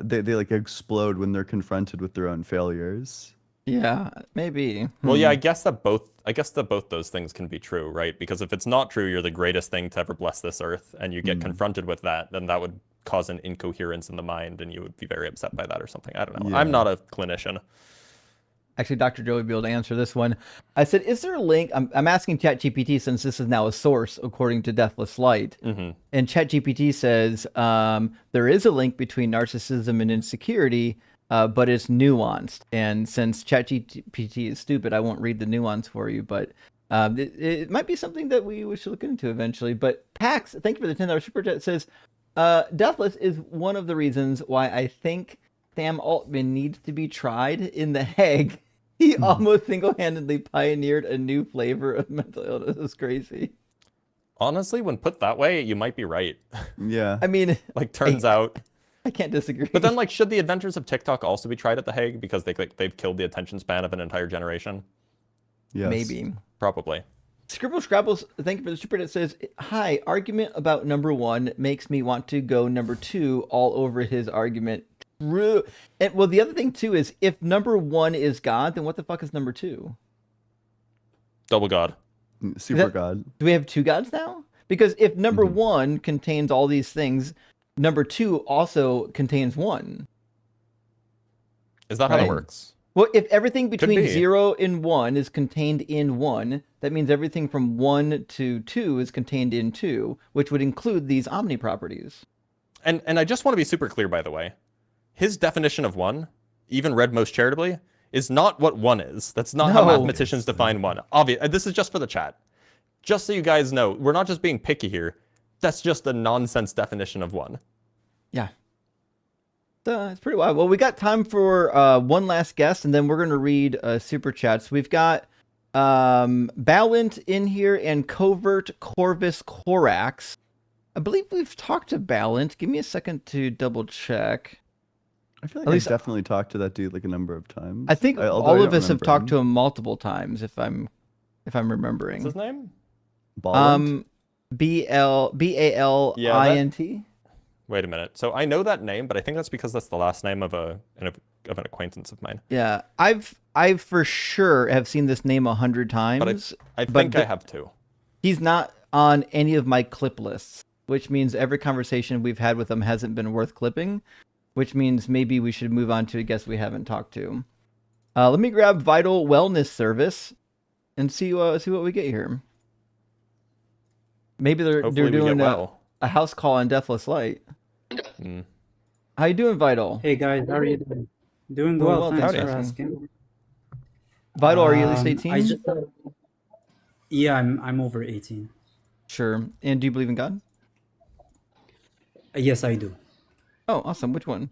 they like explode when they're confronted with their own failures. Yeah, maybe. Well, yeah, I guess that both those things can be true, right? Because if it's not true, you're the greatest thing to ever bless this earth, and you get confronted with that, then that would cause an incoherence in the mind, and you would be very upset by that or something. I don't know. Yeah. I'm not a clinician. Actually, Dr. Joe would be able to answer this one. I said, is there a link? I'm asking ChatGPT since this is now a source according to Deathless Light. Mm-hmm. And ChatGPT says there is a link between narcissism and insecurity, but it's nuanced. And since ChatGPT is stupid, I won't read the nuance for you. But it might be something that we should look into eventually. But Pax, thank you for the $10 super chat. Says, Deathless is one of the reasons why I think Sam Altman needs to be tried in The Hague. He almost single-handedly pioneered a new flavor of mental illness. It's crazy. Honestly, when put that way, you might be right. Yeah. I mean, like turns out. I can't disagree. But then, like, should the adventures of TikTok also be tried at The Hague because they've killed the attention span of an entire generation? Yes. Maybe. Probably. Scribble Scrabbles, thank you for the super chat. Says, hi, argument about number one makes me want to go number two all over his argument. True. And well, the other thing too is if number one is God, then what the fuck is number two? Double God. Super God. Do we have two gods now? Because if number one contains all these things, number two also contains one. Is that how it works? Well, if everything between be. 0 and 1 is contained in 1, that means everything from 1 to 2 is contained in 2, which would include these omni properties. And I just want to be super clear, by the way. His definition of one, even read most charitably, is not what one is. That's not how mathematicians define one. Obvious. This is just for the chat. Just so you guys know, we're not just being picky here. That's just a nonsense definition of one. Yeah. It's pretty wild. Well, we got time for one last guest, and then we're going to read super chats. We've got Balint in here and Covert Corvus Corax. I believe we've talked to Balint. Give me a second to double check. I feel like I've definitely talked to that dude like a number of times. I think all of us have talked to him multiple times, if I'm remembering. What's his name? Balint? Balint. Wait a minute. So I know that name, but I think that's because that's the last name of an acquaintance of mine. Yeah, I've for sure have seen this name 100 times. But I think I have too. He's not on any of my clip lists, which means every conversation we've had with him hasn't been worth clipping, which means maybe we should move on to a guest we haven't talked to. Let me grab Vital Wellness Service and see what we get here. Maybe they're doing a house call on Deathless Light. How you doing, Vital? Hey guys, how are you doing? Doing well, thanks for asking. Vital, are you at least 18? Yeah, I'm over 18. Sure. And do you believe in God? Yes, I do. Oh, awesome. Which one?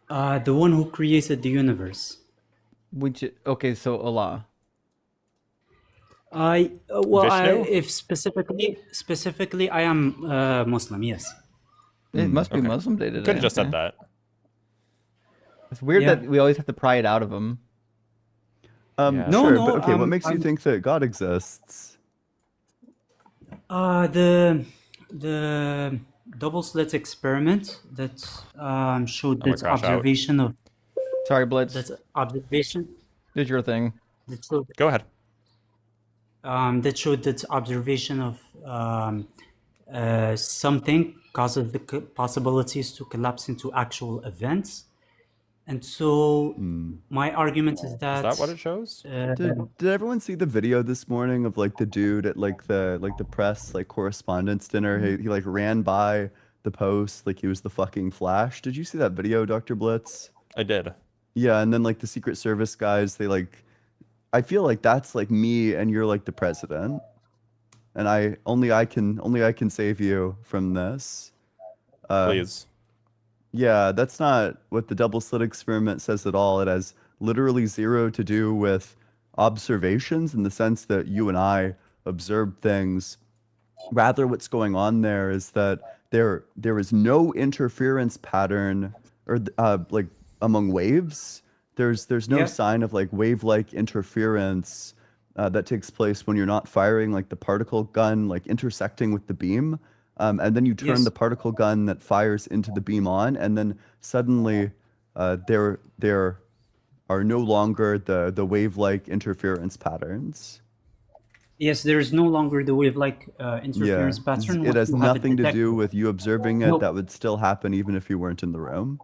The one who created the universe. Okay, so Allah. If specifically, I am Muslim. Yes. It must be Muslim Day today. Could have just said that. It's weird that we always have to pry it out of them. No. But okay, what makes you think that God exists? The double slit experiment that showed that observation of. Sorry, Blitz. That's observation. Did your thing. Go ahead. That showed that observation of something causes the possibilities to collapse into actual events. And so my argument is that... Is that what it shows? Did everyone see the video this morning of like the dude at like the press like correspondence dinner? He like ran by the post, like he was the fucking Flash. Did you see that video, Dr. Blitz? I did. Yeah, and then like the Secret Service guys, they like, I feel like that's like me and you're like the president. And I can save you from this. Please. Yeah, that's not what the double slit experiment says at all. It has literally zero to do with observations in the sense that you and I observed things. Rather, what's going on there is that there is no interference pattern or like among waves. There's no Yeah. sign of like wave-like interference that takes place when you're not firing like the particle gun, like intersecting with the beam. And then you turn Yes. the particle gun that fires into the beam on, and then suddenly there are no longer the wave-like interference patterns. Yes, there is no longer the wave-like interference pattern. It once has you have a nothing to do detector. with you observing it. No. That would still happen even if you weren't in the room.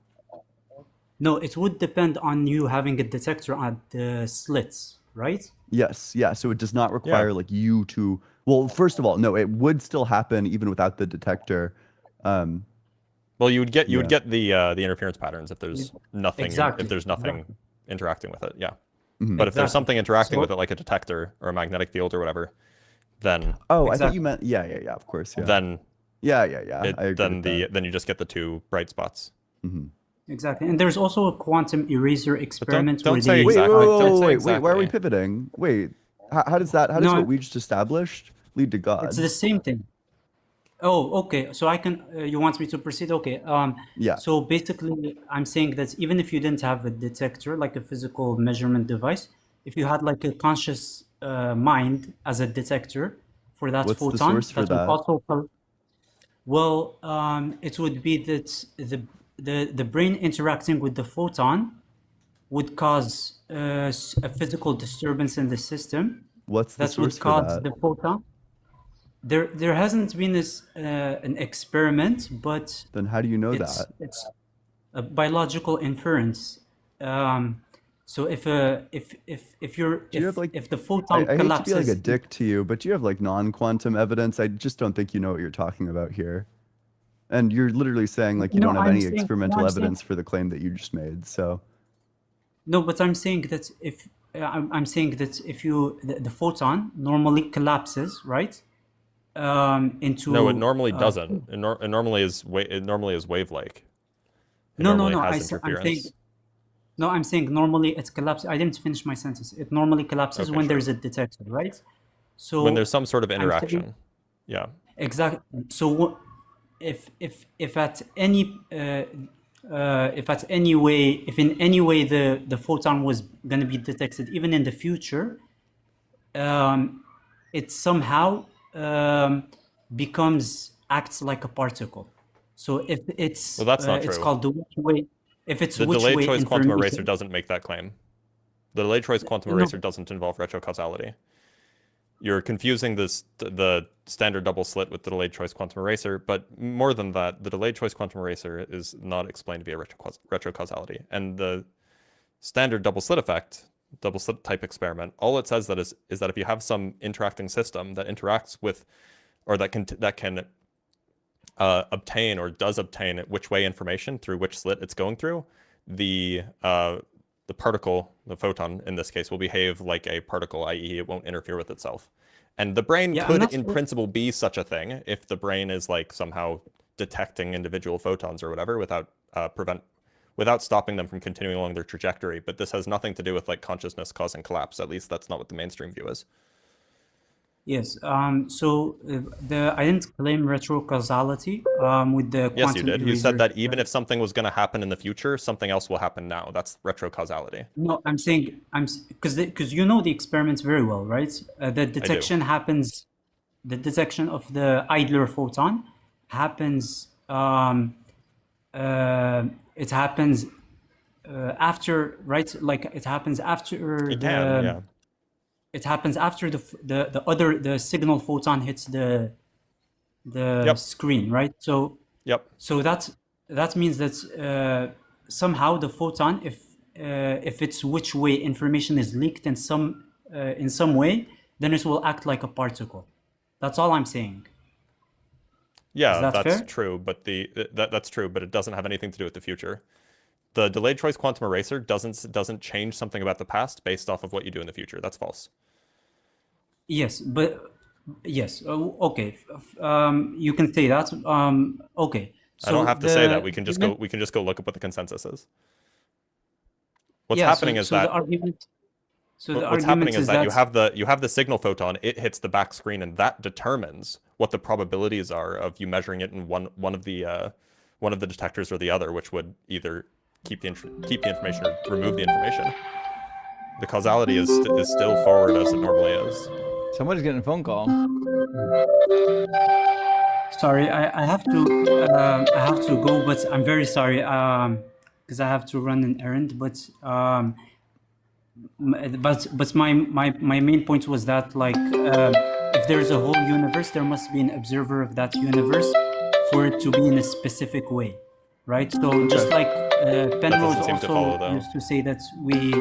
No, it would depend on you having a detector at the slits, right? Yes, yeah. So it does not require like you to. Well, first of all, no, it would still happen even without the detector. Well, you would get the interference patterns if there's nothing Exactly. if there's nothing Exactly. interacting with it. Yeah. Mhm. But if there's Exactly. something interacting So- with it, like a detector or a magnetic field or whatever, then Oh, I thought Exactly. you meant yeah, of course, yeah. then yeah. it, I agree then with the that. then you just get the two bright spots. Exactly. And there's also a quantum eraser experiment don't where say they Wait, exactly. Don't say wait. Why are we exactly. pivoting? Wait, how does that? How does No, what we just established lead to God? it's the same thing. Oh, okay. So I can. You want me to proceed? Okay. Yeah. So basically, I'm saying that even if you didn't have a detector, like a physical measurement device, if you had like a conscious mind as a detector for that What's the photon, source for that would that? also. Well, it would be that the brain interacting with the photon would cause a physical disturbance in the system. What's the That would source for cause that? the photon. There hasn't been an experiment, but Then how do you know it's that? it's a biological inference. So if you're Do you have like? if the photon I hate to be like a collapses, dick to you, but do you have like non-quantum evidence? I just don't think you know what you're talking about here. And you're literally saying like you no, don't have I'm any saying experimental no, I'm saying evidence for the claim that you just made. So no, but I'm saying that if I'm saying that if the photon normally collapses, right? Into No, it normally doesn't. It normally is wave-like. It no, normally has I'm saying interference. no, I'm saying normally it collapses. I didn't finish my sentence. It normally collapses Okay, when sure. there's a detector, right? So When there's some sort of I'm saying interaction. Yeah. exactly. So if at any if in any way the photon was going to be detected even in the future, it somehow acts like a particle. So if it's Well, that's not it's true. called the which way. If it's The which delayed way choice quantum eraser information. doesn't make that claim. The delayed choice quantum No, eraser doesn't involve retrocausality. You're confusing the standard double slit with the delayed choice quantum eraser, but more than that, the delayed choice quantum eraser is not explained via retrocausality. And the standard double slit effect, double slit type experiment, all it says that is that if you have some interacting system that interacts with, or that can obtain or does obtain which way information through which slit it's going through, the particle, the photon in this case, will behave like a particle, i.e. it won't interfere with itself. And the brain Yeah, could in principle be such a thing if the brain is like somehow detecting individual photons or whatever without stopping them from continuing along their trajectory. But this has nothing to do with like consciousness causing collapse. At least that's not what the mainstream view is. Yes. So I didn't claim retrocausality with the Yes, you quantum did. You eraser. said that even if something was going to happen in the future, something else will happen now. That's retrocausality. No, I'm saying because you know the experiments very well, right? The detection happens. The detection of the idler photon happens. It happens after, right? Like it happens after It can, yeah. It happens after the signal photon hits the screen, right? So so that means that somehow the photon, if it's which way information is leaked in some way, then it will act like a particle. That's all I'm saying. Yeah, that that's fair? true, but that's true, but it doesn't have anything to do with the future. The delayed choice quantum eraser doesn't change something about the past based off of what you do in the future. That's false. Yes, but yes. Okay. You can say that. Okay. I don't So have to say that. We can just go look up what the consensus is. What's yeah. happening is So the that argument. So the what's happening argument is is that you that have the signal photon, it hits the back screen, and that determines what the probabilities are of you measuring it in one of the detectors or the other, which would either keep the information or remove the information. The causality is still forward as it normally is. Somebody's getting a phone call. Sorry, I have to go, but I'm very sorry because I have to run an errand. But my main point was that like if there's a whole universe, there must be an observer of that universe for it to be in a specific way, right? So just like Penrose also used to say that we.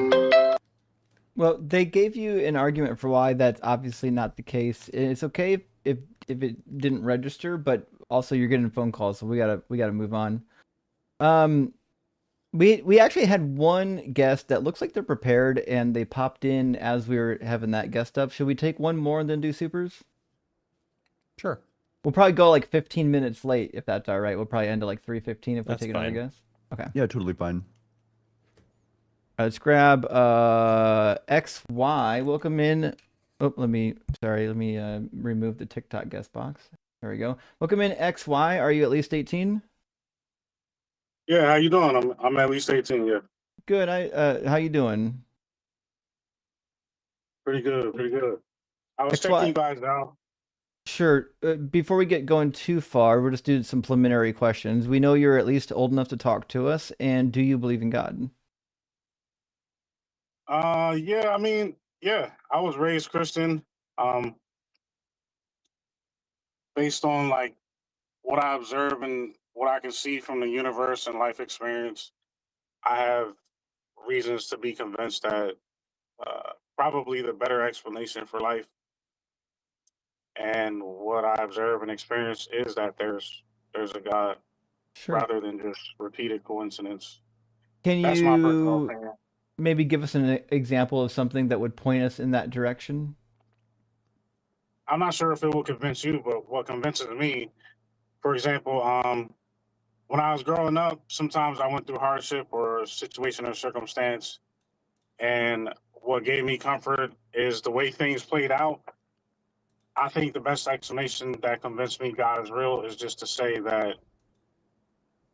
Well, they gave you an argument for why that's obviously not the case. It's okay if it didn't register, but also you're getting phone calls, so we gotta move on. We actually had one guest that looks like they're prepared, and they popped in as we were having that guest up. Should we take one more and then do supers? Sure. We'll probably go like 15 minutes late if that's all right. We'll probably end at like 3:15 if we take another guest. Okay. Yeah, totally fine. Let's grab XY. Welcome in. Oh, let me remove the TikTok guest box. There we go. Welcome in XY. Are you at least 18? Yeah, how you doing? I'm at least 18. Yeah. Good. How you doing? Pretty good. Pretty good. I was XY. checking you guys out. Sure. Before we get going too far, we're just doing some preliminary questions. We know you're at least old enough to talk to us, and do you believe in God? Yeah. I mean, yeah. I was raised Christian. Based on like what I observe and what I can see from the universe and life experience, I have reasons to be convinced that probably the better explanation for life and what I observe and experience is that there's a God, rather than just repeated coincidence. Can That's my personal you opinion. maybe give us an example of something that would point us in that direction? I'm not sure if it will convince you, but what convinces me, for example, when I was growing up, sometimes I went through hardship or situation or circumstance, and what gave me comfort is the way things played out. I think the best explanation that convinced me God is real is just to say that,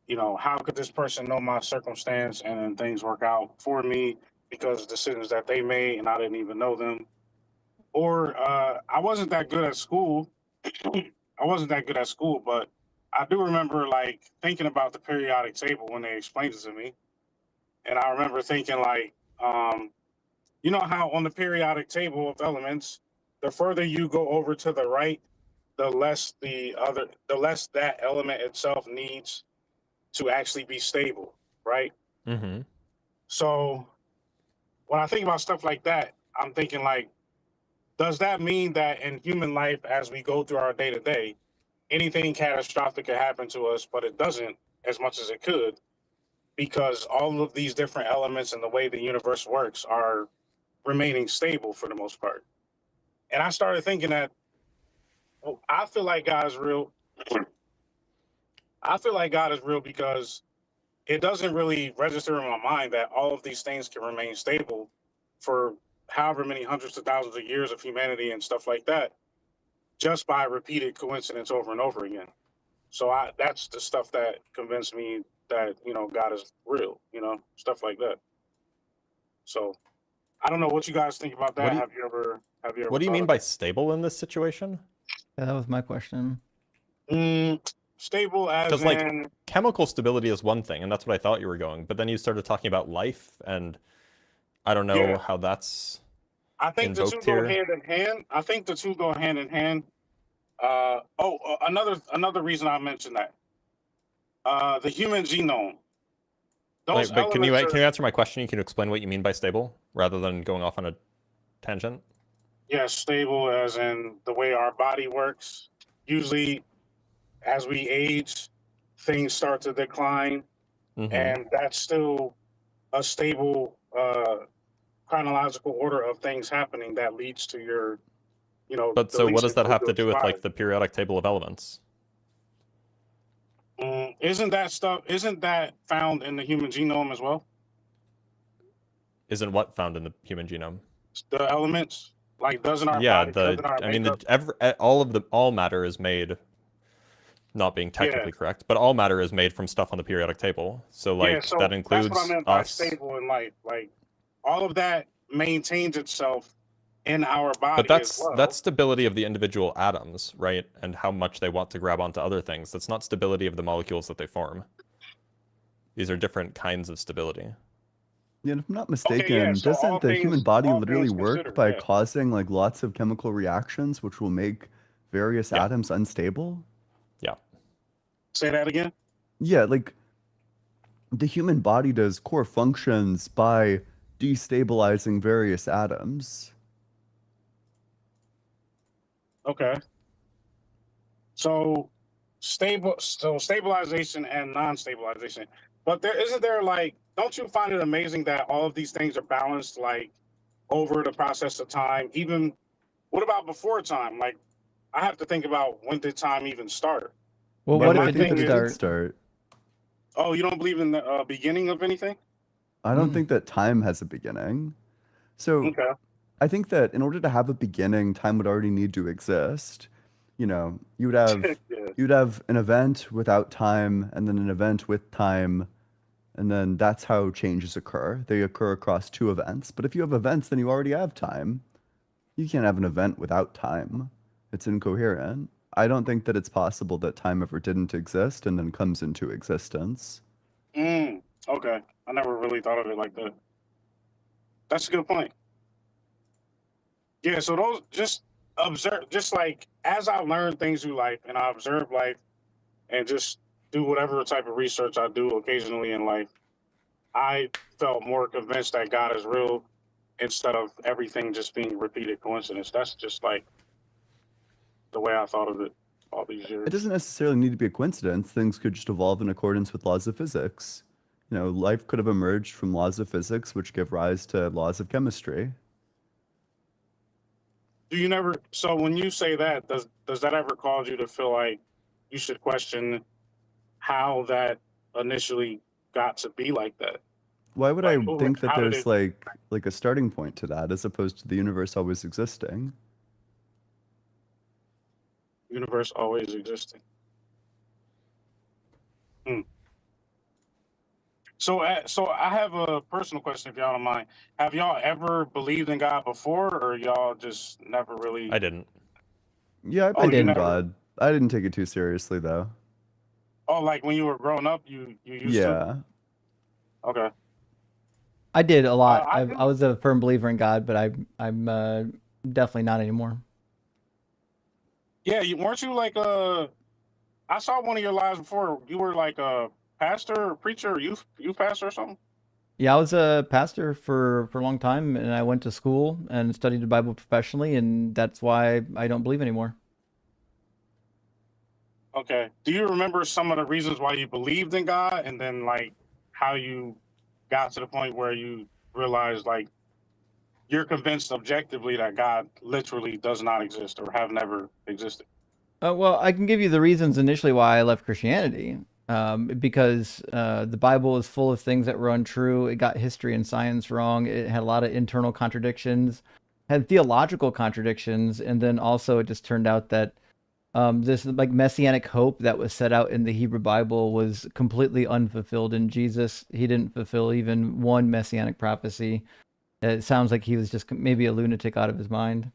you know, how could this person know my circumstance and then things work out for me because of decisions that they made and I didn't even know them? Or I wasn't that good at school. I wasn't that good at school, but I do remember like thinking about the periodic table when they explained it to me. And I remember thinking like, you know how on the periodic table of elements, the further you go over to the right, the less that element itself needs to actually be stable, right? Mm-hmm. So when I think about stuff like that, I'm thinking like, does that mean that in human life, as we go through our day to day, anything catastrophic could happen to us, but it doesn't as much as it could, because all of these different elements and the way the universe works are remaining stable for the most part. And I started thinking that, well, I feel like God is real. I feel like God is real because it doesn't really register in my mind that all of these things can remain stable for however many hundreds of thousands of years of humanity and stuff like that, just by repeated coincidence over and over again. So that's the stuff that convinced me that, you know, God is real, you know, stuff like that. So I don't know what you guys think about that. Have you ever What do you mean by stable in this situation? Yeah, that was my question. Stable as Because in... like chemical stability is one thing, and that's what I thought you were going. But then you started talking about life, and I don't know how that's I think the two invoked go here. hand in hand. I think the two go hand in hand. Another reason I mentioned that. The human genome. Those But can you elements answer my question? Can you explain what you mean by stable, rather than going off on a tangent? Yes, stable as in the way our body works. Usually, as we age, things start to decline, and that's still a stable chronological order of things happening that leads to your, But the so what least does that have to individual do with like survive. the periodic table of elements? Isn't that found in the human genome as well? Isn't what found in the human genome? The elements, like doesn't our Yeah, body, doesn't our I mean, makeup? all matter is made, not being technically correct, but all matter is made from stuff on the periodic table. So Yeah, like so that that's what I includes meant by us. stable in life. Like all of that maintains itself in our body But as well. that's stability of the individual atoms, right? And how much they want to grab onto other things. That's not stability of the molecules that they form. These are different kinds of stability. Yeah, and if I'm not mistaken, so doesn't the human body literally work considered, by yeah. causing like lots of chemical reactions which will make various Yeah. atoms unstable? Yeah. Say that again? Yeah, like the human body does core functions by destabilizing various atoms. Okay. So stabilization and non-stabilization. But isn't there like, don't you find it amazing that all of these things are balanced like over the process of time? Even what about before time? Like I have to think about when did time even start? Well, Why what do if I it think did that it did start? Oh, you don't believe in the beginning of anything? I don't think that time has a beginning. So Okay. I think that in order to have a beginning, time would already need to exist. You know, you would have Yeah. you'd have an event without time and then an event with time, and then that's how changes occur. They occur across two events. But if you have events, then you already have time. You can't have an event without time. It's incoherent. I don't think that it's possible that time ever didn't exist and then comes into existence. Okay. I never really thought of it like that. That's a good point. Yeah, so those just observe, just like as I learn things through life and I observe life and just do whatever type of research I do occasionally in life, I felt more convinced that God is real instead of everything just being repeated coincidence. That's just like the way I thought of it all these It years. doesn't necessarily need to be a coincidence. Things could just evolve in accordance with laws of physics. You know, life could have emerged from laws of physics, which give rise to laws of chemistry. Do you never? So when you say that, does that ever cause you to feel like you should question how that initially got to be like that? Why would Like, I who- think that how did there's it- like a starting point to that as opposed to the universe always existing? Universe always existing? So I have a personal question, if y'all don't mind. Have y'all ever believed in God before, or y'all just never really? I didn't. Yeah, I Oh, believe you in never- God. I didn't take it too seriously though. Oh, like when you were growing up, you used Yeah. to. Okay. I did a lot. I I was a firm believer in God, but I'm definitely not anymore. Yeah, weren't you like I saw one of your lives before. You were like a pastor, or preacher, or youth pastor or something. Yeah, I was a pastor for a long time, and I went to school and studied the Bible professionally, and that's why I don't believe anymore. Okay. Do you remember some of the reasons why you believed in God, and then like how you got to the point where you realized like you're convinced objectively that God literally does not exist or have never existed? Well, I can give you the reasons initially why I left Christianity. Because the Bible is full of things that were untrue. It got history and science wrong. It had a lot of internal contradictions, had theological contradictions, and then also it just turned out that this like messianic hope that was set out in the Hebrew Bible was completely unfulfilled in Jesus. He didn't fulfill even one messianic prophecy. It sounds like he was just maybe a lunatic out of his mind.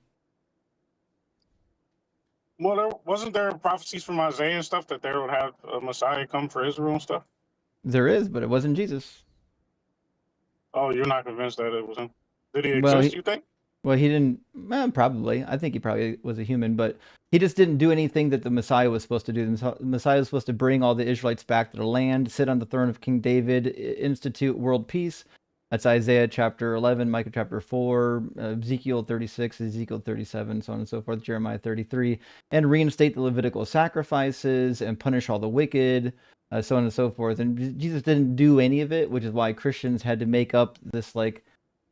Well, wasn't there prophecies from Isaiah and stuff that there would have a Messiah come for Israel and stuff? There is, but it wasn't Jesus. Oh, you're not convinced that it was him? Did he Well, exist, you think? Well, he didn't. Probably. I think he probably was a human, but he just didn't do anything that the Messiah was supposed to do. The Messiah was supposed to bring all the Israelites back to the land, sit on the throne of King David, institute world peace. That's Isaiah chapter 11, Micah chapter 4, Ezekiel 36, Ezekiel 37, so on and so forth, Jeremiah 33, and reinstate the Levitical sacrifices and punish all the wicked, so on and so forth. And Jesus didn't do any of it, which is why Christians had to make up this like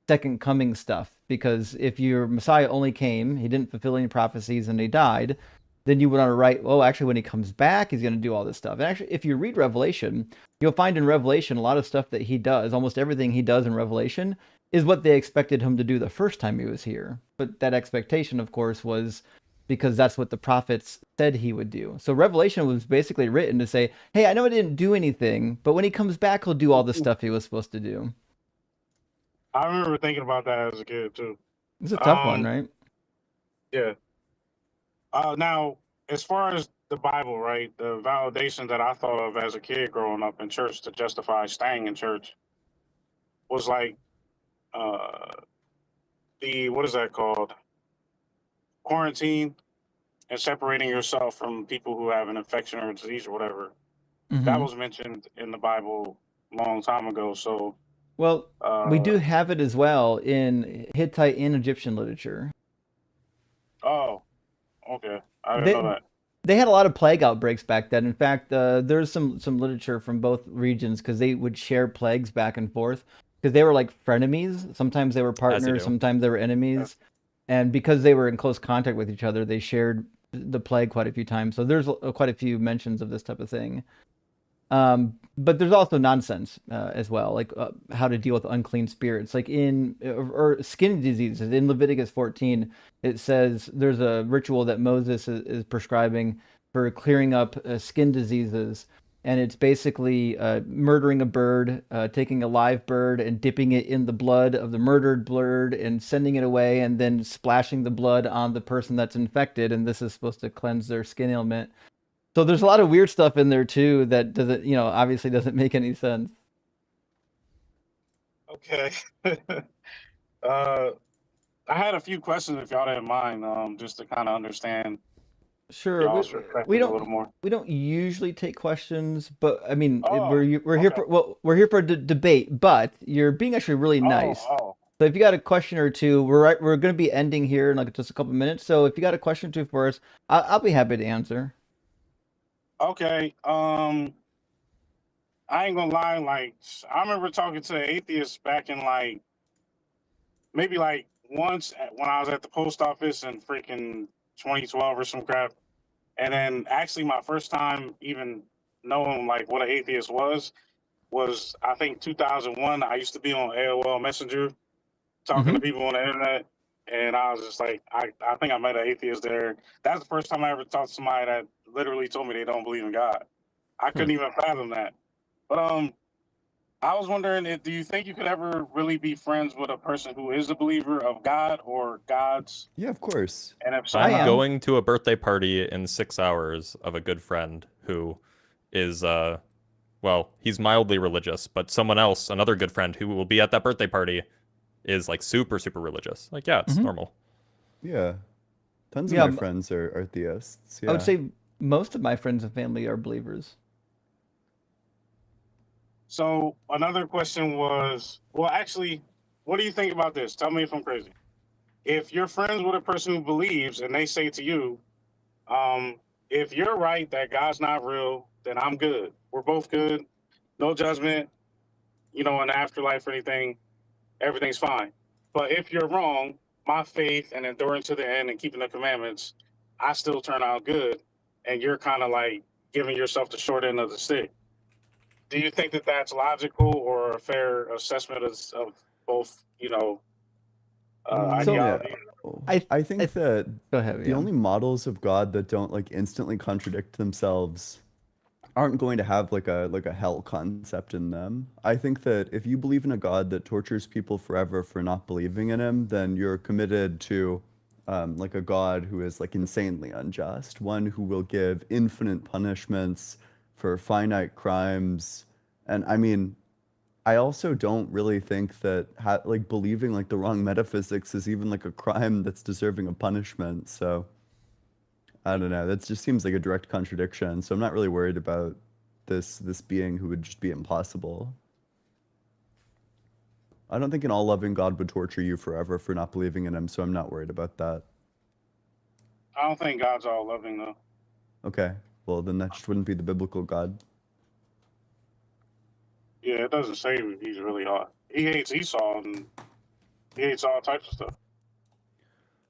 second coming stuff, because if your Messiah only came, he didn't fulfill any prophecies, and he died, then you would want to write, well, actually, when he comes back, he's going to do all this stuff. And actually, if you read Revelation, you'll find in Revelation a lot of stuff that he does, almost everything he does in Revelation is what they expected him to do the first time he was here. But that expectation, of course, was because that's what the prophets said he would do. So Revelation was basically written to say, hey, I know I didn't do anything, but when he comes back, he'll do all the stuff he was supposed to do. I remember thinking about that as a kid too. It's a tough one, right? Yeah. Now, as far as the Bible, right, the validation that I thought of as a kid growing up in church to justify staying in church was like the, what is that called? Quarantine and separating yourself from people who have an infection or a disease or whatever. That was mentioned in the Bible a long time ago. So, well, we do have it as well in Hittite and Egyptian literature. Oh, okay. I didn't know that. They had a lot of plague outbreaks back then. In fact, there's some literature from both regions because they would share plagues back and forth because they were like frenemies. Sometimes they were partners, sometimes they were enemies. And because they were in close contact with each other, they shared the plague quite a few times. So there's quite a few mentions of this type of thing. But there's also nonsense as well, like how to deal with unclean spirits, like or skin diseases. In Leviticus 14, it says there's a ritual that Moses is prescribing for clearing up skin diseases, and it's basically murdering a bird, taking a live bird and dipping it in the blood of the murdered bird and sending it away, and then splashing the blood on the person that's infected, and this is supposed to cleanse their skin ailment. So there's a lot of weird stuff in there too that doesn't, obviously doesn't make any sense. Okay. I had a few questions if y'all didn't mind, just to kind of understand. Sure. Y'all's We perspective a little more. we don't usually take questions, but I mean, we're here for debate. But you're being actually really nice. So if you got a question or two, we're going to be ending here in like just a couple minutes. So if you got a question or two for us, I'll be happy to answer. Okay. I ain't gonna lie. Like, I remember talking to an atheist back in like maybe like once when I was at the post office in freaking 2012 or some crap. And then actually my first time even knowing like what an atheist was I think 2001. I used to be on AOL Messenger talking to people on the internet. And I was just like, I think I met an atheist there. That's the first time I ever talked to somebody that literally told me they don't believe in God. I couldn't even fathom that. But I was wondering, do you think you could ever really be friends with a person who is a believer of God or gods? Yeah, of course. And if so, I'm going to a birthday party in 6 hours of a good friend who is, well, he's mildly religious, but someone else, another good friend who will be at that birthday party, is like super, super religious. Like, yeah, it's normal. Yeah. Tons of my friends are theists. Yeah. I would say most of my friends and family are believers. So another question was, well, actually, what do you think about this? Tell me if I'm crazy. If you're friends with a person who believes and they say to you, if you're right that God's not real, then I'm good. We're both good. No judgment, in the afterlife or anything. Everything's fine. But if you're wrong, my faith and enduring to the end and keeping the commandments, I still turn out good. And you're kind of like giving yourself the short end of the stick. Do you think that that's logical or a fair assessment of both, ideology? I think that the only models of God that don't like instantly contradict themselves aren't going to have like a hell concept in them. I think that if you believe in a God that tortures people forever for not believing in him, then you're committed to like a God who is like insanely unjust, one who will give infinite punishments for finite crimes. And I mean, I also don't really think that like believing like the wrong metaphysics is even like a crime that's deserving of punishment. So I don't know. That just seems like a direct contradiction. So I'm not really worried about this being who would just be impossible. I don't think an all-loving God would torture you forever for not believing in him, so I'm not worried about that. I don't think God's all loving though. Okay, well then that just wouldn't be the biblical God. Yeah, it doesn't say he's really all. He hates Esau and he hates all types of stuff.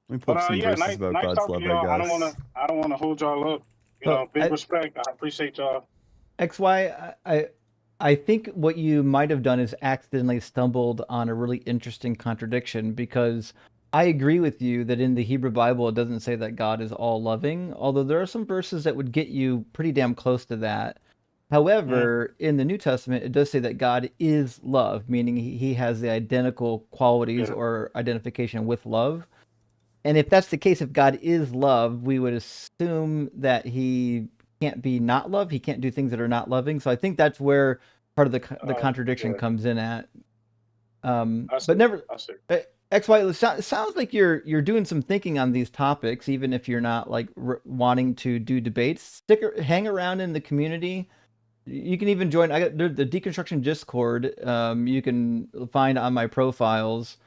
Let me pull up some Yeah, verses nice, about nice God's talking love, to y'all. I I guess. don't wanna hold y'all up. You know, big respect. I appreciate y'all. XY, I think what you might have done is accidentally stumbled on a really interesting contradiction, because I agree with you that in the Hebrew Bible it doesn't say that God is all loving, although there are some verses that would get you pretty damn close to that. However, in the New Testament, it does say that God is love, meaning he has the identical qualities or identification with love. And if that's the case, if God is love, we would assume that he can't be not love. He can't do things that are not loving. So I think that's where part of the contradiction comes in at. But never, XY, it sounds like you're doing some thinking on these topics, even if you're not like wanting to do debates. Hang around in the community. You can even join. I got the deconstruction Discord. You can find on my profiles.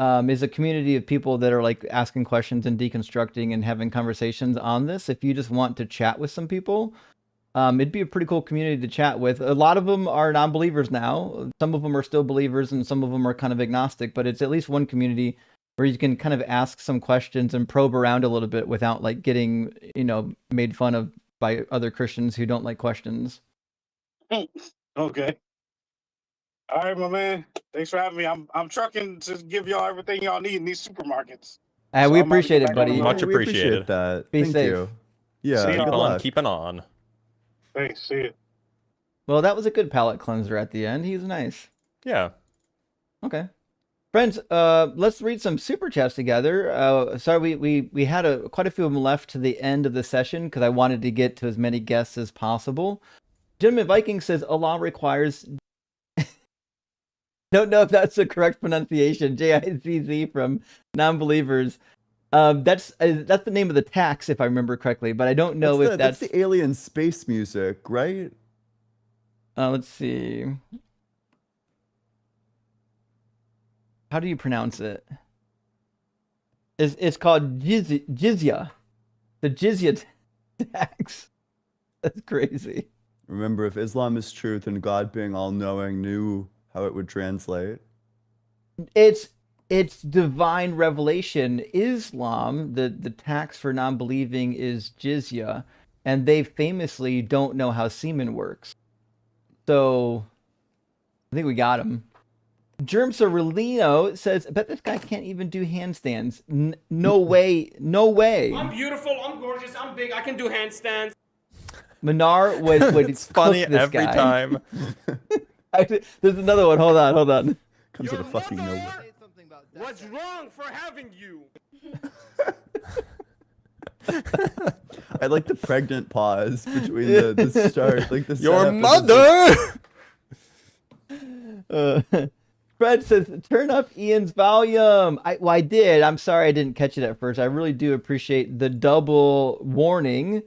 Is a community of people that are like asking questions and deconstructing and having conversations on this. If you just want to chat with some people, it'd be a pretty cool community to chat with. A lot of them are non-believers now. Some of them are still believers, and some of them are kind of agnostic. But it's at least one community where you can kind of ask some questions and probe around a little bit without like getting, made fun of by other Christians who don't like questions. Okay. All right, my man. Thanks for having me. I'm trucking to give y'all everything y'all need in these supermarkets. We appreciate it, buddy. Much We appreciate appreciated. that. Be Thank safe. you. Yeah, See good y'all. luck. Keeping on. Thanks. See you. Well, that was a good palate cleanser at the end. He was nice. Yeah. Okay. Friends, let's read some super chats together. Sorry, we had quite a few of them left to the end of the session because I wanted to get to as many guests as possible. Gentleman Viking says Allah requires. Don't know if that's the correct pronunciation. JICZ from Non-Believers. That's the name of the tax, if I remember correctly, but I don't know if that's the alien space music, right? Let's see. How do you pronounce it? It's called jizya. The jizya tax. That's crazy. Remember, if Islam is truth and God being all-knowing knew how it would translate. It's divine revelation. Islam, the tax for non-believing is jizya, and they famously don't know how semen works. So I think we got him. Germ Cerulino says, I bet this guy can't even do handstands. No way. No way. I'm beautiful. I'm gorgeous. I'm big. I can do handstands. Minar would It's funny cook this every guy. time. There's another one. Hold on. Comes out of fucking nowhere. What's wrong for having you? I like the pregnant pause between the start, like the Your setup and mother. Fred says, turn up Ian's volume. I did. I'm sorry I didn't catch it at first. I really do appreciate the double warning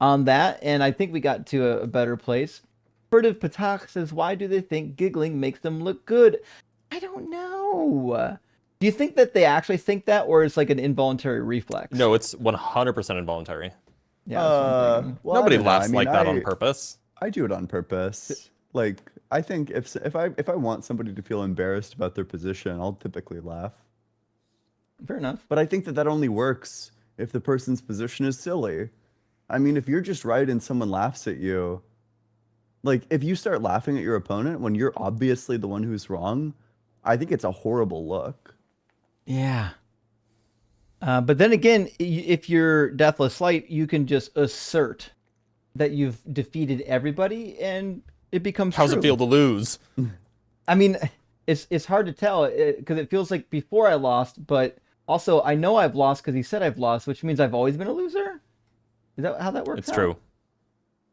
on that, and I think we got to a better place. Furtive Patak says, why do they think giggling makes them look good? I don't know. Do you think that they actually think that, or it's like an involuntary reflex? No, it's 100% involuntary. Yeah. That's what I'm thinking. well, Nobody I don't know. laughs I mean, like that on purpose. I do it on purpose. Like, I think if I want somebody to feel embarrassed about their position, I'll typically laugh. Fair enough. But I think that only works if the person's position is silly. I mean, if you're just right and someone laughs at you, like if you start laughing at your opponent when you're obviously the one who's wrong, I think it's a horrible look. Yeah. But then again, if you're Deathless Light, you can just assert that you've defeated everybody, and it becomes How's true. it feel to lose? I mean, it's hard to tell because it feels like before I lost, but also I know I've lost because he said I've lost, which means I've always been a loser. Is that how that works? It's true.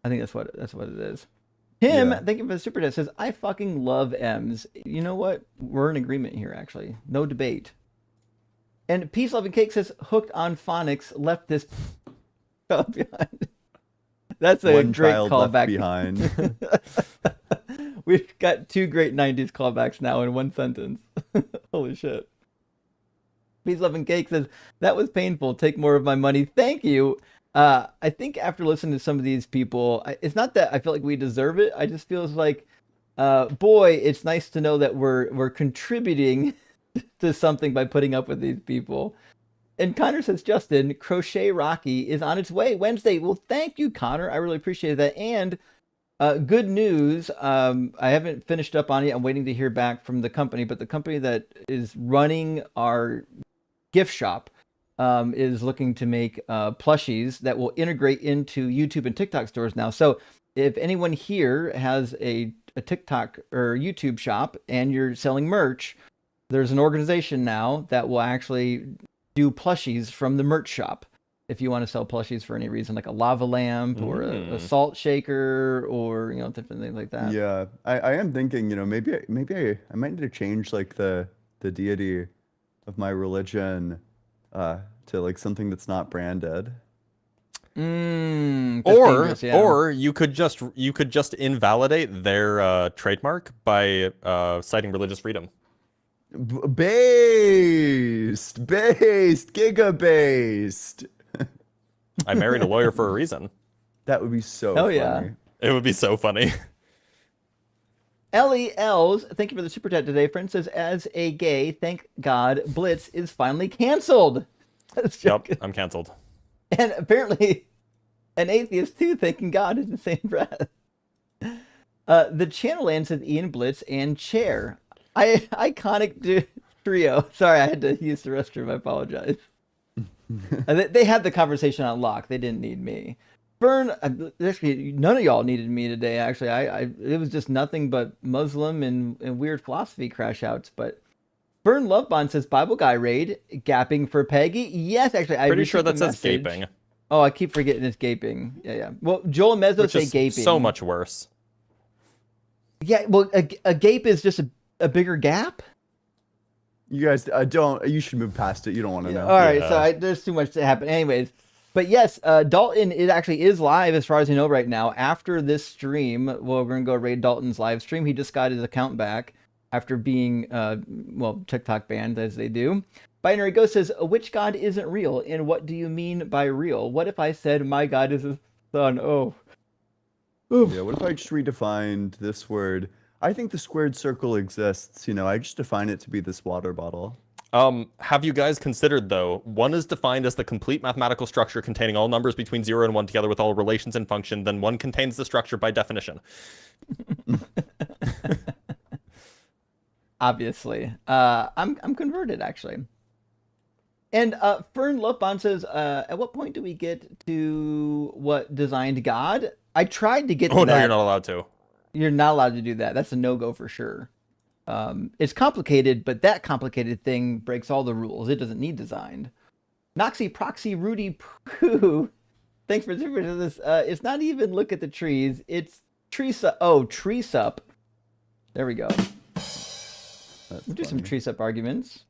I think that's what it is. Tim, Yeah. thank you for the super chat, says, I fucking love M's. You know what? We're in agreement here, actually. No debate. And Peace Loving Cake says, hooked on phonics, left this behind. That's a One great child left callback. behind. We've got 2 great 90s callbacks now in one sentence. Holy shit. Peace, Love, and Cake says, that was painful. Take more of my money. Thank you. I think after listening to some of these people, it's not that I feel like we deserve it. I just feels like, boy, it's nice to know that we're contributing to something by putting up with these people. And Connor says, Justin, Crochet Rocky is on its way Wednesday. Well, thank you, Connor. I really appreciate that. And good news. I haven't finished up on it. I'm waiting to hear back from the company, but the company that is running our gift shop is looking to make plushies that will integrate into YouTube and TikTok stores now. So if anyone here has a TikTok or YouTube shop and you're selling merch, there's an organization now that will actually do plushies from the merch shop. If you want to sell plushies for any reason, like a lava lamp or a salt shaker or, different things like that. Yeah, I am thinking, maybe I might need to change like the deity of my religion to like something that's not branded. Or you could just invalidate their trademark by citing religious freedom. Based, giga-based. I married a lawyer for a reason. That would be so funny. Yeah. It would be so funny. Ellie Els, thank you for the super chat today. Friend says, as a gay, thank God Blitz is finally canceled. Yep, I'm canceled. And apparently an atheist too, thanking God in the same breath. The channel ends with Ian Blitz and Chair. Iconic trio. Sorry, I had to use the restroom. I apologize. They had the conversation on lock. They didn't need me. Fern, actually, none of y'all needed me today. Actually, it was just nothing but Muslim and weird philosophy crash outs. But Fern Lovebond says Bible Guy raid gapping for Peggy. Yes, actually, I pretty sure that says message. gaping. Oh, I keep forgetting it's gaping. Yeah. Well, Joel and Mezzo say gaping. So much worse. Yeah. Well, a gape is just a bigger gap. You guys you should move past it. You don't want to know. All right, so there's too much to happen. Anyways, but yes, Dalton, it actually is live as far as I know right now. After this stream, we're going to go raid Dalton's live stream. He just got his account back after being, TikTok banned, as they do. Binary Ghost says, which God isn't real, and what do you mean by real? What if I said my God is a son? Oh. Oof. Yeah, what if I just redefined this word? I think the squared circle exists. I just define it to be this water bottle. Have you guys considered, though, one is defined as the complete mathematical structure containing all numbers between 0 and 1 together with all relations and function, then one contains the structure by definition. Obviously. I'm converted, actually. And Fern Lovebond says, at what point do we get to what designed God? I tried to get to that. Oh, no, you're not allowed to. You're not allowed to do that. That's a no-go for sure. It's complicated, but that complicated thing breaks all the rules. It doesn't need designed. Noxy Proxy Rudy Poo. Thanks for this. It's not even look at the trees. It's Treesup. Oh, Treesup. There we go. We'll do some Treesup arguments.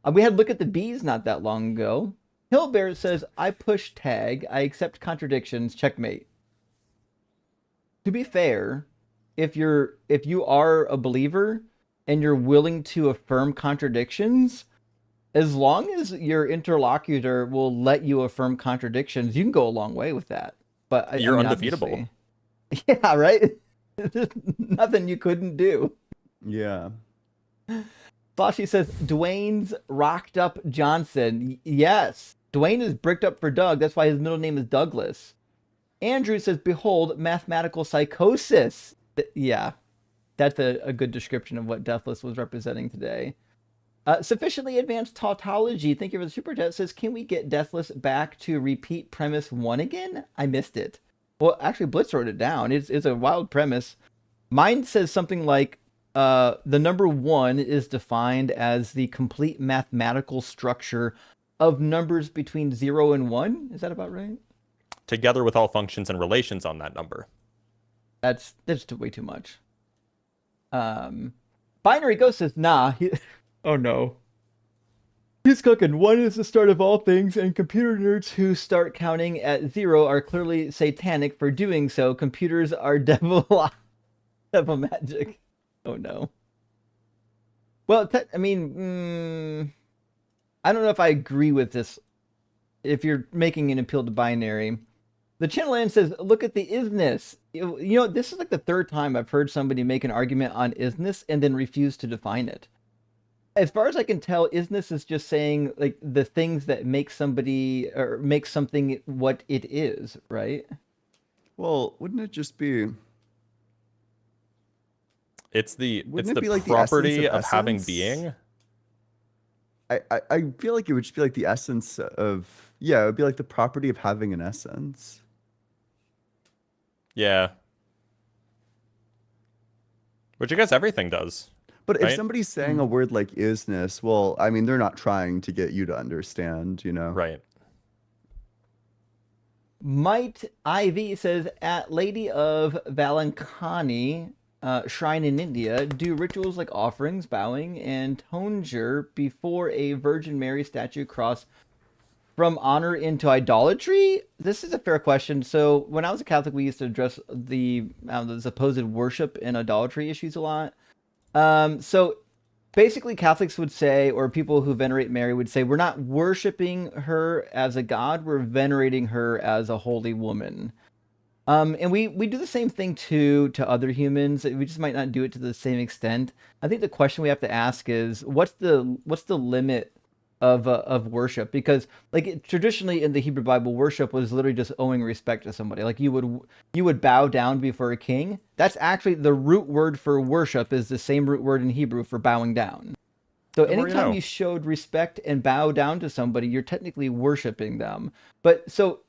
We had look at the bees not that long ago. Hillbear says, I push tag. I accept contradictions. Checkmate. To be fair, if you are a believer and you're willing to affirm contradictions, as long as your interlocutor will let you affirm contradictions, you can go a long way with that. But you're undefeatable. Yeah, right? There's nothing you couldn't do. Yeah. Flashy says, Dwayne's rocked up Johnson. Yes. Dwayne is bricked up for Doug. That's why his middle name is Douglas. Andrew says, behold, mathematical psychosis. Yeah, that's a good description of what Deathless was representing today. Sufficiently advanced tautology. Thank you for the super chat. Says, can we get Deathless back to repeat premise 1 again? I missed it. Well, actually, Blitz wrote it down. It's a wild premise. Mine says something like, the number 1 is defined as the complete mathematical structure of numbers between 0 and 1. Is that about right? Together with all functions and relations on that number. That's way too much. Binary Ghost says, nah. Oh no. He's cooking. 1 is the start of all things, and computer nerds who start counting at 0 are clearly satanic for doing so. Computers are devil magic. Oh no. Well, I mean, I don't know if I agree with this. If you're making an appeal to binary, the channel end says, "Look at the isness." You know, this is like the third time I've heard somebody make an argument on isness and then refuse to define it. As far as I can tell, isness is just saying like the things that make somebody or make something what it is, right? Well, wouldn't it just be? It's the Wouldn't it be like the property essence of having essence? being. I feel like it would just be like the essence of, yeah, it would be like the property of having an essence. Yeah. Which I guess everything does. But right? if somebody's saying a word like isness, well, I mean, they're not trying to get you to understand, you know? Right. Might IV says, at Lady of Valankani shrine in India, do rituals like offerings, bowing, and tonsure before a Virgin Mary statue cross from honor into idolatry? This is a fair question. So when I was a Catholic, we used to address the supposed worship and idolatry issues a lot. So basically Catholics would say, or people who venerate Mary would say, we're not worshiping her as a god, we're venerating her as a holy woman. And we do the same thing to other humans. We just might not do it to the same extent. I think the question we have to ask is, what's the limit of worship? Because like traditionally in the Hebrew Bible, worship was literally just owing respect to somebody. Like you would bow down before a king. That's actually the root word for worship is the same root word in Hebrew for bowing down. So anytime you showed respect and bow down to somebody, you're technically worshiping them. But so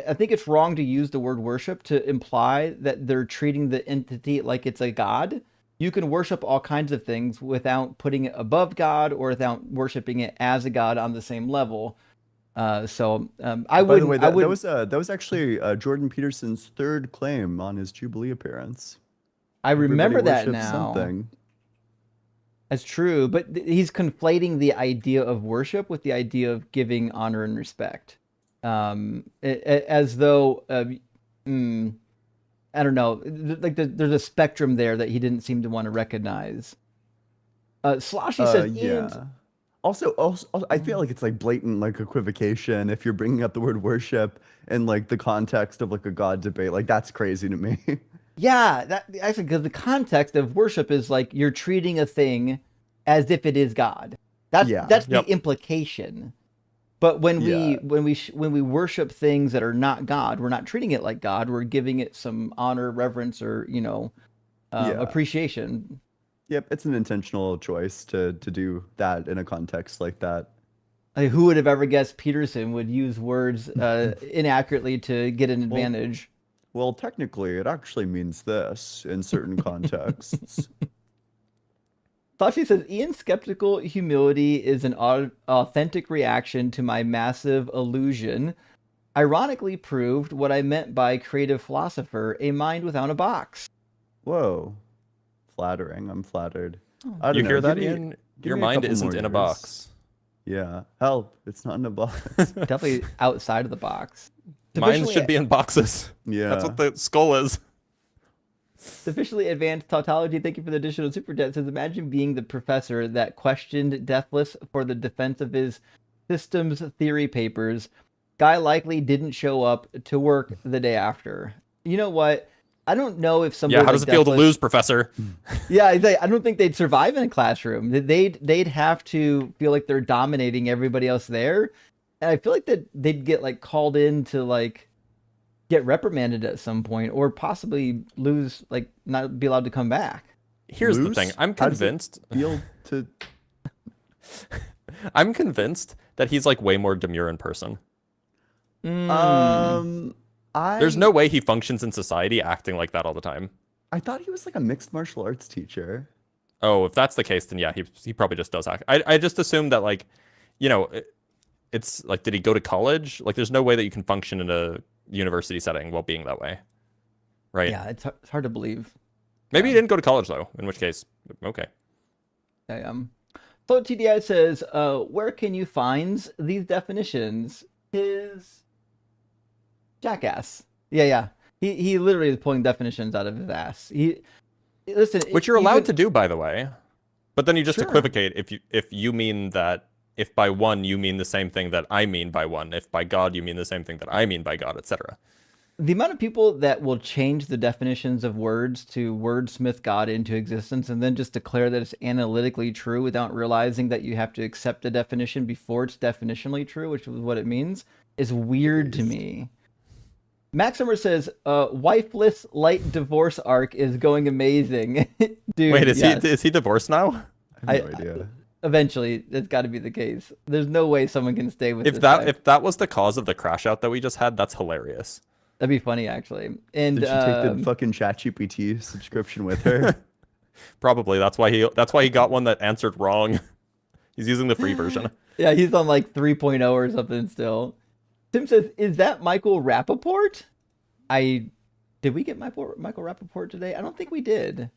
I think it's wrong to use the word worship to imply that they're treating the entity like it's a god. You can worship all kinds of things without putting it above God or without worshiping it as a god on the same level. I would. By the way, that was actually Jordan Peterson's third claim on his Jubilee appearance. I remember that worships now. Something. That's true, but he's conflating the idea of worship with the idea of giving honor and respect. As though, I don't know, like there's a spectrum there that he didn't seem to want to recognize. Sloshy says, yeah. Also, I feel like it's like blatant like equivocation if you're bringing up the word worship in like the context of like a God debate. Like that's crazy to me. Yeah, that actually, because the context of worship is like you're treating a thing as if it is God. That's the implication. But when we worship things that are not God, we're not treating it like God. We're giving it some honor, reverence, or appreciation. Yep, it's an intentional choice to do that in a context like that. Like, who would have ever guessed Peterson would use words inaccurately to get an advantage? Well, technically, it actually means this in certain contexts. Sashi says, Ian's skeptical humility is an authentic reaction to my massive illusion. Ironically proved what I meant by creative philosopher, a mind without a box. Whoa. Flattering. I'm flattered. Oh. You hear that, Ian? Your mind isn't in a box. Yeah. Help. It's not in a box. Definitely outside of the box. Minds should be in boxes. Yeah. That's what the skull is. Sufficiently advanced tautology, thank you for the additional super chat. Says, imagine being the professor that questioned Deathless for the defense of his systems theory papers. Guy likely didn't show up to work the day after. You know what? I don't know if somebody. Yeah, how does it feel to lose, Professor? Yeah, I don't think they'd survive in a classroom. They'd have to feel like they're dominating everybody else there, and I feel like that they'd get like called in to like get reprimanded at some point, or possibly lose, like not be allowed to come back. Here's the thing: I'm convinced. I'm convinced that he's like way more demure in person. There's no way he functions in society acting like that all the time. I thought he was like a mixed martial arts teacher. Oh, if that's the case, then yeah, he probably just does act. I just assumed that, like, you know, it's like, did he go to college? Like, there's no way that you can function in a university setting while being that way, right? Yeah, it's hard to believe. Maybe he didn't go to college though, in which case, okay. So TDI says, where can you find these definitions? His jackass. Yeah. He literally is pulling definitions out of his ass. listen, which you're allowed to do, by the way. But then you just Sure. equivocate if you mean that if by one you mean the same thing that I mean by one, if by God you mean the same thing that I mean by God, etc. The amount of people that will change the definitions of words to wordsmith God into existence and then just declare that it's analytically true without realizing that you have to accept the definition before it's definitionally true, which is what it means, is weird to me. Maximer says, wifeless light divorce arc is going amazing. Dude, Wait, yes. is he divorced now? I have no idea. Eventually, it's got to be the case. There's no way someone can stay with If this that guy. if that was the cause of the crash out that we just had, that's hilarious. That'd be funny, actually. And Did she take the fucking ChatGPT subscription with her? Probably. That's why he got one that answered wrong. He's using the free version. yeah, he's on like 3.0 or something still. Tim says, "Is that Michael Rappaport?" Did we get Michael Rappaport today? I don't think we did.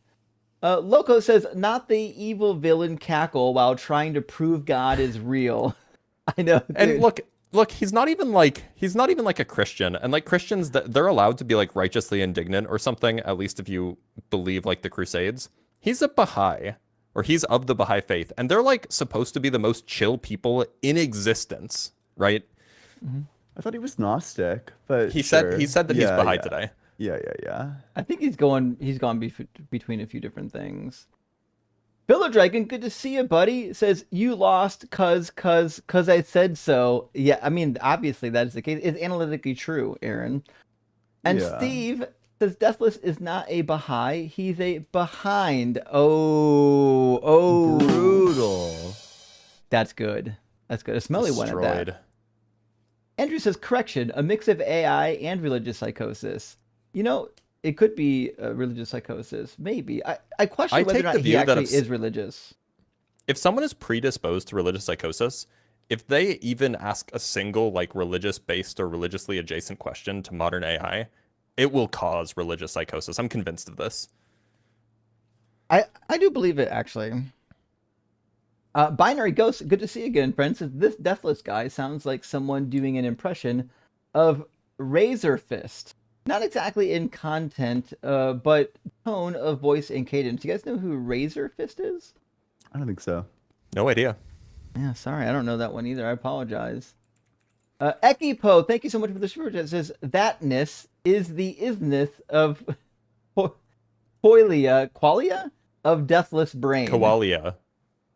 Loco says, "Not the evil villain cackle while trying to prove God is real." I know. Dude. And look, he's not even like a Christian, and like Christians, they're allowed to be like righteously indignant or something. At least if you believe like the Crusades, he's a Baha'i, or he's of the Baha'i faith, and they're like supposed to be the most chill people in existence, right? Mm-hmm. I thought he was Gnostic, but he said that he's Baha'i today. Yeah. I think he's gone between a few different things. Pillow Dragon, good to see you, buddy. Says, "You lost cause I said so." Yeah, I mean, obviously that is the case. It's analytically true, Aaron. And Yeah. Steve says, "Deathless is not a Baha'i. He's a behind." Oh, brutal. That's good. That's good. A smelly one at that. Destroyed. Andrew says, "Correction, a mix of AI and religious psychosis." You know, it could be religious psychosis. Maybe. I question whether or not he actually is religious. If someone is predisposed to religious psychosis, if they even ask a single like religious-based or religiously adjacent question to modern AI, it will cause religious psychosis. I'm convinced of this. I do believe it, actually. Binary Ghost, good to see you again, friends. This Deathless guy sounds like someone doing an impression of Razor Fist. Not exactly in content, but tone of voice and cadence. You guys know who Razor Fist is? I don't think so. No idea. Yeah, sorry, I don't know that one either. I apologize. Ekipo, thank you so much for the super chat. It says, "Thatness is the isness of qualia of deathless brain." Qualia.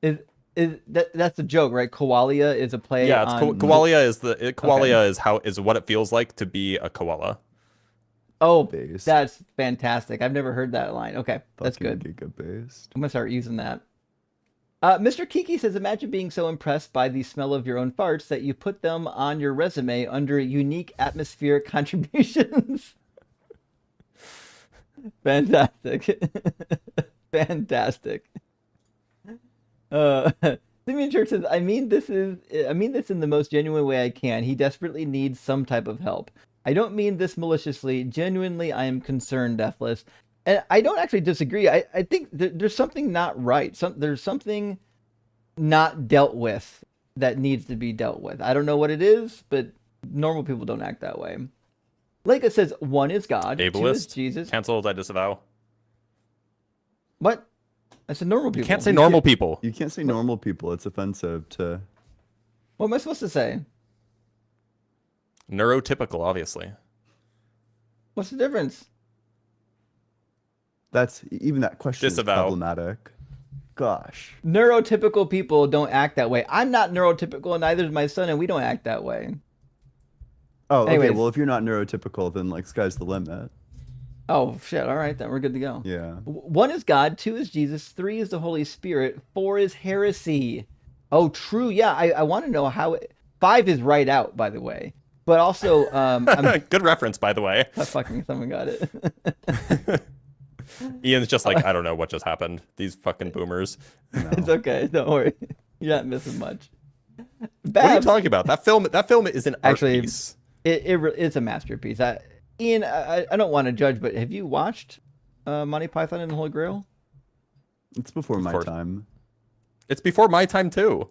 That's a joke, right? Qualia is a play. Yeah, it's on... qualia is what it feels like to be a koala. Oh, that's fantastic. I've never heard that line. Okay, that's good. Giga-based. I'm going to start using that. Mr. Kiki says, "Imagine being so impressed by the smell of your own farts that you put them on your resume under unique atmospheric contributions." Fantastic. Fantastic. Simeon Church says, I mean this in the most genuine way I can. He desperately needs some type of help. I don't mean this maliciously. Genuinely, I am concerned, Deathless." And I don't actually disagree. I think there's something not right. There's something not dealt with that needs to be dealt with. I don't know what it is, but normal people don't act that way. Leica says, "One is God, two is Ableist. Jesus." Cancelled. I disavow. What? I said normal people. You can't say normal people. You can't say normal people. It's offensive to... What am I supposed to say? Neurotypical, obviously. What's the difference? That's... Even that question Disavow. is problematic. Gosh. Neurotypical people don't act that way. I'm not neurotypical, and neither is my son, and we don't act that way. Oh, okay. Anyways. Well, if you're not neurotypical, then like sky's the limit. Oh, shit. All right, then we're good to go. Yeah. One is God, two is Jesus, three is the Holy Spirit, four is heresy. Oh, true. Yeah, I want to know how... Five is right out, by the way. But also... Good reference, by the way. Fucking someone got it. Ian's just like, I don't know what just happened. These fucking boomers. No. It's okay. Don't worry. You're not missing much. What are you talking about? That film is an art piece. It's a masterpiece. Ian, I don't want to judge, but have you watched Monty Python and the Holy Grail? It's before my time. It's before my time too.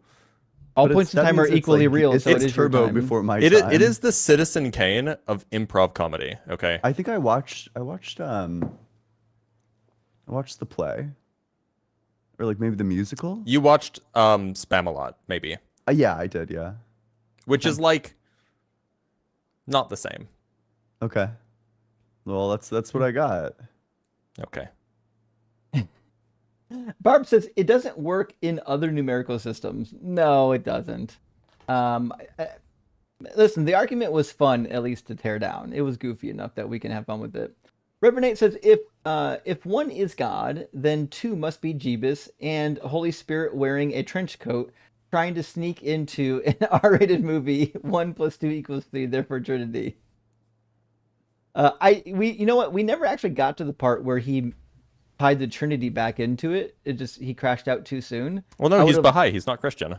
All points in time are equally real, so it is your turbo time. before my It time. is the Citizen Kane of improv comedy. Okay. I think I watched I watched the play. Or like maybe the musical? You watched Spam-A-Lot, maybe. Yeah, I did, yeah. Which is like not the same. Okay. Well, that's what I got. Okay. Barb says it doesn't work in other numerical systems. No, it doesn't. Listen, the argument was fun, at least to tear down. It was goofy enough that we can have fun with it. Reverend Nate says if one is God, then two must be Jeebus and Holy Spirit wearing a trench coat, trying to sneak into an R-rated movie. 1 + 2 = 3, therefore Trinity. You know what? We never actually got to the part where he tied the Trinity back into it. He crashed out too soon. Well, no, he's Baha'i. He's not Christian.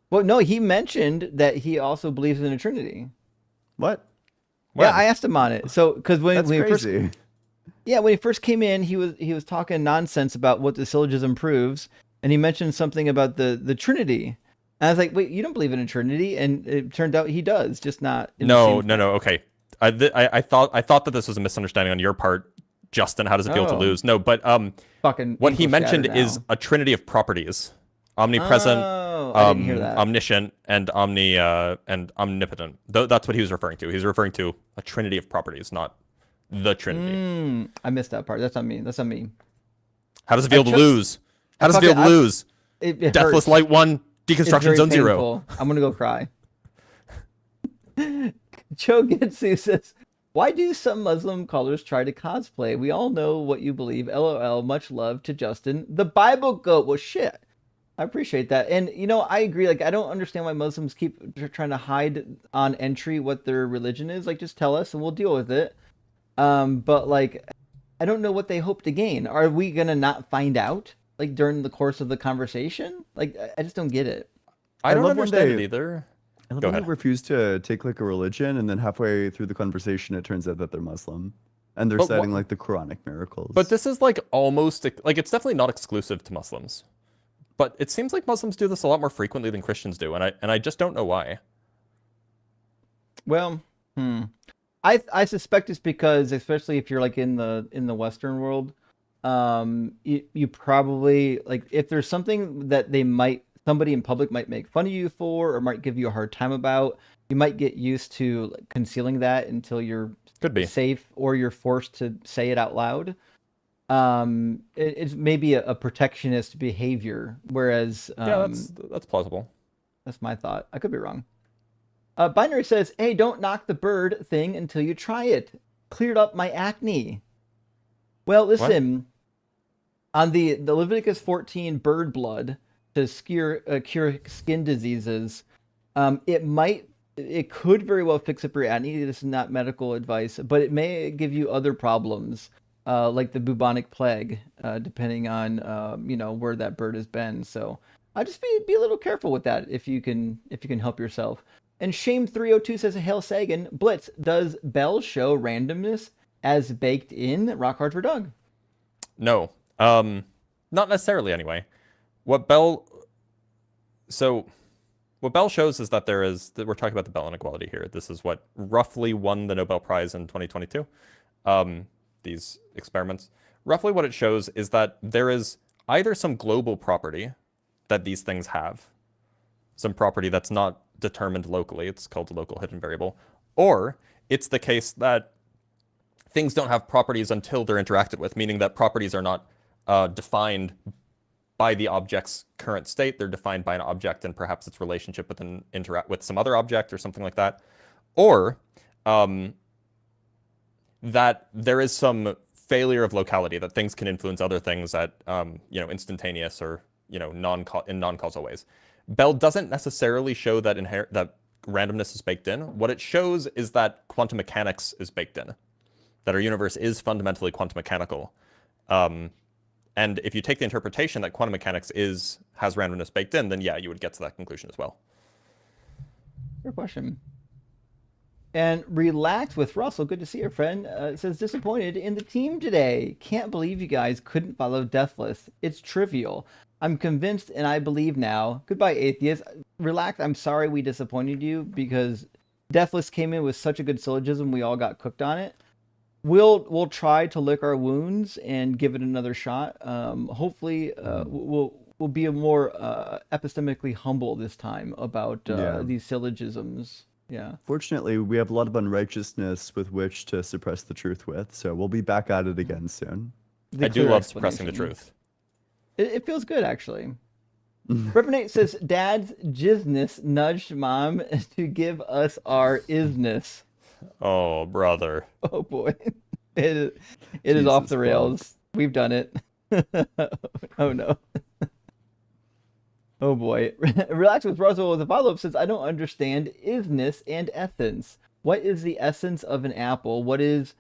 Well, no, he mentioned that he also believes in a Trinity. What? Yeah, I asked him on it. So, because when he first, crazy. when he first came in, he was talking nonsense about what the syllogism proves, and he mentioned something about the Trinity. And I was like, wait, you don't believe in a Trinity? And it turned out he does, just not. No. Okay, I thought that this was a misunderstanding on your part, Justin. How does it feel to lose? No, but fucking what he mentioned is a trinity of properties: omnipresent, I didn't hear that. omniscient, and omnipotent. That's what he was referring to. He's referring to a trinity of properties, not the Trinity. I missed that part. That's on me. How does it feel to lose? How does it feel to lose? It Deathless hurts. Light 1, deconstruction zone 0. I'm gonna go cry. Joe Gitsu says, why do some Muslim callers try to cosplay? We all know what you believe. LOL. Much love to Justin. The Bible goat. Well, shit. I appreciate that. And, I agree. Like, I don't understand why Muslims keep trying to hide on entry what their religion is. Like, just tell us and we'll deal with it. But, like, I don't know what they hope to gain. Are we going to not find out, like, during the course of the conversation? Like, I just don't get it. I don't love when understand they- it either. I love Go when they ahead. refuse to take like a religion, and then halfway through the conversation, it turns out that they're Muslim, and they're But citing like the Quranic miracles. But this is like almost like it's definitely not exclusive to Muslims. But it seems like Muslims do this a lot more frequently than Christians do, and I just don't know why. Well, I suspect it's because, especially if you're like in the Western world, you probably like if there's something that somebody in public might make fun of you for or might give you a hard time about, you might get used to like, concealing that until you're safe or you're forced to say it out loud. It's maybe a protectionist behavior, whereas that's plausible. That's my thought. I could be wrong. Binary says, hey, don't knock the bird thing until you try it. Cleared up my acne. Well, listen, on the Leviticus 14 bird blood to cure skin diseases, it could very well fix up your acne. This is not medical advice, but it may give you other problems, like the bubonic plague, depending on where that bird has been. So I just be a little careful with that if you can help yourself. And Shame 302 says, Hail Sagan, Blitz, does Bell show randomness as baked in? Rock hard for Doug. No, not necessarily anyway. What Bell shows is that we're talking about the Bell inequality here. This is what roughly won the Nobel Prize in 2022. These experiments. Roughly what it shows is that there is either some global property that these things have, some property that's not determined locally, it's called a local hidden variable, or it's the case that things don't have properties until they're interacted with, meaning that properties are not defined by the object's current state. They're defined by an object and perhaps its relationship with some other object or something like that. Or that there is some failure of locality, that things can influence other things at instantaneous or in non-causal ways. Bell doesn't necessarily show that that randomness is baked in. What it shows is that quantum mechanics is baked in, that our universe is fundamentally quantum mechanical. And if you take the interpretation that quantum mechanics has randomness baked in, then yeah, you would get to that conclusion as well. Good question. And Relax with Russell, good to see you, friend. Says, disappointed in the team today. Can't believe you guys couldn't follow Deathless. It's trivial. I'm convinced and I believe now. Goodbye, atheist. Relax, I'm sorry we disappointed you because Deathless came in with such a good syllogism, we all got cooked on it. we'll try to lick our wounds and give it another shot. Hopefully, we'll be a more epistemically humble this time about these syllogisms. Yeah. Fortunately, we have a lot of unrighteousness with which to suppress the truth with, so we'll be back at it again soon. I do love suppressing the truth. It feels good, actually. Revenate says, Dad's jizness nudged Mom to give us our isness. Oh, brother. Oh, boy. It is off the rails. We've done it. Oh, no. Oh, boy. Relax with Roswell with a follow-up says, I don't understand isness and essence. What is the essence of an apple? What is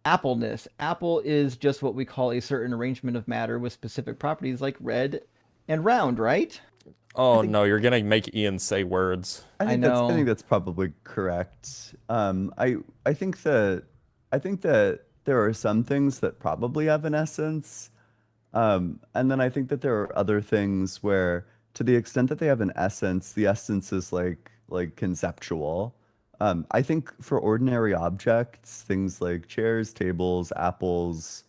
appleness? Apple is just what we call a certain arrangement of matter with specific properties like red and round, right? Oh no, you're gonna make Ian say words. I think that's probably correct. I think that there are some things that probably have an essence, and then I think that there are other things where, to the extent that they have an essence, the essence is like conceptual. I think for ordinary objects, things like chairs, tables, apples,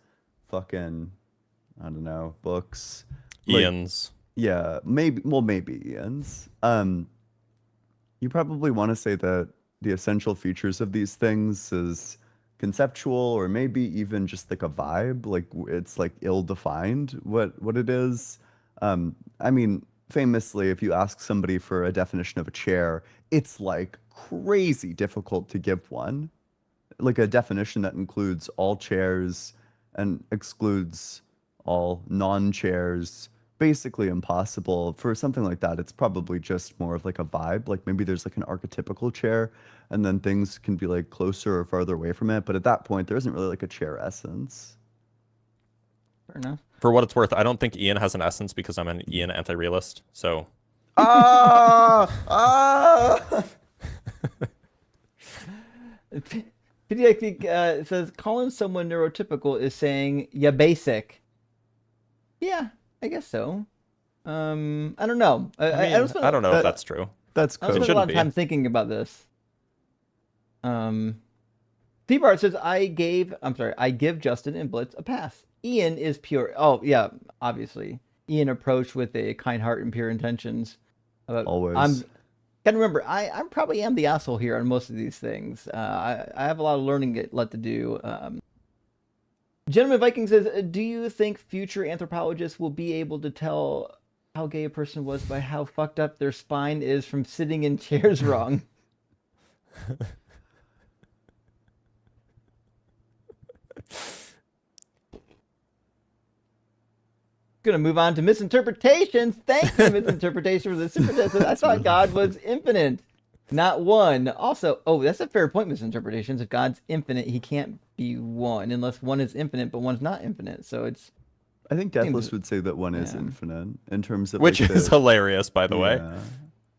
fucking, I don't know, books, Ian's. Yeah, maybe Ian's. You probably want to say that the essential features of these things is conceptual, or maybe even just like a vibe, like it's like ill-defined what it is. I mean, famously, if you ask somebody for a definition of a chair, it's like crazy difficult to give one. Like a definition that includes all chairs and excludes all non-chairs. Basically impossible. For something like that, it's probably just more of like a vibe. Like maybe there's like an archetypical chair, and then things can be like closer or farther away from it. But at that point, there isn't really like a chair essence. Fair enough. For what it's worth, I don't think Ian has an essence because I'm an Ian anti-realist. So. Pediatric says calling someone neurotypical is saying ya basic. Yeah, I guess so. I don't know. I don't know if that's true. That's I spent a lot of time thinking about this. T-Bart says I give Justin and Blitz a pass. Ian is pure. Oh yeah, obviously. Ian approached with a kind heart and pure intentions. Always. Gotta remember, I probably am the asshole here on most of these things. I have a lot of learning left to do. Gentleman Viking says, do you think future anthropologists will be able to tell how gay a person was by how fucked up their spine is from sitting in chairs wrong? Gonna move on to misinterpretations. Thank you, misinterpretation, for the super chat. I thought God was infinite, not one. Also, that's a fair point, misinterpretations. If God's infinite, he can't be one unless one is infinite, but one's not infinite. So it's. I think Deathless would say that one is infinite in terms of which is hilarious, by the way.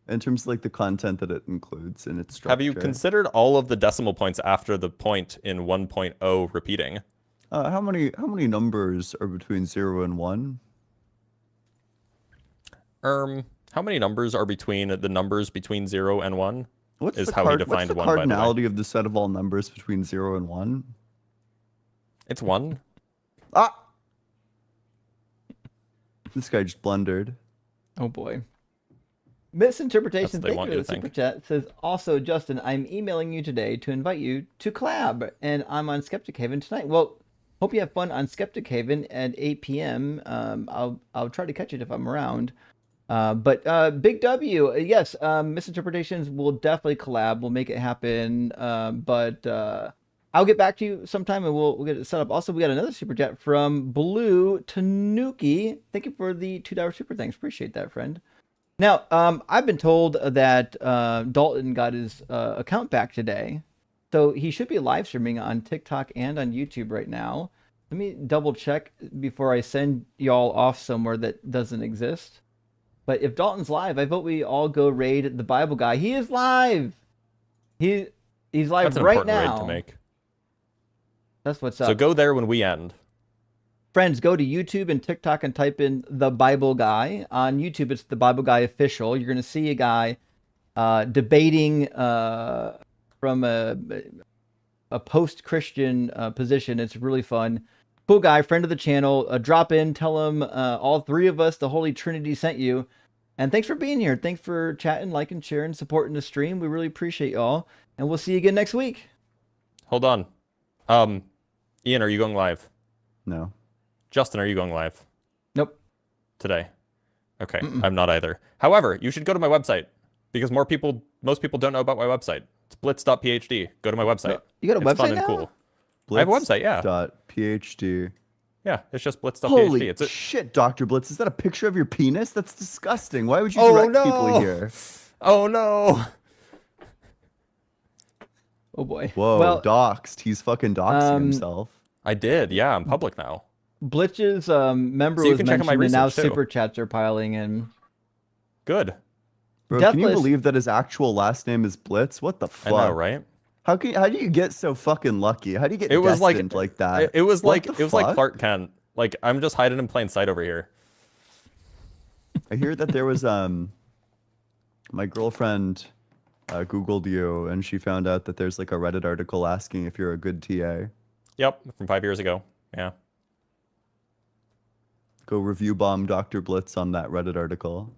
In terms of like the content that it includes in its structure. Have you considered all of the decimal points after the point in 1.0 repeating? How many numbers are between 0 and 1? How many numbers are between the numbers between 0 and 1? What's is the how he defined what's the 1, by the way. cardinality of the set of all numbers between 0 and 1? It's 1. This guy just blundered. Oh boy. Misinterpretation. They want you to Super think. chat says, also, Justin, I'm emailing you today to invite you to collab, and I'm on Skeptic Haven tonight. Well, hope you have fun on Skeptic Haven at 8 p.m. I'll try to catch it if I'm around. But Big W, yes, Misinterpretations will definitely collab. We'll make it happen. But I'll get back to you sometime, and we'll get it set up. Also, we got another super chat from Blue Tanuki. Thank you for the $2 super thanks. Appreciate that, friend. Now, I've been told that Dalton got his account back today, so he should be live streaming on TikTok and on YouTube right now. Let me double check before I send y'all off somewhere that doesn't exist. But if Dalton's live, I vote we all go raid the Bible guy. He is live. He's live That's an right important now. raid to make. That's what's up. So go there when we end. Friends, go to YouTube and TikTok and type in The Bible Guy. On YouTube, it's The Bible Guy Official. You're going to see a guy debating from a a post-Christian position. It's really fun. Cool guy, friend of the channel. Drop in, tell him all three of us, the Holy Trinity, sent you. And thanks for being here. Thanks for chatting, liking, sharing, supporting the stream. We really appreciate y'all. And we'll see you again next week. Hold on. Ian, are you going live? No. Justin, are you going live? Nope. Today? Okay, I'm not either. However, you should go to my website because most people don't know about my website. It's blitz.phd. Go to my website. You got a it's website fun now? and cool. I have a website, yeah. .phd. Yeah, it's just blitz.phd. Holy It's shit, Dr. Blitz. Is that a picture of your penis? That's disgusting. Why would you Oh, direct no. people here? Oh, no. Oh, boy. Whoa, Well, doxed. He's fucking doxing himself. I did, yeah. I'm public now. Blitz's member So you was can check out my mentioned, and now research, too. super chats are piling in. Good. Bro, can you Deathless- believe that his actual last name is Blitz? What the I fuck? know, right? How do you get so fucking lucky? How do you get It was like destined like that? It was What like the fuck? Clark Kent. Like I'm just hiding in plain sight over here. I hear that there was my girlfriend Googled you and she found out that there's like a Reddit article asking if you're a good TA. Yep, from 5 years ago. Yeah. Go review bomb Dr. Blitz on that Reddit article.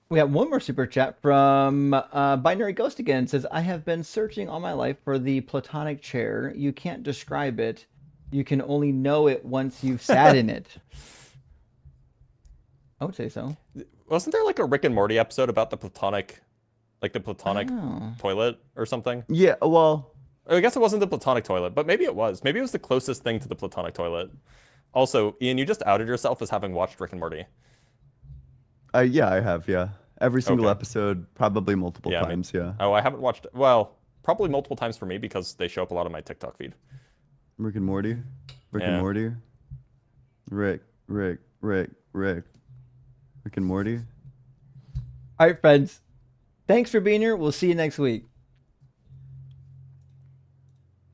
We have one more super chat from Binary Ghost again. It says, I have been searching all my life for the Platonic chair. You can't describe it. You can only know it once you've sat in it. I would say so. Wasn't there like a Rick and Morty episode about the Platonic Oh. toilet or something? Yeah, well, I guess it wasn't the Platonic toilet, but maybe it was. Maybe it was the closest thing to the Platonic toilet. Also, Ian, you just outed yourself as having watched Rick and Morty. yeah, I have, yeah. Every single Okay. episode, probably multiple Yeah, times, yeah. Oh, I haven't watched. Well, probably multiple times for me because they show up a lot on my TikTok feed. Rick and Morty. Rick Yeah. and Morty. Rick and Morty. All right, friends. Thanks for being here. We'll see you next week.